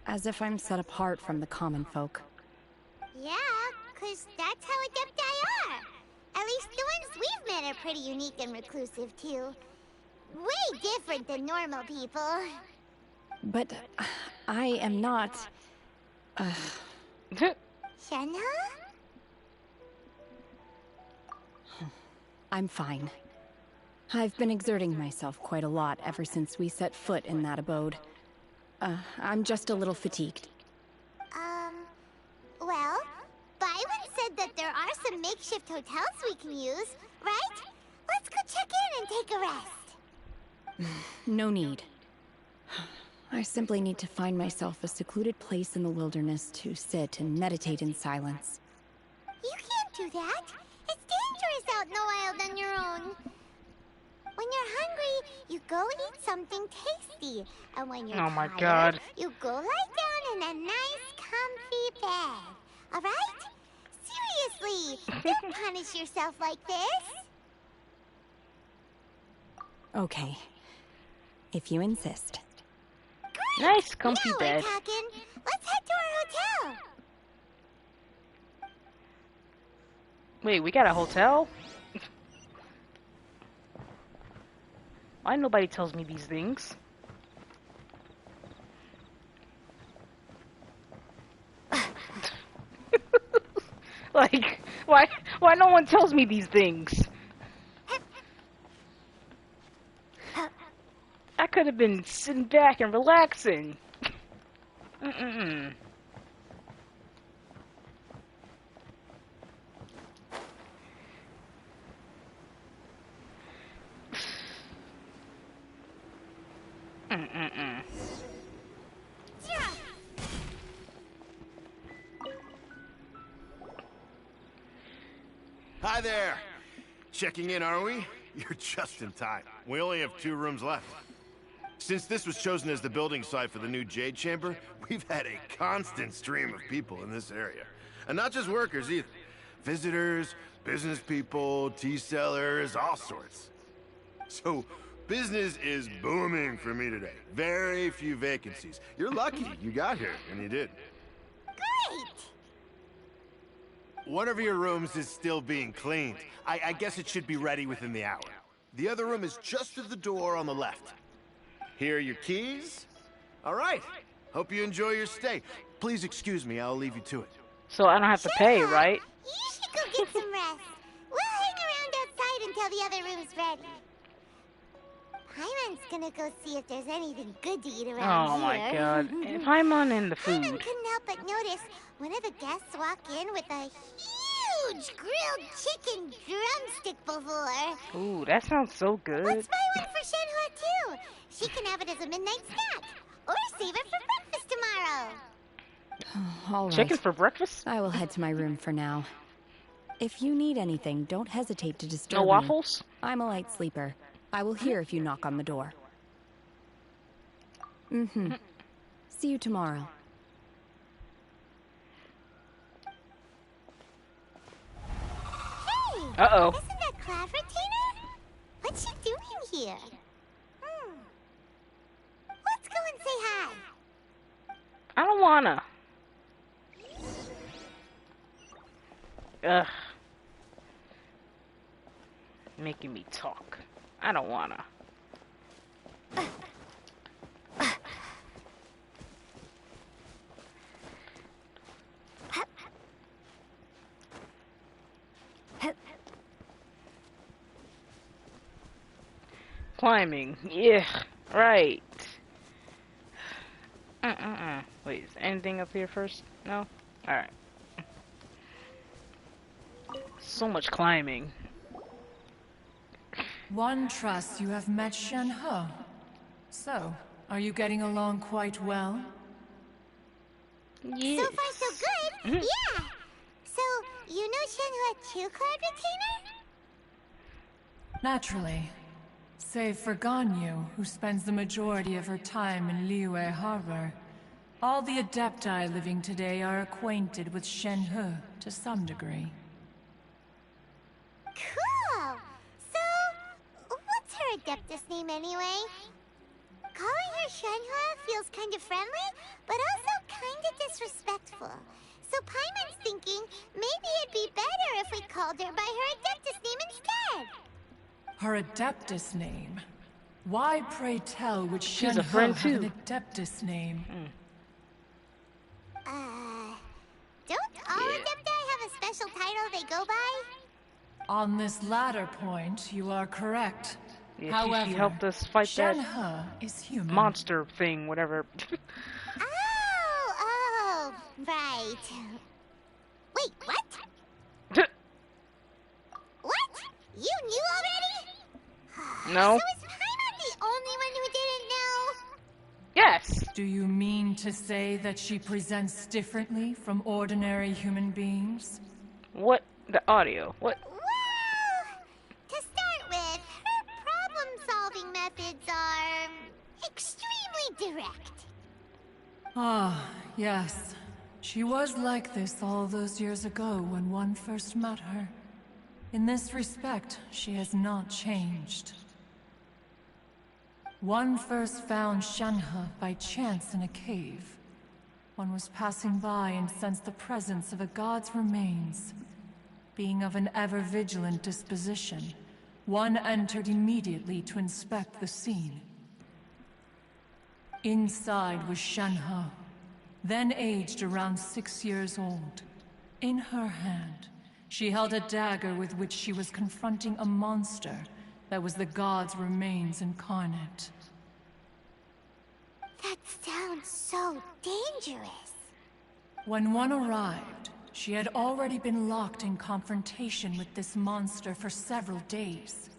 R: as if I'm set apart from the common folk.
C: Yeah, 'cause that's how Adepti are. At least the ones we've met are pretty unique and reclusive, too. Way different than normal people.
R: But I am not...
C: Shenhe?
R: I'm fine. I've been exerting myself quite a lot ever since we set foot in that abode. I'm just a little fatigued.
C: Well, Byron said that there are some makeshift hotels we can use, right? Let's go check in and take a rest.
R: No need. I simply need to find myself a secluded place in the wilderness to sit and meditate in silence.
C: You can't do that. It's dangerous out in the wild on your own. When you're hungry, you go eat something tasty. And when you're tired, you go lie down in a nice, comfy bed. Alright? Seriously, don't punish yourself like this.
R: Okay. If you insist.
C: Great!
A: Nice, comfy
C: now
A: bed.
C: We're talking. Let's head to our hotel.
A: Wait, we got a hotel? Why nobody tells me these things? Like, why no one tells me these things? I could have been sitting back and relaxing.
W: Hi there. Checking in, are we? You're just in time. We only have 2 rooms left. Since this was chosen as the building site for the new Jade Chamber, we've had a constant stream of people in this area. And not just workers either. Visitors, business people, tea sellers, all sorts. So, business is booming for me today. Very few vacancies. You're lucky you got here, and you did.
C: Great!
M: One of your rooms is still being cleaned. I guess it should be ready within the hour. The other room is just at the door on the left. Here are your keys. All right. Hope you enjoy your stay. Please excuse me, I'll leave you to it.
A: So I don't have to pay, right?
C: You should go get some rest. We'll hang around outside until the other room's ready. Paimon's gonna go see if there's anything good to eat around
A: Oh my
C: here.
A: god. Paimon in the food.
C: Paimon couldn't help but notice one of the guests walk in with a huge grilled chicken drumstick before.
A: Ooh, that sounds so good.
C: Let's buy one for Shenhua too. She can have it as a midnight snack. Or save it for breakfast tomorrow.
R: All right.
A: Chicken for breakfast?
R: I will head to my room for now. If you need anything, don't hesitate to disturb me.
A: No waffles?
R: I'm a light sleeper. I will hear if you knock on the door. See you tomorrow.
C: Hey!
A: Uh-oh.
C: Isn't that Claveratina? What's she doing here? Let's go and say hi.
A: I don't wanna. Ugh. Making me talk. I don't wanna. Climbing. Yeah, right. Wait, is anything up here first? No? Alright. So much climbing.
P: One trusts you have met Shenhe. So, are you getting along quite well?
A: Yes.
C: So far, so good. Yeah. So, you know Shenhua too, Claveratina?
P: Naturally. Save for Ganyu, who spends the majority of her time in Liyue Harbor. All the Adepti living today are acquainted with Shenhe to some degree.
C: Cool. So, what's her Adeptus name anyway? Calling her Shenhua feels kind of friendly, but also kind of disrespectful. So Paimon's thinking maybe it'd be better if we called her by her Adeptus name instead.
P: Her Adeptus name? Why, pray tell, would
A: She's a
P: Shenhe
A: friend
P: have
A: too.
P: an Adeptus name?
C: Don't all Adepti have a special title they go by?
P: On this latter point, you are correct.
A: Yeah,
P: However,
A: she helped us fight that
P: Shenhe is human.
A: monster thing, whatever.
C: Oh, right. Wait, what? What? You knew already?
A: No.
C: So is Paimon the only one who didn't know?
A: Yes.
P: Do you mean to say that she presents differently from ordinary human beings?
A: What? The audio. What?
C: Well, to start with, her problem-solving methods are extremely direct.
P: Ah, yes. She was like this all those years ago when one first met her. In this respect, she has not changed. One first found Shenhe by chance in a cave. One was passing by and sensed the presence of a god's remains. Being of an ever-vigilant disposition, one entered immediately to inspect the scene. Inside was Shenhe, then aged around 6 years old. In her hand, she held a dagger with which she was confronting a monster that was the god's remains incarnate.
C: That sounds so dangerous.
P: When one arrived, she had already been locked in confrontation with this monster for several days.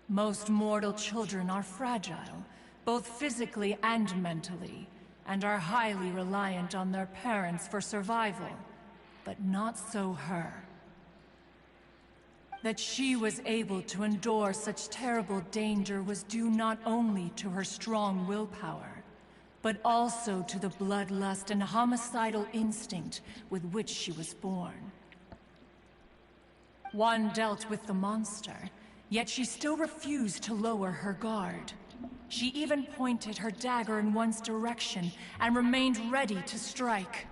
P: Most mortal children are fragile, both physically and mentally, and are highly reliant on their parents for survival. But not so her. That she was able to endure such terrible danger was due not only to her strong willpower, but also to the bloodlust and homicidal instinct with which she was born. One dealt with the monster, yet she still refused to lower her guard. She even pointed her dagger in one's direction and remained ready to strike.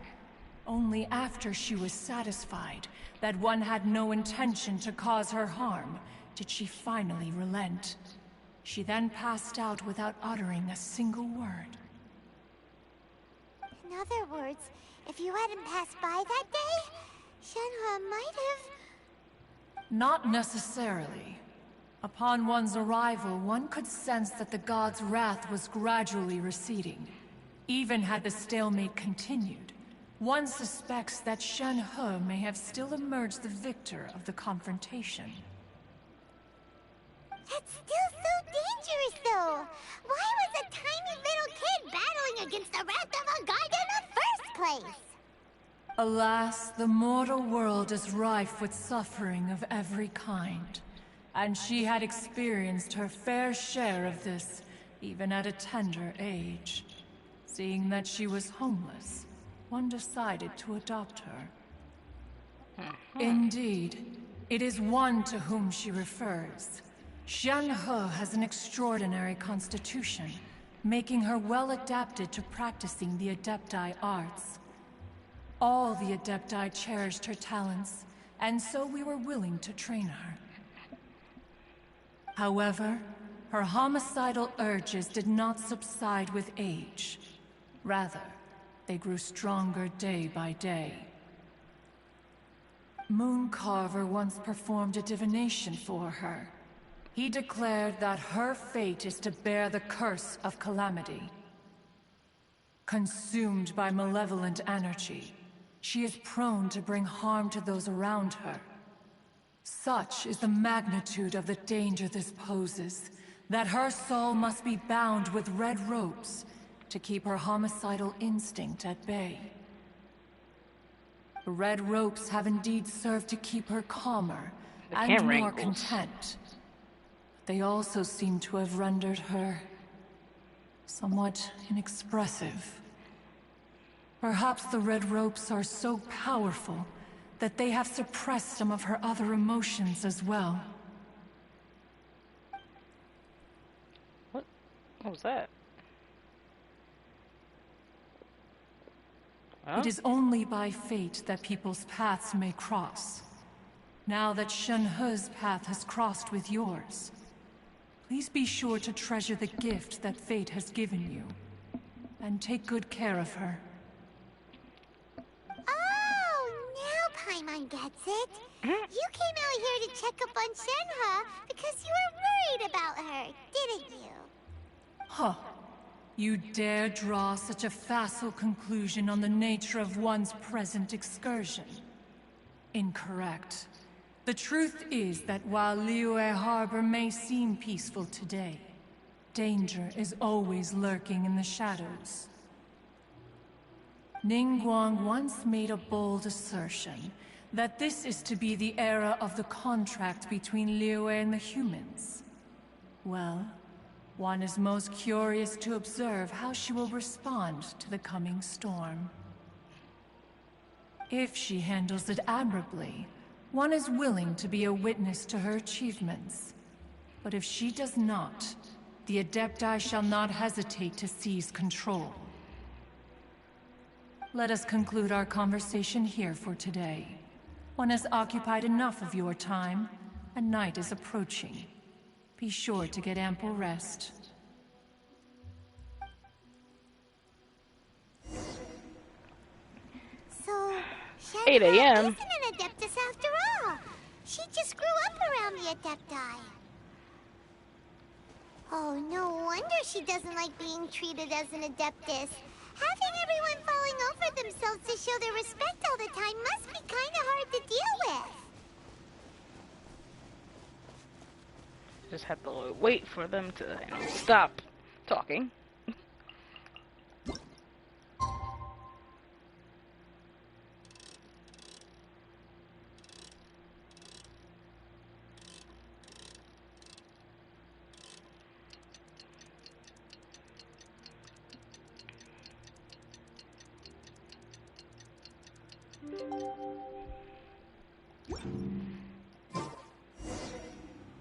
P: Only after she was satisfied that one had no intention to cause her harm did she finally relent. She then passed out without uttering a single word.
C: In other words, if you hadn't passed by that day, Shenhe might have...
P: Not necessarily. Upon one's arrival, one could sense that the god's wrath was gradually receding. Even had the stalemate continued, one suspects that Shenhe may have still emerged the victor of the confrontation.
C: That's still so dangerous, though! Why was a tiny little kid battling against the wrath of a god in the first place?
P: Alas, the mortal world is rife with suffering of every kind. And she had experienced her fair share of this, even at a tender age. Seeing that she was homeless, one decided to adopt her. Indeed, it is one to whom she refers. Shenhe has an extraordinary constitution, making her well adapted to practicing the Adepti arts. All the Adepti cherished her talents, and so we were willing to train her. However, her homicidal urges did not subside with age. Rather, they grew stronger day by day. Mooncarver once performed a divination for her. He declared that her fate is to bear the curse of calamity. Consumed by malevolent energy, she is prone to bring harm to those around her. Such is the magnitude of the danger this poses, that her soul must be bound with red ropes to keep her homicidal instinct at bay. The red ropes have indeed served to keep her calmer and more content. They also seem to have rendered her somewhat inexpressive. Perhaps the red ropes are so powerful that they have suppressed some of her other emotions as well.
A: What was that? Huh?
P: It is only by fate that people's paths may cross. Now that Shenhe's path has crossed with yours, please be sure to treasure the gift that fate has given you, and take good care of her.
C: Oh, now Paimon gets it. You came out here to check up on Shenhe because you were worried about her, didn't you?
P: Huh. You dare draw such a facile conclusion on the nature of one's present excursion? Incorrect. The truth is that while Liyue Harbor may seem peaceful today, danger is always lurking in the shadows. Ningguang once made a bold assertion that this is to be the era of the contract between Liyue and the humans. Well, one is most curious to observe how she will respond to the coming storm. If she handles it admirably, one is willing to be a witness to her achievements. But if she does not, the Adepti shall not hesitate to seize control. Let us conclude our conversation here for today. One has occupied enough of your time, and night is approaching. Be sure to get ample rest.
C: So,
A: 8 a.m.
C: isn't an Adeptus after all. She just grew up around the Adepti. Oh, no wonder she doesn't like being treated as an Adeptus. Having everyone falling over themselves to show their respect all the time must be kind of hard to deal with.
A: Just have to wait for them to stop talking.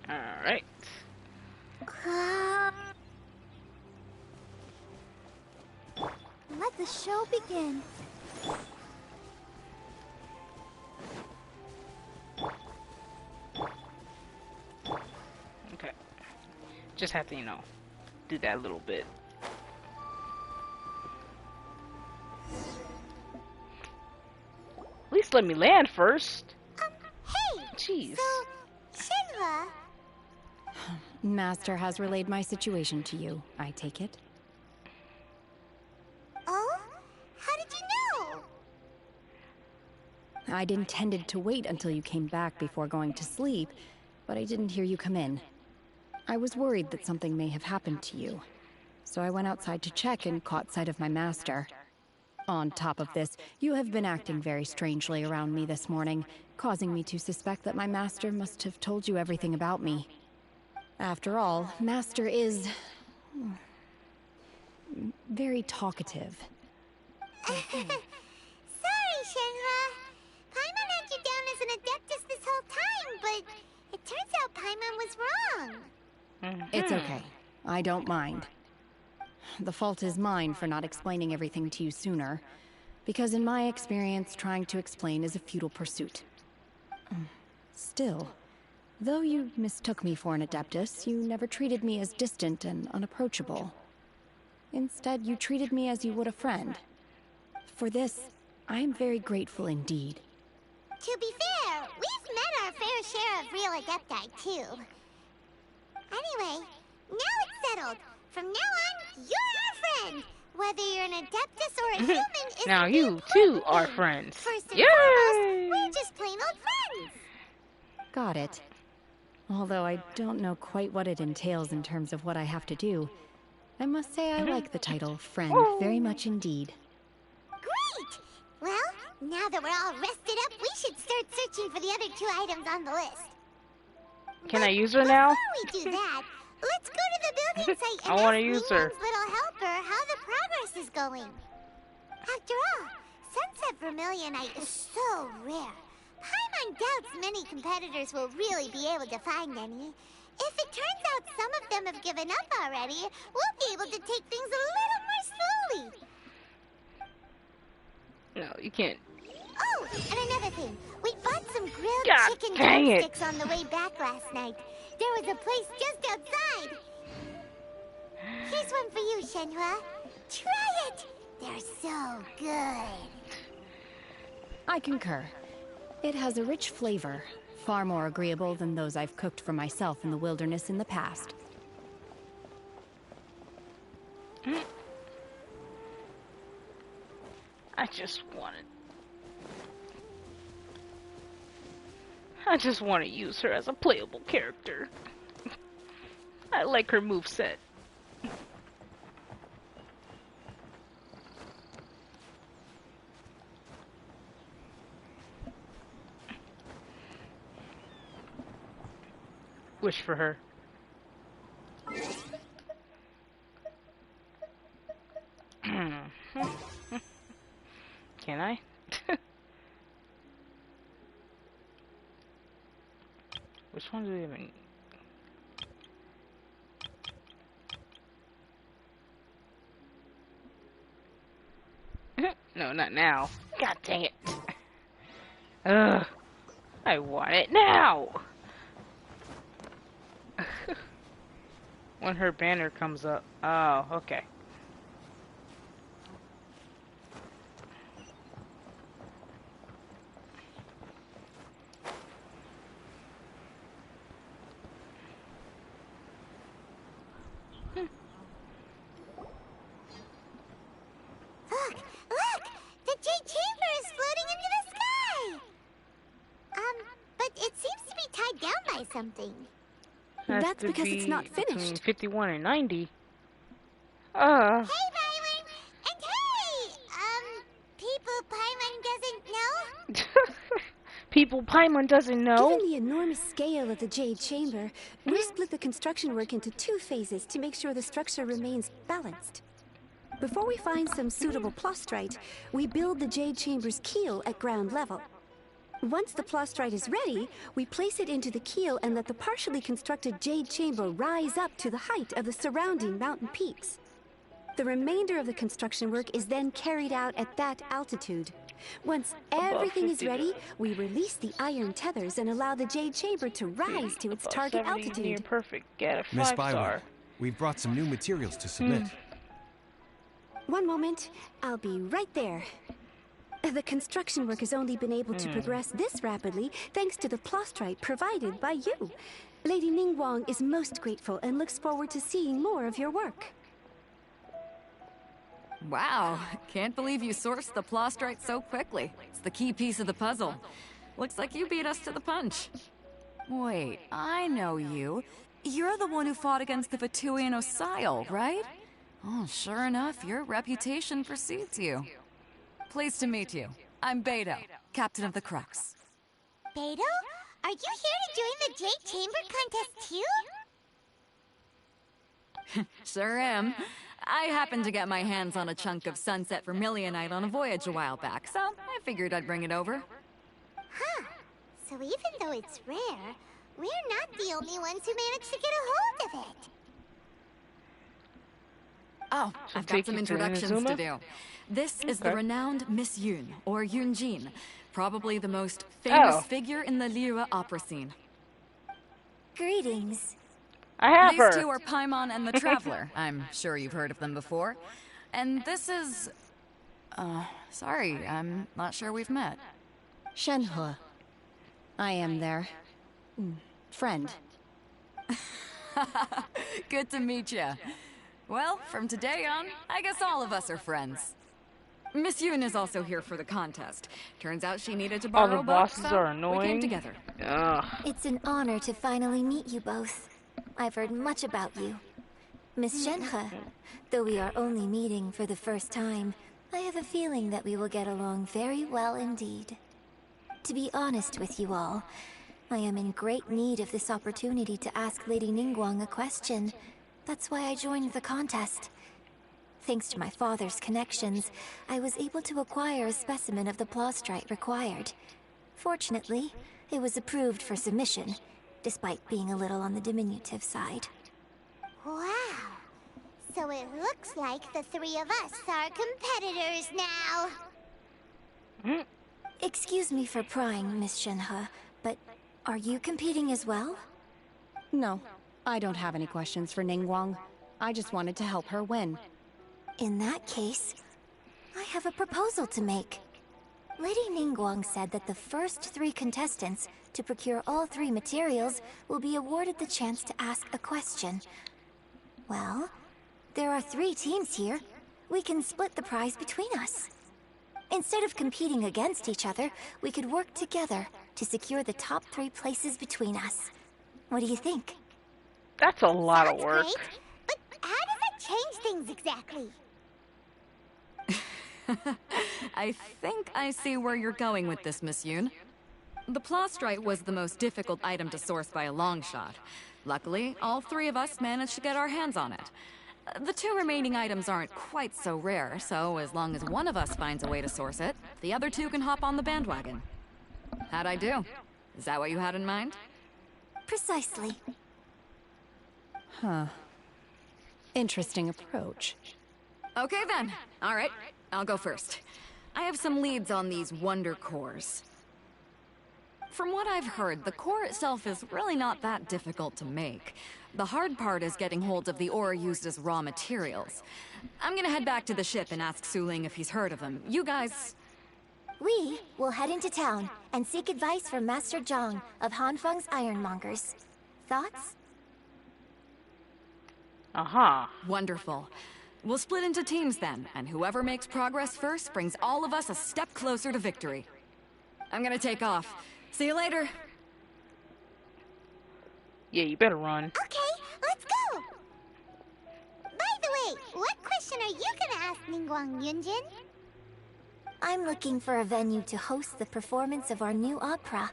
A: Alright.
C: Let the show begin.
A: Just have to, you know, do that a little bit. At least let me land first.
C: Hey!
A: Jeez.
C: So, Shenhua...
R: Master has relayed my situation to you, I take it.
C: Oh? How did you know?
R: I'd intended to wait until you came back before going to sleep, but I didn't hear you come in. I was worried that something may have happened to you, so I went outside to check and caught sight of my master. On top of this, you have been acting very strangely around me this morning, causing me to suspect that my master must have told you everything about me. After all, Master is... very talkative.
C: Sorry, Shenhua. Paimon had you down as an adeptus this whole time, but it turns out Paimon was wrong.
R: It's okay. I don't mind. The fault is mine for not explaining everything to you sooner, because in my experience, trying to explain is a futile pursuit. Still, though you mistook me for an adeptus, you never treated me as distant and unapproachable. Instead, you treated me as you would a friend. For this, I am very grateful indeed.
C: To be fair, we've met our fair share of real adepti, too. Anyway, now it's settled. From now on, you're our friend. Whether you're an adeptus or a human is
A: now you, too, are friends.
C: First and
A: Yay!
C: foremost, we're just plain old friends.
R: Got it. Although I don't know quite what it entails in terms of what I have to do, I must say I like the title friend very much indeed.
C: Great! Well, now that we're all rested up, we should start searching for the other 2 items on the list.
A: Can I use her now?
C: Before we do that, let's go to the building site and
A: I want to
C: ask
A: use her.
C: Leon's little helper how the progress is going. After all, Sunset Vermilionite is so rare. Paimon doubts many competitors will really be able to find any. If it turns out some of them have given up already, we'll be able to take things a little more slowly.
A: No, you can't.
C: Oh, and another thing. We bought some grilled
A: God
C: chicken
A: dang it.
C: drumsticks on the way back last night. There was a place just outside. Here's one for you, Shenhua. Try it. They're so good.
R: I concur. It has a rich flavor, far more agreeable than those I've cooked for myself in the wilderness in the past.
A: I just want to use her as a playable character. I like her moveset. Wish for her. Can I? Which one do we even... No, not now. God dang it. Ugh. I want it now. When her banner comes up. Oh, okay.
C: Look! The Jade Chamber is floating into the sky! But it seems to be tied down by something.
O: That's because it's not finished.
A: Between 51 and 90.
C: Hey, Paimon! And hey! People Paimon doesn't know?
A: People Paimon doesn't know?
O: Given the enormous scale of the Jade Chamber, we split the construction work into 2 phases to make sure the structure remains balanced. Before we find some suitable plastrite, we build the Jade Chamber's keel at ground level. Once the plastrite is ready, we place it into the keel and let the partially constructed Jade Chamber rise up to the height of the surrounding mountain peaks. The remainder of the construction work is then carried out at that altitude. Once everything is ready, we release the iron tethers and allow the jade chamber to rise to its target altitude.
A: Near perfect. Get a
N: Miss
A: 5-star.
N: we've brought some new materials to submit.
O: One moment, I'll be right there. The construction work has only been able to progress this rapidly thanks to the plostrite provided by you. Lady Ningguang is most grateful and looks forward to seeing more of your work.
S: Wow, can't believe you sourced the plostrite so quickly. It's the key piece of the puzzle. Looks like you beat us to the punch. Wait, I know you. You're the one who fought against the Vatuian Osile, right? Oh, sure enough, your reputation precedes you. Pleased to meet you. I'm Beto, captain of the Crux.
C: Beto? Are you here to join the Jade Chamber contest too?
S: Sure am. I happened to get my hands on a chunk of sunset vermilionite on a voyage a while back, so I figured I'd bring it over.
C: Huh. So even though it's rare, we're not the only ones who managed to get a hold of it.
S: Oh, I've got some introductions to do. This is the renowned Miss Yun, or Yunjin, probably the most famous figure in the Liyue opera scene.
C: Greetings.
A: I have her.
S: These two are Paimon and the Traveler. I'm sure you've heard of them before. And this is... sorry, I'm not sure we've met.
R: Shenhe. I am their... friend.
S: Good to meet you. Well, from today on, I guess all of us are friends. Miss Yun is also here for the contest. Turns out she needed to borrow
A: All the bosses
S: books, so
A: are annoying.
S: we came together.
A: Ugh.
C: It's an honor to finally meet you both. I've heard much about you. Miss Shenhe, though we are only meeting for the first time, I have a feeling that we will get along very well indeed. To be honest with you all, I am in great need of this opportunity to ask Lady Ningguang a question. That's why I joined the contest. Thanks to my father's connections, I was able to acquire a specimen of the plostrite required. Fortunately, it was approved for submission, despite being a little on the diminutive side. Wow. So it looks like the three of us are competitors now. Excuse me for prying, Miss Shenhe, but are you competing as well?
R: No, I don't have any questions for Ningguang. I just wanted to help her win.
C: In that case, I have a proposal to make. Lady Ningguang said that the first 3 contestants to procure all 3 materials will be awarded the chance to ask a question. Well, there are 3 teams here. We can split the prize between us. Instead of competing against each other, we could work together to secure the top 3 places between us. What do you think?
A: That's a lot of work.
C: Great, but how does it change things exactly?
S: I think I see where you're going with this, Miss Yun. The plostrite was the most difficult item to source by a long shot. Luckily, all 3 of us managed to get our hands on it. The 2 remaining items aren't quite so rare, so as long as one of us finds a way to source it, the other 2 can hop on the bandwagon. How'd I do? Is that what you had in mind?
C: Precisely.
R: Huh. Interesting approach.
S: Okay then. All right, I'll go first. I have some leads on these wonder cores. From what I've heard, the core itself is really not that difficult to make. The hard part is getting hold of the ore used as raw materials. I'm gonna head back to the ship and ask Suling if he's heard of them. You guys...
C: We will head into town and seek advice from Master Zhang of Hanfeng's Ironmongers. Thoughts?
S: Wonderful. We'll split into teams then, and whoever makes progress first brings all of us a step closer to victory. I'm gonna take off. See you later.
A: Yeah, you better run.
C: Okay, let's go! By the way, what question are you gonna ask Ningguang Yunjin? I'm looking for a venue to host the performance of our new opera.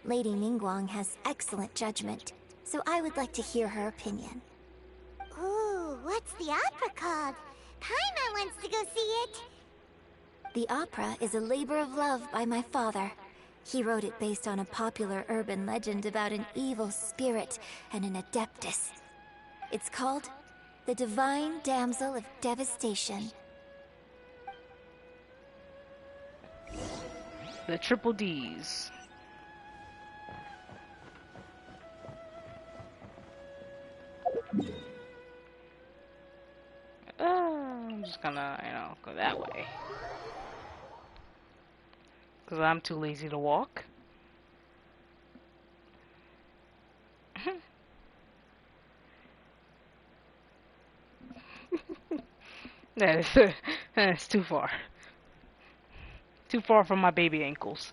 C: Lady Ningguang has excellent judgment, so I would like to hear her opinion. Ooh, what's the opera called? Paimon wants to go see it. The opera is a labor of love by my father. He wrote it based on a popular urban legend about an evil spirit and an adeptus. It's called The Divine Damsel of Devastation.
A: The triple D's. I'm just gonna, go that way. Because I'm too lazy to walk. That's too far. Too far from my baby ankles.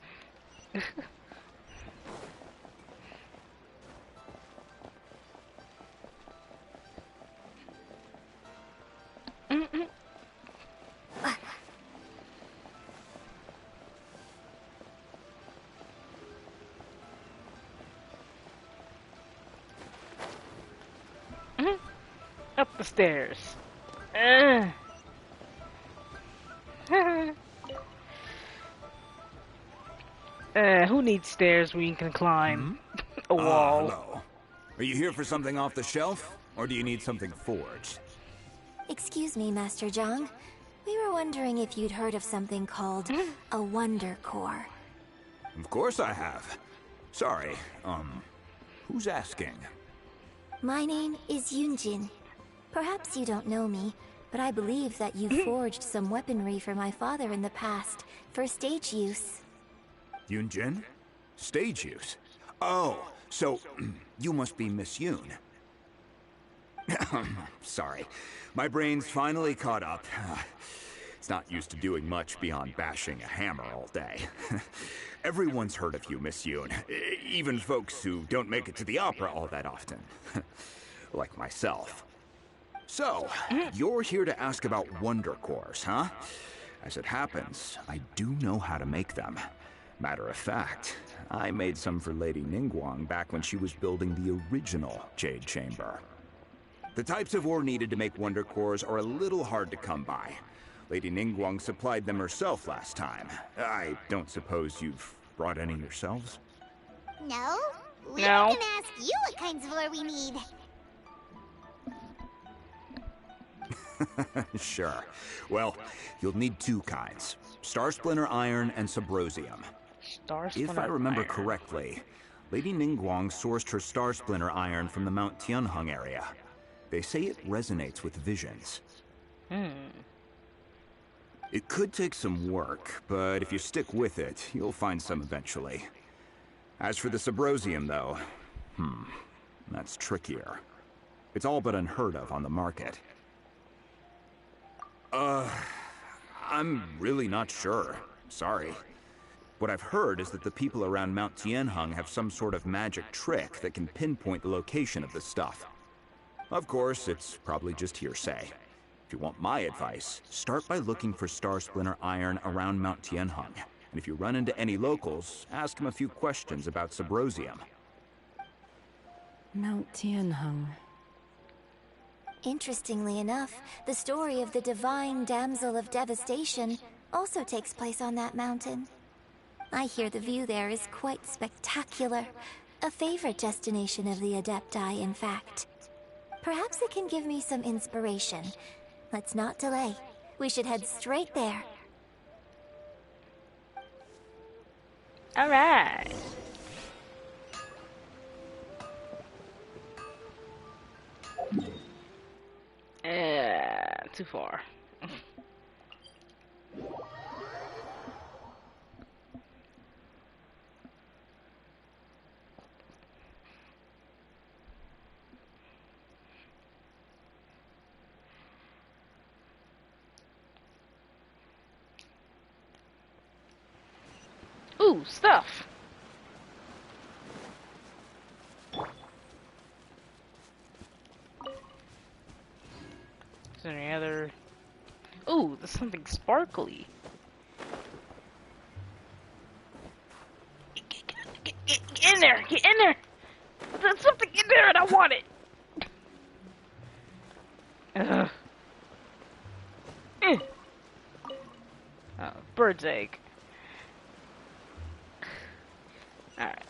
A: Up the stairs. Who needs stairs when you can climb a wall?
B: Hello. Are you here for something off the shelf, or do you need something forged?
T: Excuse me, Master Zhang. We were wondering if you'd heard of something called a Wonder Core.
B: Of course I have. Sorry, who's asking?
T: My name is Yunjin. Perhaps you don't know me, but I believe that you forged some weaponry for my father in the past, for stage use.
B: Yunjin? Stage use? Oh, so you must be Miss Yoon. Sorry, my brain's finally caught up. It's not used to doing much beyond bashing a hammer all day. Everyone's heard of you, Miss Yoon. Even folks who don't make it to the opera all that often. Like myself. So, you're here to ask about Wonder Cores, huh? As it happens, I do know how to make them. Matter of fact, I made some for Lady Ningguang back when she was building the original Jade Chamber. The types of ore needed to make Wonder Cores are a little hard to come by. Lady Ningguang supplied them herself last time. I don't suppose you've brought any yourselves?
C: No? We
A: No.
C: were gonna ask you what kinds of ore we need.
B: Sure. Well, you'll need two kinds. Star Splinter Iron and Subrosium. If I remember correctly, Lady Ningguang sourced her Star Splinter Iron from the Mount Tianheng area. They say it resonates with visions. It could take some work, but if you stick with it, you'll find some eventually. As for the Subrosium, though, that's trickier. It's all but unheard of on the market. I'm really not sure. Sorry. What I've heard is that the people around Mount Tianheng have some sort of magic trick that can pinpoint the location of the stuff. Of course, it's probably just hearsay. If you want my advice, start by looking for Star Splinter Iron around Mount Tianheng. And if you run into any locals, ask them a few questions about Subrosium.
R: Mount Tianheng.
T: Interestingly enough, the story of the divine damsel of devastation also takes place on that mountain. I hear the view there is quite spectacular. A favorite destination of the Adepti, in fact. Perhaps it can give me some inspiration. Let's not delay. We should head straight there.
A: Alright. Too far. Ooh, stuff. Is there any other? Ooh, there's something sparkly. Get in there! Get in there! There's something in there and I want it! Ugh. Oh, bird's egg. Alright.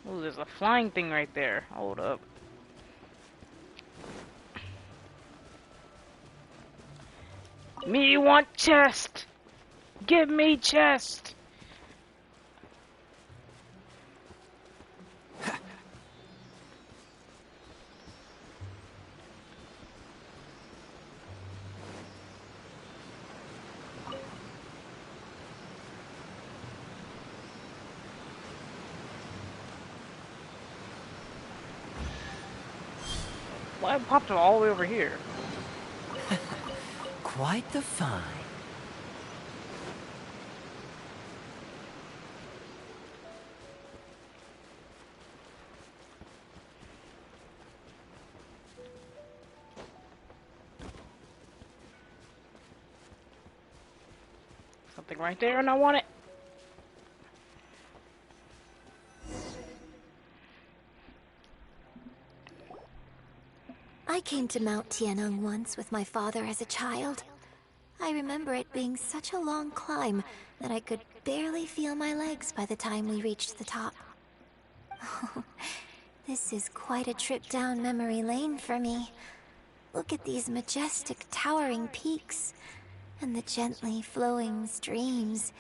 A: Oh, there's a flying thing right there. Hold up. Me want chest! Give me chest! Why popped it all the way over here?
I: Quite the find.
A: Something right there and I want it.
T: I came to Mount Tianeng once with my father as a child. I remember it being such a long climb that I could barely feel my legs by the time we reached the top. This is quite a trip down memory lane for me. Look at these majestic, towering peaks and the gently flowing streams.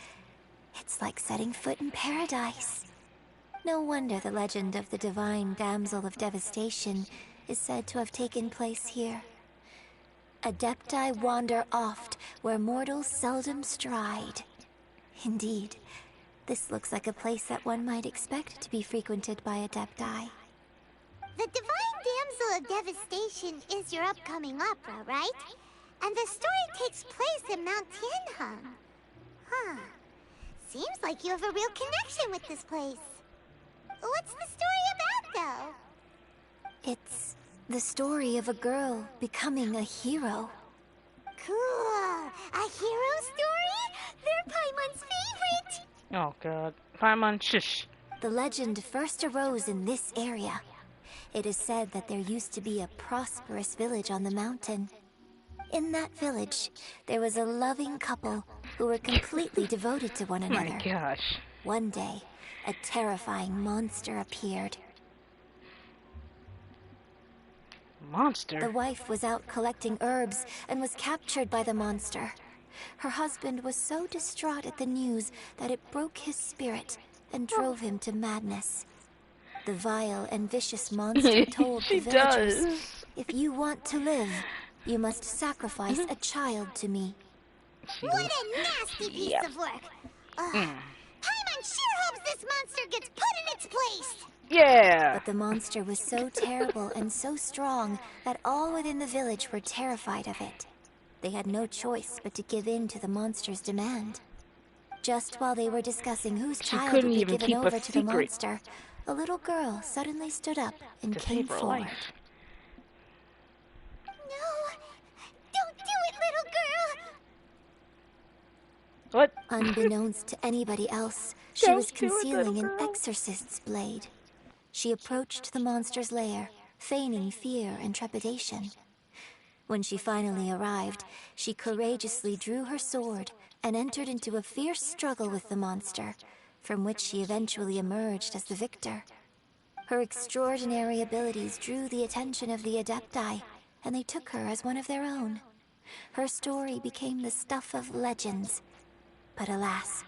T: It's like setting foot in paradise. No wonder the legend of the divine damsel of devastation is said to have taken place here. Adepti wander oft where mortals seldom stride. Indeed, this looks like a place that one might expect to be frequented by Adepti.
C: The Divine Damsel of Devastation is your upcoming opera, right? And the story takes place in Mount Tianheng. Huh. Seems like you have a real connection with this place. What's the story about, though?
T: It's the story of a girl becoming a hero.
C: Cool. A hero story? They're Paimon's favorite.
A: Oh god. Paimon, shush.
T: The legend first arose in this area. It is said that there used to be a prosperous village on the mountain. In that village, there was a loving couple who were completely devoted to one another.
A: Oh my gosh.
T: One day, a terrifying monster appeared.
A: Monster?
T: The wife was out collecting herbs and was captured by the monster. Her husband was so distraught at the news that it broke his spirit and drove him to madness. The vile and vicious monster told the villagers, "If you want to live, you must sacrifice a child to me."
C: What a nasty piece of work! Paimon sure hopes this monster gets put in its place!
A: Yeah!
T: But the monster was so terrible and so strong that all within the village were terrified of it. They had no choice but to give in to the monster's demand. Just while they were discussing whose child would be given over to the monster, a little girl suddenly stood up and came forward.
C: No! Don't do it, little girl!
A: What?
T: Unbeknownst to anybody else, she was concealing an exorcist's blade. She approached the monster's lair, feigning fear and trepidation. When she finally arrived, she courageously drew her sword and entered into a fierce struggle with the monster, from which she eventually emerged as the victor. Her extraordinary abilities drew the attention of the Adepti, and they took her as one of their own. Her story became the stuff of legends. But alas,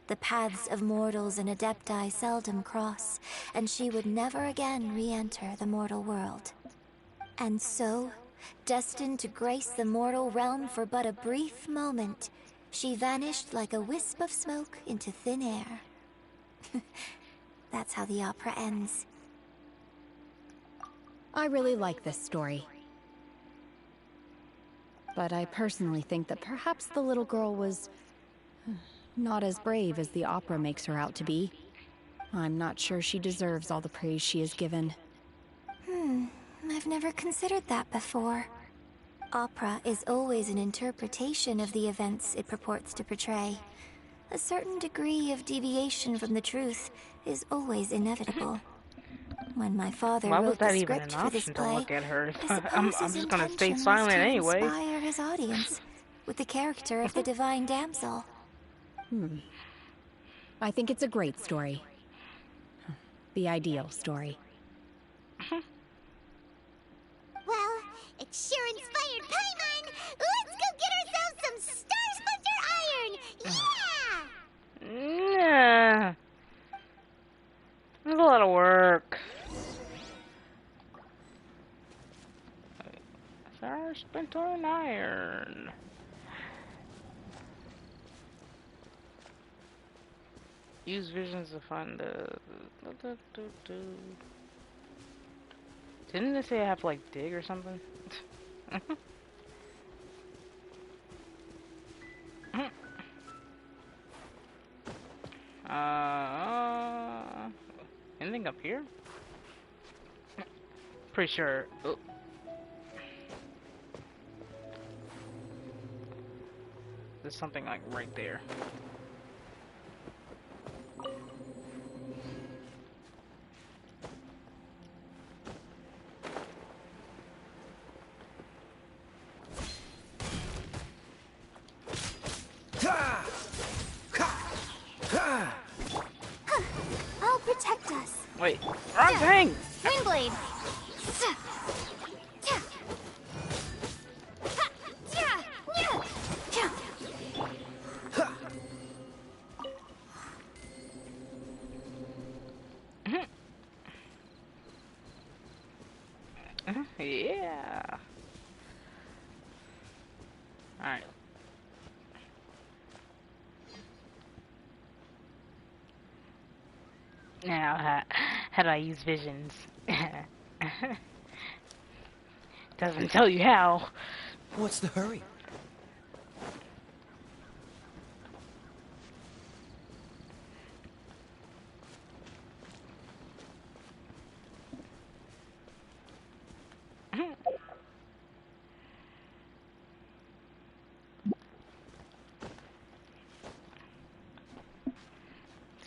T: the paths of mortals and Adepti seldom cross, and she would never again re-enter the mortal world. And so, destined to grace the mortal realm for but a brief moment, she vanished like a wisp of smoke into thin air. That's how the opera ends.
R: I really like this story. But I personally think that perhaps the little girl was not as brave as the opera makes her out to be. I'm not sure she deserves all the praise she is given.
T: I've never considered that before. Opera is always an interpretation of the events it purports to portray. A certain degree of deviation from the truth is always inevitable. When my father wrote the script for this play,
A: I'm just gonna stay silent anyway.
T: Inspire his audience with the character of the divine damsel.
R: I think it's a great story. The ideal story.
C: Well, it sure inspired Paimon! Let's go get ourselves some Star Splinter Iron! Yeah!
A: Nah. There's a lot of work. Star Splinter and Iron. Use visions to find the... Didn't they say I have to, like, dig or something? Anything up here? Pretty sure. Oh. There's something, like, right there.
C: I'll protect us.
A: Wait, wrong thing!
C: Windblade!
A: Yeah. Alright. Now, how do I use visions? Doesn't tell you how.
J: What's the hurry?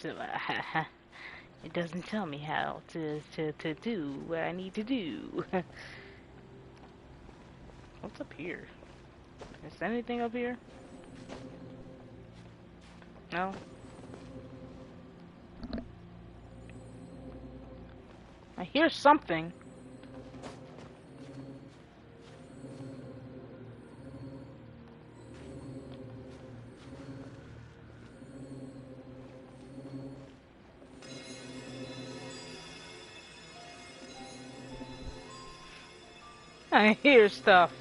A: So, it doesn't tell me how to do what I need to do. What's up here? Is there anything up here? No? I hear something. I hear stuff.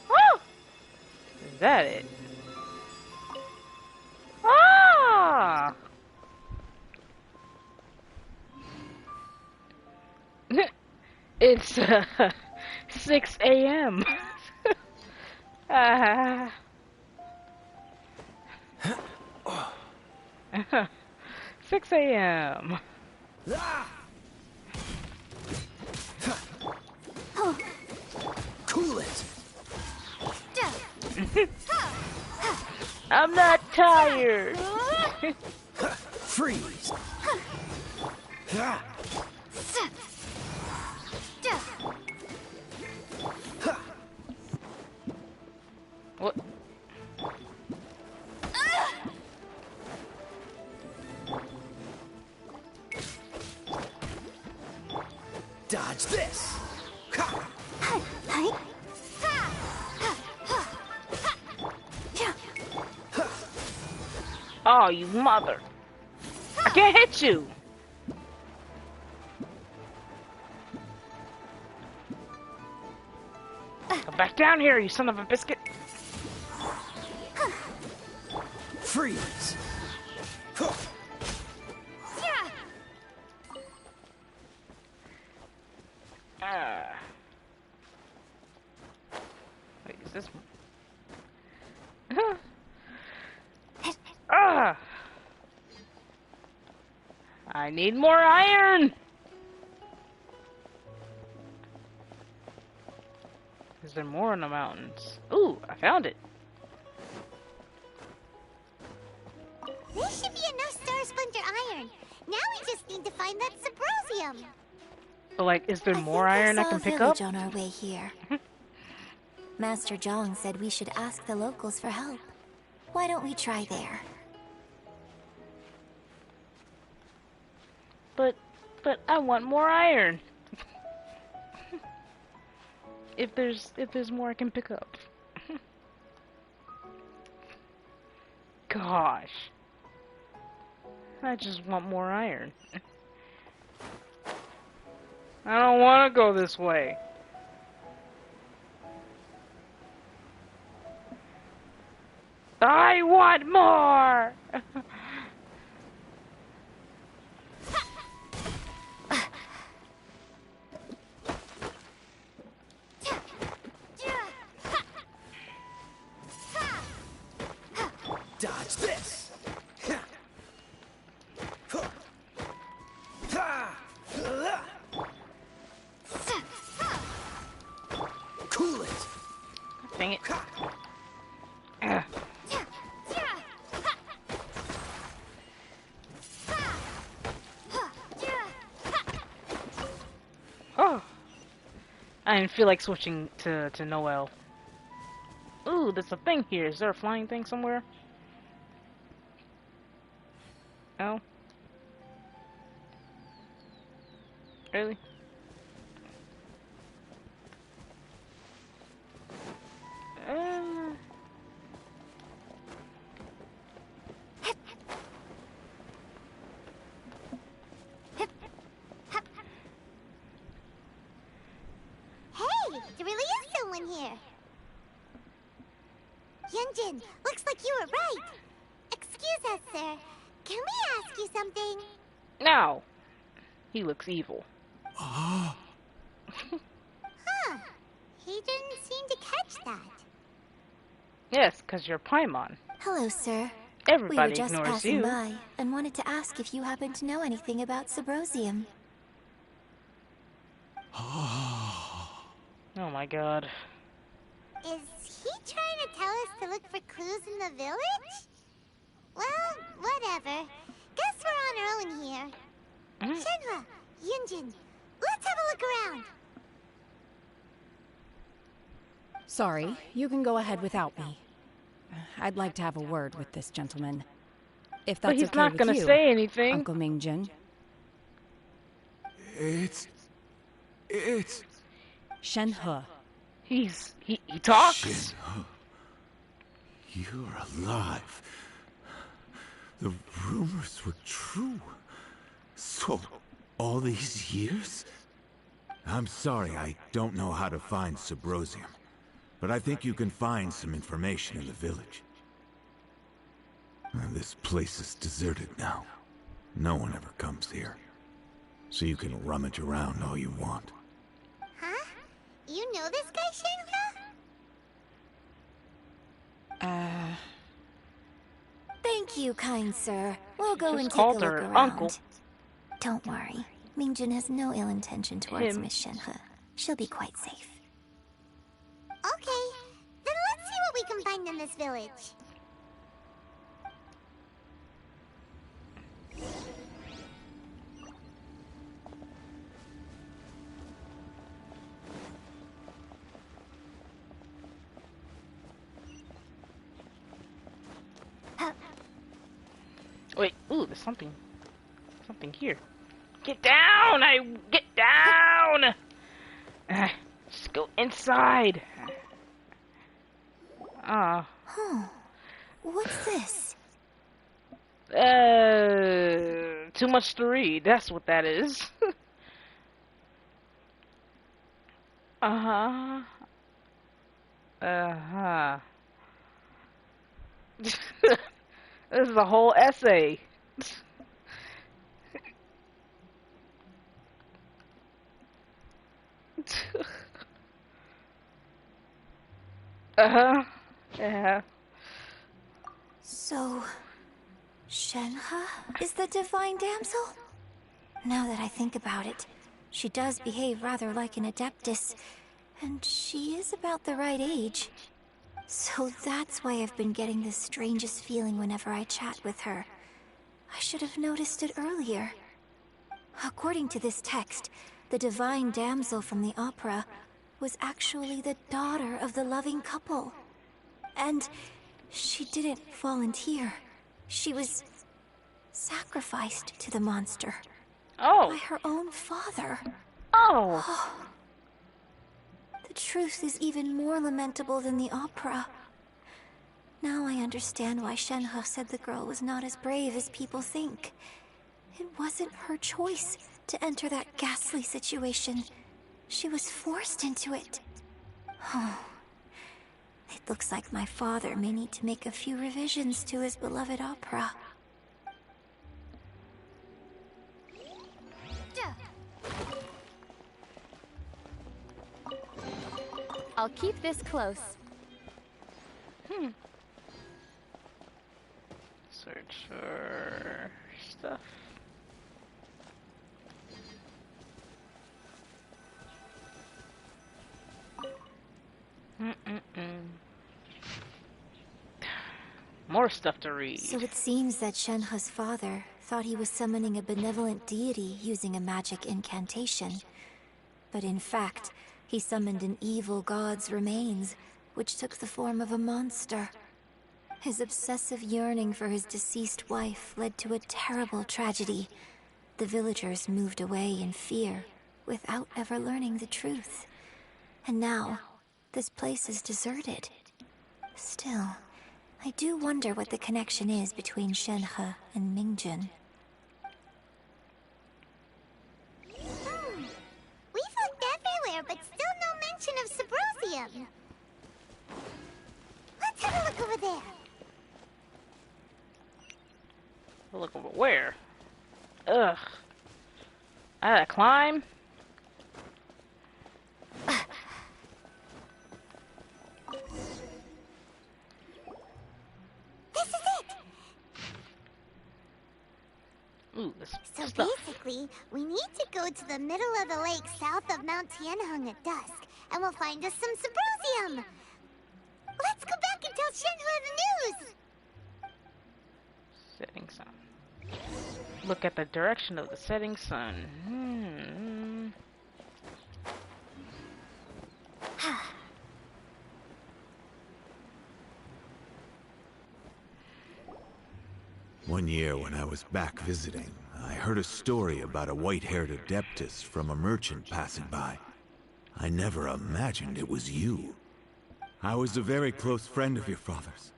A: Oh! Is that it? Ah! It's 6 a.m. 6 a.m.
J: Cool it.
A: I'm not tired.
J: Freeze.
A: What?
J: Dodge this.
A: Oh, you mother. I can't hit you. Come back down here, you son of a biscuit.
J: Freeze.
A: Wait, is this... Ah! I need more iron! Is there more in the mountains? Ooh, I found it.
C: There should be enough Star Splinter Iron. Now we just need to find that Subrosium.
A: But like, is there more iron I can pick up?
T: On our way here. Master Zhang said we should ask the locals for help. Why don't we try there?
A: But I want more iron. if there's more I can pick up. Gosh. I just want more iron. I don't want to go this way. I want more!
H: Dodge this! Cool it!
A: Dang it. Oh. I didn't feel like switching to Noel. Ooh, there's a thing here. Is there a flying thing somewhere? No? Really?
C: Hey, there really is someone here. Yunjin, looks like you were right. Excuse us, sir. Can we ask you something?
A: No. He looks evil.
C: Huh. He didn't seem to catch that.
A: Yes, because you're Paimon.
T: Hello, sir.
A: Everybody
T: we were just
A: ignores
T: passing
A: you.
T: by and wanted to ask if you happen to know anything about Subrosium.
A: Oh my god.
C: Is he trying to tell us to look for clues in the village? Well, whatever. Guess we're on our own here. Shenhua, Yunjin, let's have a look around.
R: Sorry, you can go ahead without me. I'd like to have a word with this gentleman. If that's
A: But he's
R: okay
A: not
R: with
A: gonna
R: you,
A: say anything.
R: Uncle Mingjin.
B: It's
R: Shenhe.
A: He talks.
K: Shenhe. You're alive. The rumors were true. So, all these years? I'm sorry, I don't know how to find Subrosium. But I think you can find some information in the village. This place is deserted now. No one ever comes here. So you can rummage around all you want.
C: Huh? You know this guy, Shenhua?
T: Thank you, kind sir. We'll go
A: Just
T: and take a
A: called
T: look
A: her
T: around.
A: uncle.
T: Don't worry. Mingjin has no ill intention towards
A: Him.
T: Miss Shenhe. She'll be quite safe.
C: Okay, then let's see what we can find in this village.
A: Wait, ooh, there's something here. Get down! Get down! Just go inside.
T: What's this?
A: Too much to read. That's what that is. Uh-huh. Uh-huh. This is a whole essay. Uh-huh. Yeah.
T: So, Shenhe is the divine damsel? Now that I think about it, she does behave rather like an adeptus, and she is about the right age. So that's why I've been getting the strangest feeling whenever I chat with her. I should have noticed it earlier. According to this text, the divine damsel from the opera was actually the daughter of the loving couple. And she didn't volunteer. She was sacrificed to the monster.
A: Oh.
T: By her own father.
A: Oh.
T: The truth is even more lamentable than the opera. Now I understand why Shenhe said the girl was not as brave as people think. It wasn't her choice to enter that ghastly situation. She was forced into it. Oh. It looks like my father may need to make a few revisions to his beloved opera.
R: I'll keep this close.
A: Search for stuff. More stuff to read.
T: So it seems that Shenhe's father thought he was summoning a benevolent deity using a magic incantation. But in fact, he summoned an evil god's remains, which took the form of a monster. His obsessive yearning for his deceased wife led to a terrible tragedy. The villagers moved away in fear, without ever learning the truth. And now, this place is deserted. Still, I do wonder what the connection is between Shenhe and Mingjun.
C: We've looked everywhere, but still no mention of Subrosium. Let's have a look over there.
A: Look over where? Ugh. I gotta climb?
C: This is it!
A: Ooh, this
C: So
A: stuff.
C: basically, we need to go to the middle of the lake south of Mount Tianheng at dusk, and we'll find us some Subrosium! Let's go back and tell Shenhua the news!
A: Setting sun. Look at the direction of the setting sun.
K: One year when I was back visiting, I heard a story about a white-haired adeptus from a merchant passing by. I never imagined it was you. I was a very close friend of your father's.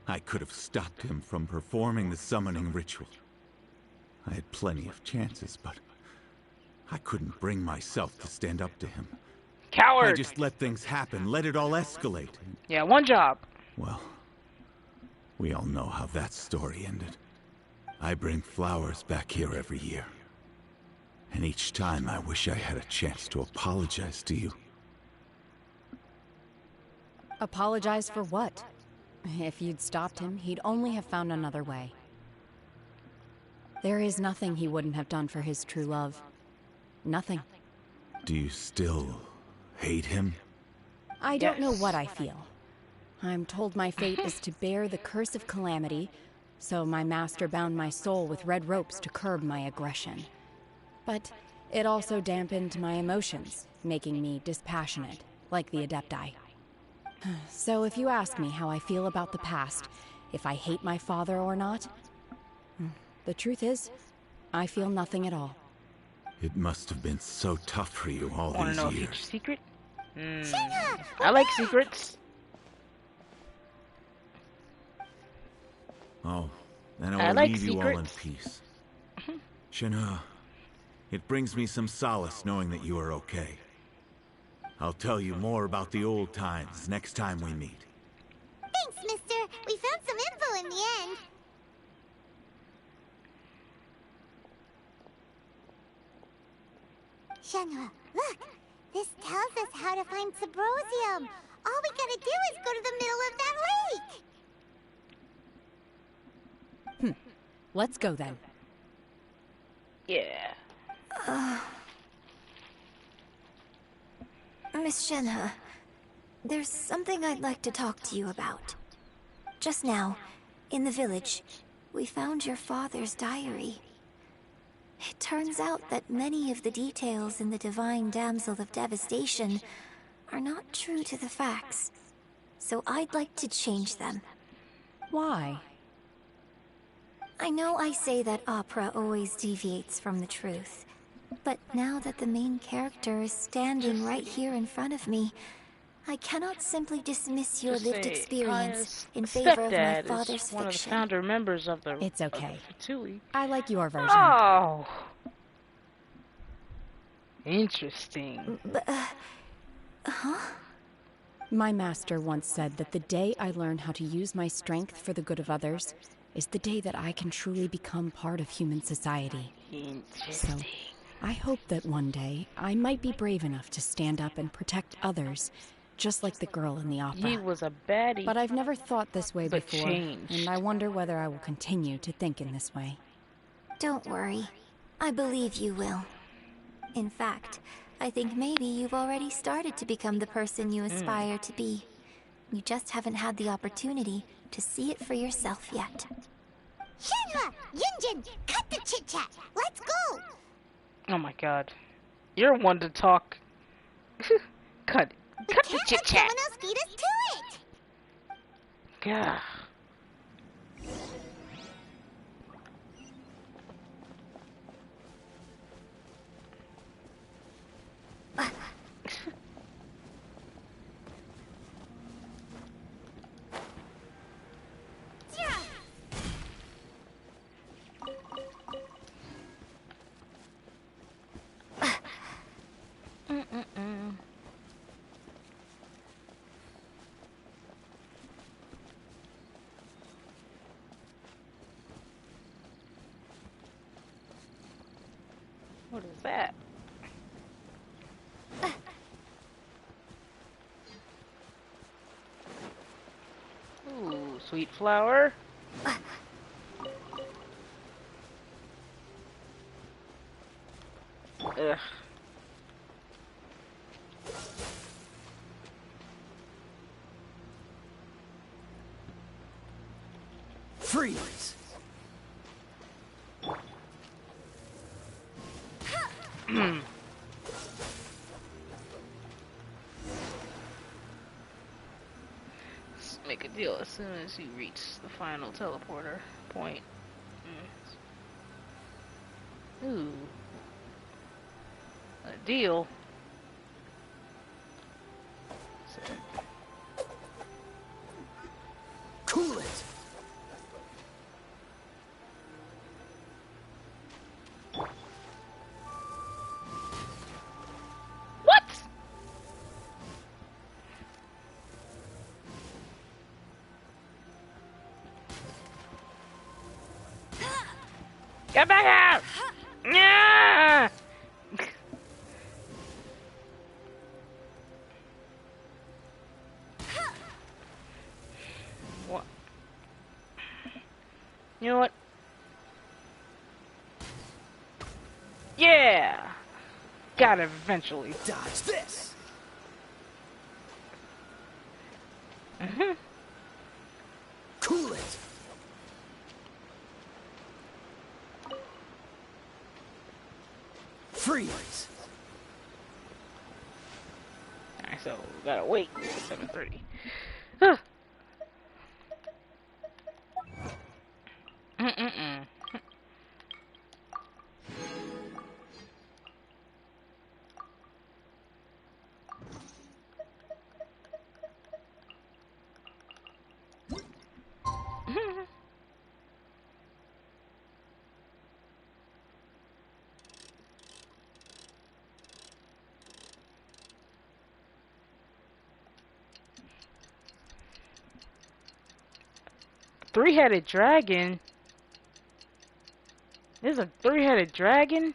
K: I could have stopped him from performing the summoning ritual. I had plenty of chances, but I couldn't bring myself to stand up to him.
A: Coward!
K: I just let things happen, let it all escalate.
A: Yeah, one job.
K: Well, we all know how that story ended. I bring flowers back here every year. And each time I wish I had a chance to apologize to you.
R: Apologize for what? If you'd stopped him, he'd only have found another way. There is nothing he wouldn't have done for his true love. Nothing.
K: Do you still hate him?
R: I don't know what I feel. I'm told my fate is to bear the curse of calamity, so my master bound my soul with red ropes to curb my aggression. But it also dampened my emotions, making me dispassionate, like the Adepti. So if you ask me how I feel about the past, if I hate my father or not, the truth is, I feel nothing at all.
K: It must have been so tough for you all
A: Wanna
K: these
A: know a
K: years.
A: future secret? I like secrets.
K: Oh, then
A: I
K: I will
A: like
K: leave you all in
A: secrets.
K: peace. Shenhe, it brings me some solace knowing that you are okay. I'll tell you more about the old times next time we meet.
C: Thanks, mister. We found some info in the end. Shenhua, look! This tells us how to find Subrosium. All we gotta do is go to the middle of that lake!
R: Let's go then.
A: Yeah.
T: Miss Shenhe, there's something I'd like to talk to you about. Just now, in the village, we found your father's diary. It turns out that many of the details in the Divine Damsel of Devastation are not true to the facts. So I'd like to change them.
R: Why?
T: I know I say that opera always deviates from the truth, but now that the main character is standing right here in front of me, I cannot simply dismiss your lived experience in favor of my father's
A: is one of the
T: fiction.
A: founder members of the
R: It's okay.
A: Fatui.
R: I like your version.
A: Oh, interesting.
T: Huh?
R: My master once said that the day I learn how to use my strength for the good of others is the day that I can truly become part of human society. So, I hope that one day I might be brave enough to stand up and protect others, just like the girl in the opera.
A: He was a baddie.
R: But I've never thought this way before,
A: changed.
R: and I wonder whether I will continue to think in this way.
T: Don't worry. I believe you will. In fact, I think maybe you've already started to become the person you aspire to be. You just haven't had the opportunity to see it for yourself yet.
C: Shenla! Yunjin! Cut the chit-chat! Let's go!
A: Oh my god. You're one to talk. Cut the chit-chat!
C: Someone else beat us to it!
A: God. What is that? Ooh, sweet flower. Ugh.
H: Freeze!
A: Let's make a deal as soon as you reach the final teleporter point. Ooh. A deal.
H: Cool it!
A: What? Get back out! Yeah! What? You know what? Yeah! Got it eventually.
H: Dodge this! Cool it! Freeze!
A: Alright, so we gotta wait until 7:30. Huh. Three-headed dragon? There's a three-headed dragon?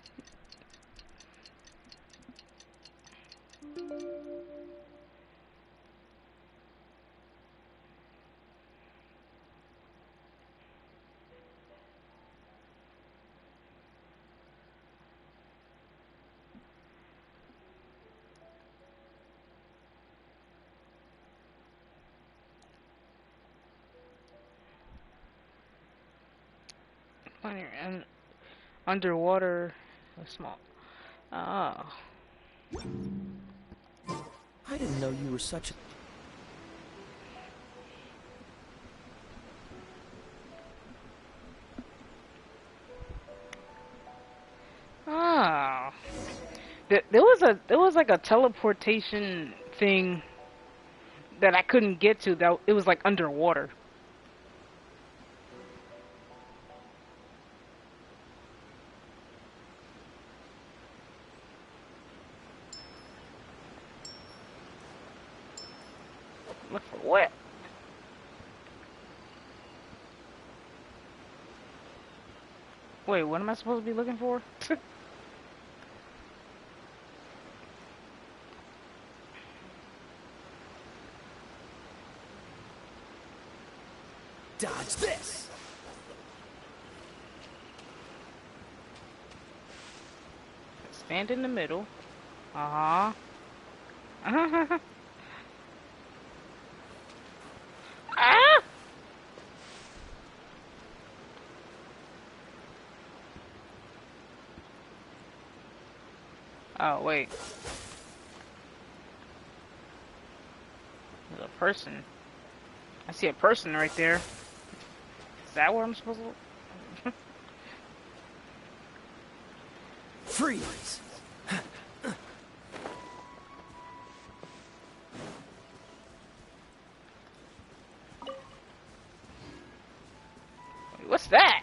A: When you're underwater, small. Oh.
H: I didn't know you were such a...
A: There was like a teleportation thing that I couldn't get to. That it was like underwater. Look for what? Wait, what am I supposed to be looking for?
H: Dodge this!
A: Stand in the middle. Uh-huh. Ah! Oh, wait. There's a person. I see a person right there. Is that where I'm supposed to...
H: Freeze!
A: Wait, what's that?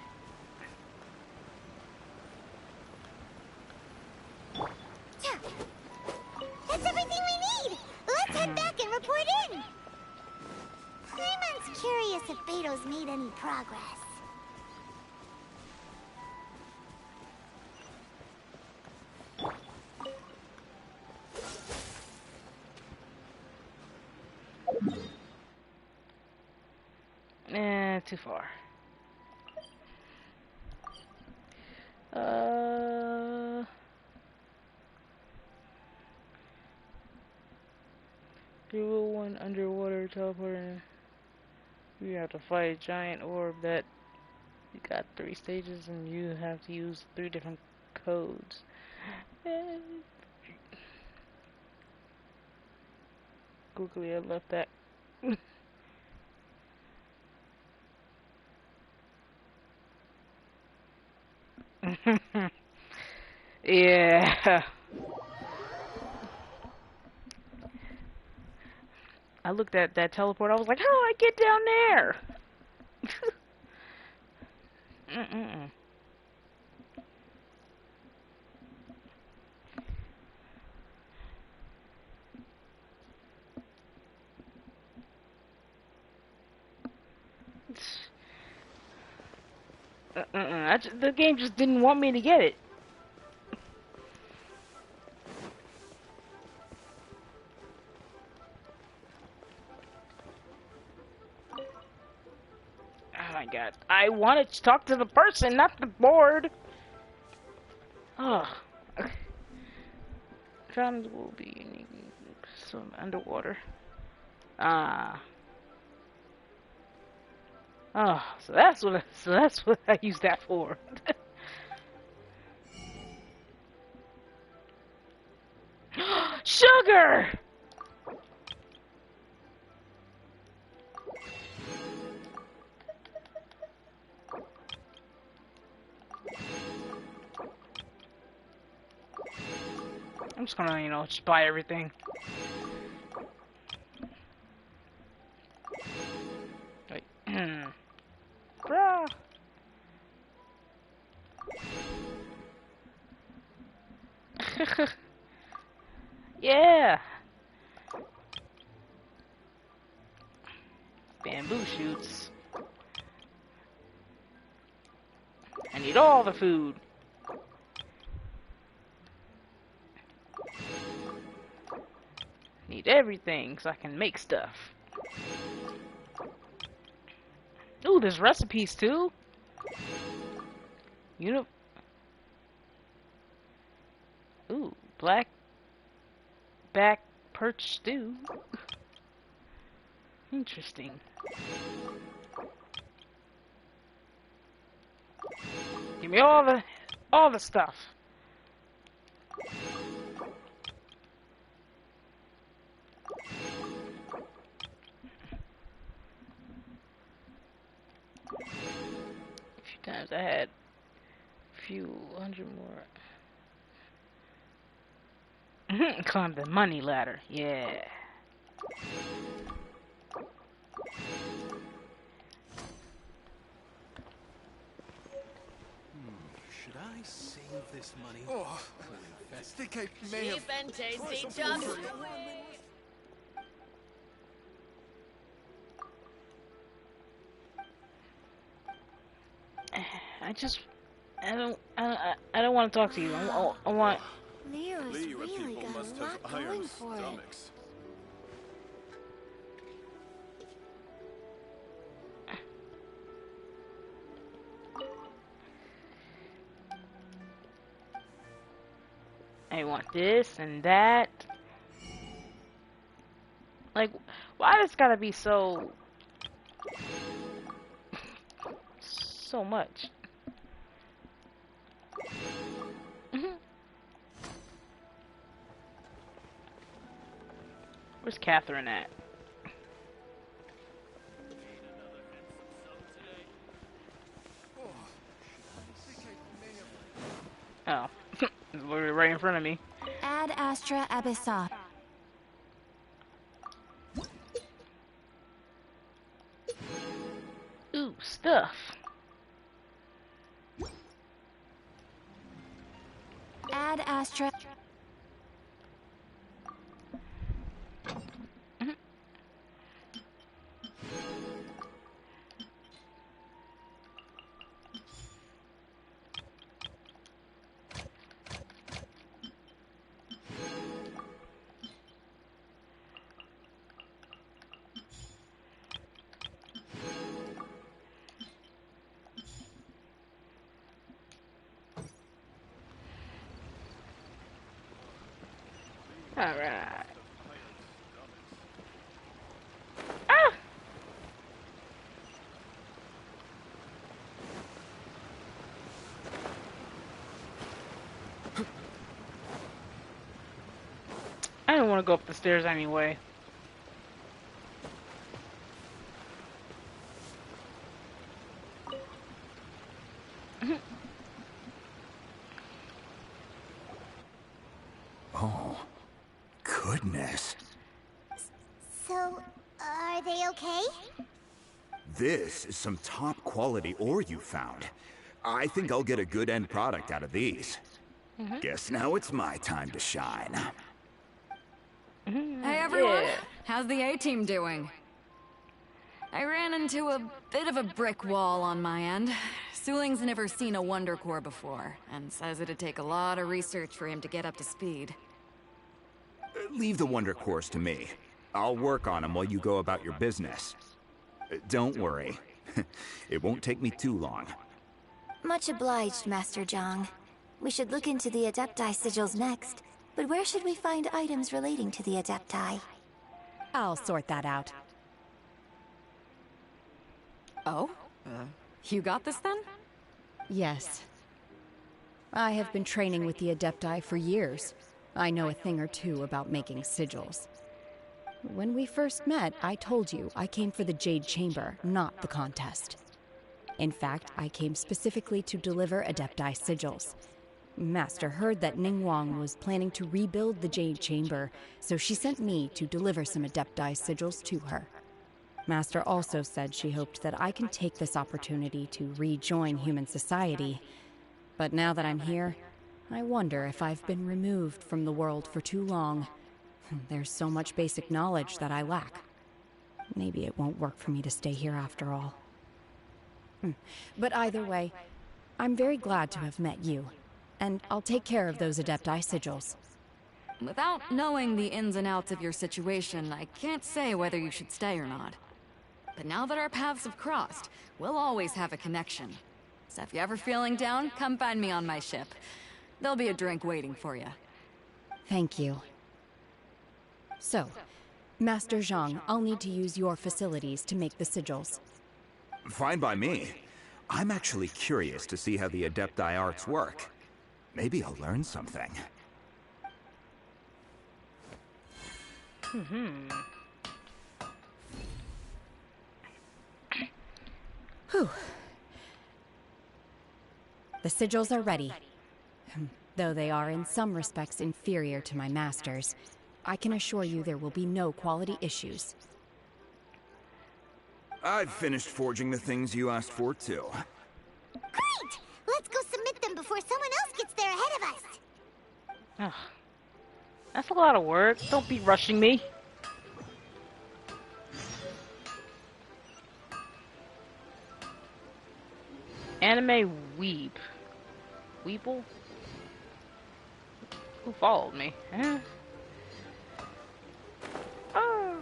C: That's everything we need! Let's head back and report in! Paimon's curious if Beto's made any progress.
A: Too far. You will one underwater teleporter. You have to fight a giant orb that you got 3 stages and you have to use 3 different codes. Quickly, I left that. Yeah. I looked at that teleport. I was like, how do I get down there? The game just didn't want me to get it. Oh my god. I wanted to talk to the person, not the board. Ugh. Drums will be unique. Some underwater. Ah. Oh, so that's what I use that for. Sugar! I'm just gonna, just buy everything. Wait. Bruh. Yeah. Bamboo shoots. I need all the food. Need everything so I can make stuff. Ooh, there's recipes too. Ooh, black back perch stew. Interesting. Give me all the stuff. A few times I had a few hundred more. Climb the money ladder. Yeah.
N: Should I save this money?
M: Oh, I think I may have...
F: Cheap and tasty junk.
A: I don't want to talk to you. I want.
C: Nero's really got a lot going for it.
A: I want this and that. Like, why does it gotta be so much? Where's Catherine at? Oh, literally right in front of me.
D: Ad Astra Abyssa.
A: Ooh, stuff.
D: Ad Astra.
A: Alright. Ah! I don't want to go up the stairs anyway.
B: Oh, goodness.
C: So, are they okay?
B: This is some top quality ore you found. I think I'll get a good end product out of these. Guess now it's my time to shine.
S: Hey everyone, how's the A-team doing? I ran into a bit of a brick wall on my end. Suling's never seen a Wonder Core before, and says it'd take a lot of research for him to get up to speed.
B: Leave the Wonder Cores to me. I'll work on them while you go about your business. Don't worry. It won't take me too long.
T: Much obliged, Master Zhang. We should look into the Adepti sigils next. But where should we find items relating to the Adepti?
R: I'll sort that out.
S: Oh? You got this then?
R: Yes. I have been training with the Adepti for years. I know a thing or two about making sigils. When we first met, I told you I came for the Jade Chamber, not the contest. In fact, I came specifically to deliver Adepti sigils. Master heard that Ningguang was planning to rebuild the Jade Chamber, so she sent me to deliver some Adepti sigils to her. Master also said she hoped that I can take this opportunity to rejoin human society. But now that I'm here, I wonder if I've been removed from the world for too long. There's so much basic knowledge that I lack. Maybe it won't work for me to stay here after all. But either way, I'm very glad to have met you. And I'll take care of those Adepti sigils.
S: Without knowing the ins and outs of your situation, I can't say whether you should stay or not. But now that our paths have crossed, we'll always have a connection. So if you're ever feeling down, come find me on my ship. There'll be a drink waiting for you.
R: Thank you. So, Master Zhang, I'll need to use your facilities to make the sigils.
B: Fine by me. I'm actually curious to see how the Adepti arts work. Maybe I'll learn something.
R: Whew. The sigils are ready. Though they are in some respects inferior to my masters, I can assure you there will be no quality issues.
B: I've finished forging the things you asked for, too.
C: Great! Let's go submit them before someone else gets there ahead of us.
A: Ugh. That's a lot of work. Don't be rushing me. Anime weeb. Weeble? Who followed me? Huh? Oh.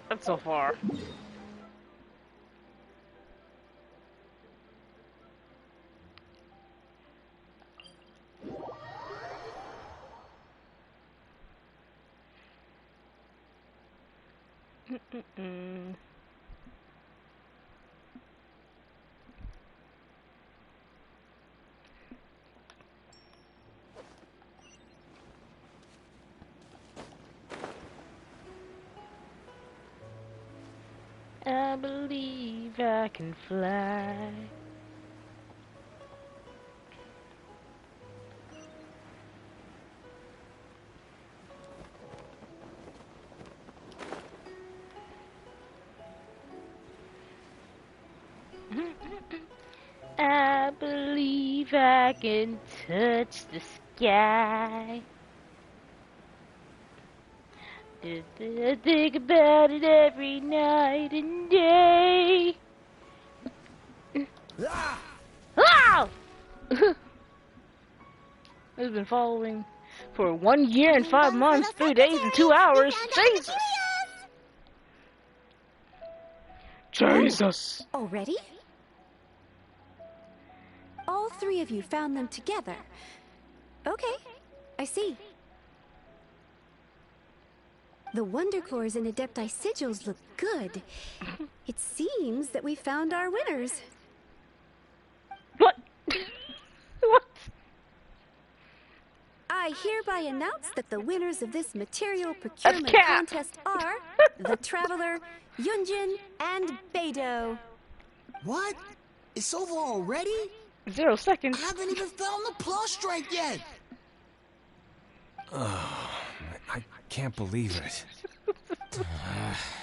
A: That's so far. I believe I can fly. I believe I can touch the sky. I think about it every night and day. Ah! I've been following for 1 year and 5 months, 3 days and 2 hours. Jesus! Jesus!
O: Already? All three of you found them together. Okay, I see. The Wonder Claws and Adepti Sigils look good. It seems that we found our winners.
A: What? What?
O: I hereby announce that the winners of this material procurement contest are the Traveler, Yunjin, and Beidou.
H: What? It's over already?
A: 0 seconds.
H: I haven't even found the plus strike yet.
F: I can't believe it.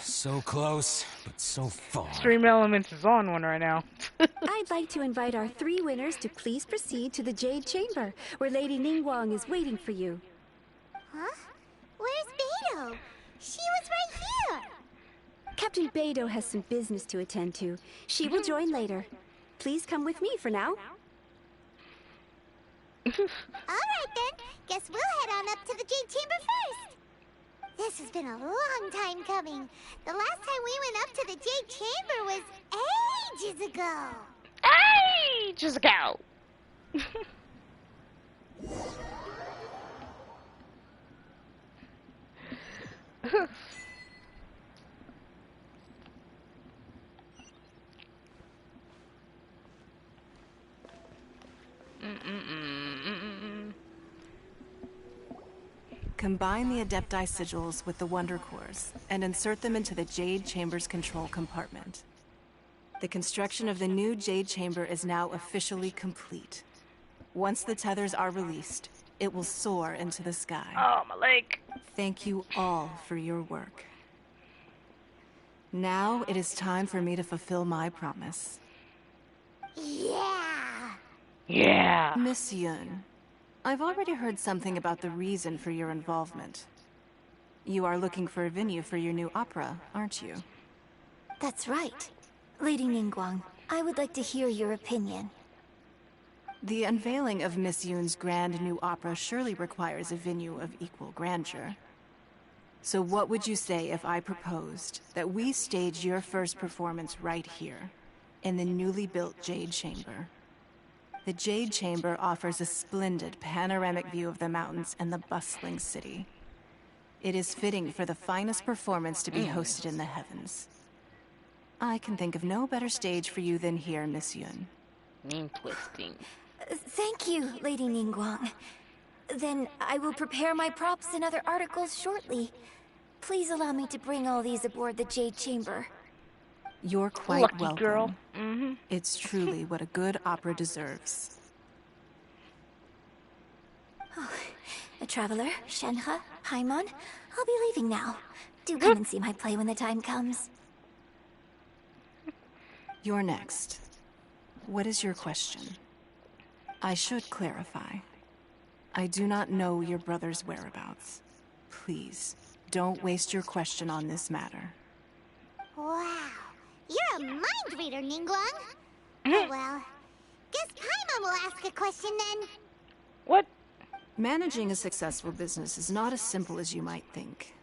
F: So close, but so far.
A: Stream Elements is on one right now.
O: I'd like to invite our 3 winners to please proceed to the Jade Chamber, where Lady Ningguang is waiting for you.
C: Huh? Where's Beidou? She was right here.
O: Captain Beidou has some business to attend to. She will join later. Please come with me for now.
C: Alright then, guess we'll head on up to the Jade Chamber first. This has been a long time coming. The last time we went up to the Jade Chamber was ages ago.
A: Ages ago!
L: Combine the Adepti Sigils with the Wonder Cores and insert them into the Jade Chamber's control compartment. The construction of the new Jade Chamber is now officially complete. Once the tethers are released, it will soar into the sky.
A: Oh, my leg.
L: Thank you all for your work. Now it is time for me to fulfill my promise.
C: Yeah!
A: Yeah!
L: Miss Yun, I've already heard something about the reason for your involvement. You are looking for a venue for your new opera, aren't you?
T: That's right. Lady Ningguang, I would like to hear your opinion.
L: The unveiling of Miss Yun's grand new opera surely requires a venue of equal grandeur. So what would you say if I proposed that we stage your first performance right here, in the newly built Jade Chamber? The Jade Chamber offers a splendid panoramic view of the mountains and the bustling city. It is fitting for the finest performance to be hosted in the heavens. I can think of no better stage for you than here, Miss Yun.
A: Name twisting.
T: Thank you, Lady Ningguang. Then I will prepare my props and other articles shortly. Please allow me to bring all these aboard the Jade Chamber.
L: You're quite
A: Lucky
L: welcome.
A: girl. Mm-hmm.
L: It's truly what a good opera deserves.
T: Oh, a traveler, Shenhe, Paimon, I'll be leaving now. Do come and see my play when the time comes.
L: You're next. What is your question? I should clarify. I do not know your brother's whereabouts. Please, don't waste your question on this matter.
C: Wow. You're a mind reader, Ningguang. Oh well. Guess Paimon will ask a question then.
A: What?
L: Managing a successful business is not as simple as you might think.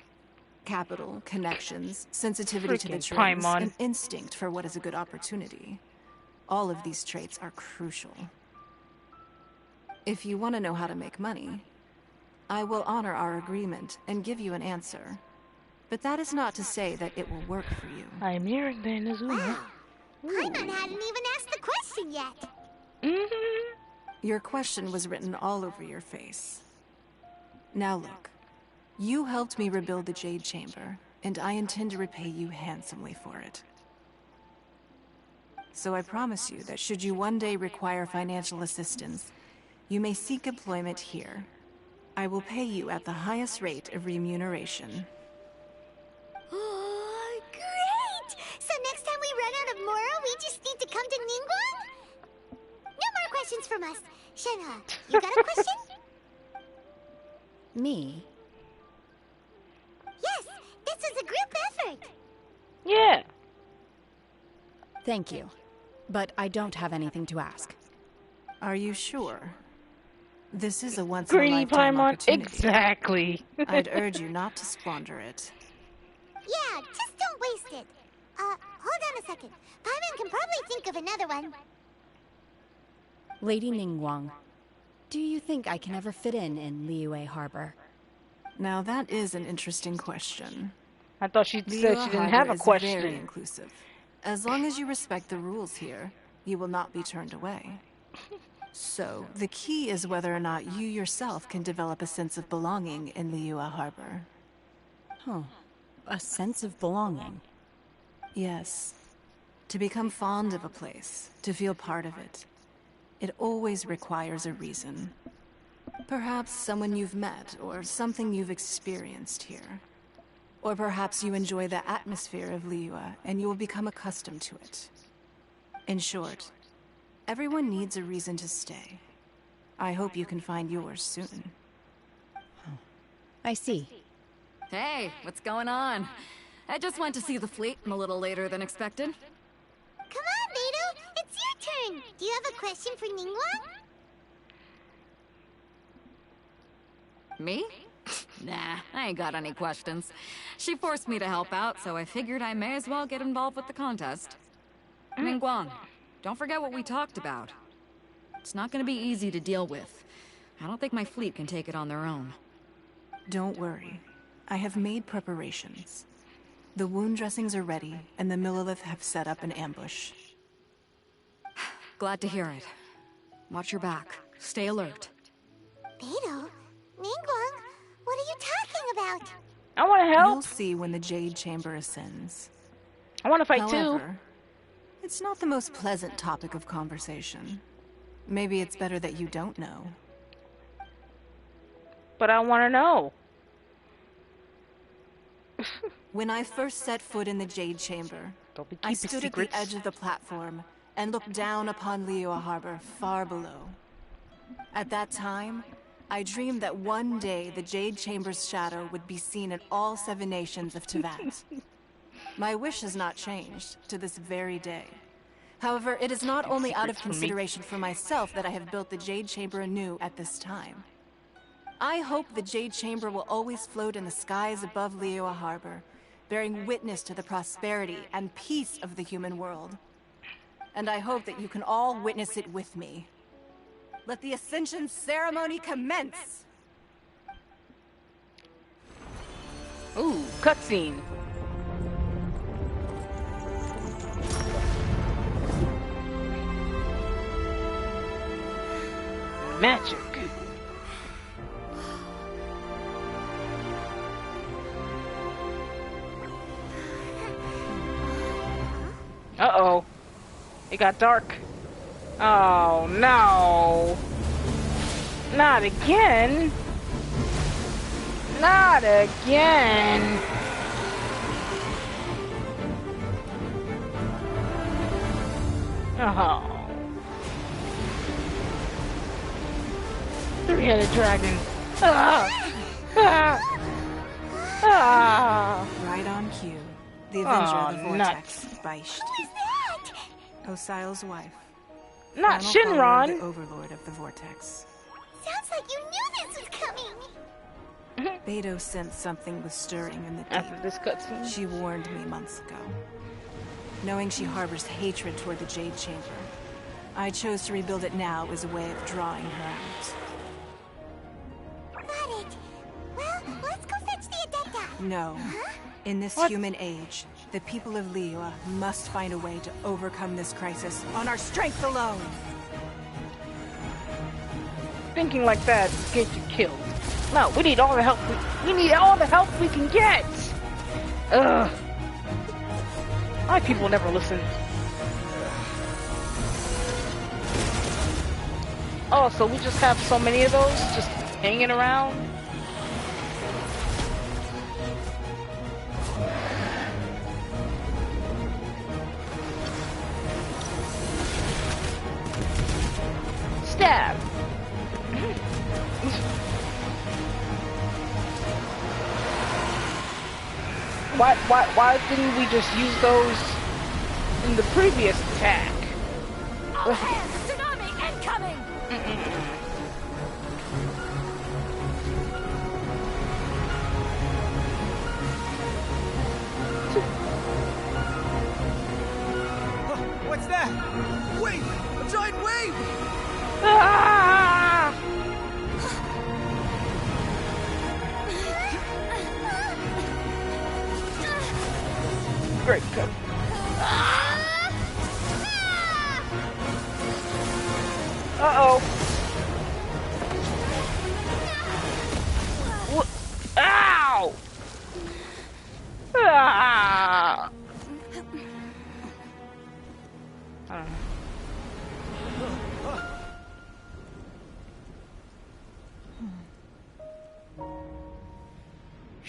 L: Capital, connections, sensitivity to the
A: Freaking
L: trends,
A: Paimon.
L: and instinct for what is a good opportunity. All of these traits are crucial. If you want to know how to make money, I will honor our agreement and give you an answer. But that is not to say that it will work for you.
A: I'm hearing the Inazuma.
C: Wow. Paimon hadn't even asked the question yet.
A: Mm-hmm.
L: Your question was written all over your face. Now look, you helped me rebuild the Jade Chamber, and I intend to repay you handsomely for it. So I promise you that should you one day require financial assistance, you may seek employment here. I will pay you at the highest rate of remuneration.
C: Oh, great! So next time we run out of Moro, we just need to come to Ningguang? No more questions from us. Shenhe, you got a question?
R: Me?
C: Yes, this is a group effort.
A: Yeah.
R: Thank you. But I don't have anything to ask.
L: Are you sure? This is a
A: Greedy
L: once-in-a-lifetime
A: Paimon.
L: opportunity.
A: Exactly.
L: I'd urge you not to squander it.
C: Yeah, just don't waste it. Hold on a second. Paimon can probably think of another one.
R: Lady Ningguang, do you think I can ever fit in Liyue Harbor?
L: Now that is an interesting question.
A: I thought she said
L: Liyue
A: she didn't
L: Harbor
A: have a
L: is
A: question.
L: very inclusive. As long as you respect the rules here, you will not be turned away. So, the key is whether or not you yourself can develop a sense of belonging in Liyue Harbor.
R: Huh. A sense of belonging.
L: Yes. To become fond of a place, to feel part of it, it always requires a reason. Perhaps someone you've met, or something you've experienced here. Or perhaps you enjoy the atmosphere of Liyue, and you will become accustomed to it. In short, everyone needs a reason to stay. I hope you can find yours soon.
R: I see.
S: Hey, what's going on? I just went to see the fleet. I'm a little later than expected.
C: Come on, Beidou. It's your turn. Do you have a question for Ningguang?
S: Me? Nah, I ain't got any questions. She forced me to help out, so I figured I may as well get involved with the contest. Ningguang, don't forget what we talked about. It's not gonna be easy to deal with. I don't think my fleet can take it on their own.
L: Don't worry. I have made preparations. The wound dressings are ready, and the Millilith have set up an ambush.
S: Glad to hear it. Watch your back. Stay alert.
C: Beidou? Ningguang? What are you talking about?
A: I want to help.
L: You'll see when the Jade Chamber ascends.
A: I want to fight
L: However, it's not the most pleasant topic of conversation. Maybe it's better that you don't know.
A: too. But I want to know.
L: When I first set foot in the Jade Chamber,
A: Don't be
L: I
A: keeping
L: stood
A: secrets.
L: at the edge of the platform and looked down upon Liyue Harbor far below. At that time, I dreamed that one day the Jade Chamber's shadow would be seen in all 7 nations of Tevat. My wish has not changed to this very day. However, it is not only out of
A: Secrets from me.
L: consideration for myself that I have built the Jade Chamber anew at this time. I hope the Jade Chamber will always float in the skies above Liyue Harbor, bearing witness to the prosperity and peace of the human world. And I hope that you can all witness it with me. Let the Ascension ceremony commence!
A: Ooh, cutscene. Magic. Uh-oh. It got dark. Oh, no. Not again. Not again. Oh. Three-headed dragon. Ah. Ah. Ah.
L: Right on cue. The Avenger of the
A: nuts.
L: Vortex, Beisht.
C: Who is that?
L: Osial's wife.
A: Not
L: Final follower of
A: Shinron.
L: the Overlord of the Vortex.
C: Sounds like you knew this was coming.
L: Beidou sensed something was stirring in the deep.
A: After this cutscene.
L: She warned me months ago. Knowing she harbors hatred toward the Jade Chamber, I chose to rebuild it now as a way of drawing her out.
C: Got it. Well, let's go fetch the Adepta.
L: No.
C: Huh?
L: In this human age, the people of Liyue must find a way to overcome this crisis on our strength alone.
A: Thinking like that will get you killed. No, we need all the help we need all the help we can get. Ugh. My people never listen. Oh, so we just have so many of those just hanging around? Stab. Why didn't we just use those in the previous attack?
D: All hands, tsunami incoming!
H: What's that? Wave! A giant wave!
A: Ah! Great cut. Uh-oh. Ow! Ah!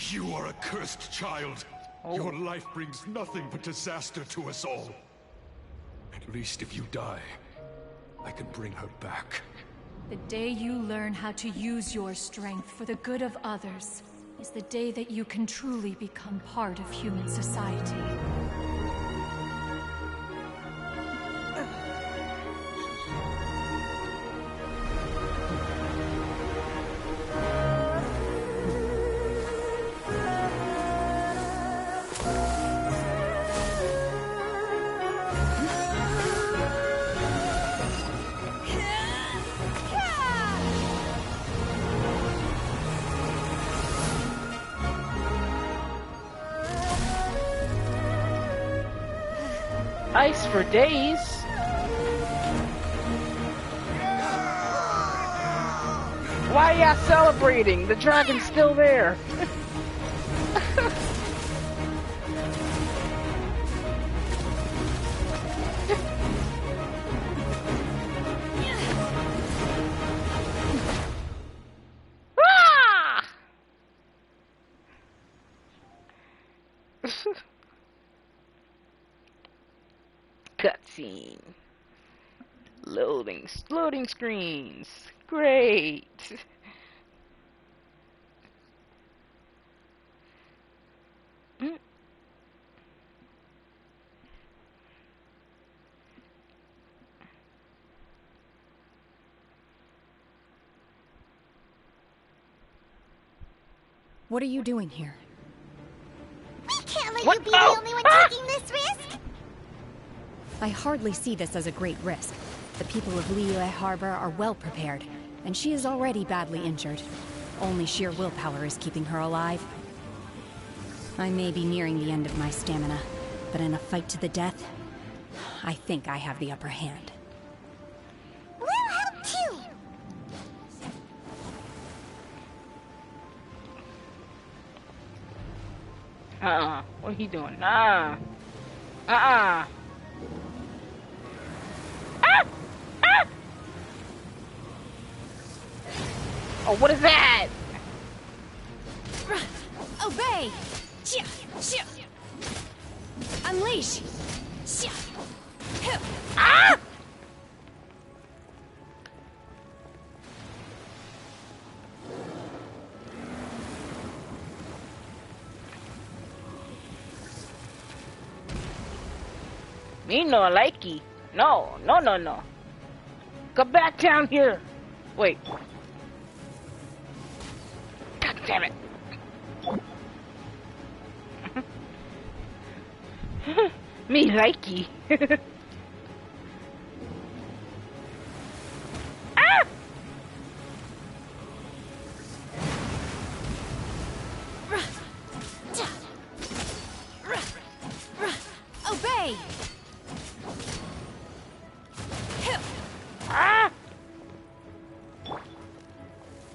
G: You are a cursed child. Your life brings nothing but disaster to us all. At least if you die, I can bring her back.
P: The day you learn how to use your strength for the good of others is the day that you can truly become part of human society.
A: Ice for days. Why y'all celebrating? The dragon's still there. Ah! Cutscene. Loading screens. Great.
R: What are you doing here?
C: We can't let you be the only one taking this risk.
R: I hardly see this as a great risk. The people of Liyue Harbor are well prepared, and she is already badly injured. Only sheer willpower is keeping her alive. I may be nearing the end of my stamina, but in a fight to the death, I think I have the upper hand.
C: We'll help too.
A: What are he doing? Ah! Ah! Oh, what is that?
D: Obey! Unleash!
A: Ah! Me no likey. No, no, no, no. Come back down here. Wait. God damn it. Me likey. Ah!
D: Obey!
A: Ah!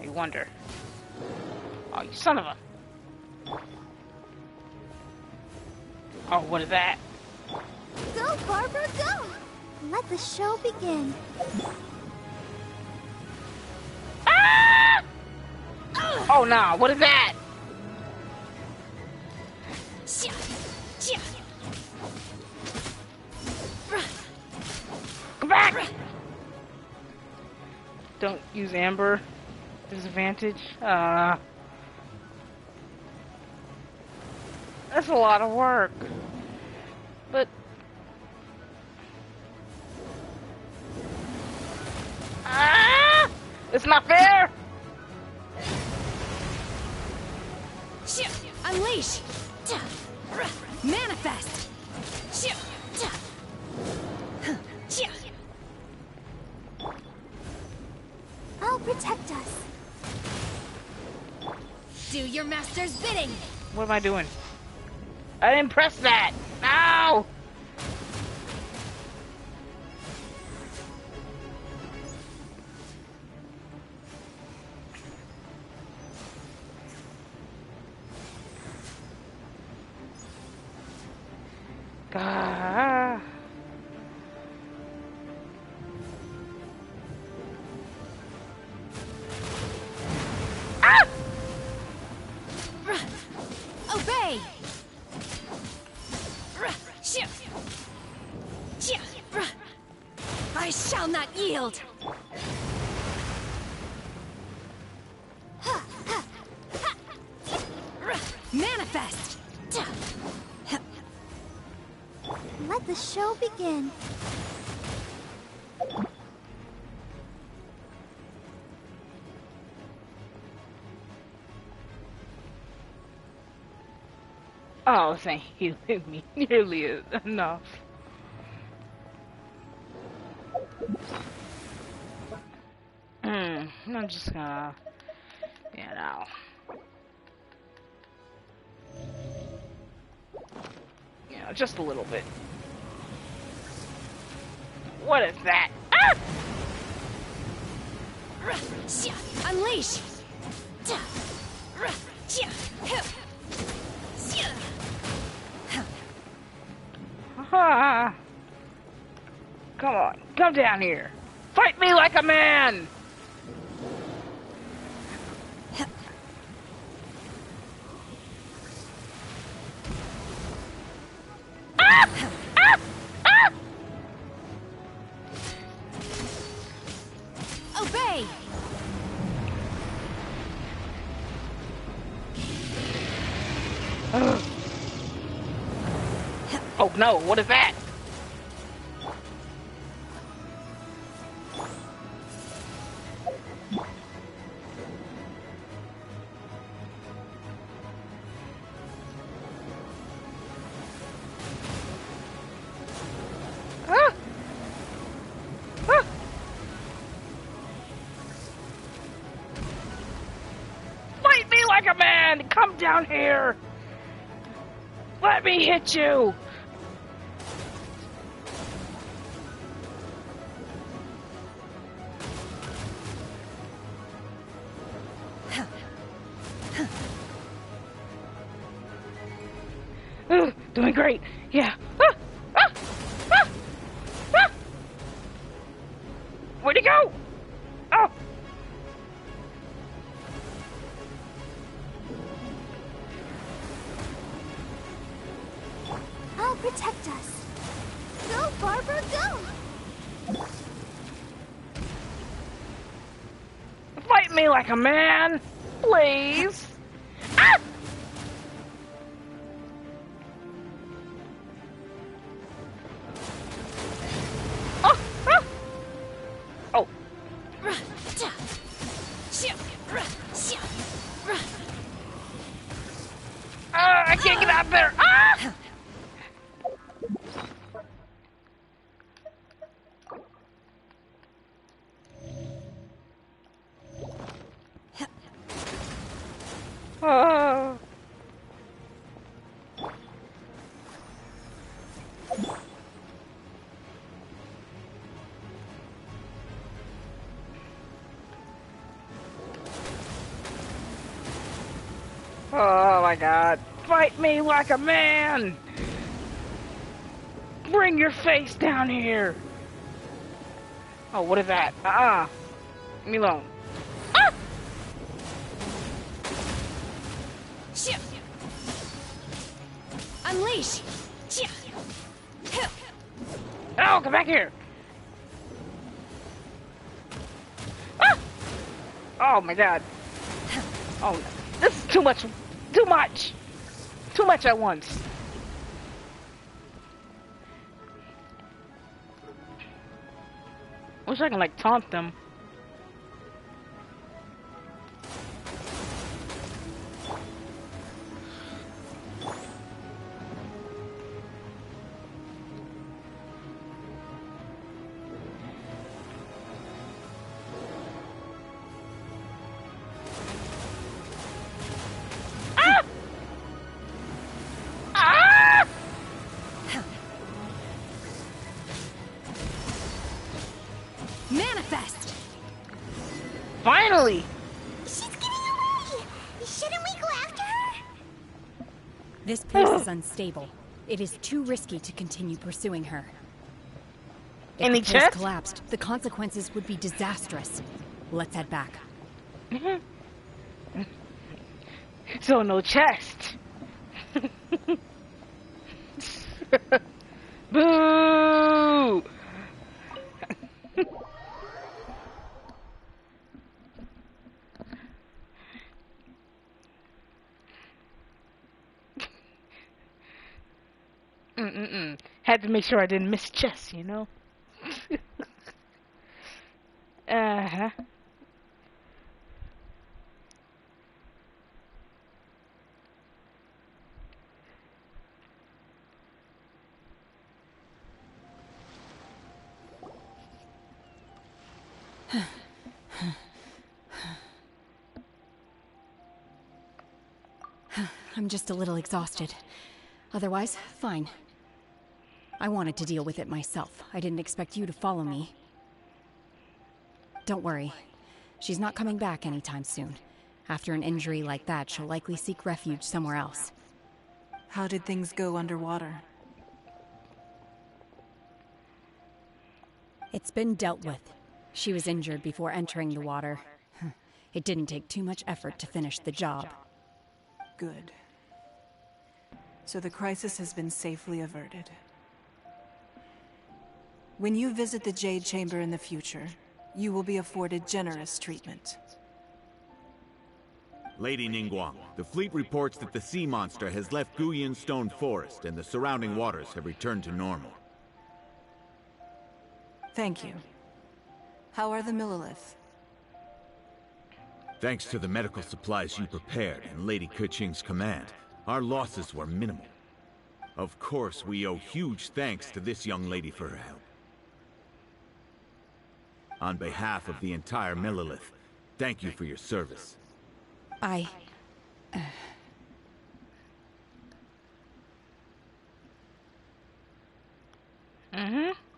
A: I wonder. Oh, you son of a... Oh, what is that?
C: Go, Barbara, go! Let the show begin.
A: Ah! Oh, no, what is that? Come back! Don't use Amber. Disadvantage. That's a lot of work. But... Ah! It's not fair!
D: Unleash! Manifest!
C: I'll protect us.
D: Do your master's bidding!
A: What am I doing? I didn't press that! No! Ah. Ah!
D: Obey! I shall not yield! Manifest!
C: Let the show begin.
A: Oh, thank you. Me nearly enough. I'm just gonna, you know. You know, just a little bit. What is that? Ah!
D: Unleash!
A: Ah. Come on, come down here. Fight me like a man! Ah! Ah! Ah!
D: Obey!
A: Oh no, what is that? Ah! Ah! Fight me like a man! Come down here! Let me hit you! Doing great. Yeah. Ah! Ah! Ah! go! Oh!
C: I'll protect us. Go, Barbara, go!
A: Fight me like a man, please. Ah! Oh! Ah! Oh! I can't get out there. Ah! Oh. Oh my god. Fight me like a man! Bring your face down here! Oh, what is that? Leave me alone. Ah!
D: Unleash!
A: Oh, come back here! Ah! Oh my god. Oh, this is too much. Too much. Too much at once. Wish I can like taunt them.
D: Manifest!
A: Finally!
C: She's getting away! Shouldn't we go after her?
R: This place is unstable. It is too risky to continue pursuing her. If
A: Any
R: the place
A: checks?
R: collapsed, the consequences would be disastrous. Let's head back.
A: So no chest. Boo! Had to make sure I didn't miss chess, you know? Uh-huh.
R: I'm just a little exhausted. Otherwise, fine. I wanted to deal with it myself. I didn't expect you to follow me. Don't worry. She's not coming back anytime soon. After an injury like that, she'll likely seek refuge somewhere else.
L: How did things go underwater?
R: It's been dealt with. She was injured before entering the water. It didn't take too much effort to finish the job.
L: Good. So the crisis has been safely averted. When you visit the Jade Chamber in the future, you will be afforded generous treatment.
K: Lady Ningguang, the fleet reports that the sea monster has left Guyan Stone Forest and the surrounding waters have returned to normal.
L: Thank you. How are the Millilith?
K: Thanks to the medical supplies you prepared and Lady Keqing's command, our losses were minimal. Of course, we owe huge thanks to this young lady for her help. On behalf of the entire Millilith, thank you for your service.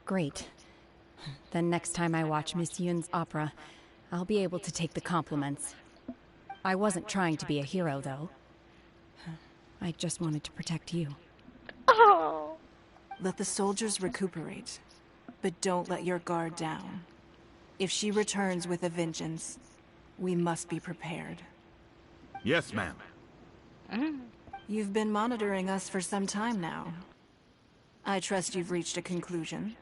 R: Great. Then next time I watch Miss Yun's opera, I'll be able to take the compliments. I wasn't trying to be a hero, though. I just wanted to protect you.
L: Let the soldiers recuperate, but don't let your guard down. If she returns with a vengeance, we must be prepared.
K: Yes, ma'am.
L: You've been monitoring us for some time now. I trust you've reached a conclusion.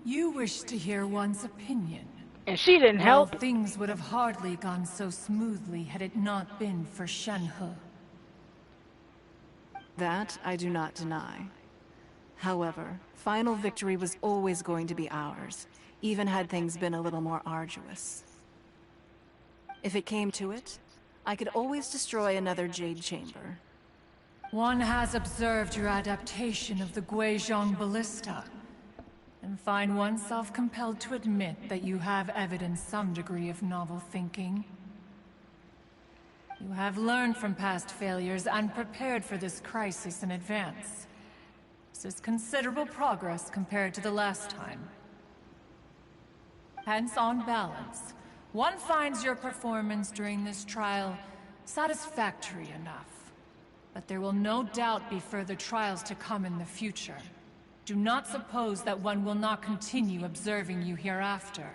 P: You wish to hear one's opinion.
A: And she didn't
P: Well,
A: help.
P: things would have hardly gone so smoothly had it not been for Shenhe.
L: That I do not deny. However, final victory was always going to be ours, even had things been a little more arduous. If it came to it, I could always destroy another Jade Chamber.
P: One has observed your adaptation of the Guizhong Ballista, and find oneself compelled to admit that you have evidenced some degree of novel thinking. You have learned from past failures and prepared for this crisis in advance. This is considerable progress compared to the last time. Hence, on balance, one finds your performance during this trial satisfactory enough. But there will no doubt be further trials to come in the future. Do not suppose that one will not continue observing you hereafter.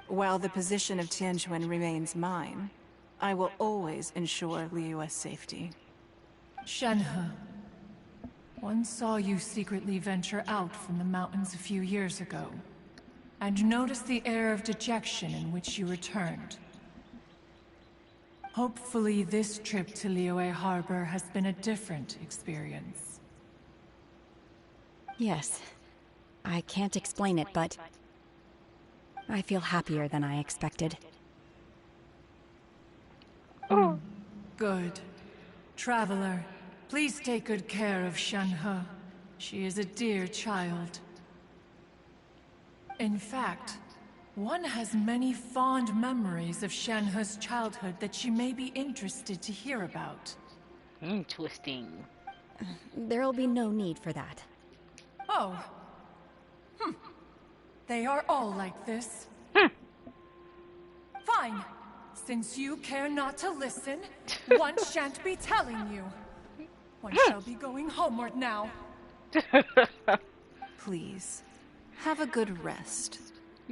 L: While the position of Tianquan remains mine, I will always ensure Liyue's safety.
P: Shenhe, one saw you secretly venture out from the mountains a few years ago, and noticed the air of dejection in which you returned. Hopefully this trip to Liyue Harbor has been a different experience.
R: Yes. I can't explain it, but I feel happier than I expected.
P: Oh. Good. Traveler, please take good care of Shenhe. She is a dear child. In fact, one has many fond memories of Shenhe's childhood that she may be interested to hear about.
A: Interesting.
R: There'll be no need for that.
P: Oh. They are all like this. Fine. Since you care not to listen, one shan't be telling you. One shall be going homeward now.
L: Please, have a good rest.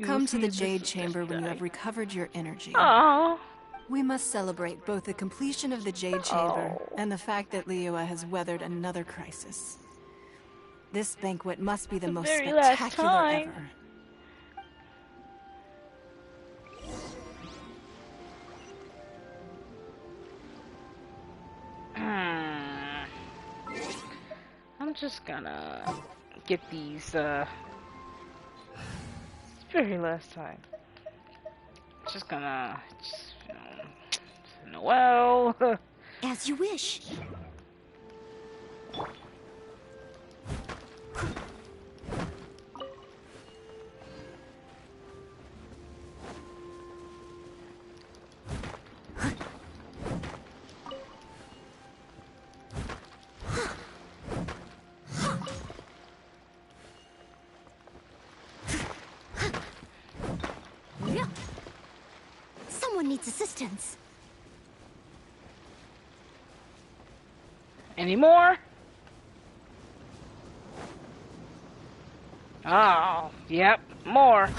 L: Come to the Jade Chamber when you have recovered your energy.
A: Aww.
L: We must celebrate both the completion of the Jade Chamber and the fact that Liyue has weathered another crisis. This banquet must be the most spectacular ever.
A: I'm just gonna get these, very last time. Just gonna, Noel.
O: As you wish. Someone needs assistance.
A: Any more? Oh, yep, more.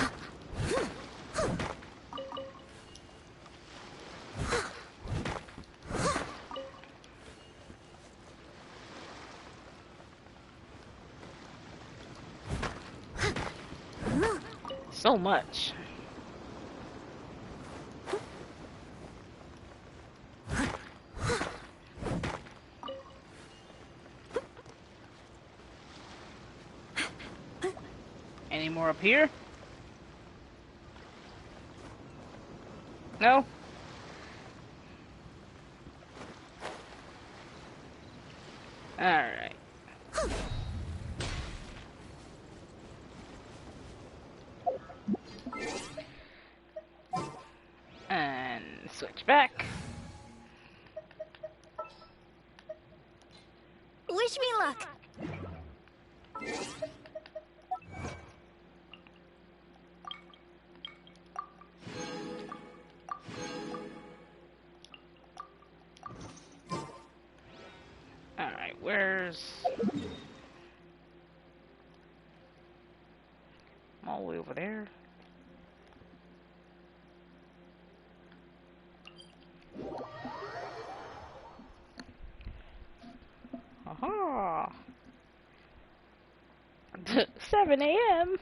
A: So much. Any more up here? No? Alright. And switch back.
O: Wish me luck.
A: Alright, where's... I'm always over there. Aha! 7 a.m.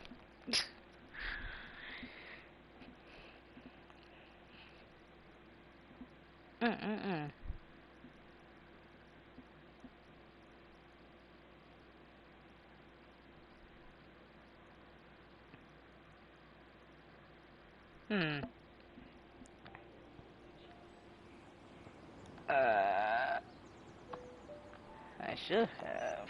A: I should have.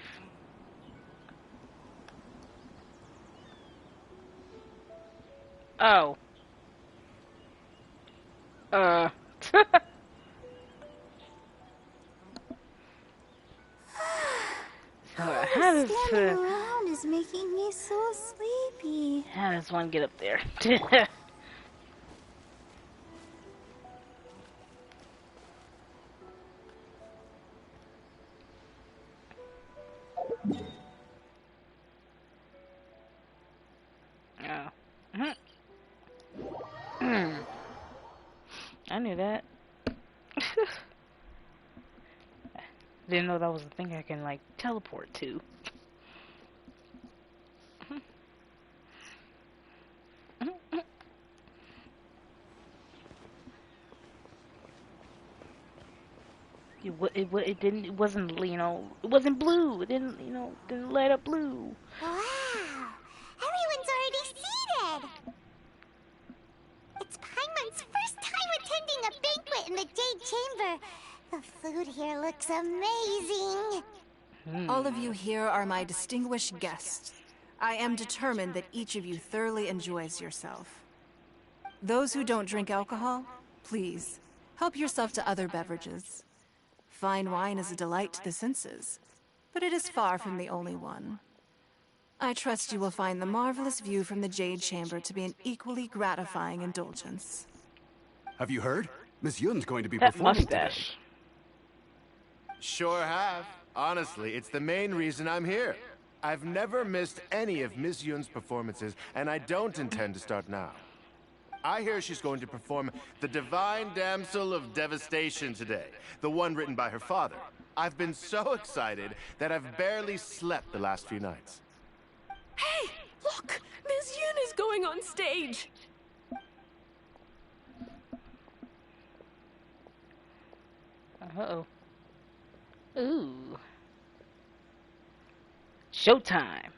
A: Oh. So how does
C: Standing around is making me so sleepy.
A: how does one get up there? Oh. I knew that. Didn't know that was a thing I can like teleport to. It wasn't, you know, it wasn't blue. It didn't, you know, didn't light up blue.
C: Wow! Everyone's already seated! It's Paimon's first time attending a banquet in the Jade Chamber. The food here looks amazing.
L: All of you here are my distinguished guests. I am determined that each of you thoroughly enjoys yourself. Those who don't drink alcohol, please, help yourself to other beverages. Fine wine is a delight to the senses, but it is far from the only one. I trust you will find the marvelous view from the Jade Chamber to be an equally gratifying indulgence.
E: Have you heard? Miss Yun's going to be
A: That
E: performing
A: mustache.
E: today.
M: Sure have. Honestly, it's the main reason I'm here. I've never missed any of Miss Yun's performances, and I don't intend to start now. I hear she's going to perform The Divine Damsel of Devastation today, the one written by her father. I've been so excited that I've barely slept the last few nights.
Q: Hey, look! Miss Yun is going on stage!
A: Uh-oh. Ooh. Showtime.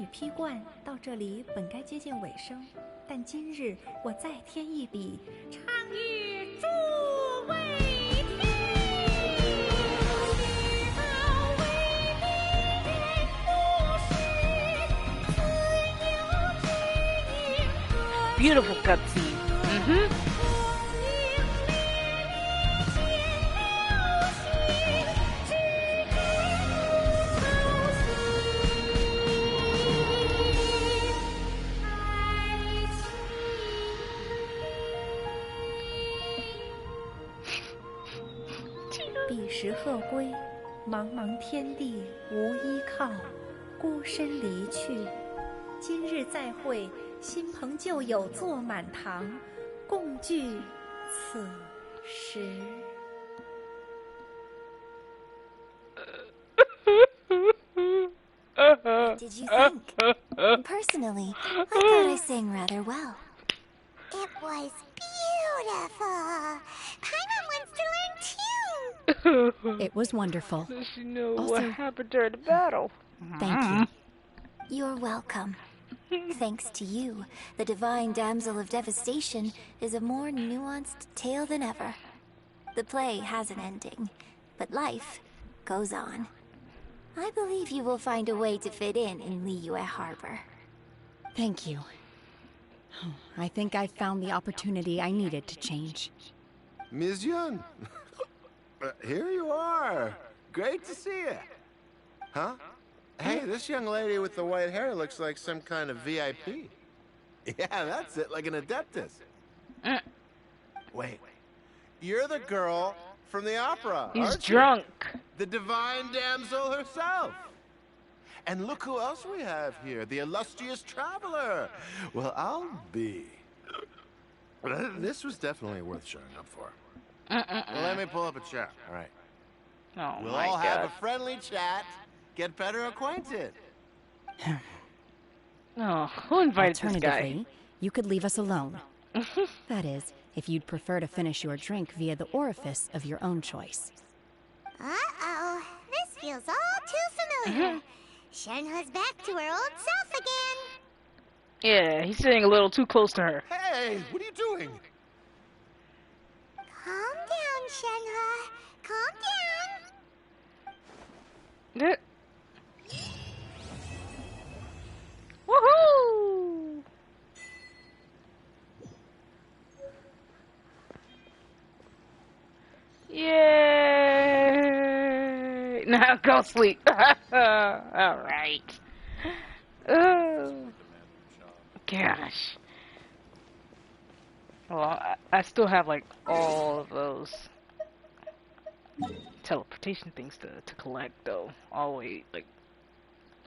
U: 批冠到这里本该接近尾声，但今日我再添一笔，唱与诸位听。
A: beautiful cutscene.
U: 彼时鹤归，茫茫天地无依靠，孤身离去。今日再会，新朋旧友坐满堂，共聚此时。
T: What did you think? Personally, I thought I sang rather well.
C: It was beautiful. Paimon wants to learn too.
R: It was wonderful.
A: Does she know
R: Also,
A: what happened during the battle?
R: Thank you.
T: You're welcome. Thanks to you, the Divine Damsel of Devastation is a more nuanced tale than ever. The play has an ending, but life goes on. I believe you will find a way to fit in Liyue Harbor.
R: Thank you. I think I've found the opportunity I needed to change.
M: Ms. Yun, here you are. Great to see you. Huh? Hey, this young lady with the white hair looks like some kind of VIP. Yeah, that's it, like an adeptus. Wait, you're the girl from the opera,
A: He's
M: aren't
A: drunk.
M: You? The Divine Damsel herself. And look who else we have here, the illustrious traveler. Well, I'll be. This was definitely worth showing up for. Well, let me pull up a chair, all right?
A: Oh,
M: we'll
A: my
M: all
A: God.
M: have a friendly chat, get better acquainted.
A: Oh, who invited this guy?
R: Alternatively, you could leave us alone. That is, if you'd prefer to finish your drink via the orifice of your own choice.
C: Uh-oh. This feels all too familiar. Shenhe's back to her old self again.
A: Yeah, he's sitting a little too close to her.
M: Hey, what are you doing?
C: Calm down, Shenhe. Calm down.
A: Woohoo! Yay! Now go sleep. All right. Oh, gosh. Well, I still have like all of those teleportation things to collect though. All the way like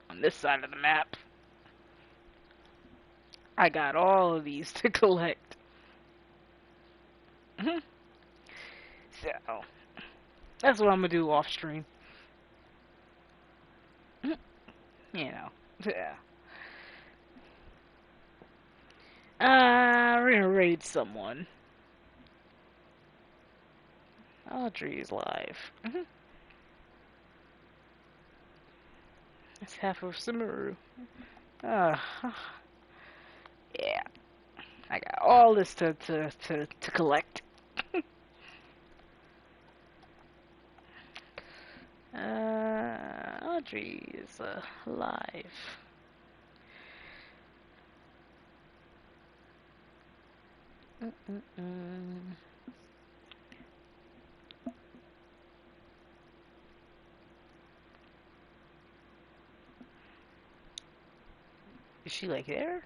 A: on this side of the map. I got all of these to collect. So that's what I'm gonna do off stream. You know. Yeah. We're gonna raid someone. Audrey is live. That's half of Sumeru. Yeah. I got all this to collect. Audrey is live. Is she like there?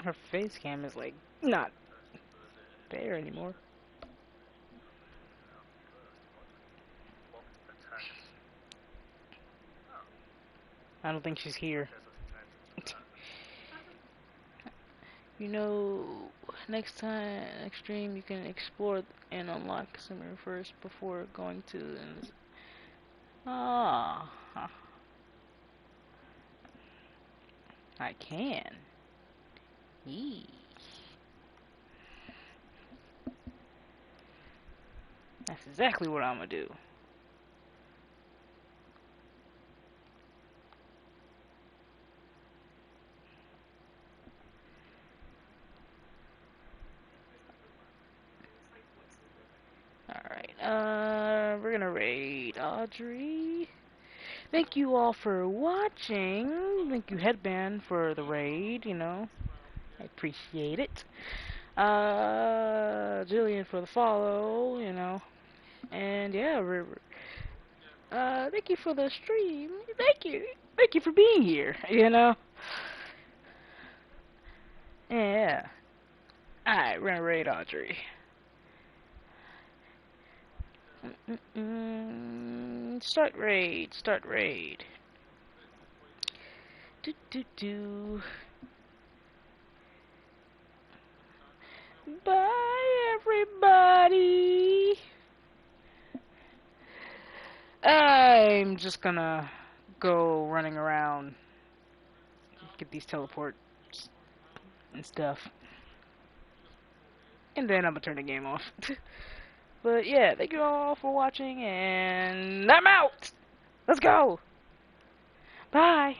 A: Her face cam is like not there anymore. I don't think she's here. You know, next stream you can explore and unlock Sumeru first before going to. Ah, I can. Yee. That's exactly what I'm gonna do. We're gonna raid Audrey. Thank you all for watching. Thank you, Headband, for the raid, you know. I appreciate it. Jillian for the follow, you know. And yeah, thank you for the stream. Thank you. Thank you for being here, you know. Yeah. Alright, we're gonna raid Audrey. Start raid, start raid. Do. Bye, everybody. I'm just gonna go running around, get these teleports and stuff. And then I'm gonna turn the game off. But yeah, thank you all for watching, and I'm out! Let's go! Bye!